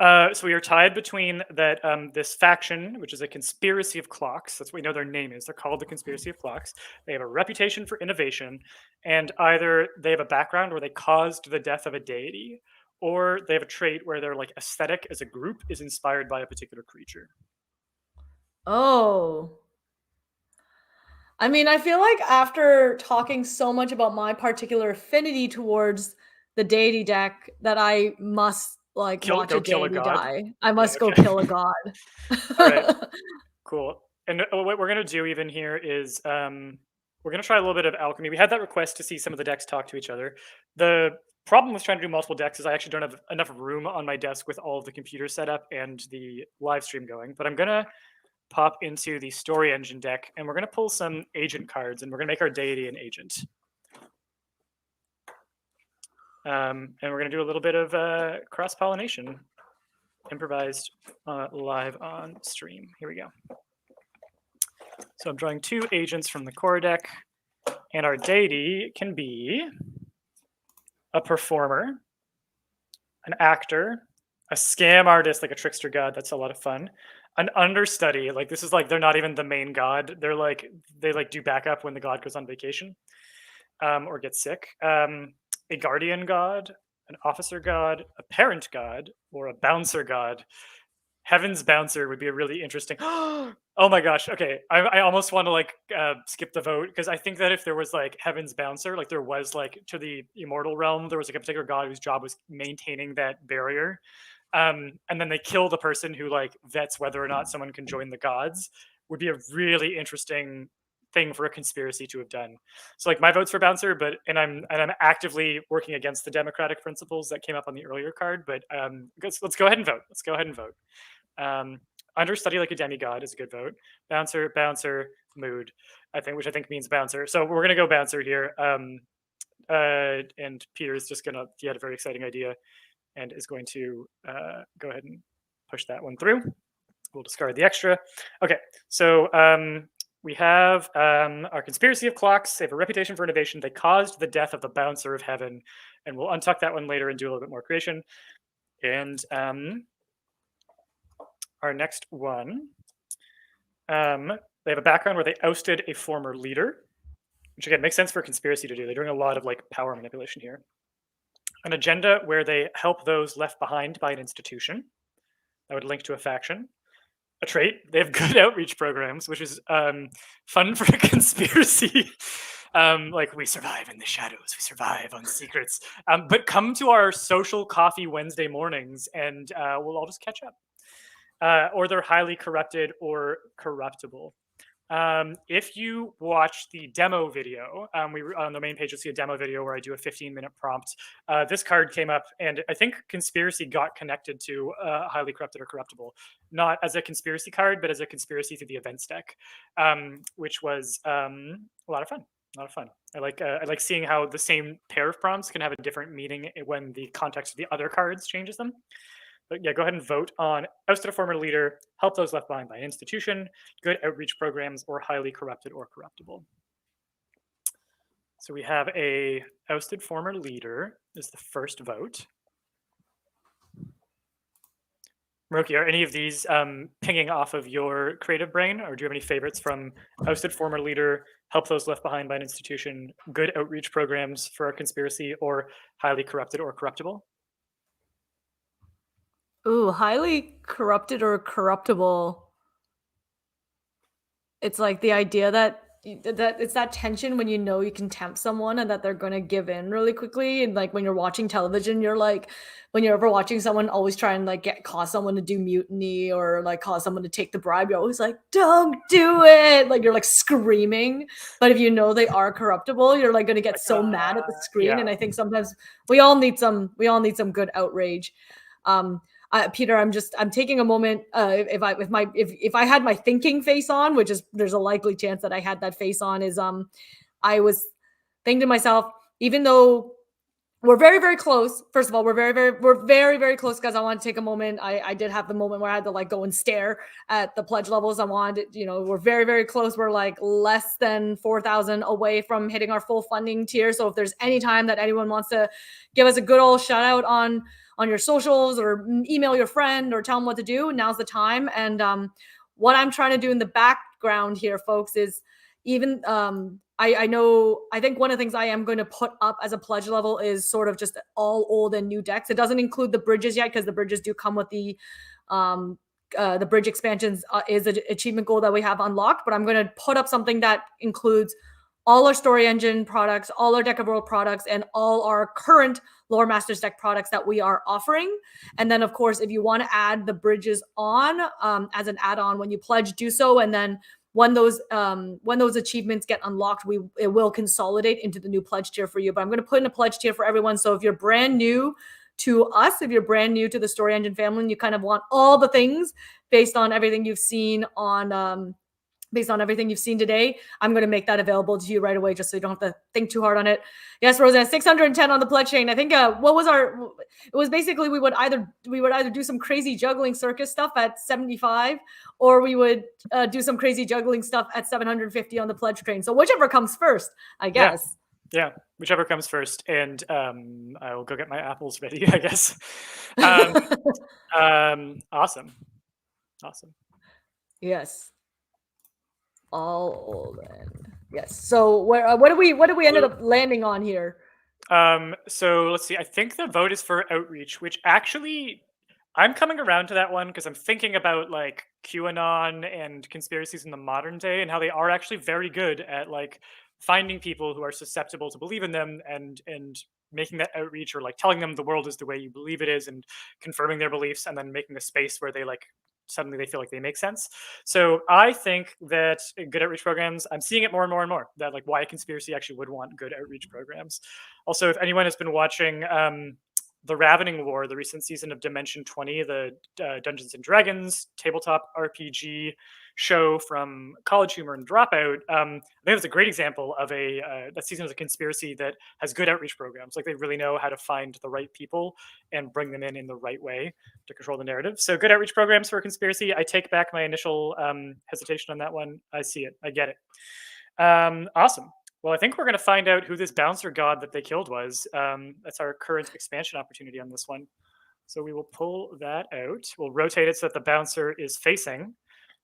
So we are tied between that this faction, which is a conspiracy of clocks. That's what we know their name is. They're called the conspiracy of clocks. They have a reputation for innovation, and either they have a background where they caused the death of a deity, or they have a trait where their like aesthetic as a group is inspired by a particular creature. Oh. I mean, I feel like after talking so much about my particular affinity towards the deity deck that I must like watch Go a kill a deity god. die. I Yeah. must go Okay. kill a god. All right. Cool. And what we're gonna do even here is we're gonna try a little bit of alchemy. We had that request to see some of the decks talk to each other. The problem with trying to do multiple decks is I actually don't have enough room on my desk with all of the computers set up and the live stream going. But I'm gonna pop into the story engine deck and we're gonna pull some agent cards and we're gonna make our deity an agent. And we're gonna do a little bit of cross pollination, improvised live on stream. Here we go. So I'm drawing 2 agents from the core deck, and our deity can be a performer, an actor, a scam artist, like a trickster god. That's a lot of fun. An understudy, like this is like they're not even the main god. They're like they like do backup when the god goes on vacation or gets sick. A guardian god, an officer god, a parent god, or a bouncer god. Heaven's Bouncer would be a really interesting. Oh my gosh. Okay, I almost want to like skip the vote because I think that if there was like Heaven's Bouncer, like there was like to the immortal realm, there was like a particular god whose job was maintaining that barrier, and then they kill the person who like vets whether or not someone can join the gods. Would be a really interesting thing for a conspiracy to have done. So like my vote's for Bouncer, but I'm actively working against the democratic principles that came up on the earlier card. But let's go ahead and vote. Let's go ahead and vote. Understudy like a demigod is a good vote. Bouncer, bouncer, mood, which I think means bouncer. So we're gonna go bouncer here. And Peter is just gonna. He had a very exciting idea, and is going to go ahead and push that one through. We'll discard the extra. Okay, so we have our conspiracy of clocks. They have a reputation for innovation. They caused the death of the bouncer of heaven, and we'll untuck that one later and do a little bit more creation. And our next one, they have a background where they ousted a former leader, which again makes sense for a conspiracy to do. They're doing a lot of like power manipulation here. An agenda where they help those left behind by an institution. That would link to a faction. A trait, they have good outreach programs, which is fun for a conspiracy. Like we survive in the shadows, we survive on secrets. But come to our social coffee Wednesday mornings and we'll all just catch up. Or they're highly corrupted or corruptible. If you watch the demo video, we on the main page, you'll see a demo video where I do a 15-minute prompt. This card came up, and I think conspiracy got connected to highly corrupted or corruptible, not as a conspiracy card, but as a conspiracy through the events deck, which was a lot of fun. A lot of fun. I like seeing how the same pair of prompts can have a different meaning when the context of the other cards changes them. But yeah, go ahead and vote on ousted a former leader, help those left behind by an institution, good outreach programs, or highly corrupted or corruptible. So we have a ousted former leader is the first vote. Moroki, are any of these pinging off of your creative brain, or do you have any favorites from ousted former leader, help those left behind by an institution, good outreach programs for a conspiracy, or highly corrupted or corruptible? Ooh, highly corrupted or corruptible. It's like the idea that it's that tension when you know you can tempt someone and that they're gonna give in really quickly. And like when you're watching television, you're like, when you're ever watching someone always try and like cause someone to do mutiny or like cause someone to take the bribe, you're always like, don't do it. Like you're like screaming. But if you know they are corruptible, you're like gonna get so mad at the screen. Yeah. And I think sometimes we all need some good outrage. Peter, I'm taking a moment. If I had my thinking face on, which is there's a likely chance that I had that face on, is I was thinking to myself, even though we're very, very close. First of all, we're very, very close, guys. I want to take a moment. I did have the moment where I had to like go and stare at the pledge levels. I wanted, we're very, very close. We're like less than 4,000 away from hitting our full funding tier. So if there's any time that anyone wants to give us a good old shout out on your socials or email your friend or tell them what to do, now's the time. And what I'm trying to do in the background here, folks, is even I think one of the things I am going to put up as a pledge level is sort of just all old and new decks. It doesn't include the bridges yet because the bridges do come with the bridge expansions is an achievement goal that we have unlocked. But I'm going to put up something that includes all our story engine products, all our Deck of World products, and all our current Lore Masters deck products that we are offering. And then, of course, if you want to add the bridges on as an add-on when you pledge, do so. And then when those achievements get unlocked, it will consolidate into the new pledge tier for you. But I'm going to put in a pledge tier for everyone. So if you're brand new to us, if you're brand new to the Story Engine family, and you kind of want all the things based on everything you've seen today, I'm going to make that available to you right away, just so you don't have to think too hard on it. Yes, Roseanne, 610 on the pledge chain. I think it was basically we would either do some crazy juggling circus stuff at 75, or we would do some crazy juggling stuff at 750 on the pledge train. So whichever comes first, I guess. Yeah, whichever comes first. And I will go get my apples ready, I guess. Awesome. Yes. All old and yes. So what do we ended up landing on here? So let's see. I think the vote is for outreach, which actually I'm coming around to that one because I'm thinking about like QAnon and conspiracies in the modern day and how they are actually very good at like finding people who are susceptible to believe in them and making that outreach, or like telling them the world is the way you believe it is and confirming their beliefs, and then making a space where they like suddenly they feel like they make sense. So I think that good outreach programs, I'm seeing it more and more and more, that like why a conspiracy actually would want good outreach programs. Also, if anyone has been watching the Ravening War, the recent season of Dimension 20, the Dungeons and Dragons tabletop RPG show from College Humor and Dropout, I think it's a great example of that season of a conspiracy that has good outreach programs. Like they really know how to find the right people and bring them in the right way to control the narrative. So good outreach programs for a conspiracy. I take back my initial hesitation on that one. I see it. I get it. Awesome. Well, I think we're going to find out who this bouncer god that they killed was. That's our current expansion opportunity on this one. So we will pull that out. We'll rotate it so that the bouncer is facing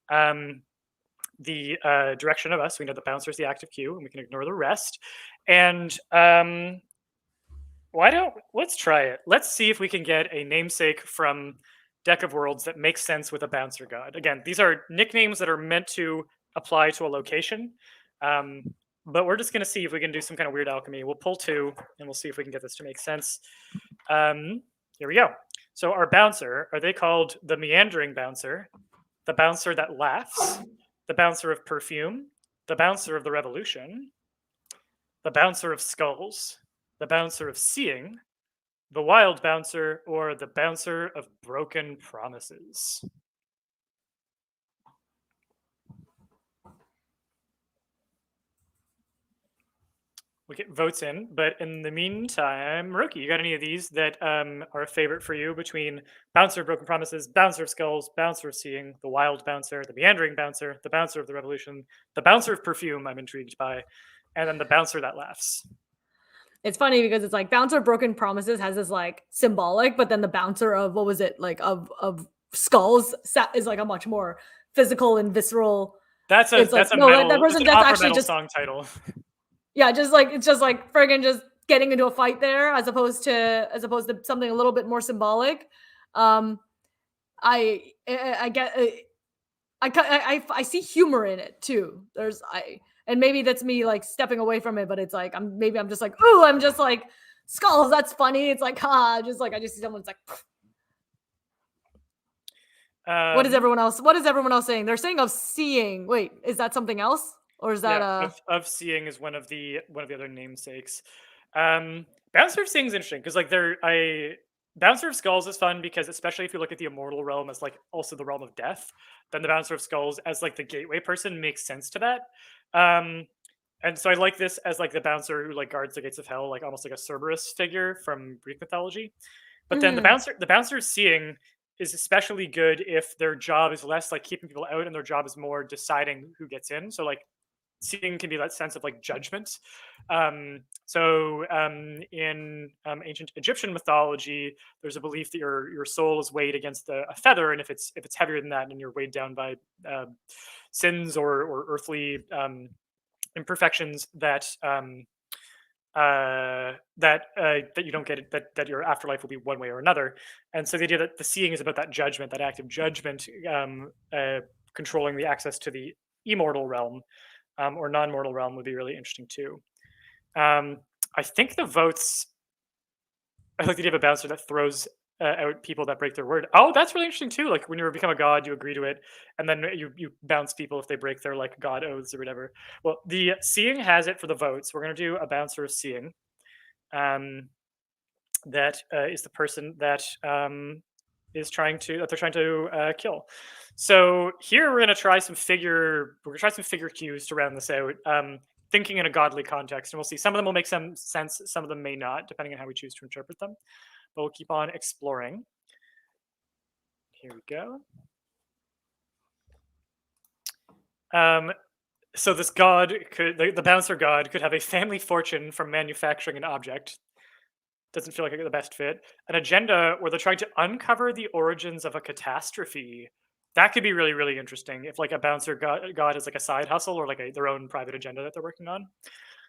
the direction of us. We know the bouncer is the active queue, and we can ignore the rest. And let's try it. Let's see if we can get a namesake from Deck of Worlds that makes sense with a bouncer god. Again, these are nicknames that are meant to apply to a location. But we're just going to see if we can do some kind of weird alchemy. We'll pull 2, and we'll see if we can get this to make sense. Here we go. So our bouncer, are they called the meandering bouncer, the bouncer that laughs, the bouncer of perfume, the bouncer of the revolution, the bouncer of skulls, the bouncer of seeing, the wild bouncer, or the bouncer of broken promises? We get votes in, but in the meantime, Rookie, you got any of these that are a favorite for you between Bouncer of Broken Promises, Bouncer of Skulls, Bouncer of Seeing, the Wild Bouncer, the Meandering Bouncer, the Bouncer of the Revolution, the Bouncer of Perfume, I'm intrigued by, and then the Bouncer that laughs? It's funny because it's like Bouncer of Broken Promises has this like symbolic, but then the Bouncer of what was it like of Skulls is like a much more physical and visceral. That's a like, metal, that person that's that's an actually metal just song title. Yeah, it's just like friggin' just getting into a fight there, as opposed to something a little bit more symbolic. I get I see humor in it too. And maybe that's me like stepping away from it, but it's like I'm just like, ooh, I'm just like Skulls. That's funny. It's like I just see someone's like. What is everyone else saying? They're saying of seeing. Wait, is that something else? Or is that of seeing is one of the other namesakes. Bouncer of Seeing is interesting because like Bouncer of Skulls is fun because especially if you look at the immortal realm as like also the realm of death, then the Bouncer of Skulls as like the gateway person makes sense to that. And so I like this as like the bouncer who like guards the gates of hell, like almost like a Cerberus figure from Greek mythology. But then the bouncer of Seeing is especially good if their job is less like keeping people out and their job is more deciding who gets in. So like seeing can be that sense of like judgment. In ancient Egyptian mythology, there's a belief that your soul is weighed against a feather, and if it's heavier than that, and you're weighed down by sins or earthly imperfections that that you don't get it, that your afterlife will be one way or another. And so the idea that the seeing is about that judgment, that active judgment, controlling the access to the immortal realm, or non-mortal realm would be really interesting too. I think the votes. I like the idea of a bouncer that throws out people that break their word. Oh, that's really interesting too. Like when you become a god, you agree to it, and then you bounce people if they break their like god oaths or whatever. Well, the seeing has it for the votes. We're gonna do a bouncer of seeing. Um, that is the person that is trying to that they're trying to kill. So here we're gonna try some figure cues to round this out. Thinking in a godly context, and we'll see. Some of them will make some sense, some of them may not, depending on how we choose to interpret them. But we'll keep on exploring. Here we go. So this god could, the bouncer god could have a family fortune from manufacturing an object. Doesn't feel like the best fit. An agenda where they're trying to uncover the origins of a catastrophe. That could be really, really interesting if like a bouncer god has like a side hustle or like their own private agenda that they're working on.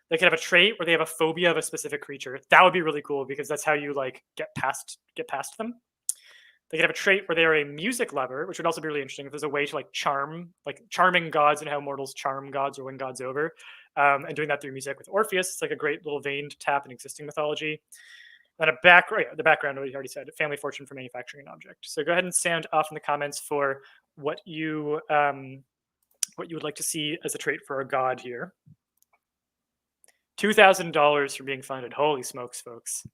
They could have a trait where they have a phobia of a specific creature. That would be really cool because that's how you like get past them. They could have a trait where they are a music lover, which would also be really interesting if there's a way to like charming gods and how mortals charm gods or win gods over, and doing that through music with Orpheus. It's like a great little vein to tap in existing mythology. Then the background we already said, family fortune for manufacturing an object. So go ahead and sound off in the comments for what you would like to see as a trait for a god here. $2,000 for being funded. Holy smokes, folks!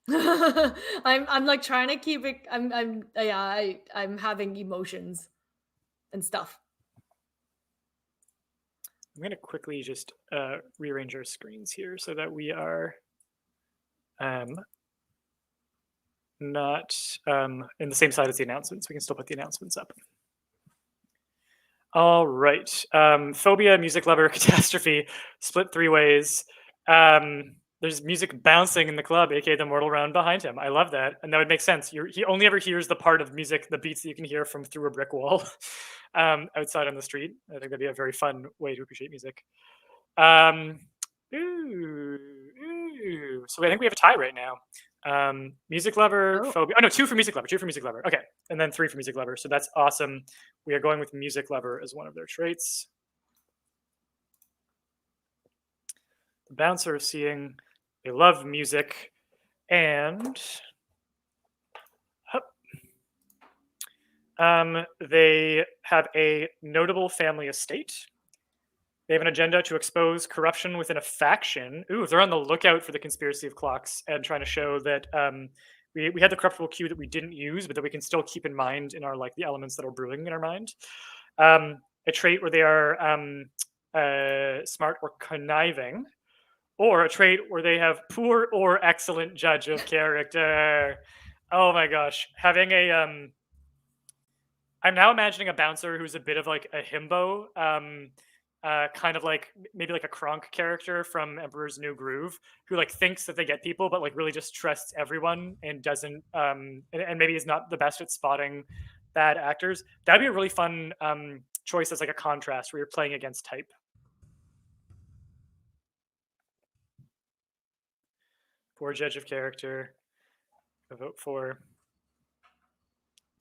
I'm like trying to keep it. I'm having emotions and stuff. I'm gonna quickly just rearrange our screens here so that we are not in the same side as the announcements. We can still put the announcements up. All right. Phobia, music lover, catastrophe, split three ways. There's music bouncing in the club, aka the mortal round behind him. I love that, and that would make sense. He only ever hears the part of music, the beats that you can hear from through a brick wall, outside on the street. I think that'd be a very fun way to appreciate music. So I think we have a tie right now. Music lover, phobia. Oh no, 2 for music lover, 2 for music lover. Okay, and then 3 for music lover. So that's awesome. We are going with music lover as one of their traits. The bouncer of seeing. They love music, and they have a notable family estate. They have an agenda to expose corruption within a faction. Ooh, they're on the lookout for the conspiracy of clocks and trying to show that we had the corruptible cue that we didn't use, but that we can still keep in mind in our like the elements that are brewing in our mind. A trait where they are smart or conniving, or a trait where they have poor or excellent judge of character. Oh my gosh, having a I'm now imagining a bouncer who's a bit of like a himbo. Kind of like maybe like a Kronk character from Emperor's New Groove, who like thinks that they get people, but like really just trusts everyone and doesn't, and maybe is not the best at spotting bad actors. That'd be a really fun choice as like a contrast where you're playing against type. Poor judge of character. I vote for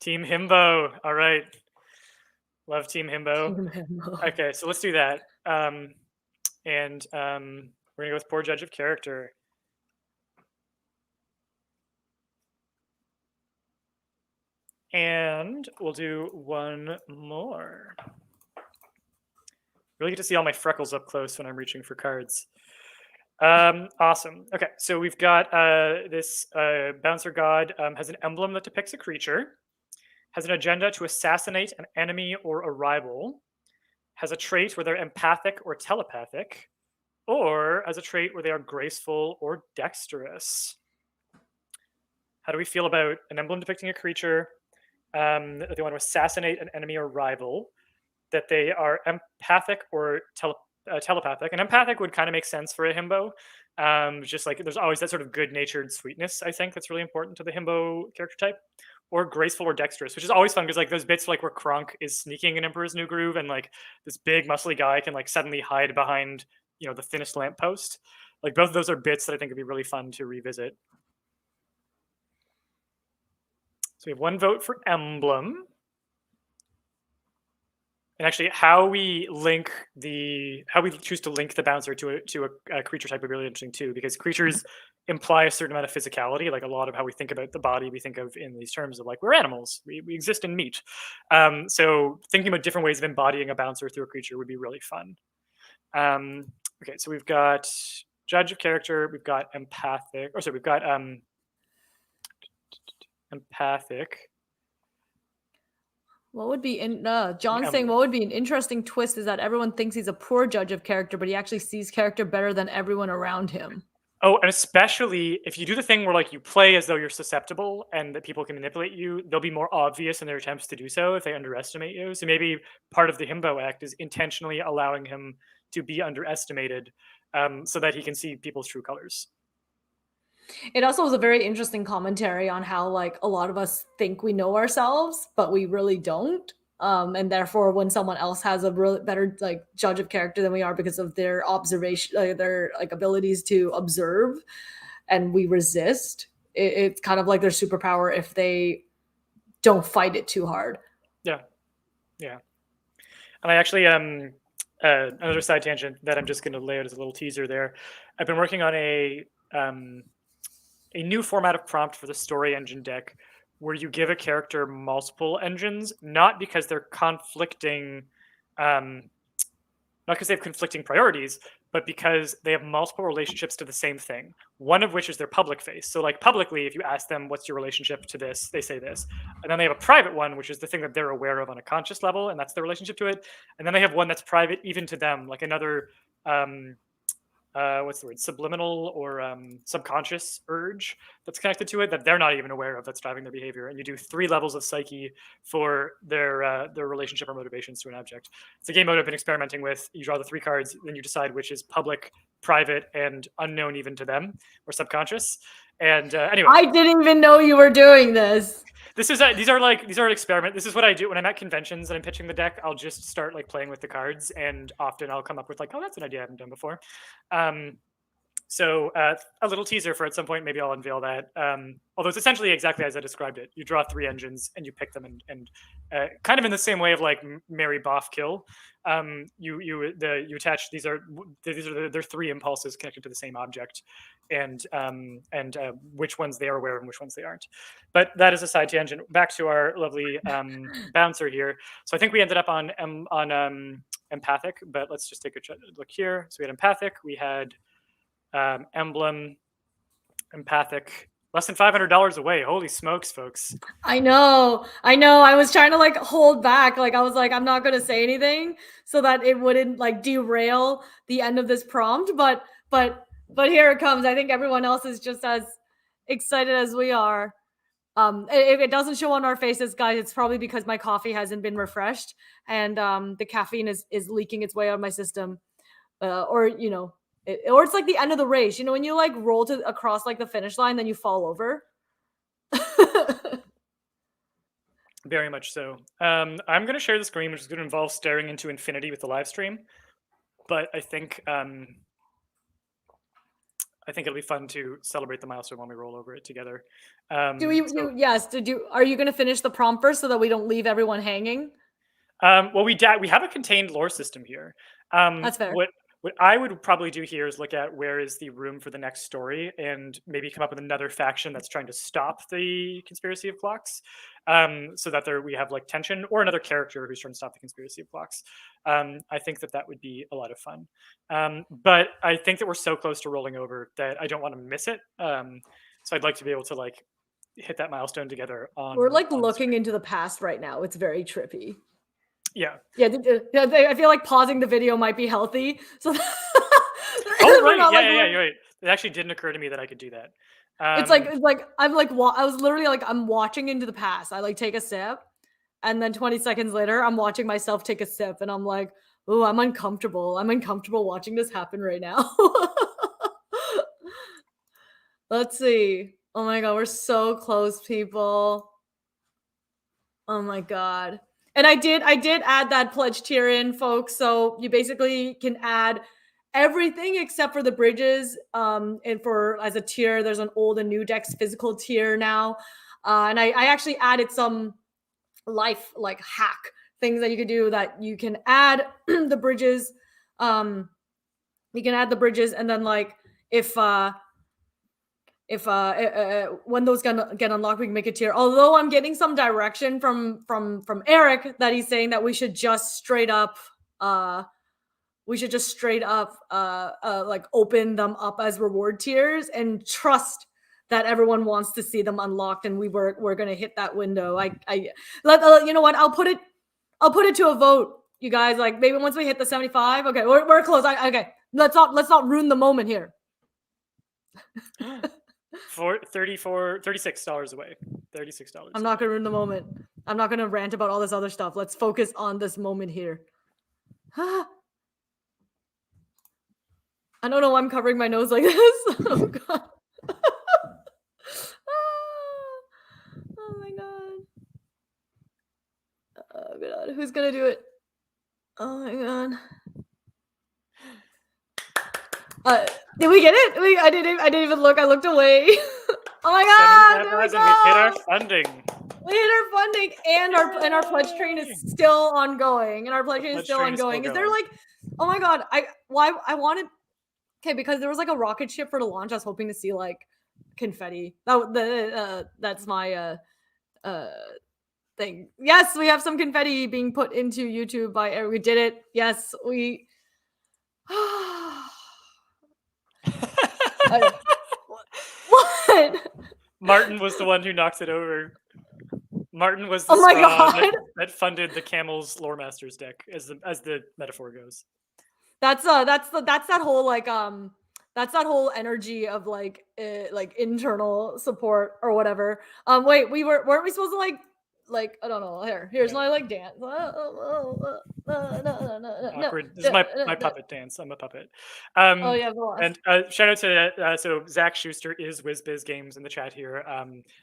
Team Himbo. All right. Love Team Himbo. Okay, so let's do that. And we're gonna go with poor judge of character. And we'll do one more. Really get to see all my freckles up close when I'm reaching for cards. Awesome. Okay, so we've got this bouncer god has an emblem that depicts a creature, has an agenda to assassinate an enemy or a rival, has a trait where they're empathic or telepathic, or as a trait where they are graceful or dexterous. How do we feel about an emblem depicting a creature, that they want to assassinate an enemy or rival, that they are empathic or telepathic? And empathic would kind of make sense for a himbo. Just like there's always that sort of good-natured sweetness, I think, that's really important to the himbo character type. Or graceful or dexterous, which is always fun because like those bits like where Kronk is sneaking in Emperor's New Groove and like this big muscly guy can like suddenly hide behind the thinnest lamppost. Like both of those are bits that I think would be really fun to revisit. So we have one vote for emblem. And actually, how we choose to link the bouncer to a creature type would be really interesting too, because creatures imply a certain amount of physicality. Like a lot of how we think about the body, we think of in these terms of like we're animals, we exist in meat. So thinking about different ways of embodying a bouncer through a creature would be really fun. Okay, so we've got judge of character, we've got empathic, or sorry, we've got empathic. What would be John's saying what would be an interesting twist is that everyone thinks he's a poor judge of character, but he actually sees character better than everyone around him. Oh, and especially if you do the thing where like you play as though you're susceptible and that people can manipulate you, they'll be more obvious in their attempts to do so if they underestimate you. So maybe part of the himbo act is intentionally allowing him to be underestimated, so that he can see people's true colors. It also was a very interesting commentary on how like a lot of us think we know ourselves, but we really don't. And therefore, when someone else has a really better like judge of character than we are because of their observation, their like abilities to observe, and we resist, it's kind of like their superpower if they don't fight it too hard. Yeah, yeah. And I actually another side tangent that I'm just going to lay out as a little teaser there. I've been working on a new format of prompt for the story engine deck where you give a character multiple engines, not because they're conflicting, not because they have conflicting priorities, but because they have multiple relationships to the same thing. One of which is their public face. So like publicly, if you ask them, what's your relationship to this? They say this. And then they have a private one, which is the thing that they're aware of on a conscious level. And that's their relationship to it. And then they have one that's private even to them, like another, what's the word, subliminal or subconscious urge that's connected to it that they're not even aware of, that's driving their behavior. And you do 3 levels of psyche for their relationship or motivations to an object. It's a game mode I've been experimenting with. You draw the 3 cards, then you decide which is public, private, and unknown even to them, or subconscious. And anyway, I didn't even know you were doing this. These are an experiment. This is what I do when I'm at conventions and I'm pitching the deck. I'll just start like playing with the cards, and often I'll come up with like, oh, that's an idea I haven't done before. So a little teaser for at some point, maybe I'll unveil that. Although it's essentially exactly as I described it. You draw 3 engines and you pick them, and kind of in the same way of like marry, boff, kill. You attach they're 3 impulses connected to the same object, and which ones they are aware of and which ones they aren't. But that is a side tangent. Back to our lovely bouncer here. So I think we ended up on empathic, but let's just take a look here. So we had empathic, we had emblem, empathic, less than $500 away. Holy smokes, folks. I know. I was trying to like hold back. Like I was like, I'm not going to say anything so that it wouldn't like derail the end of this prompt. But here it comes. I think everyone else is just as excited as we are. If it doesn't show on our faces, guys, it's probably because my coffee hasn't been refreshed and the caffeine is leaking its way out of my system. Or it's like the end of the race. When you like roll across like the finish line, then you fall over. Very much so. I'm going to share the screen, which is going to involve staring into infinity with the live stream. But I think it'll be fun to celebrate the milestone when we roll over it together. Are you going to finish the prompt first so that we don't leave everyone hanging? Well, we have a contained lore system here. That's fair. What I would probably do here is look at where is the room for the next story and maybe come up with another faction that's trying to stop the conspiracy of clocks, so that we have like tension, or another character who's trying to stop the conspiracy of clocks. I think that would be a lot of fun. But I think that we're so close to rolling over that I don't want to miss it. So I'd like to be able to like hit that milestone together. We're like looking into the past right now. It's very trippy. Yeah. I feel like pausing the video might be healthy. So oh right, yeah, you're right. It actually didn't occur to me that I could do that. It's like I'm like I was literally like I'm watching into the past. I like take a sip, and then 20 seconds later, I'm watching myself take a sip, and I'm like, oh, I'm uncomfortable. I'm uncomfortable watching this happen right now. Let's see. Oh my god, we're so close, people. Oh my god. And I did add that pledge tier in, folks. So you basically can add everything except for the bridges. And for as a tier, there's an old and new decks physical tier now. And I actually added some life like hack things that you could do, that you can add the bridges. You can add the bridges, and then like if when those get unlocked, we can make a tier. Although I'm getting some direction from Eric that he's saying that we should just straight up like open them up as reward tiers and trust that everyone wants to see them unlocked, and we're gonna hit that window. You know what? I'll put it to a vote, you guys. Like maybe once we hit the 75. Okay, we're close. Okay, let's not ruin the moment here. For $36 away. $36. I'm not gonna ruin the moment. I'm not gonna rant about all this other stuff. Let's focus on this moment here. I don't know why I'm covering my nose like this. Oh god. Oh my god. Oh god. Who's gonna do it? Oh my god. Did we get it? I didn't even look. I looked away. Oh my god. There we go. We hit our funding. We hit our funding, and our pledge train is still ongoing. Is there like, oh my god, I wanted, okay, because there was like a rocket ship for the launch. I was hoping to see like confetti. That's my thing. Yes, we have some confetti being put into YouTube by Eric. We did it. Yes, we. What? Martin was the one who knocked it over. Martin was the Oh my straw god, that funded the Camel's Lore Masters deck, as the metaphor goes. That's that whole like that's that whole energy of like internal support or whatever. Wait, weren't we supposed to like I don't know. Here's my like dance. Awkward. This is my puppet dance. I'm a puppet. Oh yeah, go on. And shout out to so Zach Schuster is WizBiz Games in the chat here.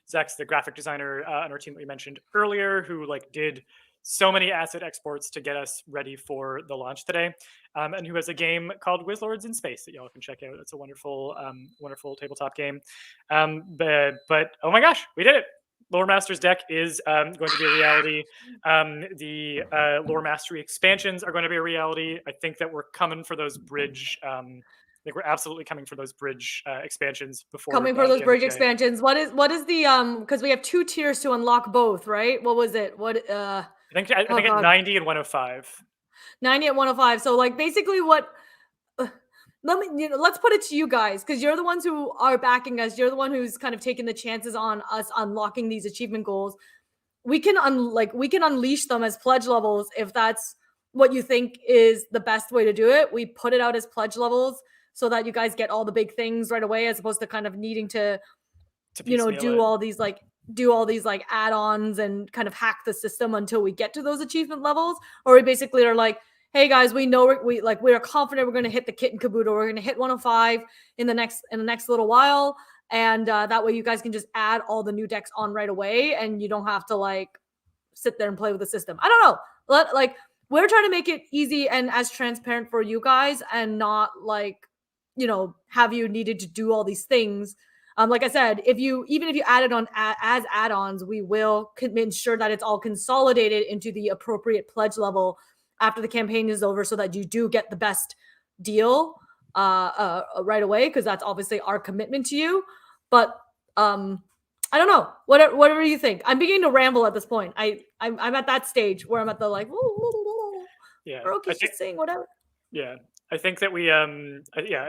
Zach's the graphic designer on our team that we mentioned earlier, who like did so many asset exports to get us ready for the launch today, and who has a game called Wizlords in Space that y'all can check out. It's a wonderful, wonderful tabletop game. But oh my gosh, we did it! Lore Masters deck is going to be a reality. The Lore Mastery expansions are going to be a reality. I think that we're coming for those bridge. I think we're absolutely coming for those bridge expansions before. Coming for those bridge expansions. What is the because we have 2 tiers to unlock both, right? What was it? I think at 90 and 105. 90 and 105. So like basically what. Let's put it to you guys, because you're the ones who are backing us. You're the one who's kind of taking the chances on us unlocking these achievement goals. We can unleash them as pledge levels if that's what you think is the best way to do it. We put it out as pledge levels so that you guys get all the big things right away, as opposed to kind of needing to do all these add-ons and kind of hack the system until we get to those achievement levels. Or we basically are like, hey guys, we know we are confident we're going to hit the kit and caboodle. We're going to hit 105 in the next little while, and that way you guys can just add all the new decks on right away, and you don't have to like sit there and play with the system. I don't know. We're trying to make it easy and as transparent for you guys, and not like have you needed to do all these things. Like I said, even if you add it on as add-ons, we will ensure that it's all consolidated into the appropriate pledge level after the campaign is over, so that you do get the best deal right away, because that's obviously our commitment to you. But I don't know. Whatever you think. I'm beginning to ramble at this point. I'm at that stage where I'm at the like, yeah, okay, she's saying whatever. Yeah, I think that we I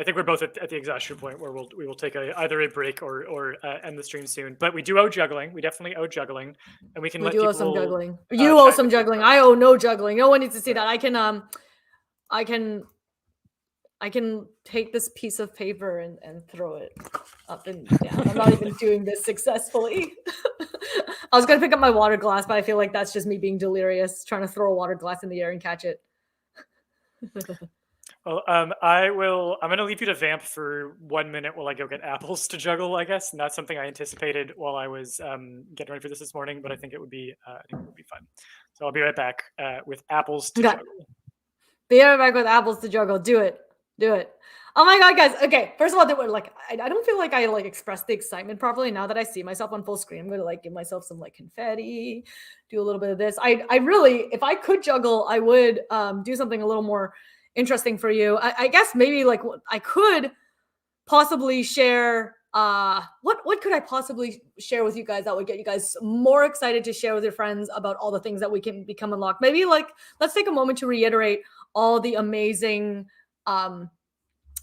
think we're both at the exhaustion point where we will take either a break or end the stream soon. But we do owe juggling. We definitely owe juggling, and we can owe some juggling. You owe some juggling. I owe no juggling. No one needs to see that. I can take this piece of paper and throw it up and down. I'm not even doing this successfully. I was gonna pick up my water glass, but I feel like that's just me being delirious, trying to throw a water glass in the air and catch it. Well, I'm going to leave you to vamp for 1 minute while I go get apples to juggle, I guess. And that's something I anticipated while I was getting ready for this morning, but I think it would be fun. So I'll be right back with apples to juggle. Be right back with apples to juggle. Do it. Do it. Oh my God, guys. Okay. First of all, I don't feel like I like expressed the excitement properly. Now that I see myself on full screen, I'm going to like give myself some like confetti, do a little bit of this. I really, if I could juggle, I would do something a little more interesting for you. I guess maybe like I could possibly share what could I possibly share with you guys that would get you guys more excited to share with your friends about all the things that we can become unlocked. Maybe like let's take a moment to reiterate all the amazing um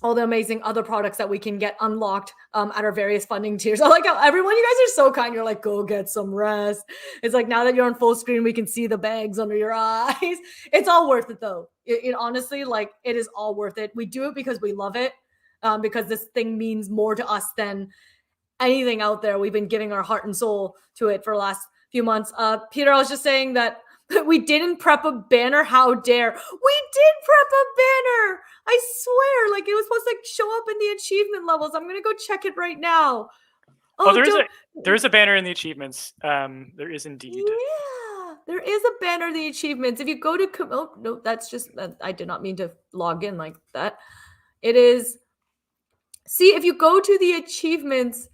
other products that we can get unlocked at our various funding tiers. I like how everyone, you guys are so kind. You're like, go get some rest. It's like now that you're on full screen, we can see the bags under your eyes. It's all worth it though. It honestly, like, it is all worth it. We do it because we love it, because this thing means more to us than anything out there. We've been giving our heart and soul to it for the last few months. Peter, I was just saying that we didn't prep a banner. How dare we did prep a banner? I swear, like it was supposed to show up in the achievement levels. I'm gonna go check it right now. Oh, there is a banner in the achievements. There is indeed. Yeah, there is a banner in the achievements. If you go to oh no, that's just I did not mean to log in like that. It is. See, if you go to the achievements,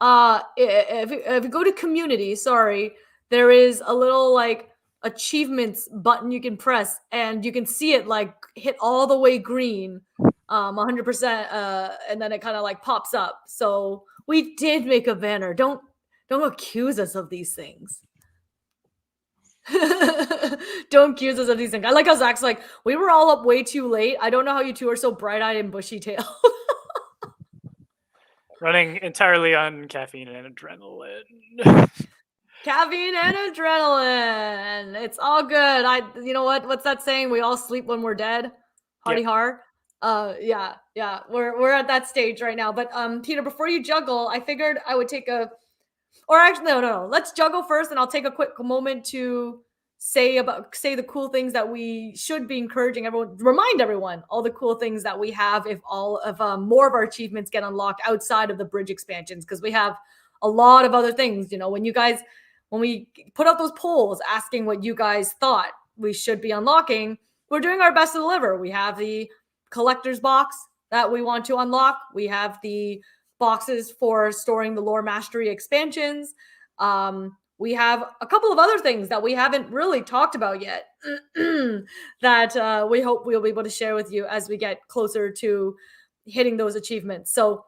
if you go to community, sorry, there is a little like achievements button you can press, and you can see it like hit all the way green, 100%, and then it kind of like pops up. So we did make a banner. Don't accuse us of these things. Don't accuse us of these things. I like how Zach's like, we were all up way too late. I don't know how you two are so bright-eyed and bushy-tailed. Running entirely on caffeine and adrenaline. Caffeine and adrenaline. It's all good. You know what? What's that saying? We all sleep when we're dead. Hardy Yep. har. Yeah. We're at that stage right now. But Peter, before you juggle, I figured I would take or actually no. Let's juggle first, and I'll take a quick moment to say the cool things that we should be encouraging everyone, remind everyone all the cool things that we have if all of more of our achievements get unlocked outside of the bridge expansions, because we have a lot of other things. You know, when we put out those polls asking what you guys thought we should be unlocking, we're doing our best to deliver. We have the collector's box that we want to unlock. We have the boxes for storing the lore mastery expansions. We have a couple of other things that we haven't really talked about yet that we hope we'll be able to share with you as we get closer to hitting those achievements. So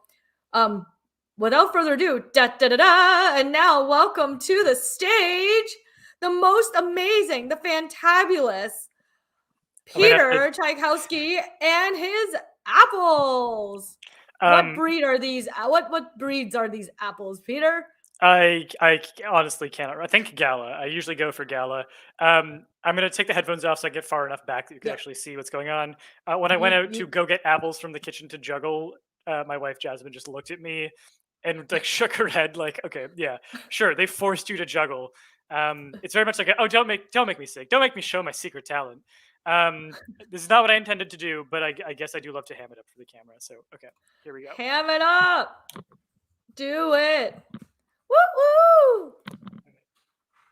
without further ado, and now welcome to the stage, the most amazing, the fantabulous Peter Tchaikovsky and his apples. What breed are these? What breeds are these apples, Peter? I honestly cannot. I think Gala. I usually go for Gala. I'm gonna take the headphones off so I get far enough back that you can actually see what's going on. When I went out to go get apples from the kitchen to juggle, my wife Jasmine just looked at me and like shook her head, like, "Okay, yeah, sure, they forced you to juggle." It's very much like, "Oh, don't make me sick. Don't make me show my secret talent." This is not what I intended to do, but I guess I do love to ham it up for the camera. So okay, here we go. Ham it up. Do it. Woo!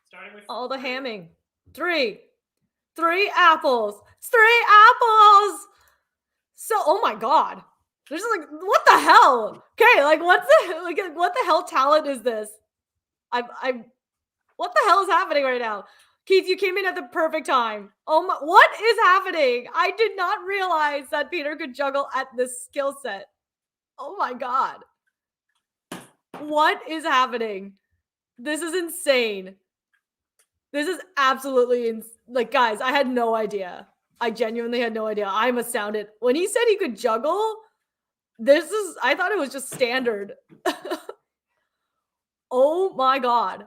Starting with all the hamming. Three apples. 3 apples. So, oh my God. There's like, what the hell? Okay, like what the hell talent is this? what the hell is happening right now? Keith, you came in at the perfect time. Oh my, what is happening? I did not realize that Peter could juggle at this skill set. Oh my God. What is happening? This is insane. This is absolutely like, guys, I had no idea. I genuinely had no idea. I'm astounded. When he said he could juggle, I thought it was just standard. Oh my God.